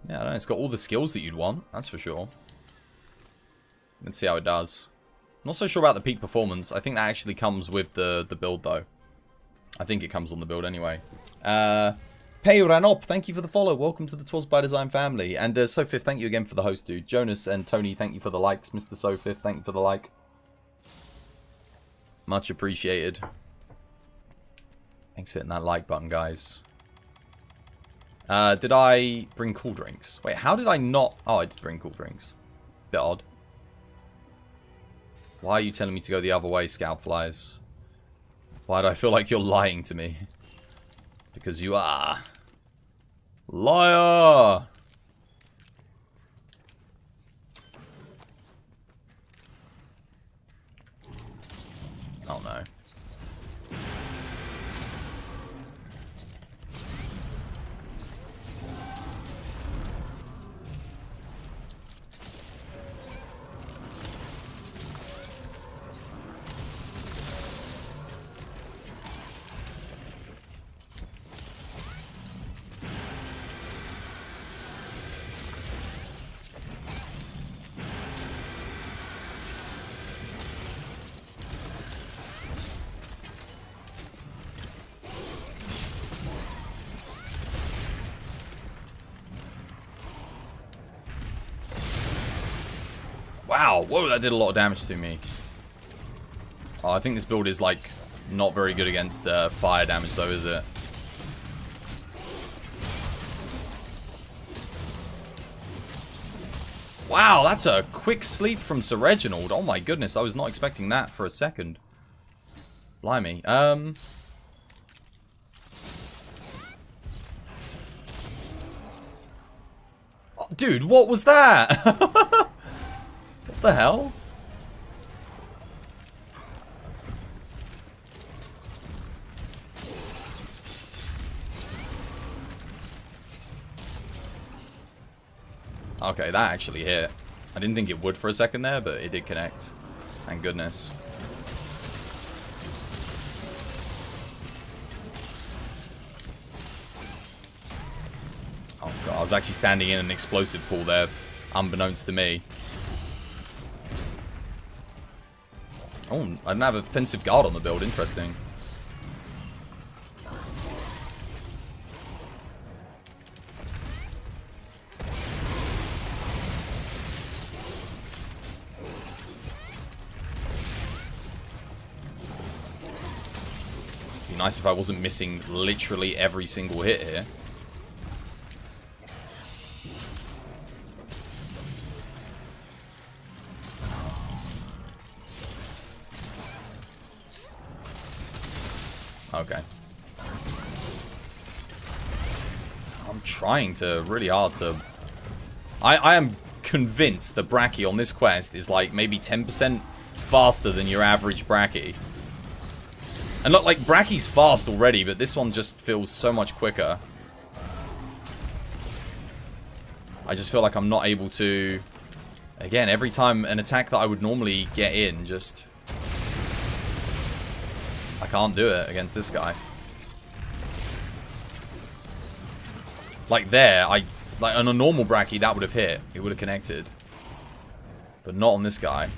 I don't know, it's got all the skills that you'd want, that's for sure. Let's see how it does. I'm not so sure about the peak performance. I think that actually comes with the build, though. I think it comes on the build anyway. Peyranop, thank you for the follow. Welcome to the Twas by Design family. And Sofif, thank you again for the host, dude. Jonas and Tony, thank you for the likes. Mr. Sofif, thank you for the like. Much appreciated. Thanks for hitting that like button, guys. Did I bring cool drinks? Wait, how did I not... Oh, I did bring cool drinks. Bit odd. Why are you telling me to go the other way, Scoutflies? Why do I feel like you're lying to me? Because you are. Liar! Oh no. Wow, whoa, that did a lot of damage to me. Oh, I think this build is, like, not very good against fire damage, though, is it? Wow, that's a quick sleep from Sir Reginald. Oh my goodness, I was not expecting that for a second. Blimey. Oh, dude, what was that? What the hell? Okay, that actually hit. I didn't think it would for a second there, but it did connect. Thank goodness. Oh god, I was actually standing in an explosive pool there, unbeknownst to me. Oh, I didn't have offensive guard on the build. Interesting. Be nice if I wasn't missing literally every single hit here. Okay. I'm trying to really hard to... I am convinced the Bracky on this quest is like maybe 10% faster than your average Bracky. And look, like, Bracky's fast already, but this one just feels so much quicker. I just feel like I'm not able to... Again, every time an attack that I would normally get in, just... I can't do it against this guy. Like there, like on a normal Bracky, that would have hit. It would have connected. But not on this guy.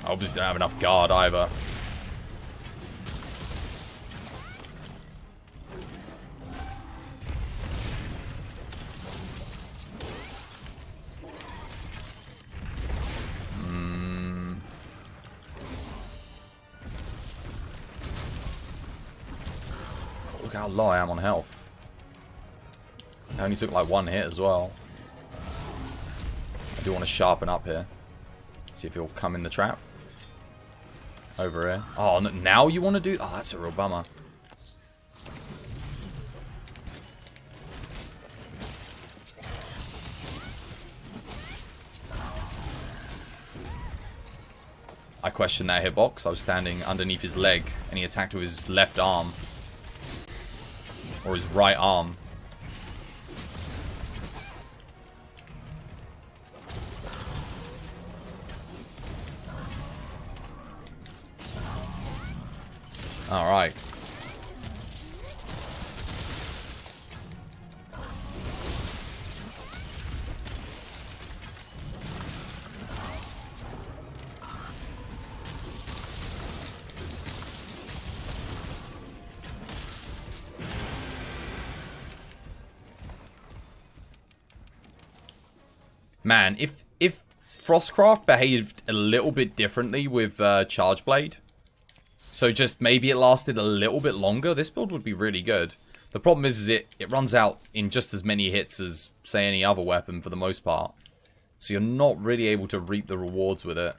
I obviously don't have enough guard either. Look how low I am on health. I only took like one hit as well. I do want to sharpen up here. See if he'll come in the trap. Over here. Oh, now you want to do... Oh, that's a real bummer. I questioned that hitbox. I was standing underneath his leg, and he attacked with his left arm. Or his right arm. Alright. Man, if Frostcraft behaved a little bit differently with Charge Blade, so just maybe it lasted a little bit longer, this build would be really good. The problem is it runs out in just as many hits as, say, any other weapon for the most part. So you're not really able to reap the rewards with it.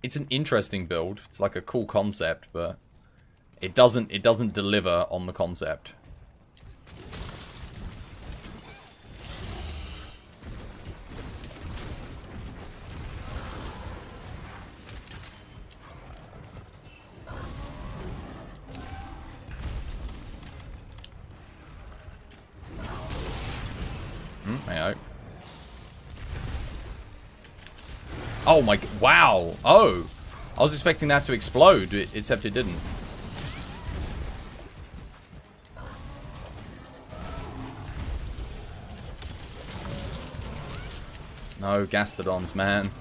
It's an interesting build. It's like a cool concept, but it doesn't deliver on the concept. I hope. Oh my... Wow! Oh! I was expecting that to explode, except it didn't. No, Gastodons, man.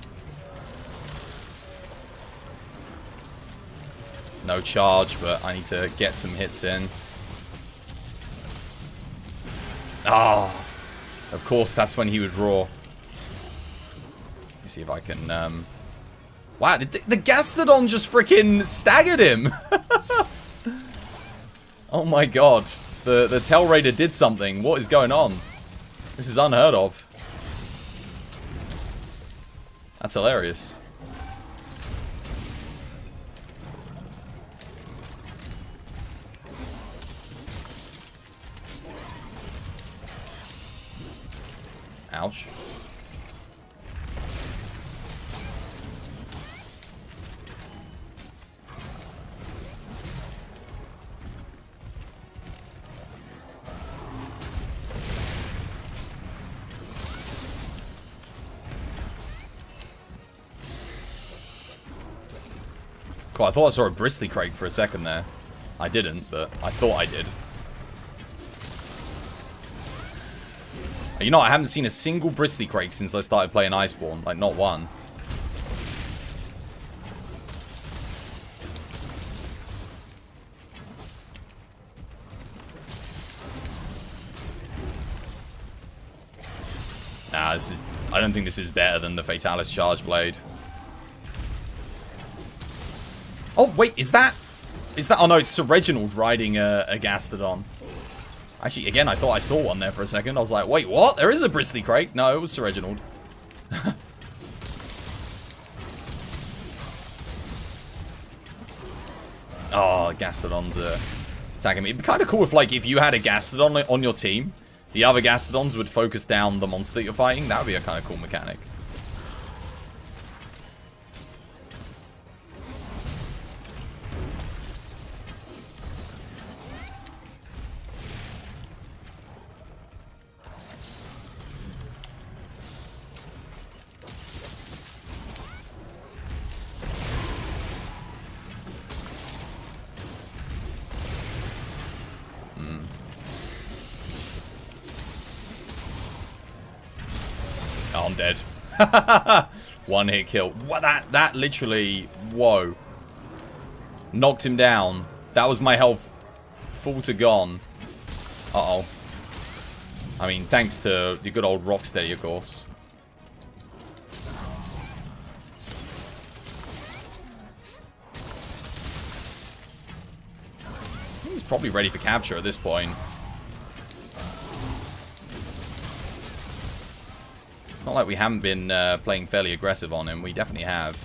No charge, but I need to get some hits in. Ah! Oh, of course, that's when he would roar. Let me see if I can, Wow, the Gastodon just freaking staggered him! Oh my god. The Tail Raider did something. What is going on? This is unheard of. That's hilarious. Ouch. Cool, I thought I saw a Bristly Crake for a second there. I didn't, but I thought I did. You know, I haven't seen a single Bristly Crake since I started playing Iceborne. Like, not one. Nah, this is... I don't think this is better than the Fatalis Charge Blade. Oh, wait, is that... Oh, no, it's Sir Reginald riding a Gastodon. Actually, again, I thought I saw one there for a second. I was like, wait, what? There is a Bristly Crake. No, it was Sir Reginald. Oh, Gastodons are attacking me. It'd be kind of cool if, like, if you had a Gastodon on your team, the other Gastodons would focus down the monster that you're fighting. That would be a kind of cool mechanic. Oh, I'm dead. One hit kill. What, that literally, whoa. Knocked him down. That was my health full to gone. Uh-oh. I mean, thanks to the good old Rocksteady, of course. He's probably ready for capture at this point. It's not like we haven't been playing fairly aggressive on him. We definitely have.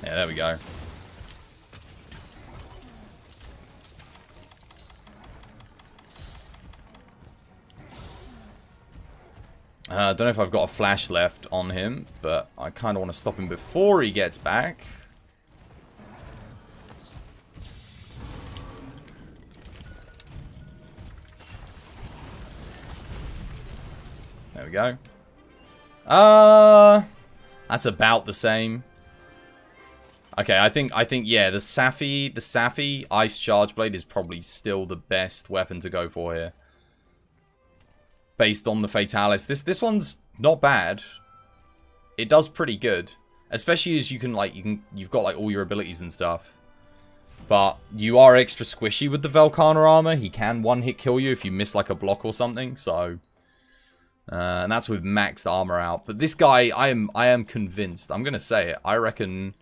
Yeah, there we go. I don't know if I've got a flash left on him, but I kind of want to stop him before he gets back. There we go. That's about the same. Okay, I think yeah, the Safi Ice Charge Blade is probably still the best weapon to go for here. Based on the Fatalis. This one's not bad. It does pretty good. Especially as you can like you've got like all your abilities and stuff. But you are extra squishy with the Velkhana armor. He can one-hit kill you if you miss like a block or something. So, and that's with maxed armor out. But this guy, I am convinced. I'm gonna say it. I reckon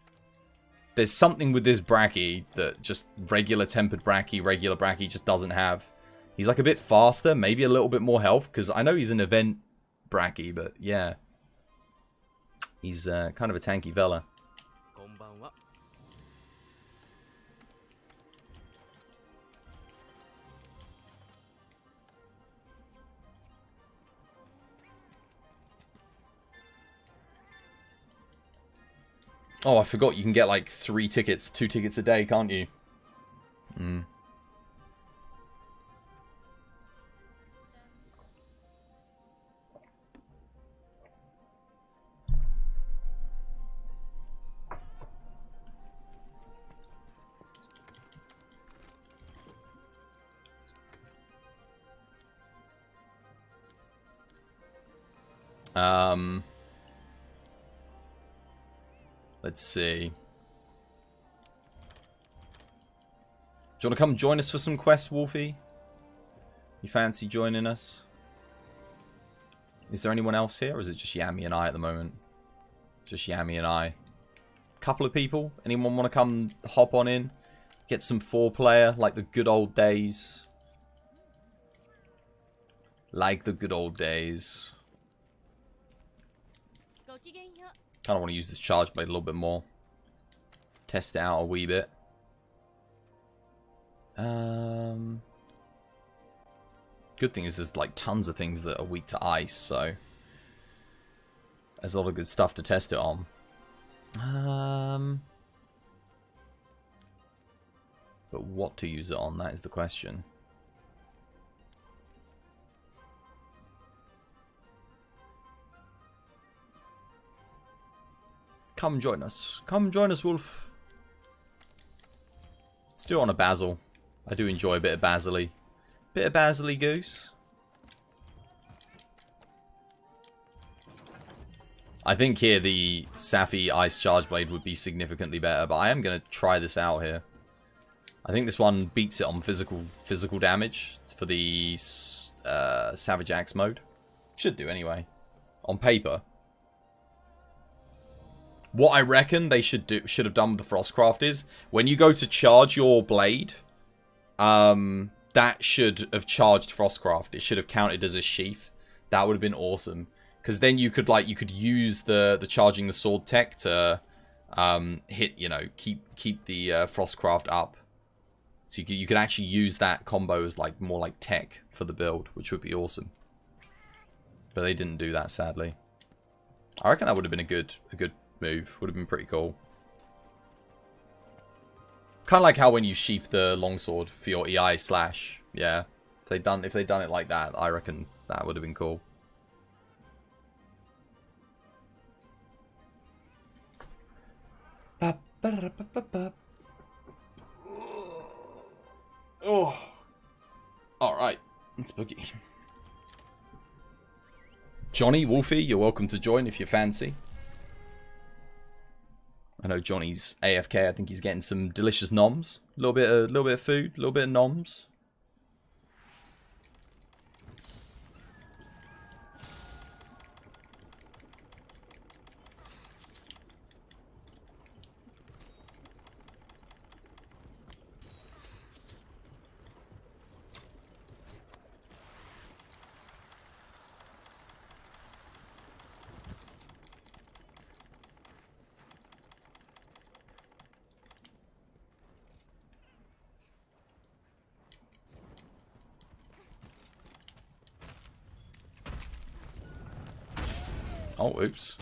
there's something with this Bracky that just regular tempered Bracky, regular Bracky just doesn't have. He's like a bit faster, maybe a little bit more health. Because I know he's an event Bracky, but yeah, he's kind of a tanky fella. Oh, I forgot you can get like 2 tickets a day, can't you? Mm. Let's see. Do you want to come join us for some quests, Wolfie? You fancy joining us? Is there anyone else here, or is it just Yami and I at the moment? Just Yami and I. Couple of people? Anyone want to come hop on in? Get some 4-player, like the good old days. Like the good old days. Kind of want to use this charge blade a little bit more. Test it out a wee bit. Good thing is there's like tons of things that are weak to ice, so there's a lot of good stuff to test it on. But what to use it on, that is the question. Come join us. Come join us, Wolf. Let's do it on a Basil. I do enjoy a bit of Basil-y. Bit of Basil-y goose. I think here the Safi Ice Charge Blade would be significantly better, but I am going to try this out here. I think this one beats it on physical damage for the Savage Axe mode. Should do anyway. On paper. What I reckon they should have done with the Frostcraft is, when you go to charge your blade, that should have charged Frostcraft. It should have counted as a sheath. That would have been awesome. Because then you could use the charging the sword tech to hit, keep the Frostcraft up. So you could actually use that combo as more like tech for the build, which would be awesome. But they didn't do that, sadly. I reckon that would have been a good move. Would have been pretty cool. Kind of like how when you sheath the longsword for your EI slash. Yeah. If they'd done it like that, I reckon that would have been cool. Oh. Alright. Let's boogie. Johnny, Wolfie, you're welcome to join if you fancy. I know Johnny's AFK. I think he's getting some delicious noms. A little bit of food, a little bit of noms. Oh, oops.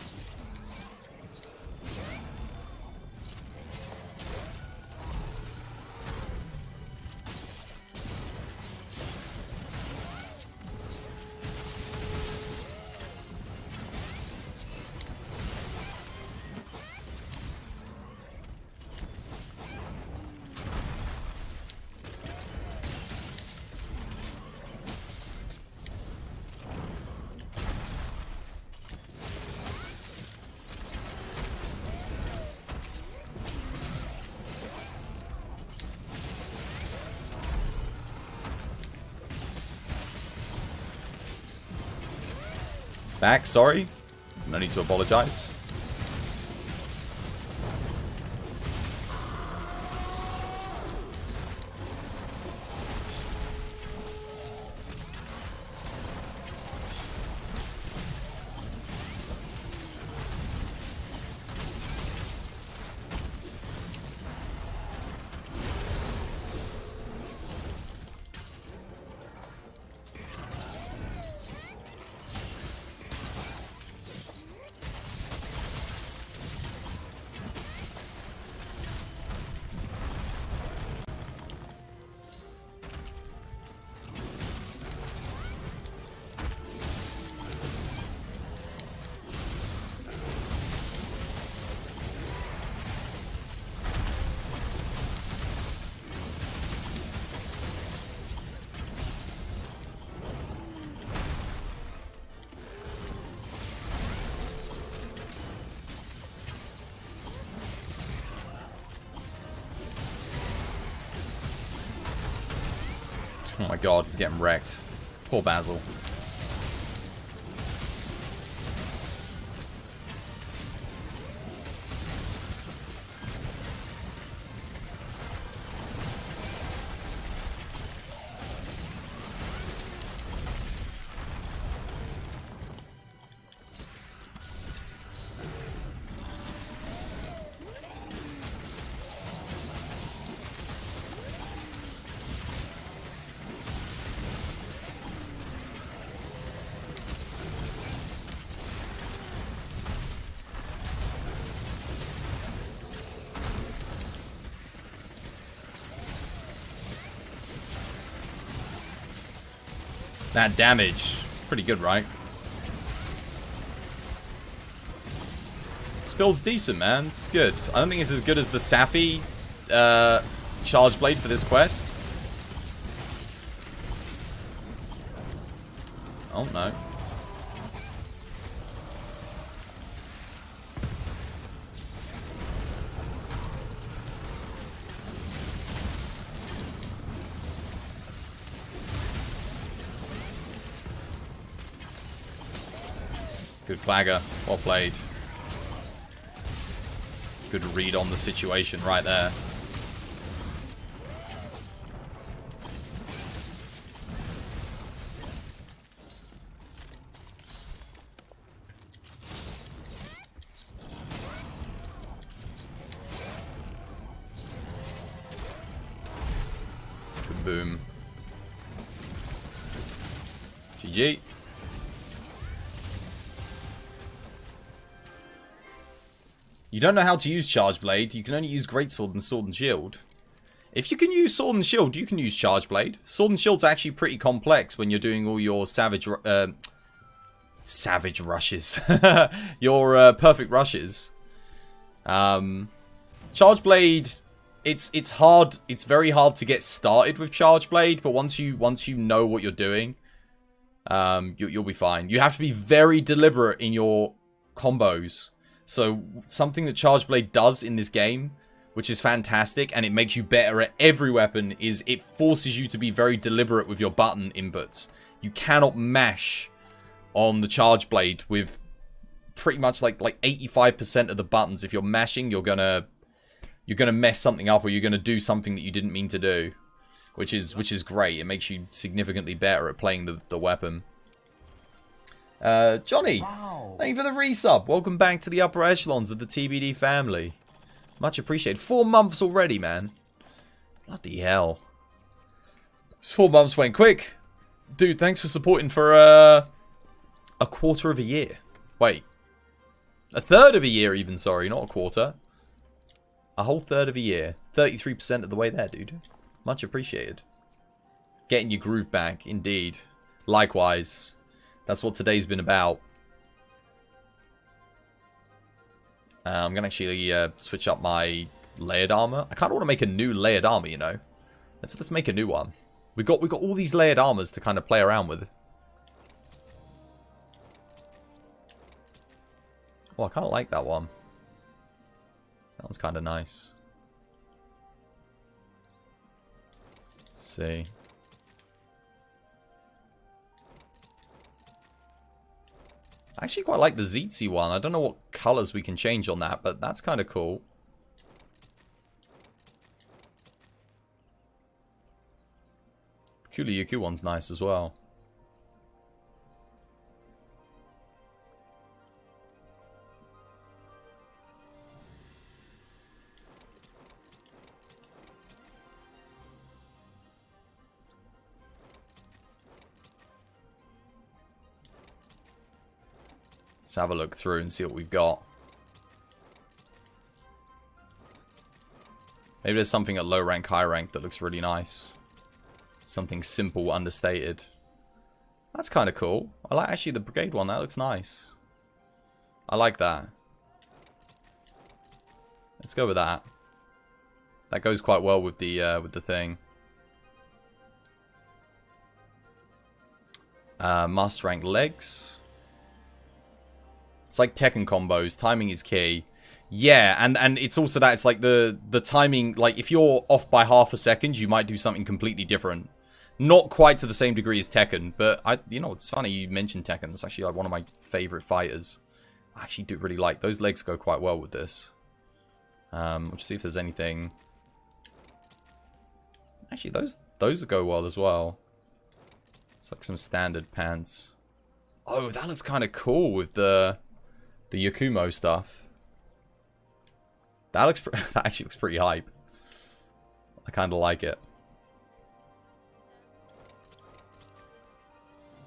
Back, sorry. No need to apologize. Oh my god, he's getting wrecked. Poor Basil. That damage. Pretty good, right? This build's decent, man. It's good. I don't think it's as good as the Safi Charge Blade for this quest. Oh, no. Good Clagger. Well played. Good read on the situation right there. Good boom. GG. You don't know how to use Charge Blade. You can only use Greatsword and Sword and Shield. If you can use Sword and Shield, you can use Charge Blade. Sword and Shield's actually pretty complex when you're doing all your savage rushes. Your perfect rushes. Charge Blade, it's hard. It's very hard to get started with Charge Blade, but once you know what you're doing, you'll be fine. You have to be very deliberate in your combos. So something that Charge Blade does in this game, which is fantastic, and it makes you better at every weapon, is it forces you to be very deliberate with your button inputs. You cannot mash on the Charge Blade with pretty much like 85% of the buttons. If you're mashing, you're gonna mess something up, or you're gonna do something that you didn't mean to do, which is great. It makes you significantly better at playing the weapon. Johnny, wow. Thank you for the resub. Welcome back to the upper echelons of the TBD family. Much appreciated. 4 months already, man. Bloody hell. This 4 months went quick. Dude, thanks for supporting for a quarter of a year. Wait. A third of a year even, sorry. Not a quarter. A whole third of a year. 33% of the way there, dude. Much appreciated. Getting your groove back, indeed. Likewise. That's what today's been about. I'm going to actually switch up my layered armor. I kind of want to make a new layered armor, you know. Let's make a new one. We got all these layered armors to kind of play around with. Oh, I kind of like that one. That one's kind of nice. Let's see. I actually quite like the Zeetsy one. I don't know what colors we can change on that, but that's kind of cool. Kulu one's nice as well. Let's have a look through and see what we've got. Maybe there's something at low rank, high rank that looks really nice. Something simple, understated. That's kind of cool. I like actually the brigade one. That looks nice. I like that. Let's go with that. That goes quite well with the thing. Master rank legs. It's like Tekken combos. Timing is key. Yeah, and it's also that it's like the timing, like if you're off by half a second, you might do something completely different. Not quite to the same degree as Tekken, but you know, it's funny you mentioned Tekken. It's actually like one of my favorite fighters. I actually do really like those legs. Go quite well with this. We'll just see if there's anything. Actually, those go well as well. It's like some standard pants. Oh, that looks kind of cool with the Yakumo stuff. That looks that actually looks pretty hype. I kind of like it.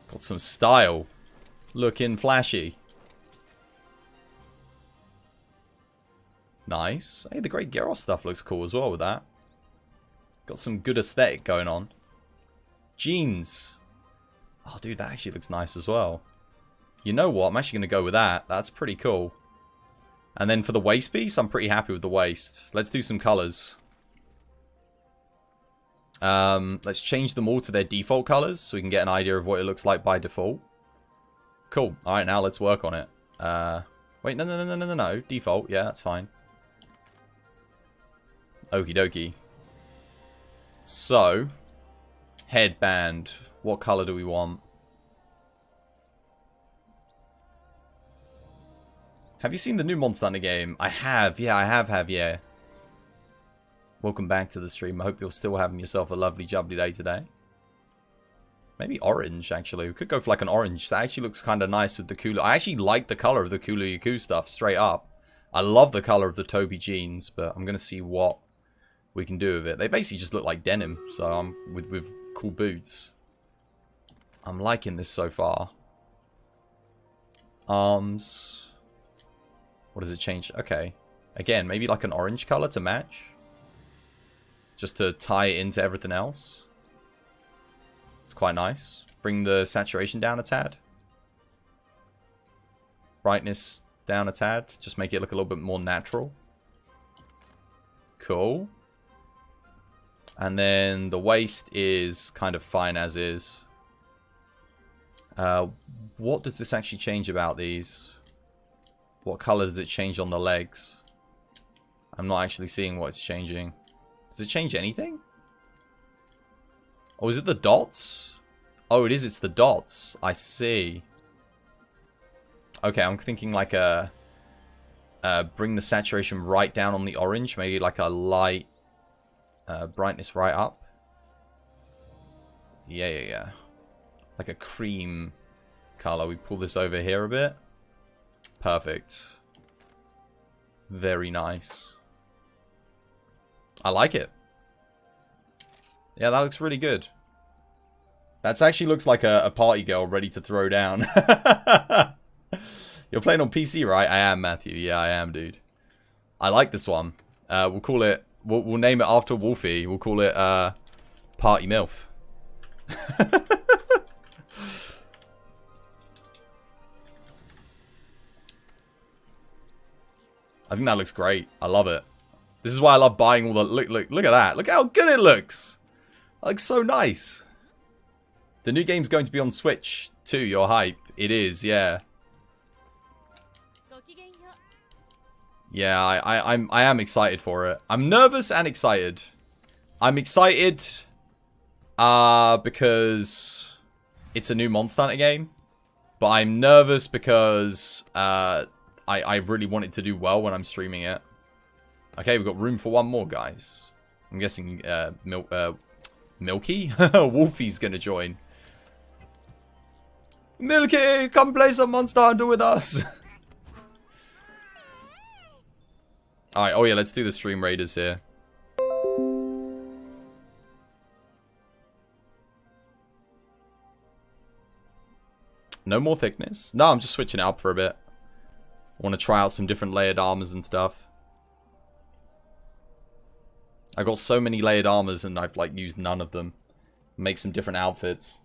Got some style. Looking flashy. Nice. Hey, the Great Gyros stuff looks cool as well with that. Got some good aesthetic going on. Jeans. Oh, dude, that actually looks nice as well. You know what? I'm actually going to go with that. That's pretty cool. And then for the waist piece, I'm pretty happy with the waist. Let's do some colors. Let's change them all to their default colors so we can get an idea of what it looks like by default. Cool. All right, now let's work on it. Wait, no. Default. Yeah, that's fine. Okie dokie. So, headband. What color do we want? Have you seen the new Monster Hunter game? I have. Yeah, I have, yeah. Welcome back to the stream. I hope you're still having yourself a lovely jubbly day today. Maybe orange, actually. We could go for like an orange. That actually looks kind of nice with the Kulu. I actually like the color of the Kulu Yaku stuff, straight up. I love the color of the Toby jeans, but I'm going to see what we can do with it. They basically just look like denim, so I'm with cool boots. I'm liking this so far. Arms. What does it change? Okay. Again, maybe like an orange color to match. Just to tie it into everything else. It's quite nice. Bring the saturation down a tad. Brightness down a tad. Just make it look a little bit more natural. Cool. And then the waist is kind of fine as is. What does this actually change about these? What color does it change on the legs? I'm not actually seeing what it's changing. Does it change anything? Oh, is it the dots? Oh, it is. It's the dots. I see. Okay, I'm thinking like a... bring the saturation right down on the orange. Maybe like a light brightness right up. Yeah. Like a cream color. We pull this over here a bit. Perfect. Very nice. I like it. Yeah, that looks really good. That actually looks like a party girl ready to throw down. You're playing on PC, right? I am, Matthew. Yeah, I am, dude. I like this one. We'll call it... We'll name it after Wolfie. We'll call it Party MILF. I think that looks great. I love it. This is why I love buying all the... Look at that. Look how good it looks. It looks so nice. The new game's going to be on Switch too. Your hype. It is, yeah. Yeah, I am excited for it. I'm nervous and excited. I'm excited because it's a new Monster Hunter game. But I'm nervous because I really want it to do well when I'm streaming it. Okay, we've got room for one more, guys. I'm guessing Milky? Wolfie's gonna join. Milky, come play some Monster Hunter with us. Alright, oh yeah, let's do the Stream Raiders here. No more thickness. No, I'm just switching it up for a bit. I want to try out some different layered armors and stuff. I got so many layered armors and I've like used none of them. Make some different outfits.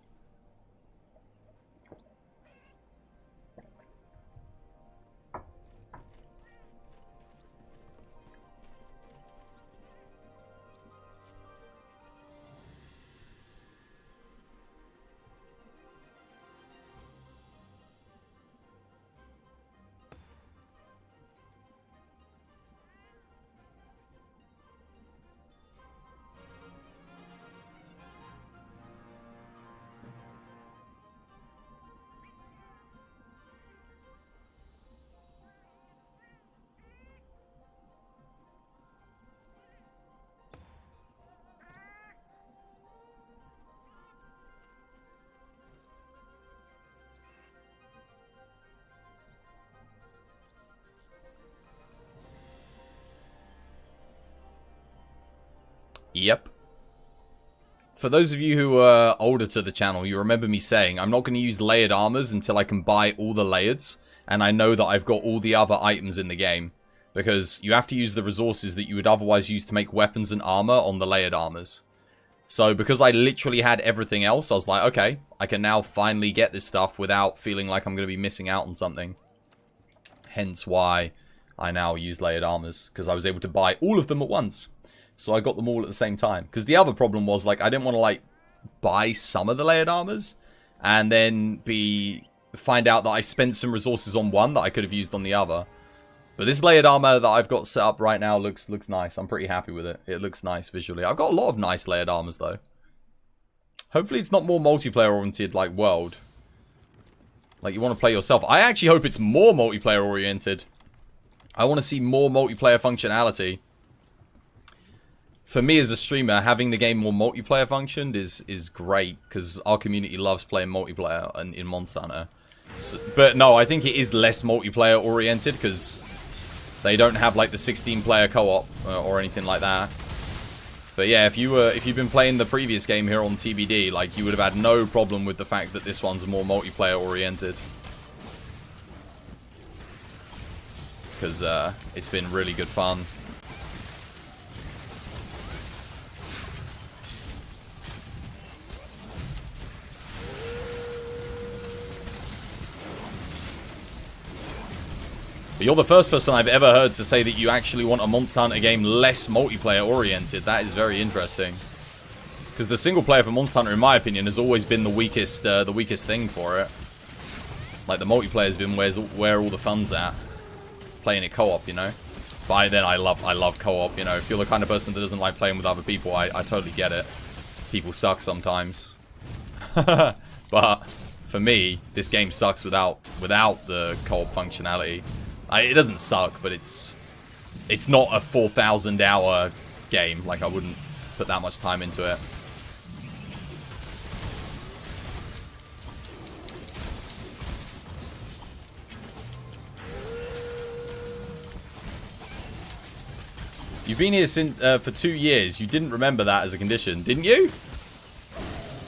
Yep. For those of you who are older to the channel, you remember me saying I'm not going to use layered armors until I can buy all the layers, and I know that I've got all the other items in the game. Because you have to use the resources that you would otherwise use to make weapons and armor on the layered armors. So because I literally had everything else, I was like, okay, I can now finally get this stuff without feeling like I'm going to be missing out on something. Hence why I now use layered armors, because I was able to buy all of them at once. So I got them all at the same time. Because the other problem was, like, I didn't want to, like, buy some of the layered armors and then find out that I spent some resources on one that I could have used on the other. But this layered armor that I've got set up right now looks nice. I'm pretty happy with it. It looks nice visually. I've got a lot of nice layered armors, though. Hopefully it's not more multiplayer-oriented, like, world. Like, you want to play yourself. I actually hope it's more multiplayer-oriented. I want to see more multiplayer functionality. For me as a streamer, having the game more multiplayer functioned is great, because our community loves playing multiplayer in Monster Hunter. So, but no, I think it is less multiplayer oriented, because they don't have like the 16-player co-op or anything like that. But yeah, if you've been playing the previous game here on TBD, like, you would have had no problem with the fact that this one's more multiplayer oriented. Because it's been really good fun. But you're the first person I've ever heard to say that you actually want a Monster Hunter game less multiplayer oriented. That is very interesting. Because the single player for Monster Hunter, in my opinion, has always been the weakest thing for it. Like, the multiplayer has been where all the fun's at. Playing it co-op, you know. But then I love co-op, you know. If you're the kind of person that doesn't like playing with other people, I totally get it. People suck sometimes. But for me, this game sucks without the co-op functionality. It doesn't suck, but it's not a 4,000-hour game. Like, I wouldn't put that much time into it. You've been here since for 2 years. You didn't remember that as a condition, didn't you?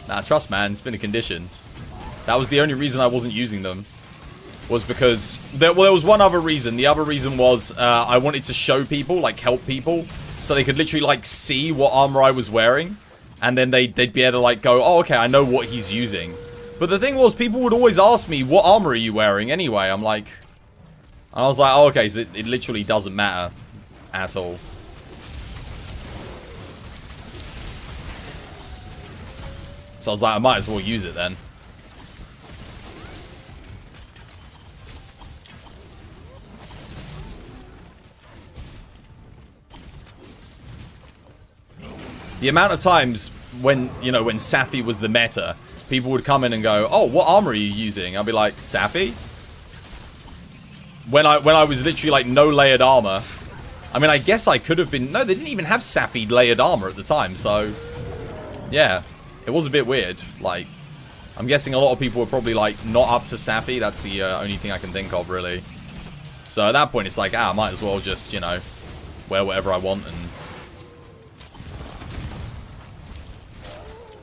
Nah, trust, man. It's been a condition. That was the only reason I wasn't using them. Was because there was one other reason. The other reason was I wanted to show people, like, help people, so they could literally, like, see what armor I was wearing, and then they'd be able to, like, go, oh, okay, I know what he's using. But the thing was, people would always ask me, what armor are you wearing anyway? I was like, oh, okay, so it literally doesn't matter at all. So I was like, I might as well use it then. The amount of times when, you know, when Safi was the meta, people would come in and go, oh, what armor are you using? I'd be like, Sappy? When I was literally like no layered armor. I mean, I guess I could have been... No, they didn't even have Sappy layered armor at the time, so... Yeah, it was a bit weird. Like, I'm guessing a lot of people were probably like not up to Sappy. That's the only thing I can think of, really. So at that point, it's like, I might as well just, you know, wear whatever I want and...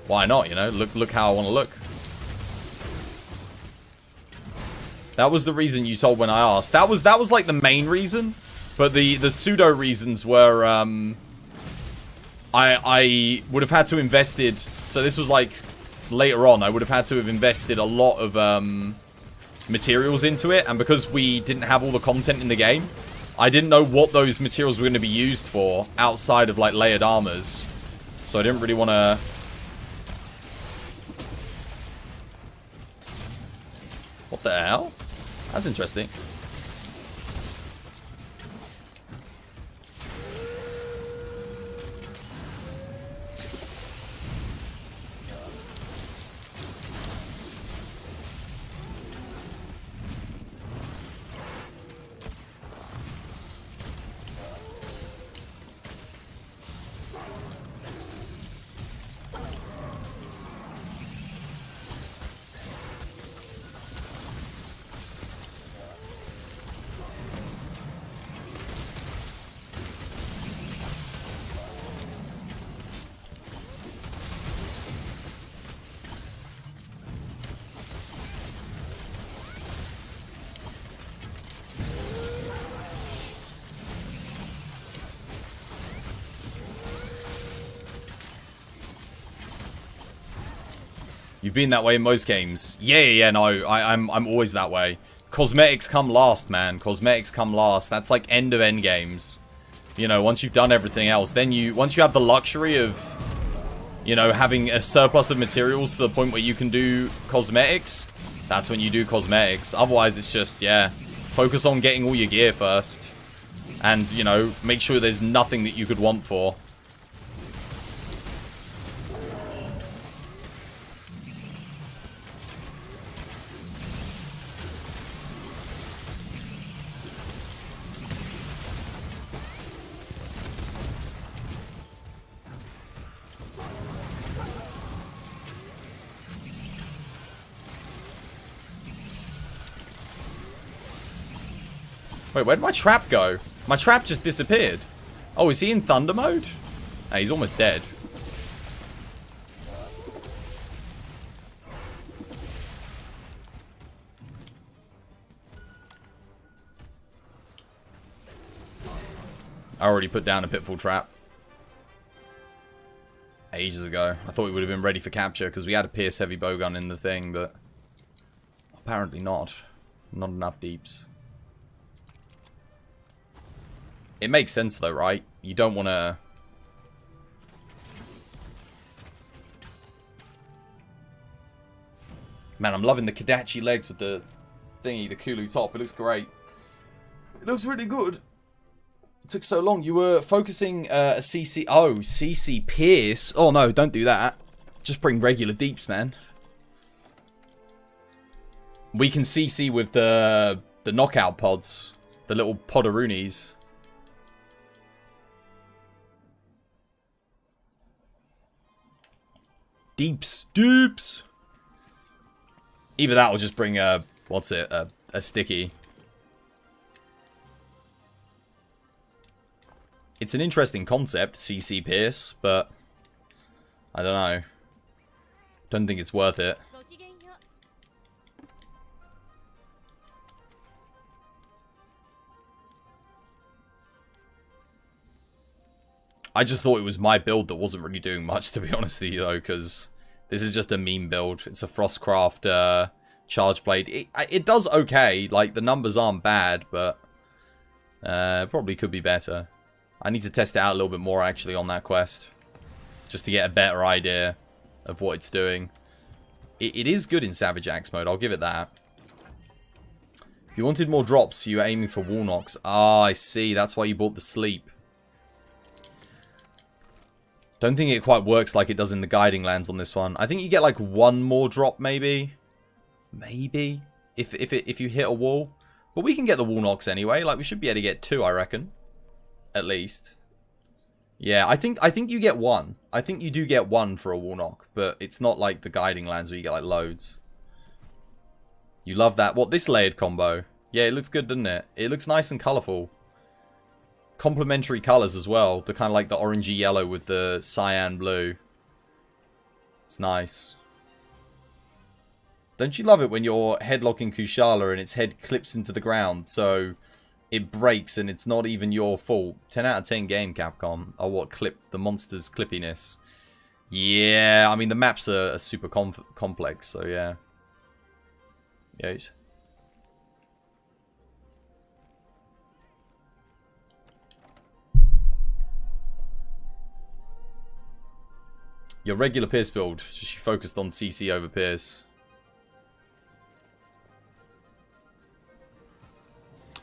Why not, you know? Look how I want to look. That was the reason you told when I asked. That was like the main reason. But the pseudo reasons were, I would have had to invested... So this was like later on. I would have had to have invested a lot of materials into it. And because we didn't have all the content in the game, I didn't know what those materials were going to be used for outside of like layered armors. So I didn't really want to... What the hell? That's interesting. You've been that way in most games. Yeah, no, I'm always that way. Cosmetics come last, man. Cosmetics come last. That's like end of end games. You know, once you've done everything else, then once you have the luxury of, you know, having a surplus of materials to the point where you can do cosmetics, that's when you do cosmetics. Otherwise, it's just, yeah, focus on getting all your gear first. And, you know, make sure there's nothing that you could want for. Wait, where'd my trap go? My trap just disappeared. Oh, is he in thunder mode? Hey, he's almost dead. I already put down a pitfall trap. Ages ago. I thought we would have been ready for capture because we had a Pierce heavy bowgun in the thing, but apparently not. Not enough deeps. It makes sense though, right? You don't want to... Man, I'm loving the Kadachi legs with the thingy, the Kulu top. It looks great. It looks really good. It took so long. You were focusing a CC... Oh, CC Pierce. Oh no, don't do that. Just bring regular deeps, man. We can CC with the knockout pods. The little podaroonies. Deeps. Either that or just bring a... What's it? A sticky. It's an interesting concept, CC Pierce, but... I don't know. Don't think it's worth it. I just thought it was my build that wasn't really doing much, to be honest with you, though, because this is just a meme build. It's a Frostcraft charge blade. It does okay. Like, the numbers aren't bad, but probably could be better. I need to test it out a little bit more, actually, on that quest, just to get a better idea of what it's doing. It is good in Savage Axe mode, I'll give it that. If you wanted more drops, you were aiming for wall knocks. Ah, I see. That's why you bought the sleep. Don't think it quite works like it does in the Guiding Lands on this one. I think you get like one more drop, maybe. Maybe. If you hit a wall. But we can get the wall knocks anyway. Like, we should be able to get 2, I reckon. At least. Yeah, I think you get 1. I think you do get 1 for a wall knock. But it's not like the Guiding Lands where you get like loads. You love that. What, this layered combo? Yeah, it looks good, doesn't it? It looks nice and colourful. Complementary colours as well. The kind of like the orangey yellow with the cyan blue. It's nice. Don't you love it when you're headlocking Kushala and its head clips into the ground, so it breaks and it's not even your fault? 10 out of 10 game, Capcom. Oh, what clip? The monster's clippiness. Yeah, I mean, the maps are super complex, so yeah. Yes. Your regular Pierce build, just focused on CC over Pierce.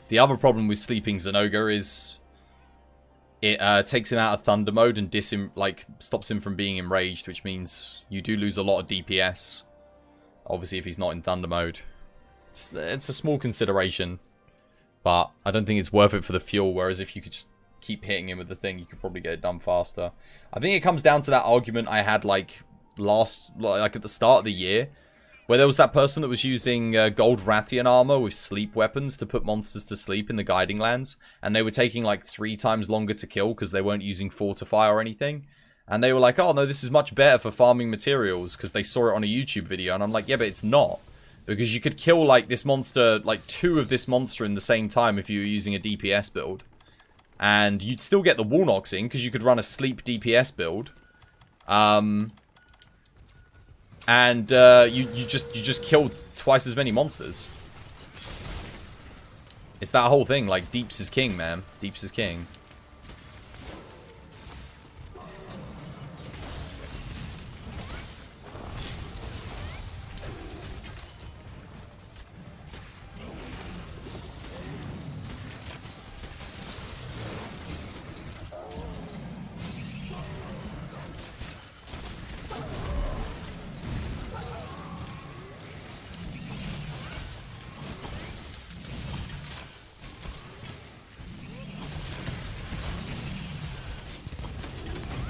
The other problem with sleeping Zenogre is it takes him out of Thunder mode and stops him from being enraged, which means you do lose a lot of DPS. Obviously, if he's not in Thunder mode. It's a small consideration, but I don't think it's worth it for the fuel, whereas if you could just keep hitting him with the thing, you could probably get it done faster. I think it comes down to that argument I had like at the start of the year, where there was that person that was using gold Rathian armor with sleep weapons to put monsters to sleep in the Guiding Lands, and they were taking like 3 times longer to kill because they weren't using Fortify or anything. And they were like, oh no, this is much better for farming materials because they saw it on a YouTube video. And I'm like, yeah, but it's not. Because you could kill like this monster, like 2 of this monster in the same time if you were using a DPS build. And you'd still get the wall knocks in because you could run a sleep DPS build. You just killed twice as many monsters. It's that whole thing, like Deeps is king, man. Deeps is king.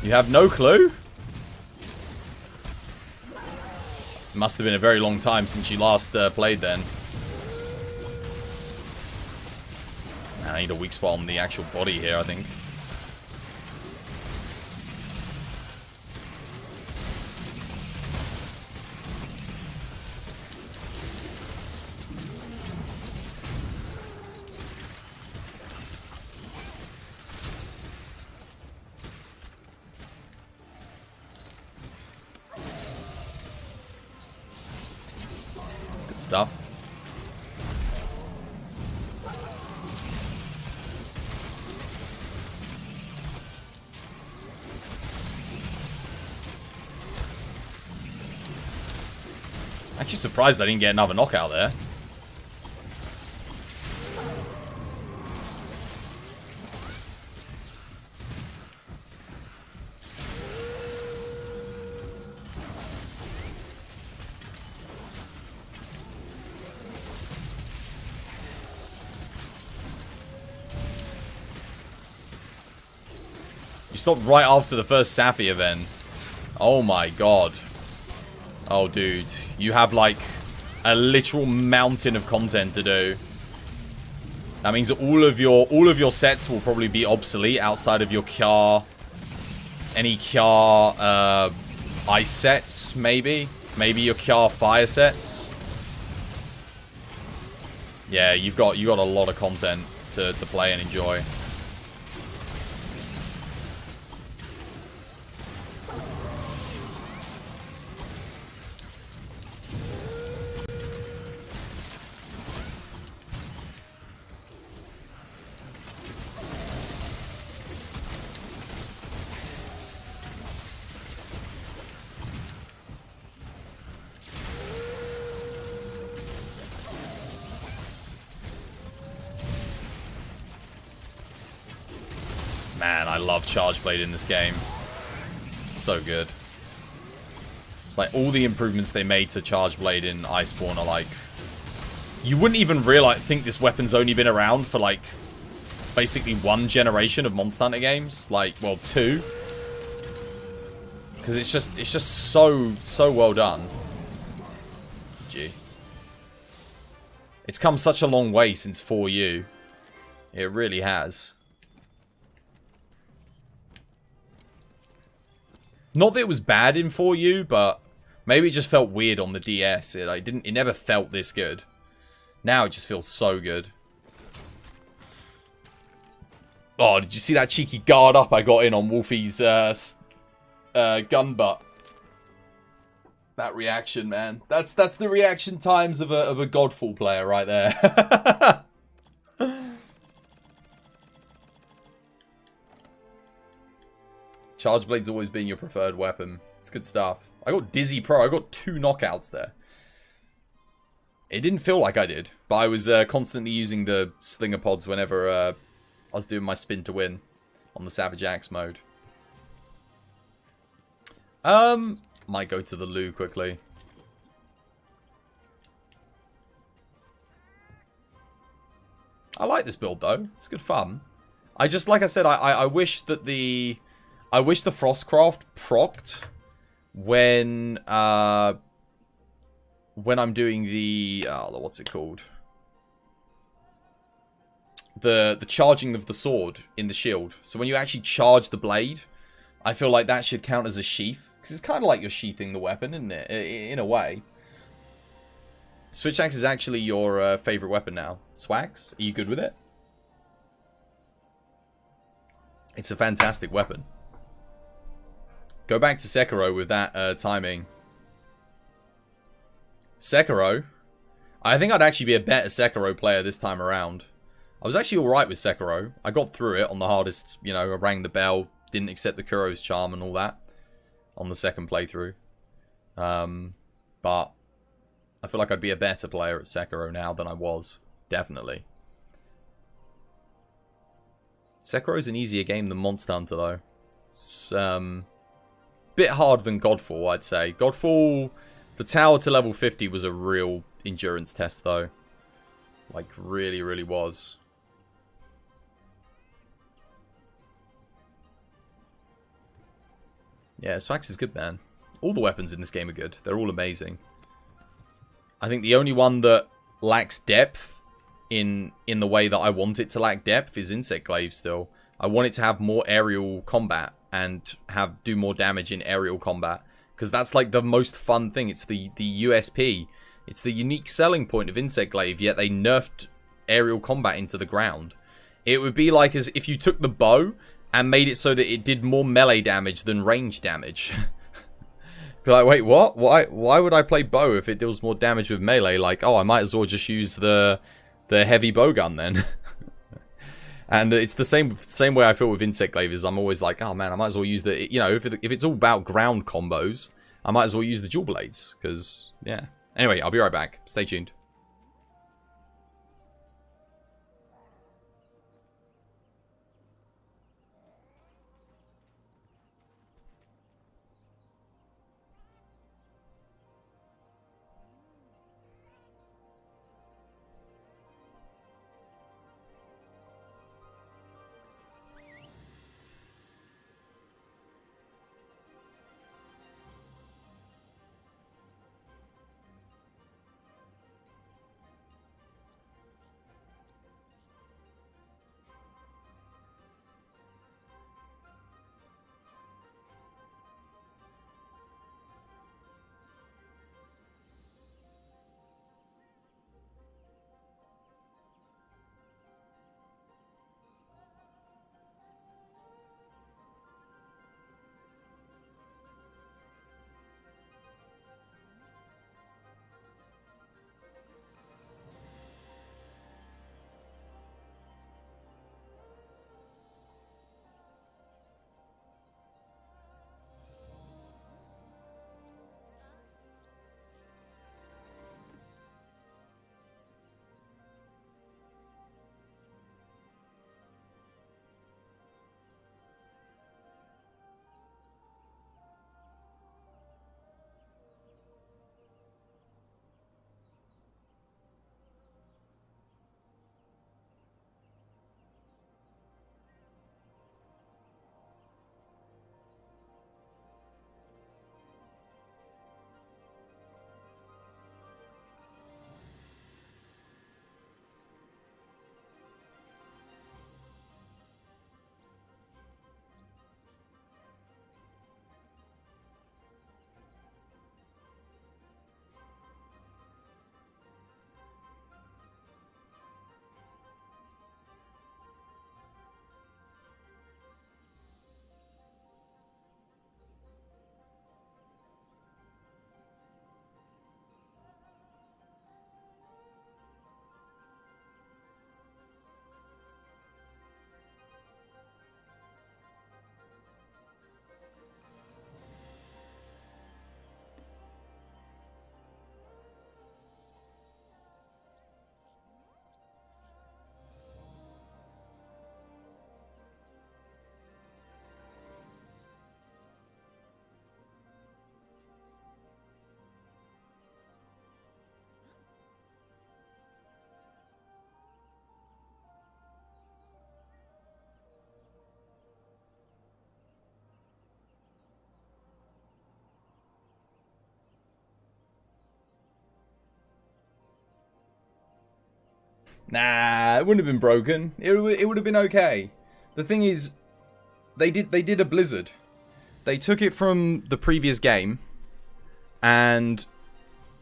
You have no clue? Must have been a very long time since you last played then. Man, I need a weak spot on the actual body here, I think. Stuff. Actually surprised I didn't get another knockout there. Stopped right after the first Safi event. Oh my god. Oh dude, you have like a literal mountain of content to do. That means all of your sets will probably be obsolete outside of your Kjar, any Kjar ice sets, maybe your Kjar fire sets. Yeah, you got a lot of content to play and enjoy. Man, I love Charge Blade in this game. so good. It's like all the improvements they made to Charge Blade in Iceborne are like... You wouldn't even think this weapon's only been around for like... basically one generation of Monster Hunter games. Like, well, two. Because it's just so well done. Gee. It's come such a long way since 4U. It really has. Not that it was bad in 4U, but maybe it just felt weird on the DS. It never felt this good. Now it just feels so good. Oh, did you see that cheeky guard up I got in on Wolfie's gun butt? That reaction, man. That's the reaction times of a Godfall player right there. Charge Blade's always been your preferred weapon. It's good stuff. I got Dizzy Pro. I got 2 knockouts there. It didn't feel like I did, but I was constantly using the Slinger Pods whenever I was doing my spin to win on the Savage Axe mode. Might go to the loo quickly. I like this build though. It's good fun. I just, like I said, I wish that I wish the Frostcraft procced when I'm doing the what's it called? The charging of the sword in the shield. So when you actually charge the blade, I feel like that should count as a sheath. Because it's kind of like you're sheathing the weapon, isn't it? In a way. Switch Axe is actually your favorite weapon now. Swags? Are you good with it? It's a fantastic weapon. Go back to Sekiro with that timing. Sekiro? I think I'd actually be a better Sekiro player this time around. I was actually alright with Sekiro. I got through it on the hardest, you know, I rang the bell, didn't accept the Kuro's charm and all that on the second playthrough. But I feel like I'd be a better player at Sekiro now than I was. Definitely. Sekiro's an easier game than Monster Hunter though. It's bit harder than Godfall, I'd say. Godfall, the tower to level 50 was a real endurance test though. Like, really, really was. Yeah, Swax is good, man. All the weapons in this game are good. They're all amazing. I think the only one that lacks depth in the way that I want it to lack depth is Insect Glaive still. I want it to have more aerial combat and do more damage in aerial combat. Because that's like the most fun thing. It's the USP. It's the unique selling point of Insect Glaive, yet they nerfed aerial combat into the ground. It would be like as if you took the bow and made it so that it did more melee damage than range damage. Be like, wait, what? Why would I play bow if it deals more damage with melee? Like, oh, I might as well just use the heavy bow gun then. And it's the same way I feel with Insect Glaive is I'm always like, oh man, I might as well use the, you know, if it's all about ground combos, I might as well use the dual blades. Because, yeah. Anyway, I'll be right back. Stay tuned. Nah, it wouldn't have been broken. It would have been okay. The thing is, they did a blizzard. They took it from the previous game, and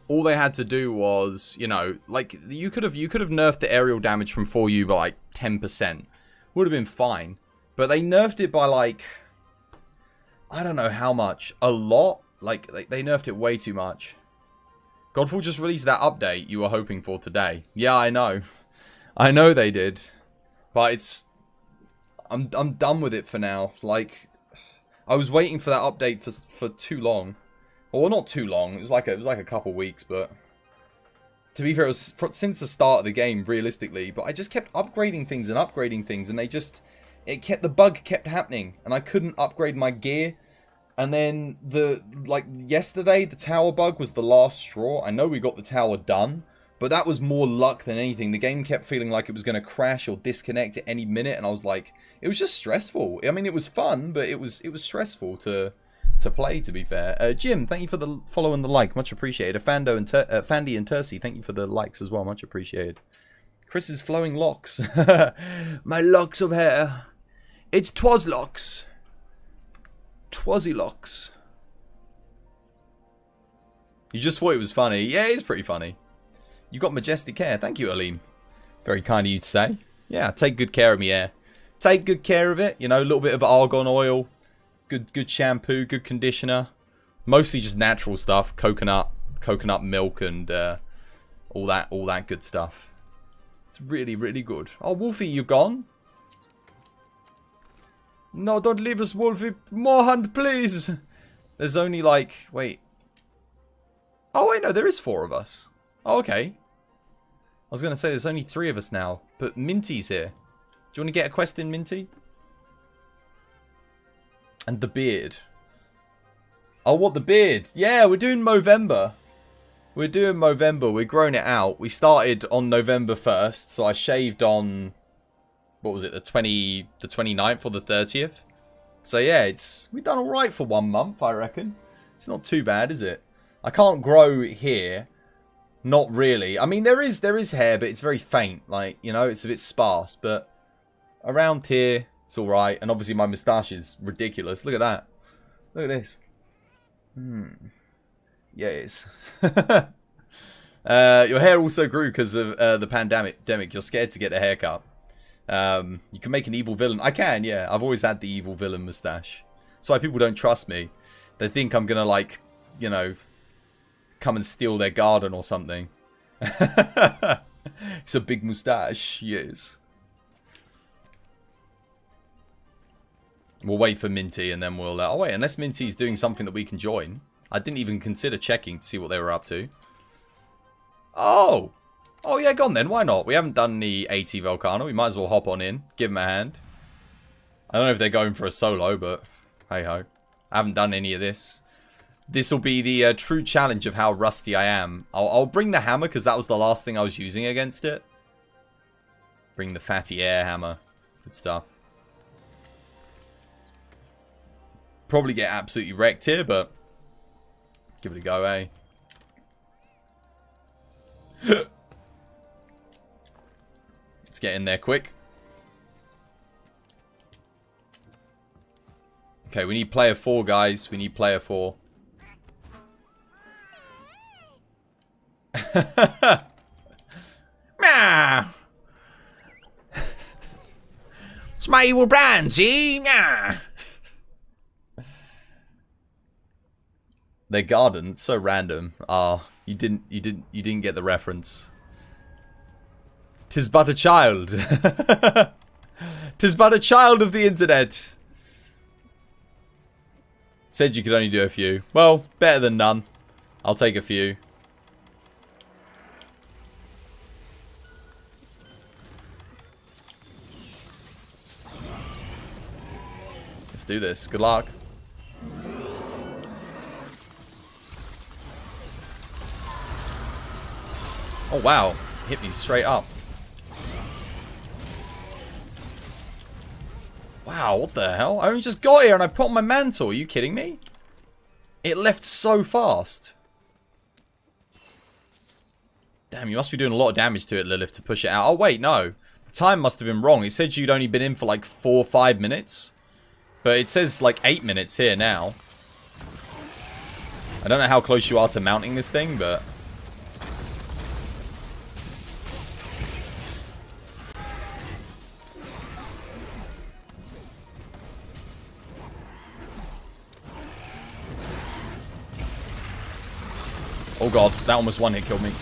all they had to do was, you know, like you could have nerfed the aerial damage from 4U by like 10%. Would have been fine. But they nerfed it by like, I don't know how much. A lot? Like they nerfed it way too much. Godfall just released that update you were hoping for today. Yeah, I know. I know they did. But it's I'm done with it for now. Like I was waiting for that update for too long. Well, not too long. It was like a couple weeks, but to be fair, it was since the start of the game, realistically. But I just kept upgrading things, and the bug kept happening, and I couldn't upgrade my gear. And then yesterday, the tower bug was the last straw. I know we got the tower done, but that was more luck than anything. The game kept feeling like it was going to crash or disconnect at any minute, and I was like, it was just stressful. I mean, it was fun, but it was stressful to play, to be fair. Jim, thank you for the follow and the like. Much appreciated. Fandy and Tercy, thank you for the likes as well. Much appreciated. Chris's flowing locks. My locks of hair. It's Twas locks. Twazzy locks. You just thought it was funny. Yeah, it's pretty funny. You got majestic hair. Thank you, Aleem. Very kind of you to say. Yeah, take good care of me hair. Take good care of it. You know, a little bit of argan oil. Good shampoo, good conditioner. Mostly just natural stuff. Coconut milk, and all that good stuff. It's really, really good. Oh, Wolfie, you gone? No, don't leave us, Wolfie. More hunt, please. There's only like, wait. Oh, wait, no, there is 4 of us. Oh, okay. I was going to say there's only 3 of us now, but Minty's here. Do you want to get a quest in, Minty? And the beard. Oh, what, the beard? Yeah, we're doing Movember. We're doing Movember. We're growing it out. We started on November 1st, so I shaved on, what was it, the 29th or the 30th? So yeah, we've done alright for 1 month, I reckon. It's not too bad, is it? I can't grow here. Not really. I mean, there is hair, but it's very faint. Like, you know, it's a bit sparse. But around here, it's alright. And obviously my moustache is ridiculous. Look at that. Look at this. Yes. Your hair also grew because of the pandemic. You're scared to get a haircut. You can make an evil villain. I can, yeah. I've always had the evil villain moustache. That's why people don't trust me. They think I'm gonna, like, you know, come and steal their garden or something. It's a big moustache, yes. We'll wait for Minty and then we'll... oh wait, unless Minty's doing something that we can join. I didn't even consider checking to see what they were up to. Oh! Oh yeah, go on then, why not? We haven't done the AT Volcano, we might as well hop on in, give them a hand. I don't know if they're going for a solo, but hey ho. I haven't done any of this. This will be the true challenge of how rusty I am. I'll bring the hammer because that was the last thing I was using against it. Bring the fatty air hammer. Good stuff. Probably get absolutely wrecked here, but give it a go, eh? Let's get in there quick. Okay, we need player 4, guys. We need player 4. Meow. It's my evil plan, see? Meow. Their garden, it's so random. Ah, you didn't get the reference. 'Tis but a child. 'Tis but a child of the internet. Said you could only do a few. Well, better than none. I'll take a few. Let's do this. Good luck. Oh wow, hit me straight up. Wow, what the hell? I only just got here and I put on my mantle. Are you kidding me? It left so fast. Damn, you must be doing a lot of damage to it, Lilith, to push it out. Oh, wait, no. The time must have been wrong. It said you'd only been in for like 4 or 5 minutes. But it says like 8 minutes here now. I don't know how close you are to mounting this thing, but... Oh god, that almost one hit killed me.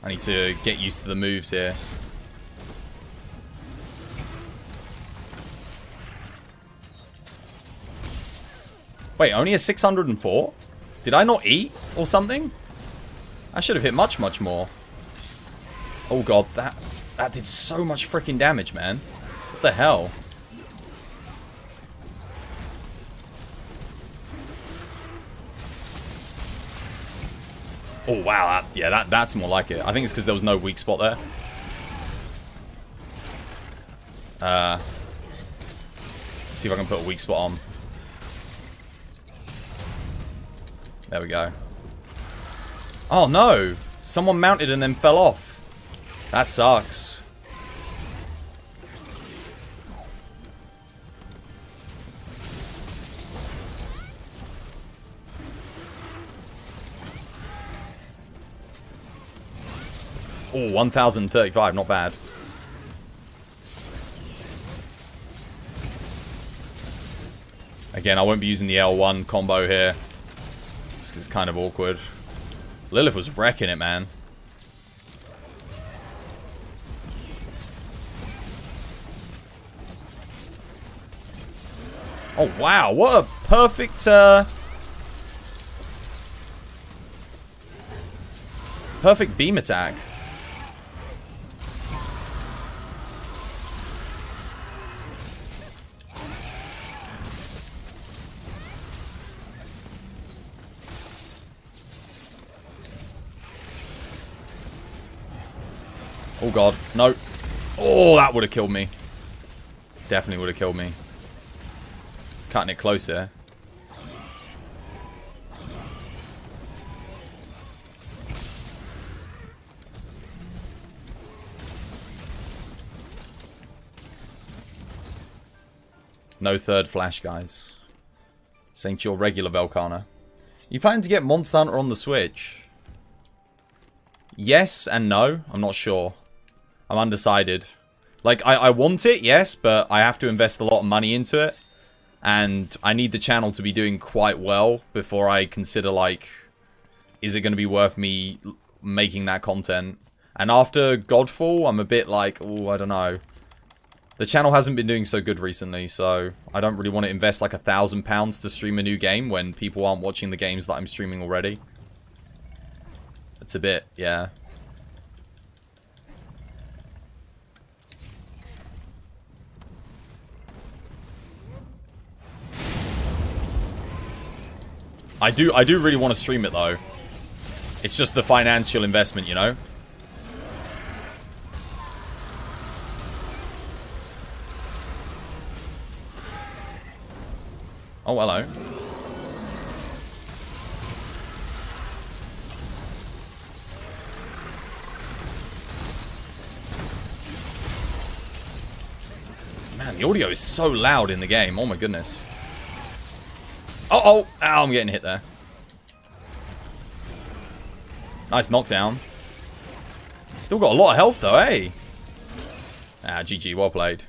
I need to get used to the moves here. Wait, only a 604? Did I not eat or something? I should have hit much, much more. Oh god, that did so much freaking damage, man. What the hell? Oh wow, that's more like it. I think it's because there was no weak spot there. Let's see if I can put a weak spot on. There we go. Oh no! Someone mounted and then fell off. That sucks. Oh, 1035, not bad. Again, I won't be using the L1 combo here. Just 'cause it's kind of awkward. Lilith was wrecking it, man. Oh, wow. What a perfect, perfect beam attack. Oh god, no. Oh, that would have killed me. Definitely would have killed me. Cutting it close here. No third flash, guys. This ain't your regular Velkhana. You planning to get Monster Hunter on the Switch? Yes and no. I'm not sure. I'm undecided. Like, I want it, yes, but I have to invest a lot of money into it. And I need the channel to be doing quite well before I consider, like, is it going to be worth me making that content? And after Godfall, I'm a bit like, oh, I don't know. The channel hasn't been doing so good recently, so I don't really want to invest like £1,000 to stream a new game when people aren't watching the games that I'm streaming already. It's a bit, yeah. I do really want to stream it though. It's just the financial investment, you know? Oh, hello. Man, the audio is so loud in the game. Oh my goodness. Oh, I'm getting hit there. Nice knockdown. Still got a lot of health though, eh? Ah, GG, well played.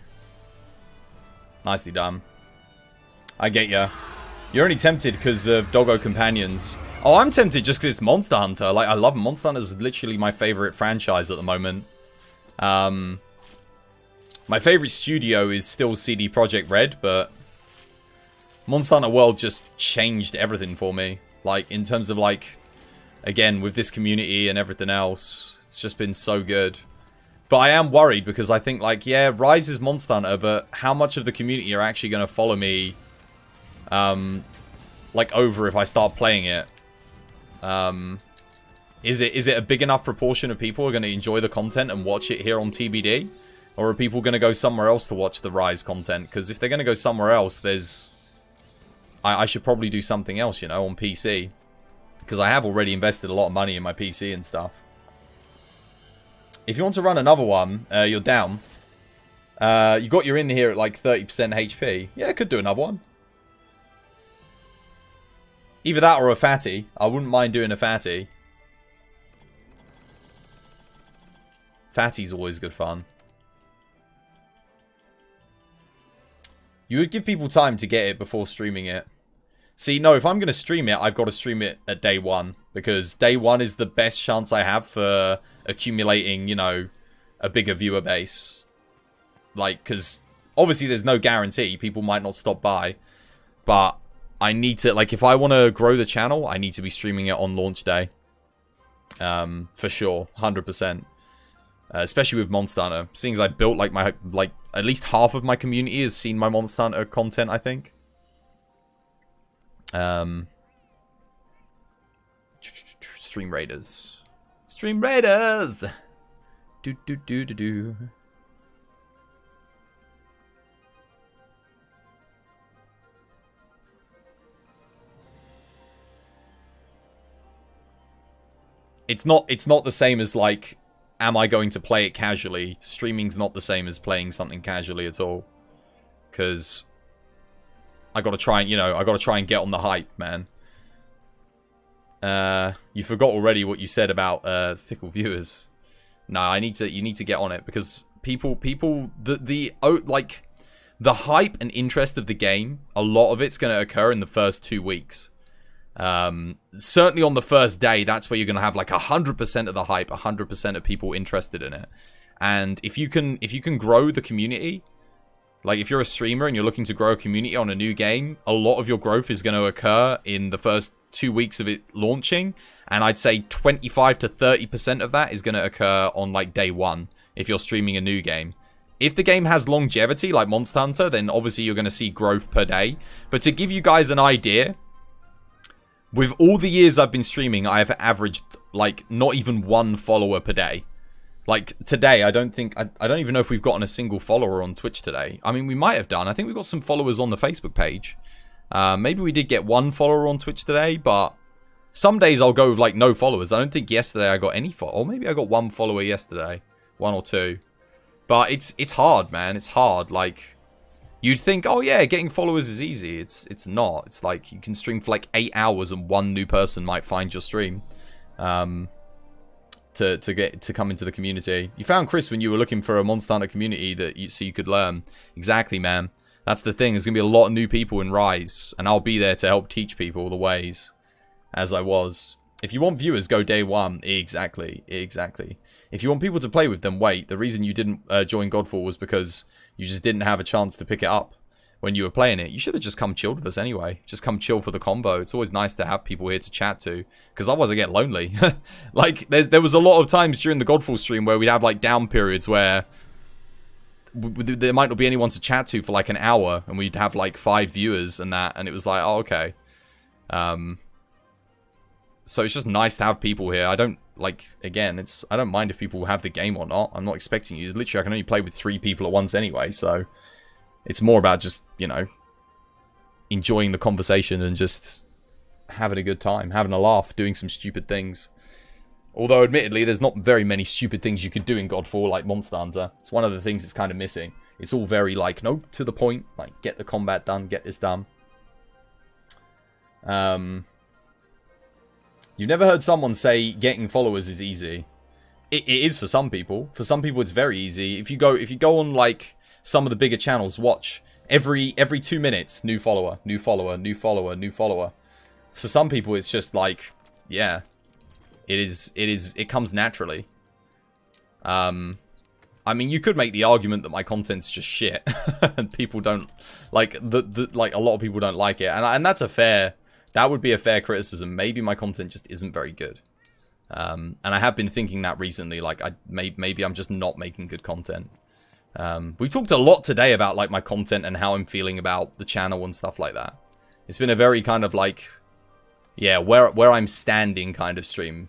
Nicely done. I get ya. You're only tempted because of Doggo Companions. Oh, I'm tempted just because it's Monster Hunter. Like, I love Monster Hunter. Is literally my favorite franchise at the moment. My favorite studio is still CD Projekt Red, but Monster Hunter World just changed everything for me. Like, in terms of, like, again, with this community and everything else, it's just been so good. But I am worried because I think, like, yeah, Rise is Monster Hunter, but how much of the community are actually going to follow me, like, over if I start playing it? Is it a big enough proportion of people who are going to enjoy the content and watch it here on TBD? Or are people going to go somewhere else to watch the Rise content? Because if they're going to go somewhere else, there's... I should probably do something else, you know, on PC. Because I have already invested a lot of money in my PC and stuff. If you want to run another one, you're down. You got your in here at like 30% HP. Yeah, I could do another one. Either that or a fatty. I wouldn't mind doing a fatty. Fatty's always good fun. You would give people time to get it before streaming it. See, no, if I'm going to stream it, I've got to stream it at day one. Because day one is the best chance I have for accumulating, you know, a bigger viewer base. Like, because obviously there's no guarantee. People might not stop by. But I need to, like, if I want to grow the channel, I need to be streaming it on launch day. For sure. 100%. Especially with Monster Hunter. Seeing as I built, like, my, like, at least half of my community has seen my Monster Hunter content, I think. Stream Raiders. Stream Raiders! Do. It's not the same as, like, am I going to play it casually? Streaming's not the same as playing something casually at all. Because I gotta try and, you know, I gotta try and get on the hype, man. You forgot already what you said about fickle viewers. No, you need to get on it because people, like, the hype and interest of the game, a lot of it's gonna occur in the first 2 weeks. Certainly on the first day, that's where you're gonna have like 100% of the hype, 100% of people interested in it. And if you can grow the community. Like, if you're a streamer and you're looking to grow a community on a new game, a lot of your growth is going to occur in the first 2 weeks of it launching. And I'd say 25 to 30% of that is going to occur on, like, day one, if you're streaming a new game. If the game has longevity, like Monster Hunter, then obviously you're going to see growth per day. But to give you guys an idea, with all the years I've been streaming, I have averaged, like, not even 1 follower per day. Like, today, I don't even know if we've gotten a single follower on Twitch today. I mean, we might have done. I think we've got some followers on the Facebook page. Maybe we did get 1 follower on Twitch today, but some days I'll go with, like, no followers. I don't think yesterday I got any followers. Or maybe I got 1 follower yesterday. 1 or 2. But it's hard, man. It's hard. Like, you'd think, oh, yeah, getting followers is easy. It's not. It's like, you can stream for, like, 8 hours and 1 new person might find your stream. To come into the community. You found Chris when you were looking for a Monster Hunter community so you could learn. Exactly, man. That's the thing. There's going to be a lot of new people in Rise, and I'll be there to help teach people the ways, as I was. If you want viewers, go day one. Exactly. If you want people to play with them, wait. The reason you didn't join Godfall was because you just didn't have a chance to pick it up when you were playing it. You should have just come chilled with us anyway. Just come chill for the combo. It's always nice to have people here to chat to, because otherwise I get lonely. Like, there was a lot of times during the Godfall stream where we'd have, like, down periods where there might not be anyone to chat to for, like, an hour, and we'd have, like, 5 viewers and that, and it was like, oh, okay. So it's just nice to have people here. I don't, like, again, I don't mind if people have the game or not. I'm not expecting you. Literally, I can only play with 3 people at once anyway, so it's more about just, you know, enjoying the conversation and just having a good time, having a laugh, doing some stupid things. Although, admittedly, there's not very many stupid things you could do in Godfall like Monster Hunter. It's one of the things it's kind of missing. It's all very, like, no, to the point. Like, get the combat done, get this done. You've never heard someone say getting followers is easy. It is for some people. For some people, it's very easy. If you go on, like, some of the bigger channels, watch every 2 minutes, new follower, new follower, new follower, new follower. For some people, it's just like, yeah, it comes naturally. I mean, you could make the argument that my content's just shit, and people don't like like a lot of people don't like it, and that's that would be a fair criticism. Maybe my content just isn't very good, and I have been thinking that recently. Like, maybe I'm just not making good content. We talked a lot today about, like, my content and how I'm feeling about the channel and stuff like that. It's been a very kind of, like, yeah, where I'm standing kind of stream.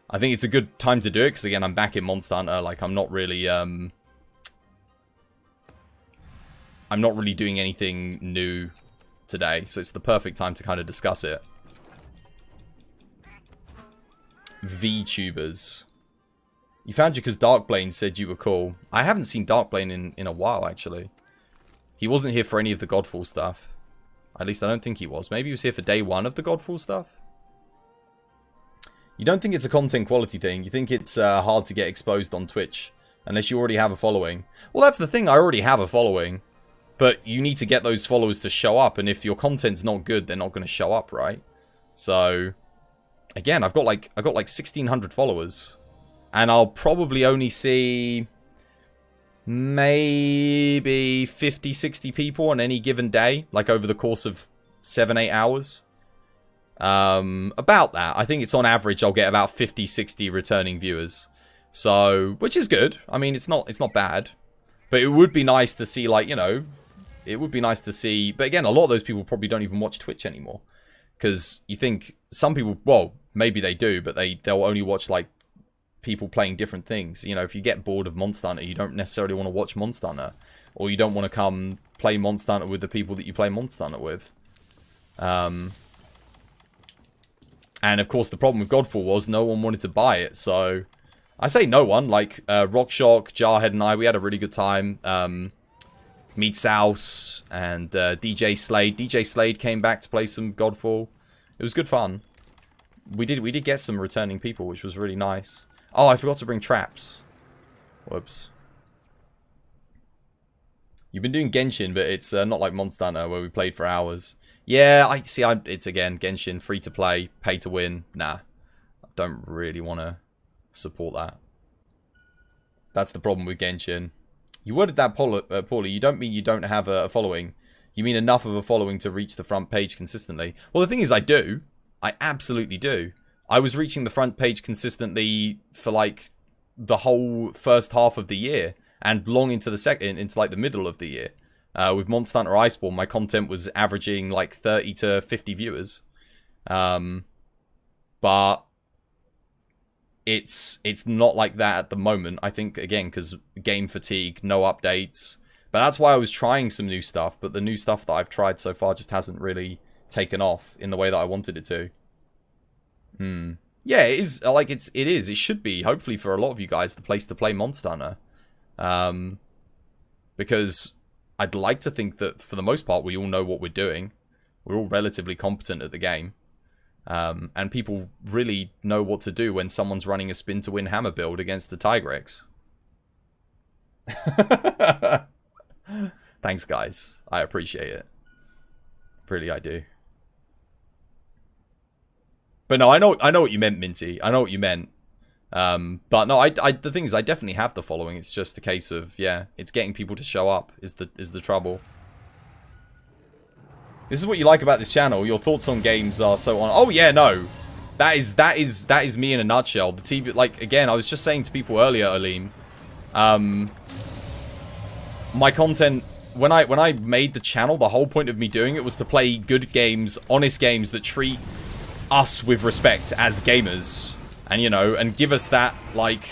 I think it's a good time to do it because, again, I'm back in Monster Hunter. Like, I'm not really doing anything new today, so it's the perfect time to kind of discuss it. VTubers. You found you because Darkblane said you were cool. I haven't seen Darkblane in a while, actually. He wasn't here for any of the Godfall stuff. At least I don't think he was. Maybe he was here for day one of the Godfall stuff? You don't think it's a content quality thing. You think it's hard to get exposed on Twitch. Unless you already have a following. Well, that's the thing. I already have a following. But you need to get those followers to show up. And if your content's not good, they're not going to show up, right? So, again, I've got like 1,600 followers. And I'll probably only see maybe 50, 60 people on any given day. Like over the course of 7, 8 hours. About that. I think it's on average I'll get about 50, 60 returning viewers. So, which is good. I mean, it's not bad. But it would be nice to see, like, you know, it would be nice to see. But again, a lot of those people probably don't even watch Twitch anymore. Because you think some people, well, maybe they do, but they'll only watch, like, people playing different things. You know, if you get bored of Monster Hunter, you don't necessarily want to watch Monster Hunter. Or you don't want to come play Monster Hunter with the people that you play Monster Hunter with. And of course, the problem with Godfall was no one wanted to buy it, so I say no one. Like Rockshock, Jarhead, and I, we had a really good time. Meet Souse and DJ Slade. DJ Slade came back to play some Godfall. It was good fun. We did get some returning people, which was really nice. Oh, I forgot to bring traps. Whoops. You've been doing Genshin, but it's not like Monster Hunter where we played for hours. Yeah, it's again, Genshin, free to play, pay to win. Nah, I don't really want to support that. That's the problem with Genshin. You worded that poorly. You don't mean you don't have a following. You mean enough of a following to reach the front page consistently. Well, the thing is, I do. I absolutely do. I was reaching the front page consistently for like the whole first half of the year and long into the like the middle of the year. With Monster Hunter Iceborne, my content was averaging like 30 to 50 viewers. But it's not like that at the moment. I think, again, because game fatigue, no updates. But that's why I was trying some new stuff. But the new stuff that I've tried so far just hasn't really taken off in the way that I wanted it to. Yeah, it is. Like, it is. It should be, hopefully for a lot of you guys, the place to play Monster Hunter. Because I'd like to think that, for the most part, we all know what we're doing. We're all relatively competent at the game. And people really know what to do when someone's running a spin-to-win hammer build against the Tigrex. Thanks, guys. I appreciate it. Really, I do. But no, I know what you meant, Minty. I know what you meant. But no, the thing is, I definitely have the following. It's just a case of, yeah, it's getting people to show up is the trouble. This is what you like about this channel. Your thoughts on games are so on. Oh yeah, no, that is me in a nutshell. The TV, like, again, I was just saying to people earlier, Aleem. My content, when I made the channel, the whole point of me doing it was to play good games, honest games that treat us with respect as gamers. And, you know, and give us that, like,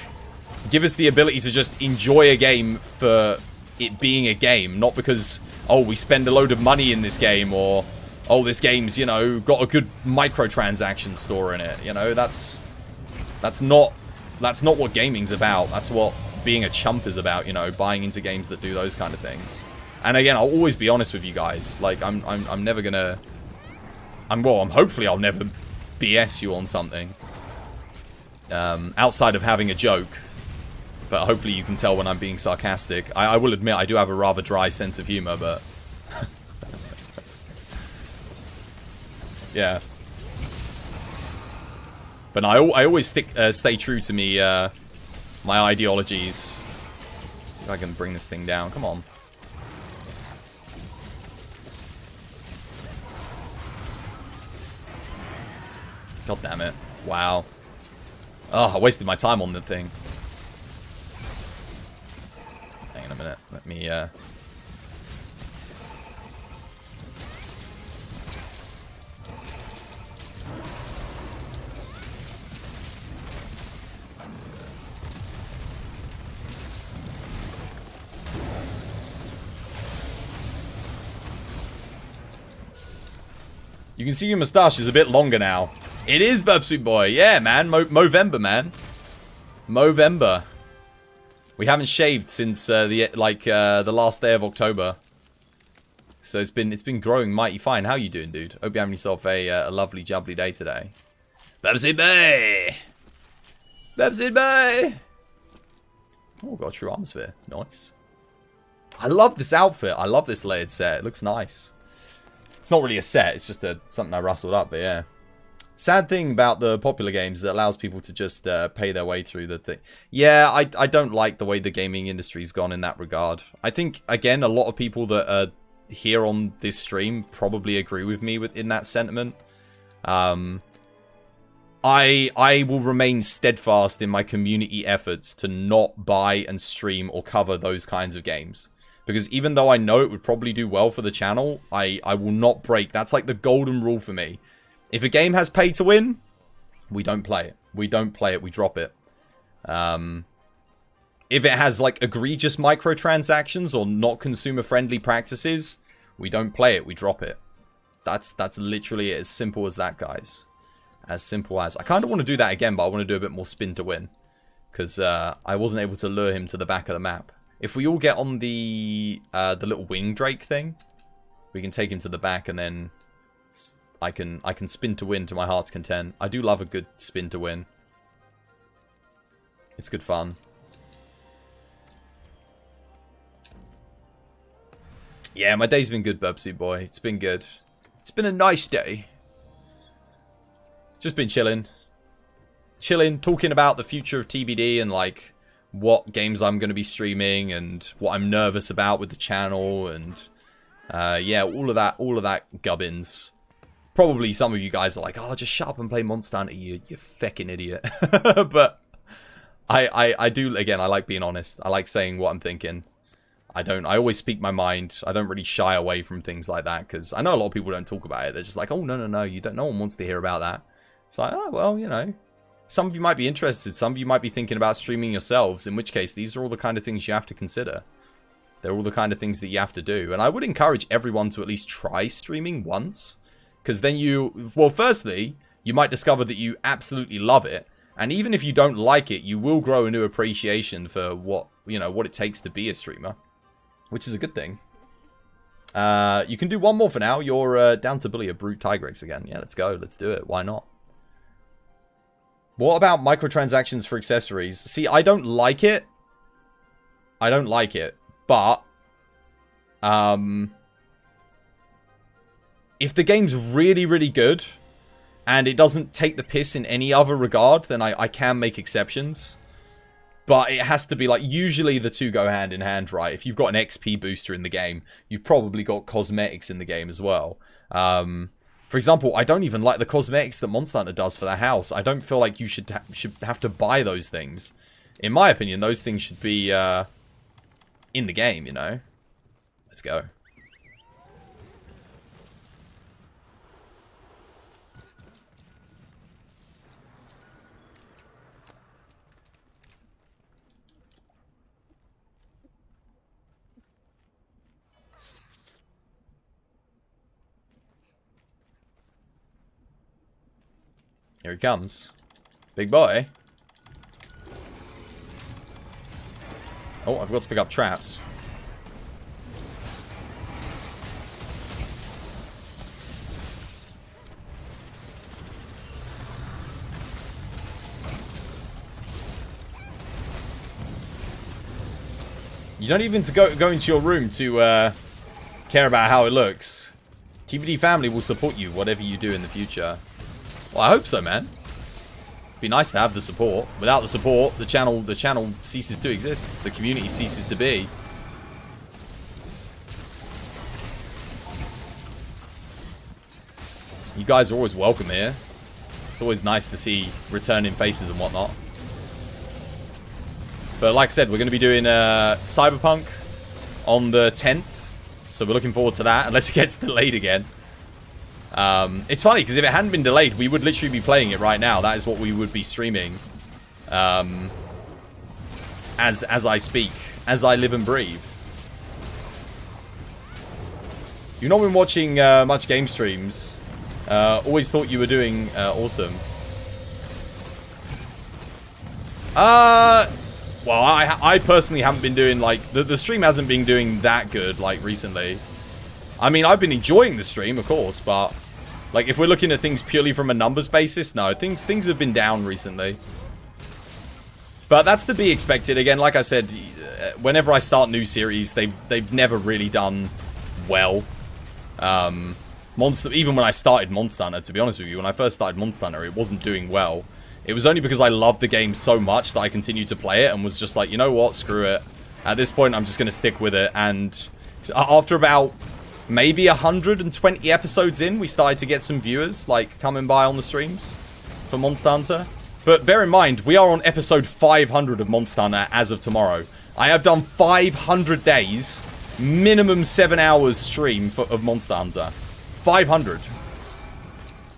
give us the ability to just enjoy a game for it being a game. Not because, oh, we spend a load of money in this game, or, oh, this game's, you know, got a good microtransaction store in it. You know, that's not what gaming's about. That's what being a chump is about, you know, buying into games that do those kind of things. And again, I'll always be honest with you guys. Like, I'm never gonna... hopefully I'll never BS you on something. Outside of having a joke. But hopefully you can tell when I'm being sarcastic. I will admit I do have a rather dry sense of humor, but... yeah. But I always stay true to me, my ideologies. Let's see if I can bring this thing down. Come on. God damn it. Wow. Oh, I wasted my time on the thing. Hang on a minute. Let me, You can see your moustache is a bit longer now. It is Burpsuit Boy. Yeah, man. Movember, man. Movember. We haven't shaved since the last day of October. So it's been growing mighty fine. How you doing, dude? Hope you're having yourself a lovely jubbly day today. Burpsuit Boy. Burpsuit Boy. Oh, got a true armor sphere. Nice. I love this outfit. I love this layered set. It looks nice. It's not really a set. It's just something I rustled up, but yeah. Sad thing about the popular games that allows people to just pay their way through the thing. Yeah, I don't like the way the gaming industry's gone in that regard. I think, again, a lot of people that are here on this stream probably agree with me in that sentiment. I will remain steadfast in my community efforts to not buy and stream or cover those kinds of games. Because even though I know it would probably do well for the channel, I will not break. That's like the golden rule for me. If a game has pay to win, we don't play it. We don't play it, we drop it. If it has like egregious microtransactions or not consumer friendly practices, we don't play it, we drop it. That's literally as simple as that, guys. As simple as. I kind of want to do that again, but I want to do a bit more spin to win. Because I wasn't able to lure him to the back of the map. If we all get on the little wing drake thing, we can take him to the back and then I can spin to win to my heart's content. I do love a good spin to win. It's good fun. Yeah, my day's been good, Burpsuit Boy. It's been good. It's been a nice day. Just been chilling. Chilling, talking about the future of TBD and like what games I'm going to be streaming and what I'm nervous about with the channel and yeah, all of that gubbins. Probably some of you guys are like, oh, just shut up and play Monster Hunter, you feckin' idiot. But I do, again, I like being honest. I like saying what I'm thinking. I always speak my mind. I don't really shy away from things like that because I know a lot of people don't talk about it. They're just like, oh, no, no one wants to hear about that. It's like, oh, well, you know, some of you might be interested. Some of you might be thinking about streaming yourselves, in which case these are all the kind of things you have to consider. They're all the kind of things that you have to do. And I would encourage everyone to at least try streaming once. Because then well, firstly, you might discover that you absolutely love it. And even if you don't like it, you will grow a new appreciation for what it takes to be a streamer. Which is a good thing. You can do one more for now. You're down to bully a Brute Tigrex again. Yeah, let's go. Let's do it. Why not? What about microtransactions for accessories? See, I don't like it. I don't like it. But if the game's really, really good and it doesn't take the piss in any other regard, then I can make exceptions. But it has to be like, usually the two go hand in hand, right? If you've got an XP booster in the game, you've probably got cosmetics in the game as well. For example, I don't even like the cosmetics that Monster Hunter does for the house. I don't feel like you should have to buy those things. In my opinion, those things should be in the game, you know? Let's go. Here he comes. Big boy. Oh, I forgot to pick up traps. You don't even go into your room to care about how it looks. TBD family will support you, whatever you do in the future. Well, I hope so, man. Be nice to have the support. Without the support, the channel ceases to exist. The community ceases to be. You guys are always welcome here. It's always nice to see returning faces and whatnot. But like I said, we're going to be doing CyberPunk on the 10th. So we're looking forward to that, unless it gets delayed again. It's funny, because if it hadn't been delayed, we would literally be playing it right now. That is what we would be streaming. As I speak. As I live and breathe. You've not been watching much game streams. Always thought you were doing awesome. Well, I personally haven't been doing, like, the stream hasn't been doing that good, like, recently. I mean, I've been enjoying the stream, of course, but, like, if we're looking at things purely from a numbers basis, no, things have been down recently. But that's to be expected. Again, like I said, whenever I start new series, they've never really done well. Even when I started Monster Hunter, to be honest with you, when I first started Monster Hunter, it wasn't doing well. It was only because I loved the game so much that I continued to play it and was just like, you know what, screw it. At this point, I'm just going to stick with it. And after about maybe 120 episodes in, we started to get some viewers, like, coming by on the streams for Monster Hunter. But bear in mind, we are on episode 500 of Monster Hunter as of tomorrow. I have done 500 days, minimum 7 hours stream of Monster Hunter. 500.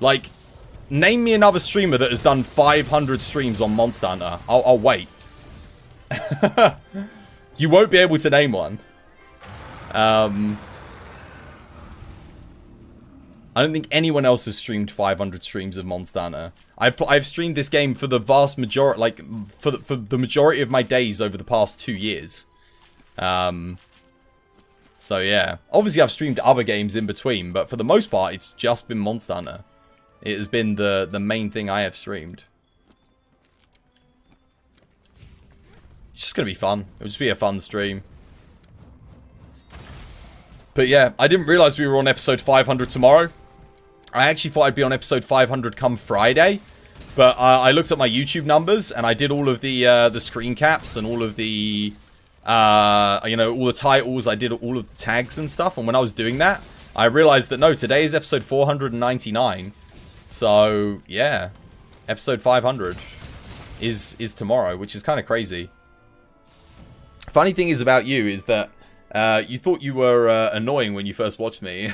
Like, name me another streamer that has done 500 streams on Monster Hunter. I'll wait. You won't be able to name one. I don't think anyone else has streamed 500 streams of Monster Hunter. I've streamed this game for the vast majority, like, for the majority of my days over the past 2 years. So yeah. Obviously I've streamed other games in between, but for the most part, it's just been Monster Hunter. It has been the main thing I have streamed. It's just gonna be fun. It'll just be a fun stream. But yeah, I didn't realize we were on episode 500 tomorrow. I actually thought I'd be on episode 500 come Friday. But I looked at my YouTube numbers and I did all of the screen caps and all of the, you know, all the titles. I did all of the tags and stuff. And when I was doing that, I realized that no, today is episode 499. So yeah, episode 500 is tomorrow, which is kind of crazy. Funny thing is about you is that you thought you were annoying when you first watched me.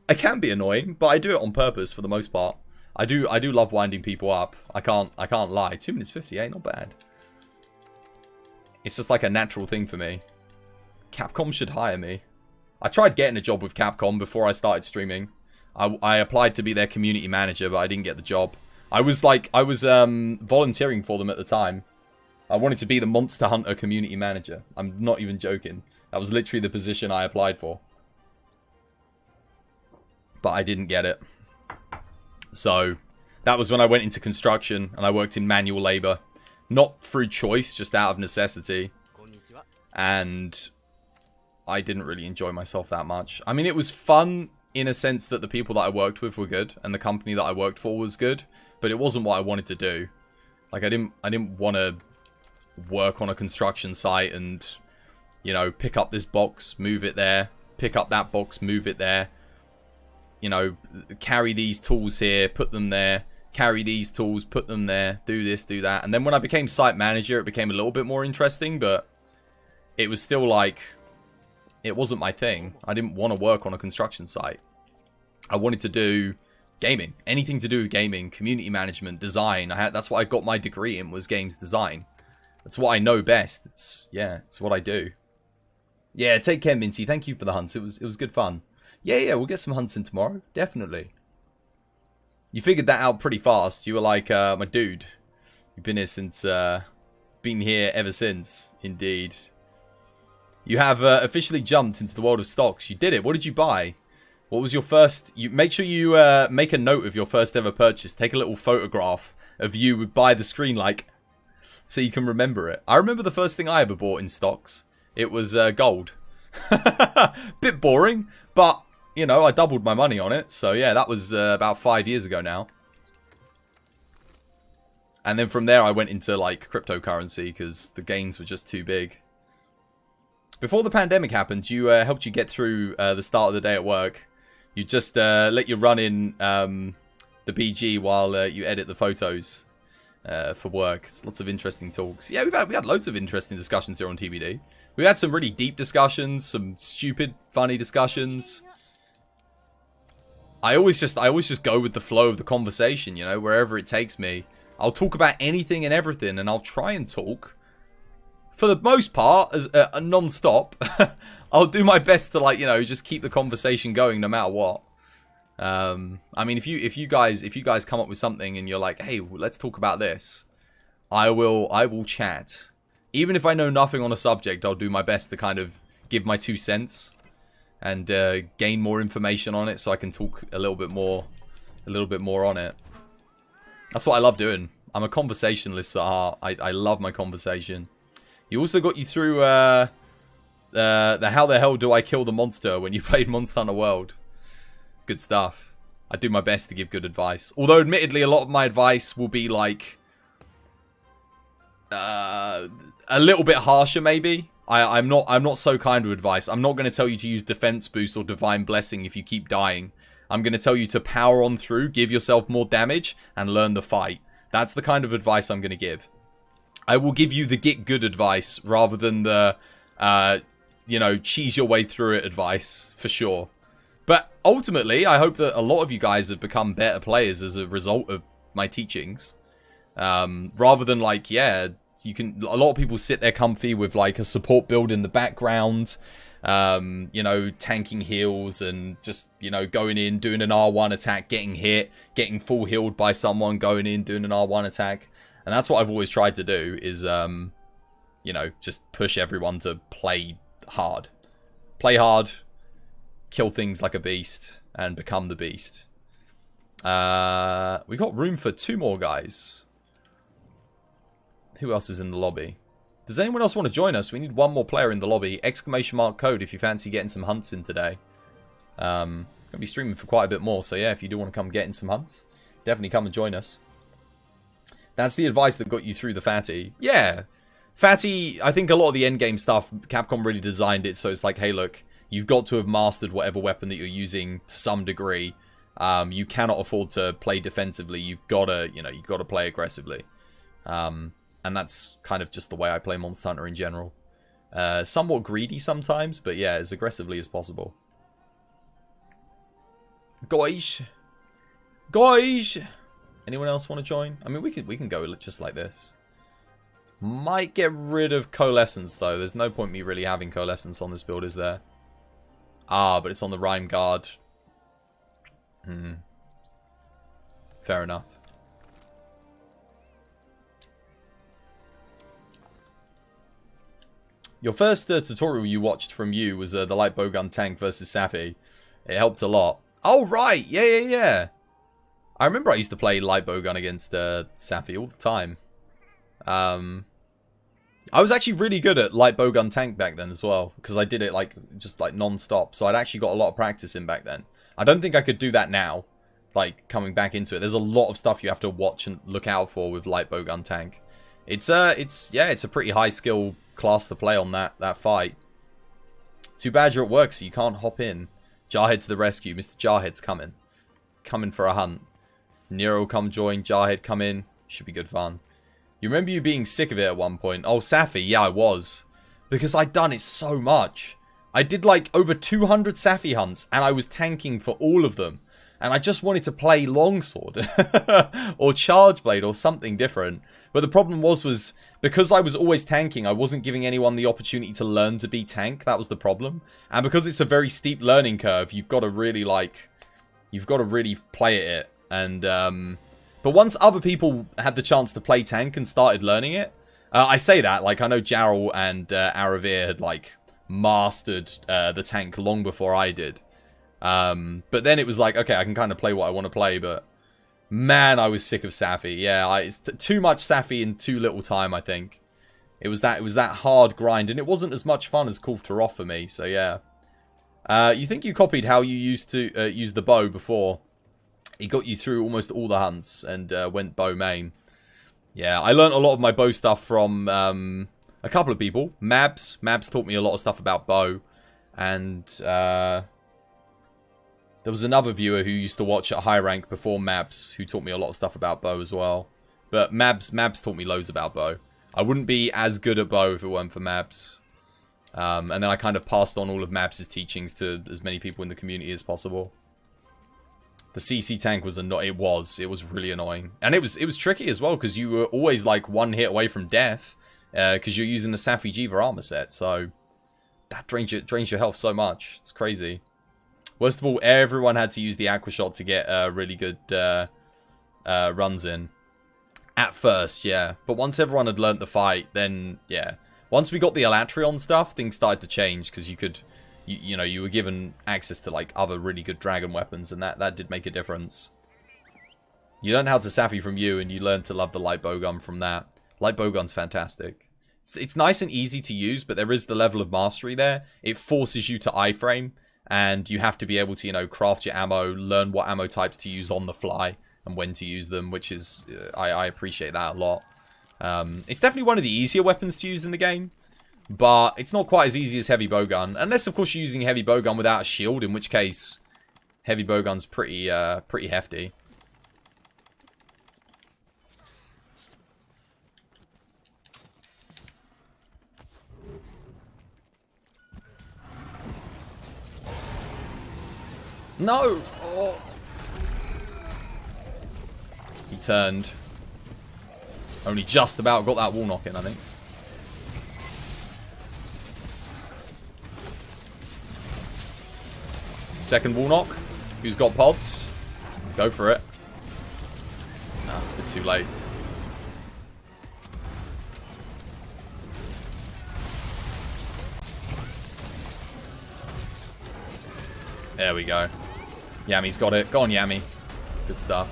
I can be annoying, but I do it on purpose for the most part. I do love winding people up. I can't lie. 2 minutes 50 ain't not bad. It's just like a natural thing for me. Capcom should hire me. I tried getting a job with Capcom before I started streaming. I applied to be their community manager, but I didn't get the job. I was volunteering for them at the time. I wanted to be the Monster Hunter community manager. I'm not even joking. That was literally the position I applied for. But I didn't get it. So, that was when I went into construction and I worked in manual labor. Not through choice, just out of necessity. And I didn't really enjoy myself that much. I mean, it was fun in a sense that the people that I worked with were good and the company that I worked for was good, but it wasn't what I wanted to do. Like, I didn't want to work on a construction site and, you know, pick up this box, move it there, pick up that box, move it there. You know, carry these tools here, put them there, carry these tools, put them there, do this, do that. And then when I became site manager, it became a little bit more interesting, but it was still like, it wasn't my thing. I didn't want to work on a construction site. I wanted to do gaming, anything to do with gaming, community management, design. That's what I got my degree in, was games design. That's what I know best. It's what I do. Yeah, take care, Minty. Thank you for the hunts. It was good fun. Yeah, we'll get some hunts in tomorrow. Definitely. You figured that out pretty fast. You were like, my dude. You've been here since, been here ever since. Indeed. You have officially jumped into the world of stocks. You did it. What did you buy? What was your first... Make sure you make a note of your first ever purchase. Take a little photograph of you by the screen, like, so you can remember it. I remember the first thing I ever bought in stocks. It was gold. Bit boring, but... You know, I doubled my money on it. So, yeah, that was about 5 years ago now. And then from there, I went into, like, cryptocurrency because the gains were just too big. Before the pandemic happened, helped you get through the start of the day at work. You just let you run in the PG while you edit the photos for work. It's lots of interesting talks. Yeah, we had loads of interesting discussions here on TBD. We had some really deep discussions, some stupid, funny discussions. I always just go with the flow of the conversation, you know, wherever it takes me. I'll talk about anything and everything, and I'll try and talk, for the most part, as non-stop. I'll do my best to, like, you know, just keep the conversation going no matter what. I mean, if you guys come up with something and you're like, hey, let's talk about this, I will chat. Even if I know nothing on a subject, I'll do my best to kind of give my 2 cents and gain more information on it, so I can talk a little bit more on it. That's what I love doing. I'm a conversationalist at heart. I love my conversation. He also got you through the how the hell do I kill the monster when you played Monster Hunter World. Good stuff. I do my best to give good advice. Although, admittedly, a lot of my advice will be like a little bit harsher, maybe. I'm not so kind with advice. I'm not going to tell you to use defense boost or divine blessing if you keep dying. I'm going to tell you to power on through, give yourself more damage, and learn the fight. That's the kind of advice I'm going to give. I will give you the get good advice rather than the, you know, cheese your way through it advice, for sure. But ultimately, I hope that a lot of you guys have become better players as a result of my teachings. Rather than like, yeah, you can. A lot of people sit there comfy with like a support build in the background, you know, tanking heals and just, you know, going in, doing an R1 attack, getting hit, getting full healed by someone, going in, doing an R1 attack. And that's what I've always tried to do is, you know, just push everyone to play hard. Play hard, kill things like a beast, and become the beast. We got room for 2 more guys. Who else is in the lobby? Does anyone else want to join us? We need 1 more player in the lobby. ! Code if you fancy getting some hunts in today. Gonna be streaming for quite a bit more, so yeah, if you do want to come get in some hunts, definitely come and join us. That's the advice that got you through the Fatty. Yeah. Fatty, I think a lot of the endgame stuff, Capcom really designed it so it's like, hey, look, you've got to have mastered whatever weapon that you're using to some degree. You cannot afford to play defensively. You've got to, you know, you've got to play aggressively. And that's kind of just the way I play Monster Hunter in general. Somewhat greedy sometimes, but yeah, as aggressively as possible. Guys. Anyone else want to join? I mean, we can go just like this. Might get rid of Coalescence, though. There's no point me really having Coalescence on this build, is there? Ah, but it's on the Rhyme Guard. Fair enough. Your first tutorial you watched from you was the light bowgun tank versus Safi. It helped a lot. Oh, right. Yeah. I remember I used to play light bowgun against Safi all the time. I was actually really good at light bowgun tank back then as well, because I did it like just like non-stop. So I'd actually got a lot of practice in back then. I don't think I could do that now, like coming back into it. There's a lot of stuff you have to watch and look out for with light bowgun tank. It's a pretty high skill class to play on that fight. Too bad you're at work, so you can't hop in. Jarhead to the rescue. Mr. Jarhead's coming for a hunt. Nero come join. Jarhead come in. Should be good fun. You remember you being sick of it at one point? Oh, Safi, yeah, I was. Because I'd done it so much. I did like over 200 Safi hunts, and I was tanking for all of them. And I just wanted to play Longsword. Or Charge Blade, or something different. But the problem was because I was always tanking, I wasn't giving anyone the opportunity to learn to be tank. That was the problem. And because it's a very steep learning curve, you've got to really play it. And, but once other people had the chance to play tank and started learning it, I say that, like, I know Jarl and Aravir had, like, mastered the tank long before I did. But then it was like, okay, I can kind of play what I want to play, but man, I was sick of Safi. Yeah, it's too much Safi in too little time, I think. It was that hard grind, and it wasn't as much fun as Kulf Taroth for me, so yeah. You think you copied how you used to use the bow before? It got you through almost all the hunts and went bow main. Yeah, I learned a lot of my bow stuff from a couple of people. Mabs taught me a lot of stuff about bow. And there was another viewer who used to watch at high rank before Mabs who taught me a lot of stuff about bow as well. But Mabs taught me loads about bow. I wouldn't be as good at bow if it weren't for Mabs. And then I kind of passed on all of Mabs' teachings to as many people in the community as possible. The CC tank was it was really annoying. And it was tricky as well, because you were always like one hit away from death. Because you're using the Safi Jiva armor set, so that drains your health so much. It's crazy. Worst of all, everyone had to use the Aqua Shot to get really good runs in. At first, yeah. But once everyone had learnt the fight, then, yeah. Once we got the Elatrion stuff, things started to change, because you could, you know, you were given access to, like, other really good dragon weapons, and that did make a difference. You learned how to Safi from you, and you learned to love the light bowgun from that. Light bowgun's fantastic. It's nice and easy to use, but there is the level of mastery there. It forces you to iframe, and you have to be able to, you know, craft your ammo, learn what ammo types to use on the fly, and when to use them, which is, I appreciate that a lot. It's definitely one of the easier weapons to use in the game, but it's not quite as easy as heavy bowgun, unless, of course, you're using heavy bowgun without a shield, in which case, heavy bowgun's pretty hefty. No! Oh. He turned. Only just about got that wall knock in, I think. Second wall knock. Who's got pods? Go for it. Ah, a bit too late. There we go. Yammy's got it. Go on, Yammy. Good stuff.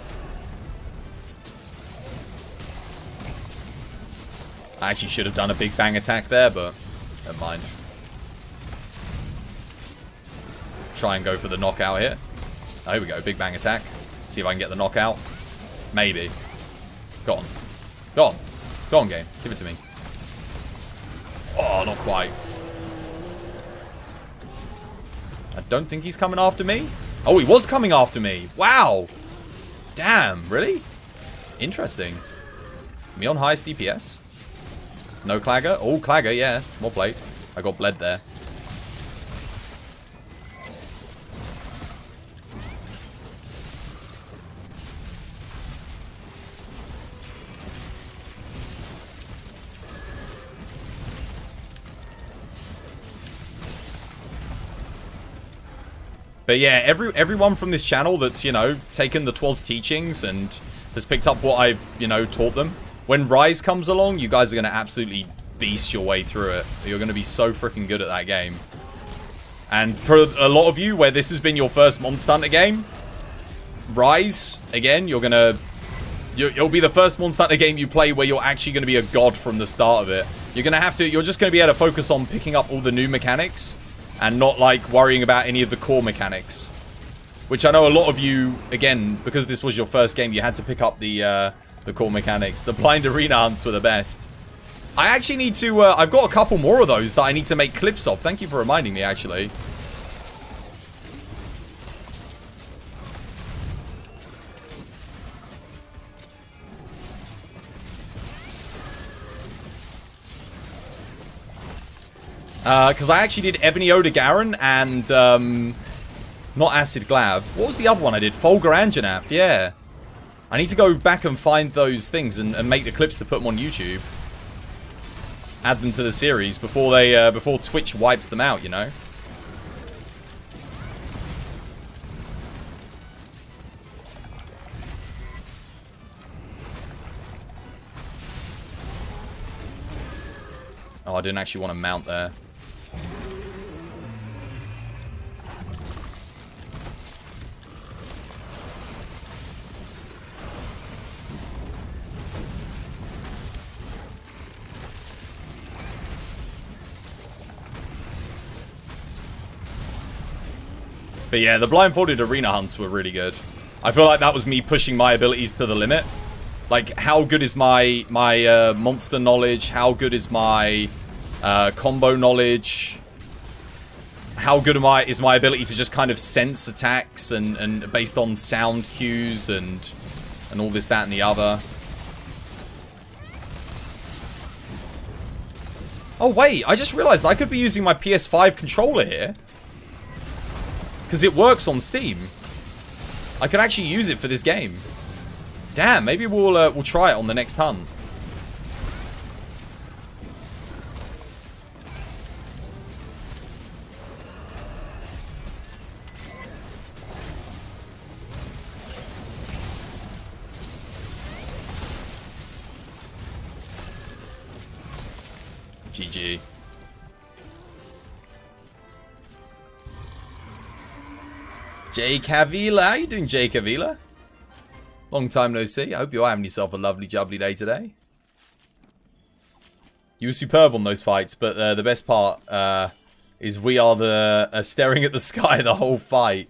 I actually should have done a big bang attack there, but never mind. Try and go for the knockout here. Oh, here we go. Big bang attack. See if I can get the knockout. Maybe. Go on. Go on. Go on, game. Give it to me. Oh, not quite. I don't think he's coming after me. Oh, he was coming after me. Wow. Damn, really? Interesting. Me on highest DPS. No Clagger. Oh, Clagger, yeah. More plate. I got bled there. But yeah, everyone from this channel that's, you know, taken the Twas teachings and has picked up what I've, you know, taught them. When Rise comes along, you guys are going to absolutely beast your way through it. You're going to be so freaking good at that game. And for a lot of you, where this has been your first Monster Hunter game, Rise, again, you'll be the first Monster Hunter game you play where you're actually going to be a god from the start of it. You're just going to be able to focus on picking up all the new mechanics and not, like, worrying about any of the core mechanics. Which I know a lot of you, again, because this was your first game, you had to pick up the core mechanics. The blind arena hunts were the best. I actually need to, I've got a couple more of those that I need to make clips of. Thank you for reminding me, actually. Because I actually did Ebony Oda Garen and, not Acid Glav. What was the other one I did? Folger Anjanath, yeah. I need to go back and find those things and make the clips to put them on YouTube. Add them to the series before they, before Twitch wipes them out, you know? Oh, I didn't actually want to mount there. But yeah, the blindfolded arena hunts were really good. I feel like that was me pushing my abilities to the limit. Like, how good is my monster knowledge? How good is my combo knowledge? How good is my ability to just kind of sense attacks and based on sound cues and all this, that, and the other? Oh wait, I just realized I could be using my PS5 controller here. Because it works on Steam. I could actually use it for this game. Damn, maybe we'll try it on the next hunt. GG. Jay Cavila, how you doing, Jay Cavila? Long time no see. I hope you're having yourself a lovely, jubbly day today. You were superb on those fights, but the best part is we are staring at the sky the whole fight.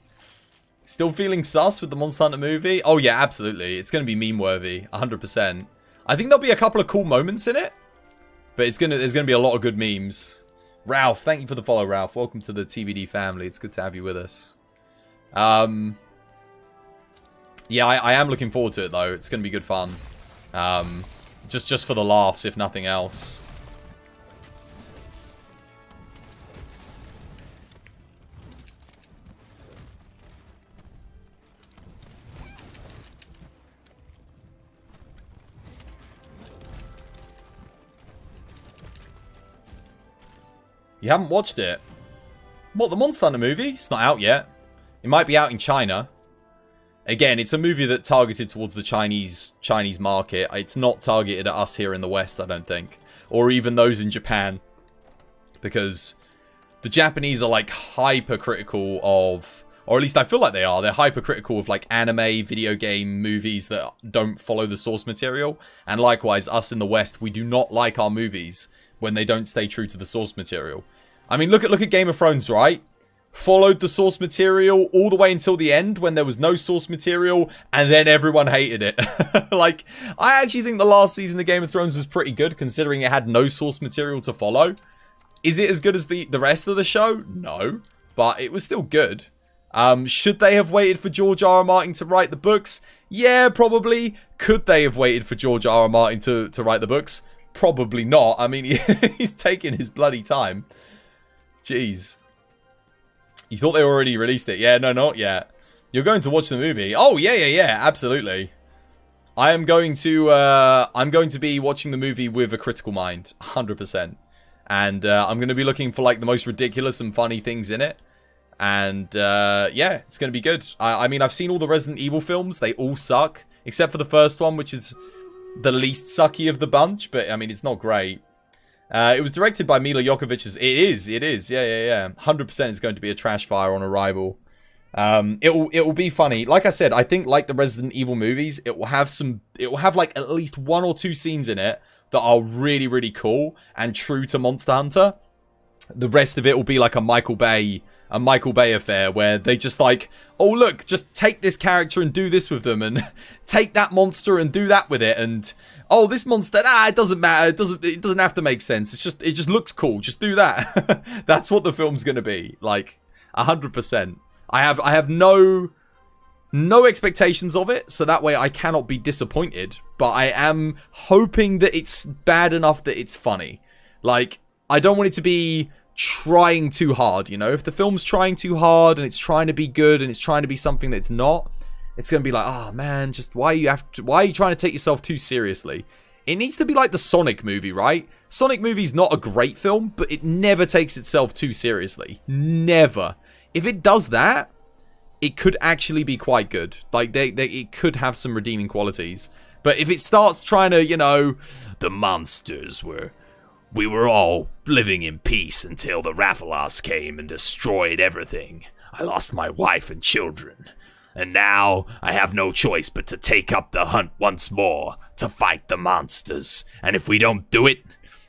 Still feeling sus with the Monster Hunter movie? Oh yeah, absolutely. It's going to be meme-worthy, 100%. I think there'll be a couple of cool moments in it, but there's going to be a lot of good memes. Ralph, thank you for the follow, Ralph. Welcome to the TBD family. It's good to have you with us. Yeah, I am looking forward to it, though. It's going to be good fun. Just for the laughs, if nothing else. You haven't watched it? What, the Monster Hunter movie? It's not out yet. It might be out in China. Again, it's a movie that targeted towards the Chinese market. It's not targeted at us here in the West, I don't think. Or even those in Japan. Because the Japanese are like hypercritical of... Or at least I feel like they are. They're hypercritical of like anime, video game, movies that don't follow the source material. And likewise, us in the West, we do not like our movies when they don't stay true to the source material. I mean, look at Game of Thrones, right? Followed the source material all the way until the end when there was no source material, and then everyone hated it. Like, I actually think the last season of Game of Thrones was pretty good, considering it had no source material to follow. Is it as good as the rest of the show? No, but it was still good. Should they have waited for George R. R. Martin to write the books? Yeah, probably. Could they have waited for George R. R. Martin to write the books? Probably not. I mean, he's taking his bloody time. Jeez. You thought they already released it? Yeah, no, not yet. You're going to watch the movie? Oh, yeah, absolutely. I'm going to be watching the movie with a critical mind, 100%. And I'm going to be looking for like the most ridiculous and funny things in it. And yeah, it's going to be good. I mean, I've seen all the Resident Evil films. They all suck, except for the first one, which is the least sucky of the bunch. But I mean, it's not great. It was directed by Mila Jokovic. It is. Yeah. 100% is going to be a trash fire on arrival. It will be funny. Like I said, I think like the Resident Evil movies, it will have like at least 1 or 2 scenes in it that are really, really cool and true to Monster Hunter. The rest of it will be like a Michael Bay affair where they just like, oh look, just take this character and do this with them, and take that monster and do that with it, and oh, this monster, it doesn't matter. It doesn't have to make sense. It just looks cool. Just do that. That's what the film's gonna be. Like 100%. I have no expectations of it, so that way I cannot be disappointed. But I am hoping that it's bad enough that it's funny. Like, I don't want it to be trying too hard, you know? If the film's trying too hard and it's trying to be good and it's trying to be something that it's not, it's going to be like, oh man, just why are you trying to take yourself too seriously? It needs to be like the Sonic movie, right? Sonic movie's not a great film, but it never takes itself too seriously. Never. If it does that, it could actually be quite good. Like, it could have some redeeming qualities. But if it starts trying to, you know, the monsters we were all living in peace until the Rathalos came and destroyed everything. I lost my wife and children. And now I have no choice but to take up the hunt once more to fight the monsters. And if we don't do it,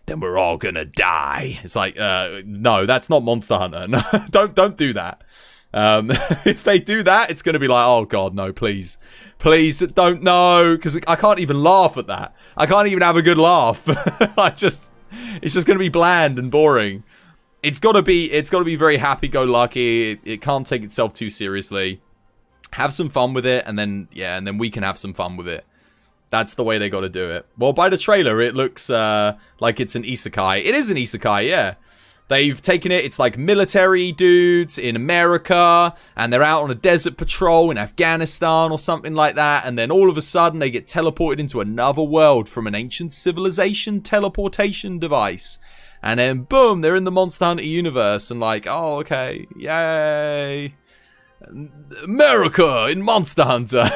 then we're all gonna die. It's like, no, that's not Monster Hunter. No, don't do that. If they do that, it's gonna be like, oh god, no, please don't, no, because I can't even laugh at that. I can't even have a good laugh. It's just gonna be bland and boring. It's gotta be very happy-go-lucky. It can't take itself too seriously. Have some fun with it, and then we can have some fun with it. That's the way they got to do it. Well, by the trailer, it looks like it's an isekai. It is an isekai, yeah. They've taken it. It's like military dudes in America, and they're out on a desert patrol in Afghanistan or something like that, and then all of a sudden they get teleported into another world from an ancient civilization teleportation device. And then, boom, they're in the Monster Hunter universe, and like, oh, okay, yay. America in Monster Hunter.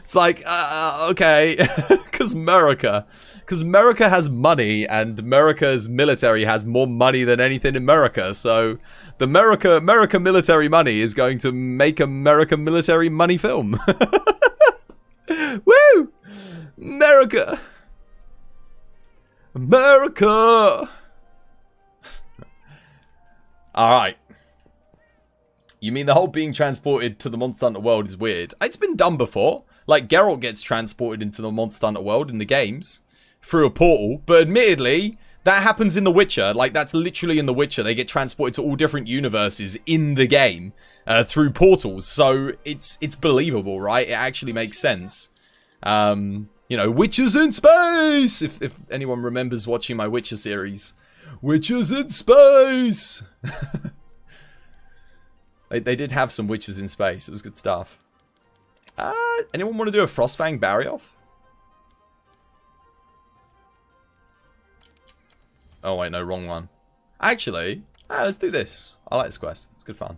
It's like, okay, because America has money, and America's military has more money than anything in America. So the America military money is going to make America military money film. Woo! America! America! Alright. You mean the whole being transported to the Monster Hunter world is weird? It's been done before. Like, Geralt gets transported into the Monster Hunter world in the games through a portal. But admittedly, that happens in The Witcher. Like, that's literally in The Witcher. They get transported to all different universes in the game through portals. So, it's believable, right? It actually makes sense. You know, Witchers in space! If anyone remembers watching my Witcher series. Witchers in space! They did have some witches in space. It was good stuff. Anyone want to do a Frostfang Barioth? Oh, wait, no, wrong one. Actually, let's do this. I like this quest. It's good fun.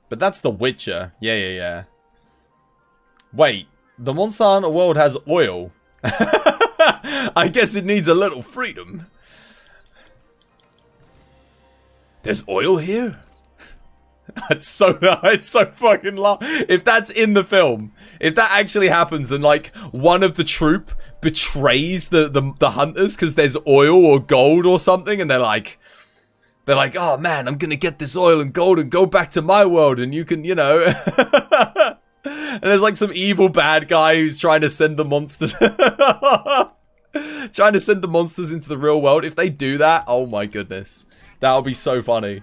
But that's the Witcher. Yeah. Wait, the Monster Hunter world has oil. I guess it needs a little freedom. There's oil here? It's so fucking low. If that's in the film, if that actually happens and like one of the troop betrays the hunters because there's oil or gold or something, and they're like, oh man, I'm gonna get this oil and gold and go back to my world, and you can, you know. And there's like some evil bad guy who's trying to send the monsters into the real world. If they do that, oh my goodness, that'll be so funny.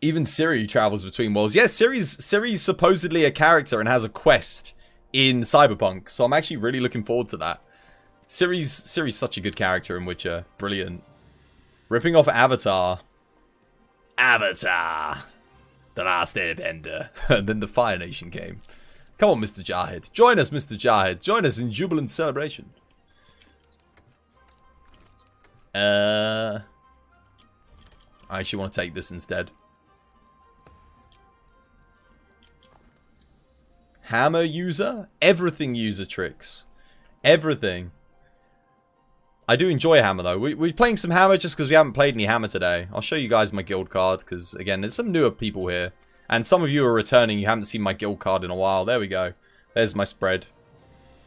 Even Ciri travels between worlds. Yes, Ciri's supposedly a character and has a quest in CyberPunk, so I'm actually really looking forward to that. Ciri's such a good character in Witcher. Brilliant. Ripping off Avatar. Avatar! The last airbender. And then the Fire Nation came. Come on, Mr. Jarhead. Join us, Mr. Jarhead. Join us in jubilant celebration. I actually want to take this instead. Hammer user? Everything user tricks. Everything. I do enjoy Hammer though. We're playing some Hammer just because we haven't played any Hammer today. I'll show you guys my guild card because, again, there's some newer people here. And some of you are returning. You haven't seen my guild card in a while. There we go. There's my spread.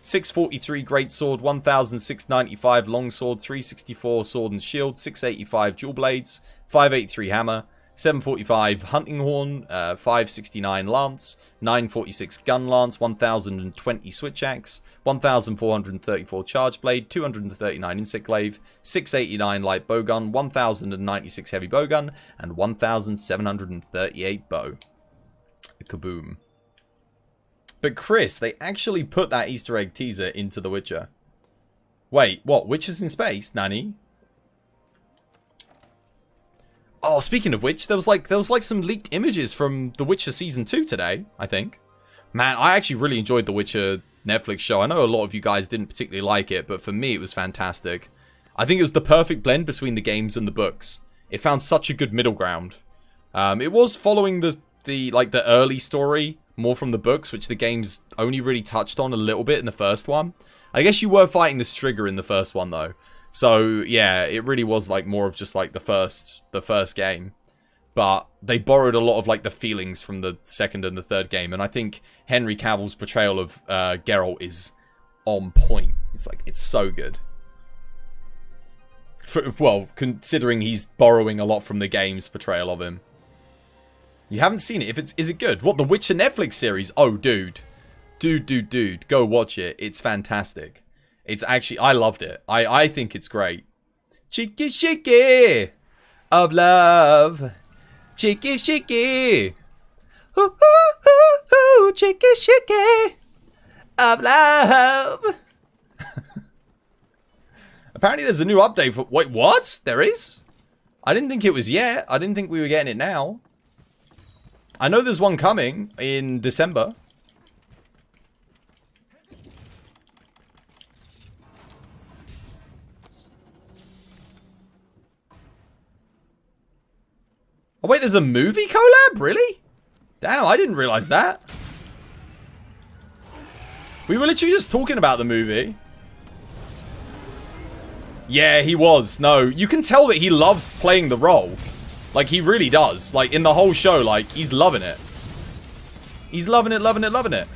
643 Greatsword, 1695 Longsword, 364 Sword and Shield, 685 Dual Blades, 583 Hammer, 745 Hunting Horn, 569 Lance, 946 Gun Lance, 1020 Switch Axe, 1434 Charge Blade, 239 Insect Glaive, 689 Light Bowgun, 1096 Heavy Bowgun, and 1738 Bow. Kaboom. But Chris, they actually put that Easter egg teaser into The Witcher. Wait, what? Witches in space? Nani? Oh, speaking of which, there was like some leaked images from The Witcher Season 2 today, I think. Man, I actually really enjoyed The Witcher Netflix show. I know a lot of you guys didn't particularly like it, but for me it was fantastic. I think it was the perfect blend between the games and the books. It found such a good middle ground. It was following the early story more from the books, which the games only really touched on a little bit in the first one. I guess you were fighting the Striga in the first one though. So yeah, it really was like more of just like the first game. But they borrowed a lot of like the feelings from the second and the third game, and I think Henry Cavill's portrayal of Geralt is on point. It's so good. Well, considering he's borrowing a lot from the game's portrayal of him. You haven't seen it. Is it good? What, the Witcher Netflix series? Oh, dude. Dude. Go watch it. It's fantastic. It's actually, I loved it. I think it's great. Cheeky of love. Cheeky. Ooh, cheeky of love. Apparently there's a new update for, wait, what? There is? I didn't think it was yet. I didn't think we were getting it now. I know there's one coming in December. Oh wait, there's a movie collab? Really? Damn, I didn't realize that. We were literally just talking about the movie. Yeah, he was. No, you can tell that he loves playing the role. Like, he really does. Like, in the whole show, like, he's loving it. He's loving it, loving it, loving it.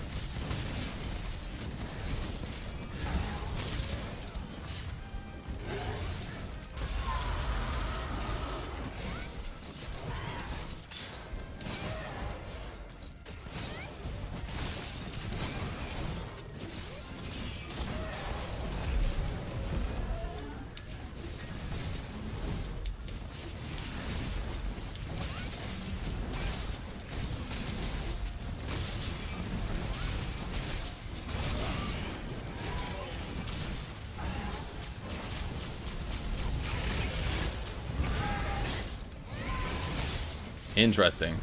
Interesting.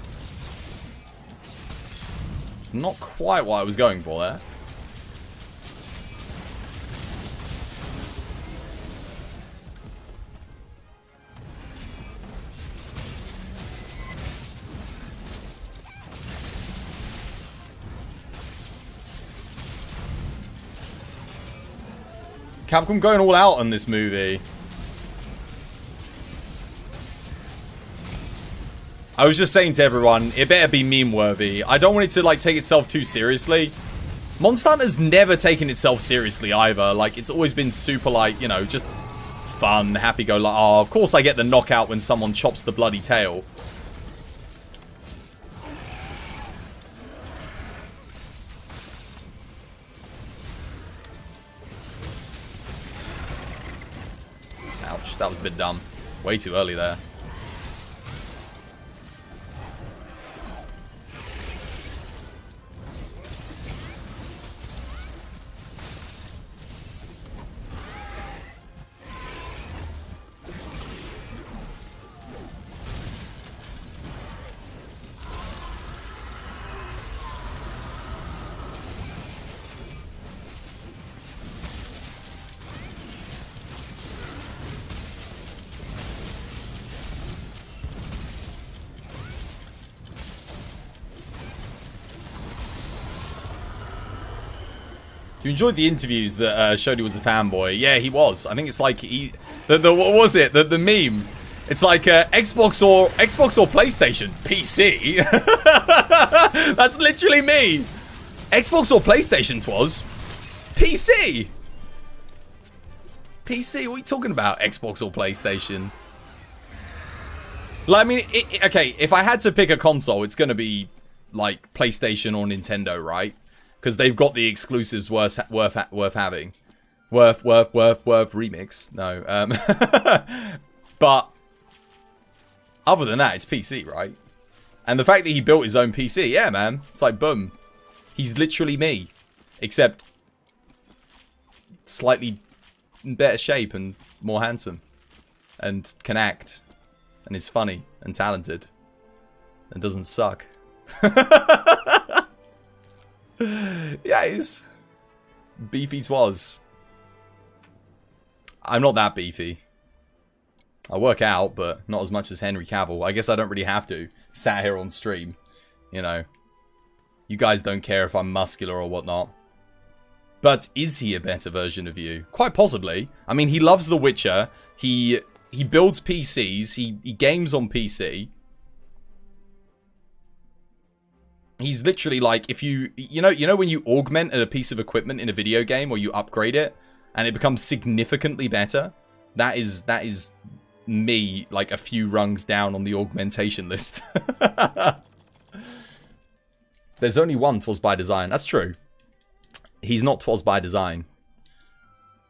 It's not quite what I was going for there. Capcom going all out on this movie. I was just saying to everyone, it better be meme-worthy. I don't want it to, like, take itself too seriously. Monster Hunter's never taken itself seriously either. Like, it's always been super, like, you know, just fun, happy-go-lucky. Oh, of course I get the knockout when someone chops the bloody tail. Ouch, that was a bit dumb. Way too early there. You enjoyed the interviews that showed he was a fanboy. Yeah, he was. I think it's like what was it? The meme. It's like Xbox or PlayStation. PC. That's literally me. Xbox or PlayStation 'twas. PC. PC. What are you talking about? Xbox or PlayStation? Like, I mean, okay. If I had to pick a console, it's gonna be like PlayStation or Nintendo, right? Because they've got the exclusives worth having. Worth remix. No. But other than that, it's PC, right? And the fact that he built his own PC, yeah, man. It's like, boom. He's literally me. Except slightly in better shape and more handsome. And can act. And is funny and talented. And doesn't suck. Yes. Beefy 'twas. I'm not that beefy. I work out, but not as much as Henry Cavill. I guess I don't really have to. Sat here on stream. You know. You guys don't care if I'm muscular or whatnot. But is he a better version of you? Quite possibly. I mean, he loves The Witcher. He builds PCs. He games on PC. He's literally like, if you know when you augment a piece of equipment in a video game or you upgrade it and it becomes significantly better, that is me like a few rungs down on the augmentation list. There's only one 'twas by design. That's true. He's not 'twas by design.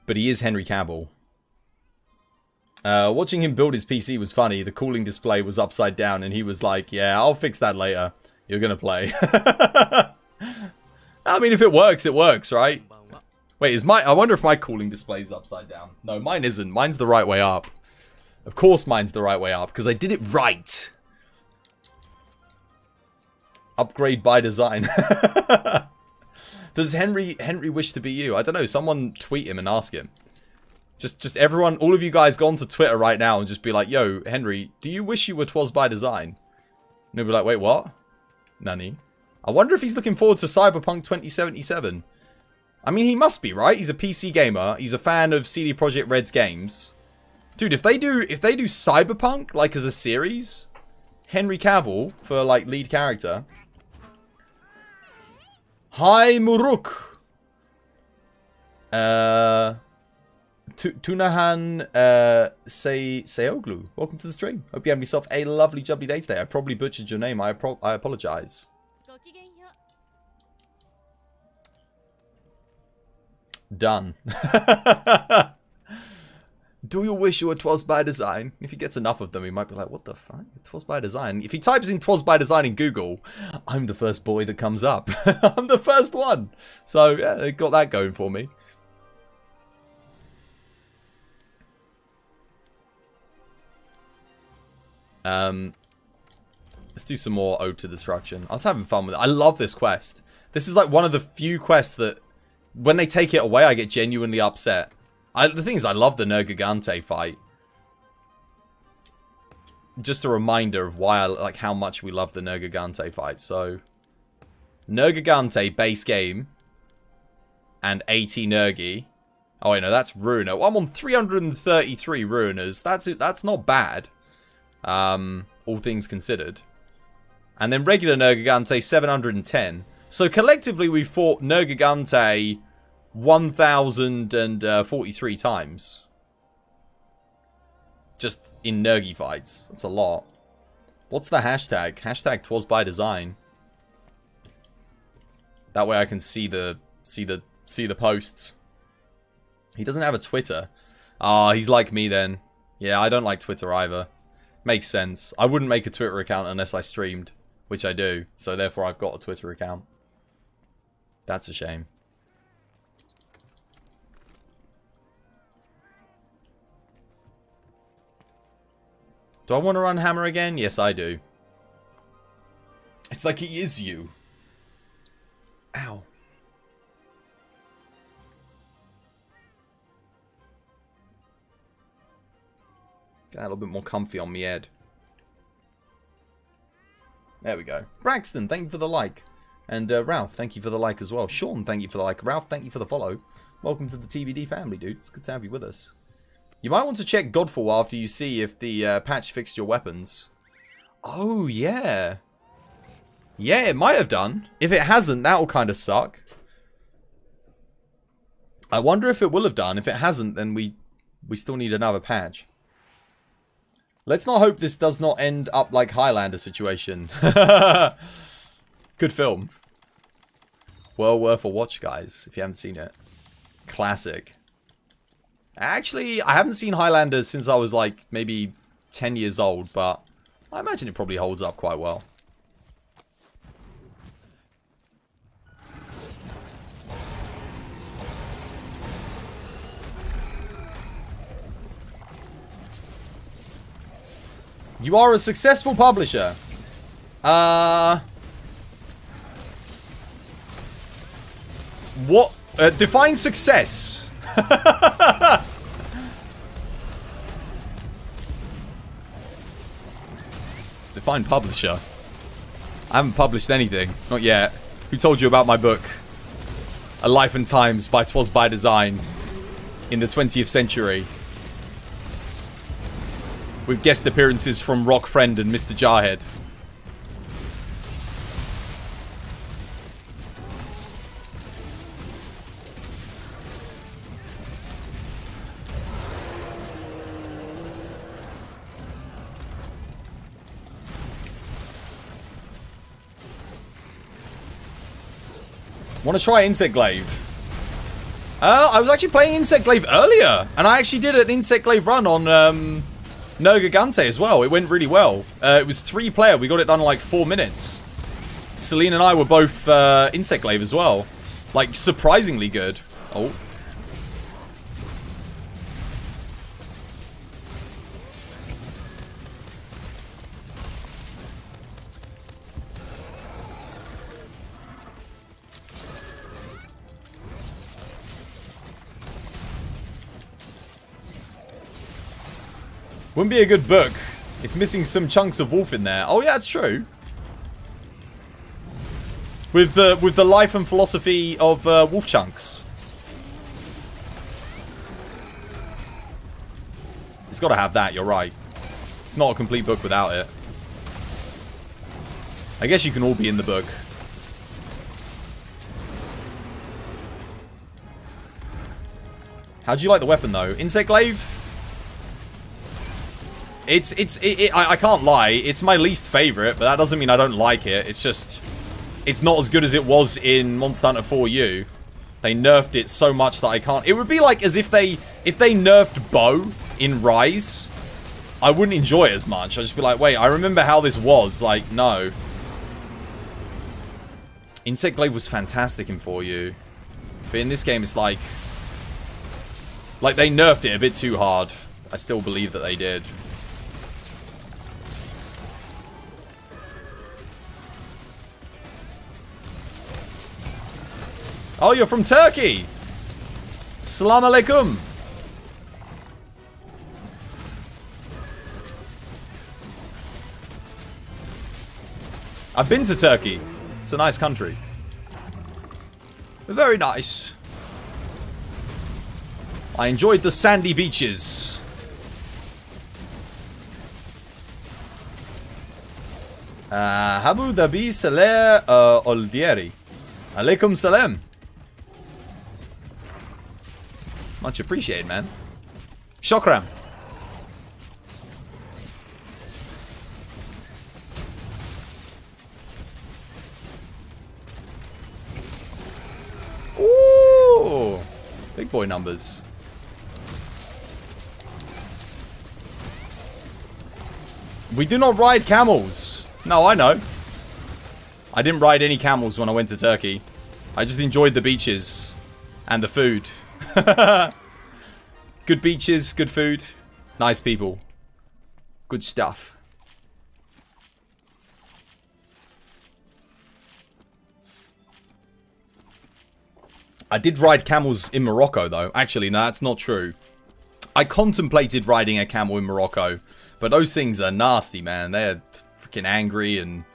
But he is Henry Cavill. Watching him build his PC was funny. The cooling display was upside down and he was like, yeah, I'll fix that later. You're gonna play. I mean, if it works, right? Wait, I wonder if my cooling display is upside down. No, mine isn't. Mine's the right way up. Of course mine's the right way up, because I did it right. Upgrade by design. Does Henry wish to be you? I don't know. Someone tweet him and ask him. Just everyone, all of you guys go onto Twitter right now and just be like, yo, Henry, do you wish you were 'twas by design? And he'll be like, wait, what? Nani? I wonder if he's looking forward to CyberPunk 2077. I mean, he must be, right? He's a PC gamer. He's a fan of CD Projekt Red's games. Dude, if they do Cyberpunk, like, as a series, Henry Cavill for, like, lead character. Hi, Muruk. Tunahan Seoglu. Welcome to the stream. Hope you have yourself a lovely, jubbly day today. I probably butchered your name. I apologize. Done. Do you wish you were 'twas by design? If he gets enough of them, he might be like, what the fuck? 'Twas by design. If he types in 'twas by design in Google, I'm the first boy that comes up. I'm the first one. So, yeah, they got that going for me. Let's do some more Ode to Destruction. I was having fun with it. I love this quest. This is like one of the few quests that, when they take it away, I get genuinely upset. The thing is, I love the Nergigante fight. Just a reminder of why like how much we love the Nergigante fight. So, Nergigante base game and 80 Nergi. Oh wait, no, that's Ruiner. Well, I'm on 333 Ruiners. That's not bad. All things considered. And then regular Nergigante 710. So collectively we fought Nergigante 1,043 times. Just in Nergi fights. That's a lot. What's the hashtag? Hashtag 'twas by design. That way I can see the posts. He doesn't have a Twitter. Ah, he's like me then. Yeah, I don't like Twitter either. Makes sense. I wouldn't make a Twitter account unless I streamed, which I do. So therefore I've got a Twitter account. That's a shame. Do I want to run Hammer again? Yes, I do. It's like he is you. Ow. Get a little bit more comfy on me head. There we go. Braxton, thank you for the like. And Ralph, thank you for the like as well. Sean, thank you for the like. Ralph, thank you for the follow. Welcome to the TBD family, dude. It's good to have you with us. You might want to check Godfall after you see if the patch fixed your weapons. Oh, yeah. Yeah, it might have done. If it hasn't, that'll kind of suck. I wonder if it will have done. If it hasn't, then we still need another patch. Let's not hope this does not end up like Highlander situation. Good film. Well worth a watch, guys, if you haven't seen it. Classic. Actually, I haven't seen Highlander since I was like maybe 10 years old, but I imagine it probably holds up quite well. You are a successful publisher. What? Define success. Define publisher. I haven't published anything. Not yet. Who told you about my book? A Life and Times by 'Twas by Design. In the 20th century. With guest appearances from Rock Friend and Mr. Jarhead. Want to try Insect Glaive? I was actually playing Insect Glaive earlier, and I actually did an Insect Glaive run on Nergigante as well. It went really well. It was 3-player. We got it done in like 4 minutes. Celine and I were both Insect Glaive as well. Like, surprisingly good. Oh. Wouldn't be a good book. It's missing some chunks of wolf in there. Oh yeah, that's true. With the life and philosophy of wolf chunks. It's got to have that, you're right. It's not a complete book without it. I guess you can all be in the book. How'd you like the weapon, though? Insect Glaive? I can't lie. It's my least favorite, but that doesn't mean I don't like it. It's just... It's not as good as it was in Monster Hunter 4U. They nerfed it so much that I can't... It would be like as if they nerfed bow in Rise. I wouldn't enjoy it as much. I'd just be like, wait, I remember how this was. Like, no. Insect Glaive was fantastic in 4U. But in this game, it's like... Like, they nerfed it a bit too hard. I still believe that they did. Oh, you're from Turkey! Salam alaikum! I've been to Turkey. It's a nice country. Very nice. I enjoyed the sandy beaches. Abu Dhabi Saleh Oldieri. Alaikum salam. Much appreciated, man. Shokram. Ooh. Big boy numbers. We do not ride camels. No, I know. I didn't ride any camels when I went to Turkey. I just enjoyed the beaches and the food. Good beaches, good food, nice people, good stuff. I did ride camels in Morocco, though. Actually, no, that's not true. I contemplated riding a camel in Morocco, but those things are nasty, man. They're freaking angry and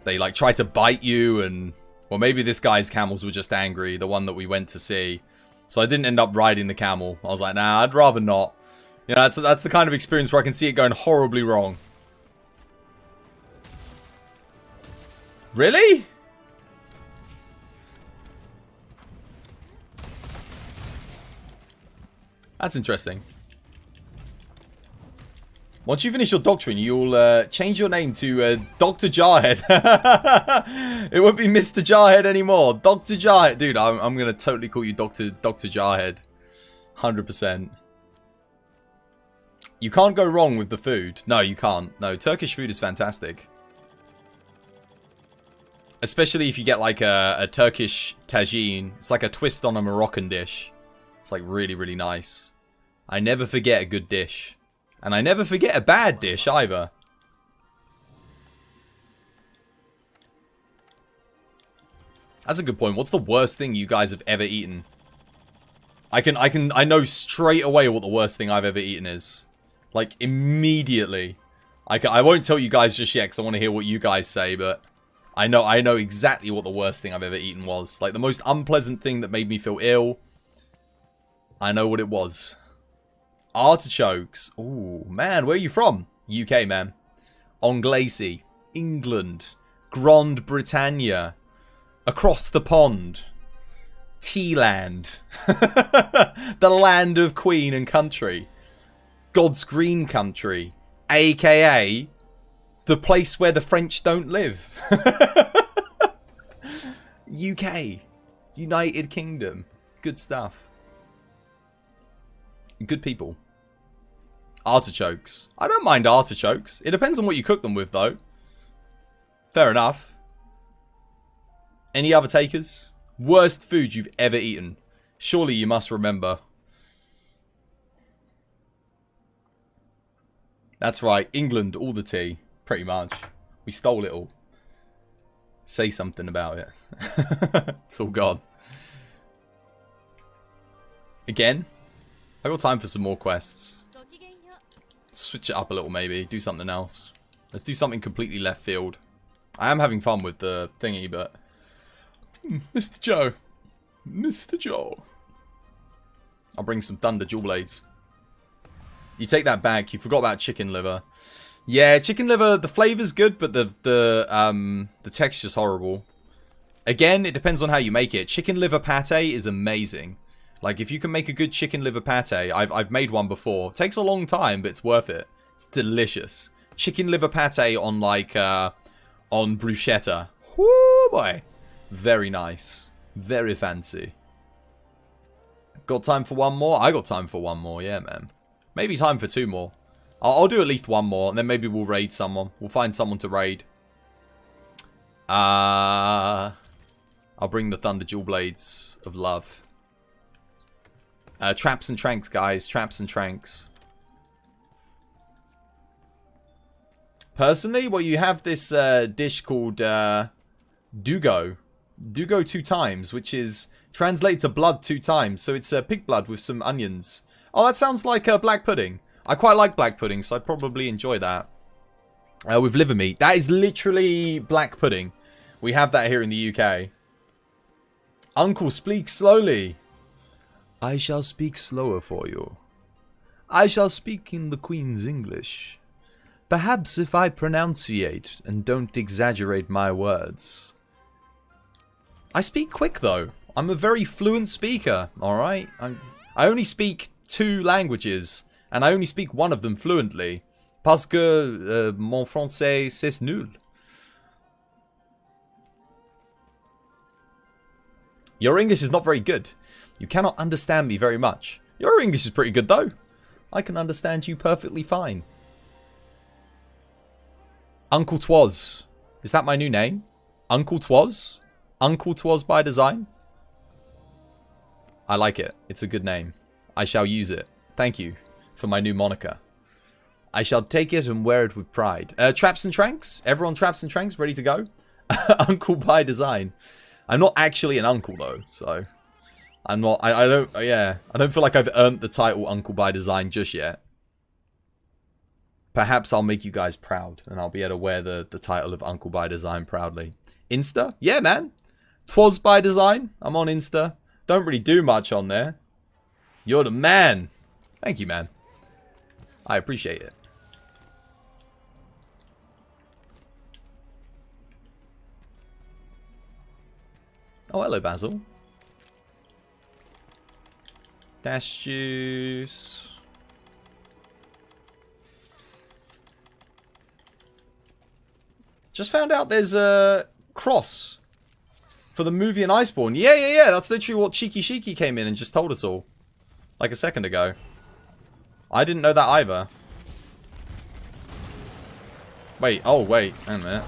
they like try to bite you and... Well, maybe this guy's camels were just angry, the one that we went to see. So I didn't end up riding the camel. I was like, nah, I'd rather not. You know, that's the kind of experience where I can see it going horribly wrong. Really? That's interesting. Once you finish your doctrine, you'll change your name to Dr. Jarhead. It won't be Mr. Jarhead anymore. Dr. Jarhead. Dude, I'm going to totally call you Dr. Jarhead. 100%. You can't go wrong with the food. No, you can't. No, Turkish food is fantastic. Especially if you get like a Turkish tagine. It's like a twist on a Moroccan dish. It's like really, really nice. I never forget a good dish. And I never forget a bad dish either. That's a good point. What's the worst thing you guys have ever eaten? I know straight away what the worst thing I've ever eaten is. Like, immediately. I won't tell you guys just yet because I want to hear what you guys say, but I know exactly what the worst thing I've ever eaten was. Like, the most unpleasant thing that made me feel ill. I know what it was. Artichokes. Ooh, man, where are you from? UK, man. Anglais, England, Grande Britannia, across the pond, Tealand, the land of Queen and country, God's green country, aka the place where the French don't live. UK, United Kingdom, good stuff. Good people. Artichokes. I don't mind artichokes. It depends on what you cook them with, though. Fair enough. Any other takers? Worst food you've ever eaten? Surely you must remember. That's right. England, all the tea. Pretty much. We stole it all. Say something about it. It's all gone. Again? I got time for some more quests. Switch it up a little, maybe. Do something else. Let's do something completely left field. I am having fun with the thingy, but... Mr. Joe. Mr. Joe. I'll bring some Thunder Dual Blades. You take that back. You forgot about chicken liver. Yeah, chicken liver, the flavor's good, but the texture's horrible. Again, it depends on how you make it. Chicken liver pate is amazing. Like, if you can make a good chicken liver pate, I've made one before. It takes a long time, but it's worth it. It's delicious. Chicken liver pate on, like, on bruschetta. Whoo, boy. Very nice. Very fancy. Got time for one more? I got time for one more, yeah, man. Maybe time for two more. I'll do at least one more, and then maybe we'll raid someone. We'll find someone to raid. I'll bring the Thunder Jewel Blades of Love. Traps and Tranks, guys. Traps and Tranks. Personally, well, you have this dish called Dugo. Dugo 2 times, which is translated to blood 2 times. So it's pig blood with some onions. Oh, that sounds like black pudding. I quite like black pudding, so I'd probably enjoy that. With liver meat. That is literally black pudding. We have that here in the UK. Uncle, speak slowly. I shall speak slower for you. I shall speak in the Queen's English. Perhaps if I pronunciate and don't exaggerate my words. I speak quick, though. I'm a very fluent speaker, alright? I only speak 2 languages, and I only speak one of them fluently. Parce que mon français c'est nul. Your English is not very good. You cannot understand me very much. Your English is pretty good, though. I can understand you perfectly fine. Uncle Twas. Is that my new name? Uncle Twas? Uncle Twas by design? I like it. It's a good name. I shall use it. Thank you for my new moniker. I shall take it and wear it with pride. Traps and Tranks? Everyone Traps and Tranks ready to go? Uncle by design. I'm not actually an uncle, though, so... I'm not... I don't... Yeah. I don't feel like I've earned the title Uncle by design just yet. Perhaps I'll make you guys proud, and I'll be able to wear the title of Uncle by design proudly. Insta? Yeah, man. Twas by design. I'm on Insta. Don't really do much on there. You're the man. Thank you, man. I appreciate it. Oh, hello, Basil. Dash juice. Just found out there's a cross for the movie in Iceborne. Yeah. That's literally what Cheeky Shiki came in and just told us all. Like a second ago. I didn't know that either. Wait, oh wait, wait a minute.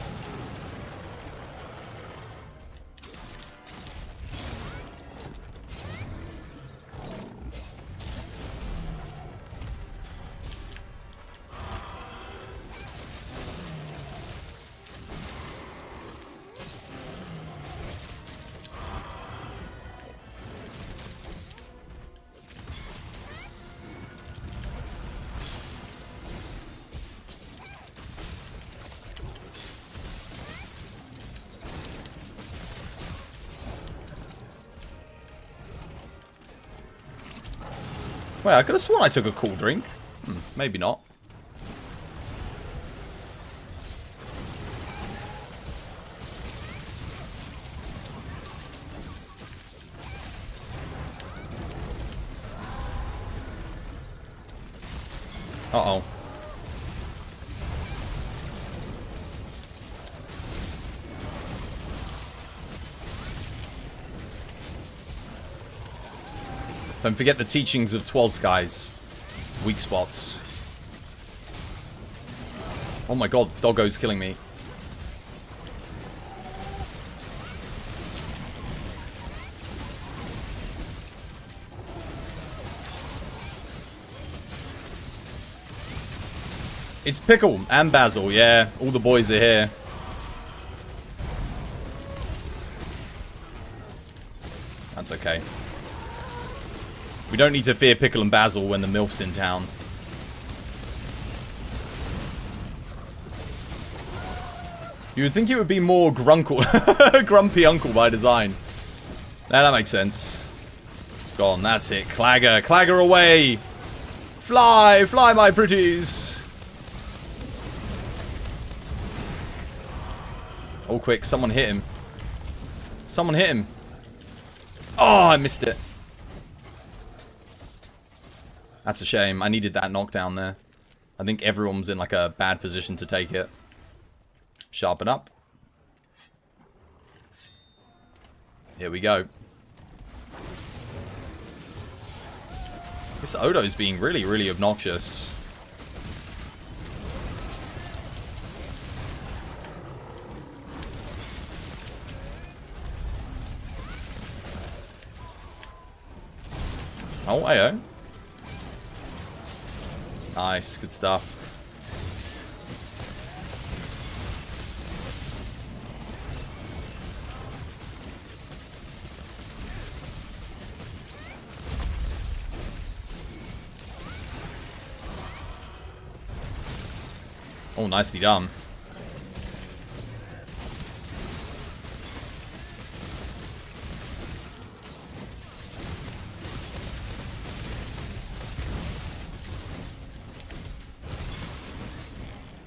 Wait, I could have sworn I took a cool drink. Maybe not. Uh-oh. Don't forget the teachings of Twas, guys. Weak spots. Oh my god, Doggo's killing me. It's Pickle and Basil, yeah. All the boys are here. That's okay. We don't need to fear Pickle and Basil when the MILF's in town. You would think it would be more grumpy uncle by design. Nah, that makes sense. Gone, that's it. Clagger. Clagger away! Fly, fly, my pretties. Oh, quick, someone hit him. Someone hit him. Oh, I missed it. That's a shame. I needed that knockdown there. I think everyone's in like a bad position to take it. Sharpen up. Here we go. This Odo's being really, really obnoxious. Oh, ayo. Nice, good stuff. Oh, nicely done.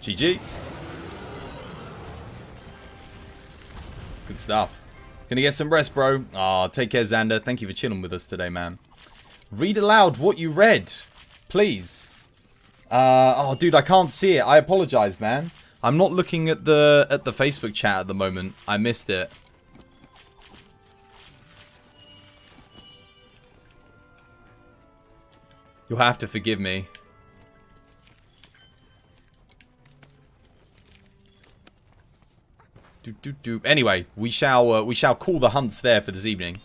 GG. Good stuff. Gonna get some rest, bro. Aw, take care, Xander. Thank you for chilling with us today, man. Read aloud what you read, please. Oh, dude, I can't see it. I apologize, man. I'm not looking at the Facebook chat at the moment. I missed it. You'll have to forgive me. Anyway, we shall call the hunts there for this evening,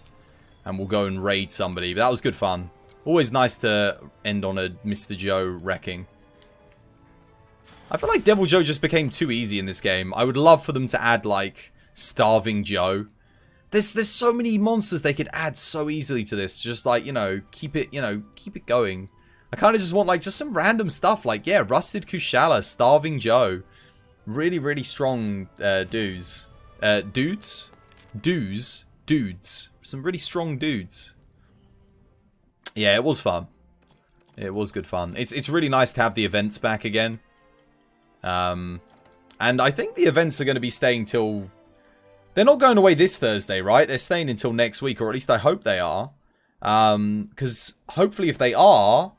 and we'll go and raid somebody. But that was good fun. Always nice to end on a Mr. Joe wrecking. I feel like Devil Joe just became too easy in this game. I would love for them to add like Starving Joe. There's so many monsters they could add so easily to this. Just like, you know, keep it going. I kind of just want like just some random stuff like, yeah, Rusted Kushala, Starving Joe. Really, really strong dudes. Dudes. Some really strong dudes. Yeah, it was fun. It was good fun. It's really nice to have the events back again. And I think the events are going to be staying till... They're not going away this Thursday, right? They're staying until next week, or at least I hope they are. Because hopefully if they are,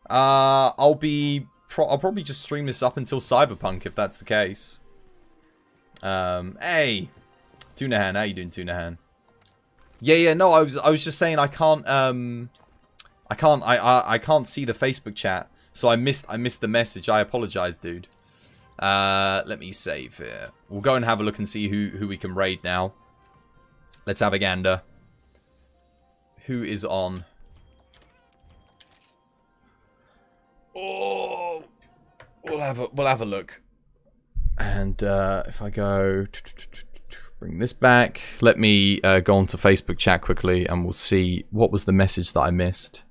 I'll probably just stream this up until CyberPunk, if that's the case. Hey! Tunahan, how you doing, Tunahan? Yeah, no, I was just saying I can't see the Facebook chat, so I missed the message. I apologize, dude. Let me save here. We'll go and have a look and see who we can raid now. Let's have a gander. Who is on? Oh, we'll have a look. And if I go bring this back, let me go onto Facebook chat quickly, and we'll see what was the message that I missed.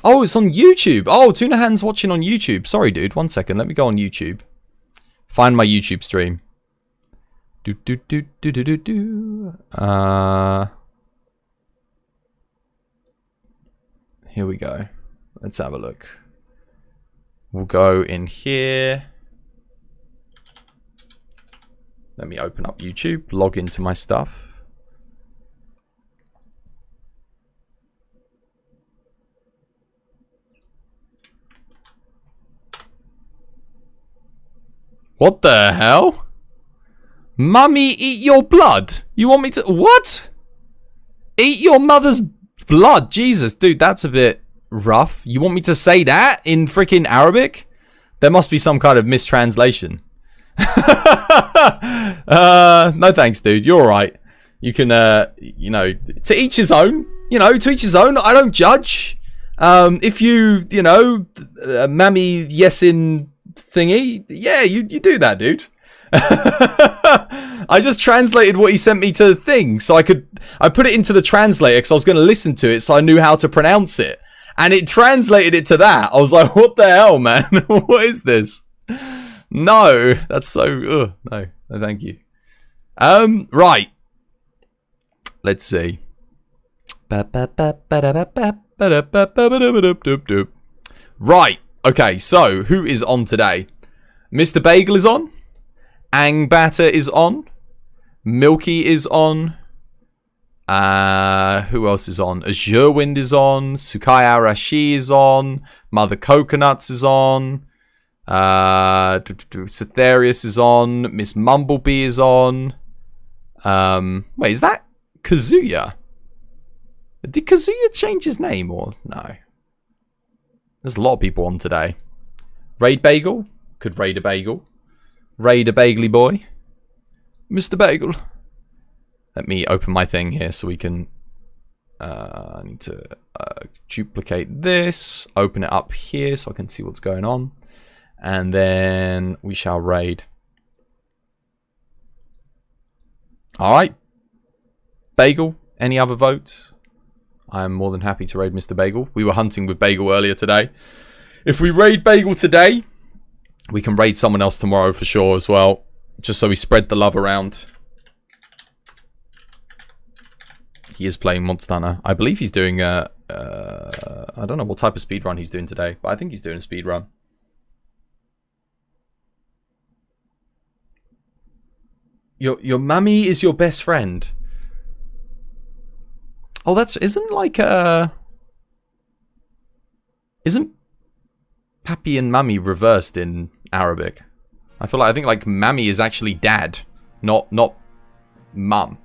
Oh, it's on YouTube. Oh, Tunahan's watching on YouTube. Sorry, dude. 1 second. Let me go on YouTube. Find my YouTube stream. Here we go. Let's have a look. We'll go in here. Let me open up YouTube. Log into my stuff. What the hell? Mummy, eat your blood? You want me to... What? Eat your mother's blood? Jesus, dude, that's a bit rough. You want me to say that in freaking Arabic? There must be some kind of mistranslation. No thanks, dude. You're alright. You can, you know, to each his own. You know, to each his own. I don't judge. If you know, mammy yesin thingy, yeah, you do that, dude. I just translated what he sent me to the thing, so I put it into the translator because I was going to listen to it, so I knew how to pronounce it, and it translated it to that. I was like, what the hell, man? What is this? No, that's so no, thank you. Right, let's see. Right. Okay, so who is on today? Mr. Bagel is on. Ang Batter is on. Milky is on. Who else is on? Azure Wind is on. Sukai Arashi is on. Mother Coconuts is on. Cytherius is on. Miss Mumblebee is on. Wait, is that Kazuya? Did Kazuya change his name or no? There's a lot of people on today. Raid Bagel? Could raid a bagel. Raid a bagely boy. Mr. Bagel. Let me open my thing here so we can... I need to duplicate this. Open it up here so I can see what's going on. And then we shall raid. Alright. Bagel, any other votes? I'm more than happy to raid Mr. Bagel. We were hunting with Bagel earlier today. If we raid Bagel today, we can raid someone else tomorrow for sure as well. Just so we spread the love around. He is playing Monster Hunter. I believe he's doing I don't know what type of speedrun he's doing today, but I think he's doing a speedrun. Your mummy is your best friend. Oh, that's isn't Pappy and Mummy reversed in Arabic? I think like Mammy is actually dad, not mum.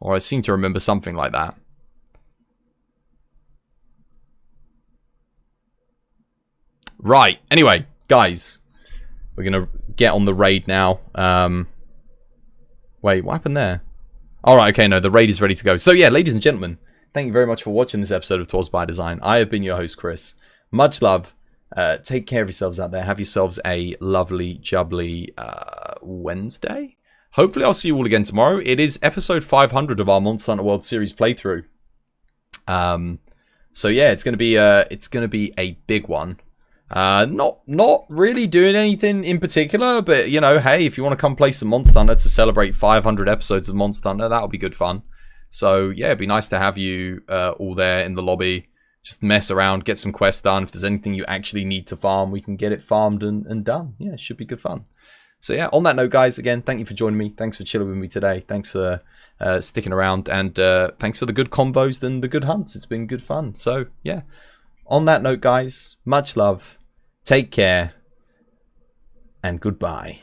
Or I seem to remember something like that. Right. Anyway, guys, we're gonna get on the raid now. Wait, what happened there? Alright, okay, no, the raid is ready to go. So yeah, ladies and gentlemen, thank you very much for watching this episode of Twas by Design. I have been your host, Chris. Much love. Take care of yourselves out there. Have yourselves a lovely, jubbly Wednesday. Hopefully I'll see you all again tomorrow. It is episode 500 of our Monster Hunter World Series playthrough. So yeah, it's gonna be a big one. Not really doing anything in particular, but you know, hey, if you want to come play some Monster Hunter to celebrate 500 episodes of Monster Hunter, that'll be good fun. So yeah, it'd be nice to have you all there in the lobby. Just mess around, get some quests done. If there's anything you actually need to farm, we can get it farmed and done. Yeah, it should be good fun. So yeah, on that note, guys, again, thank you for joining me. Thanks for chilling with me today. Thanks for sticking around, and thanks for the good combos and the good hunts. It's been good fun. So yeah, on that note, guys, much love. Take care, and goodbye.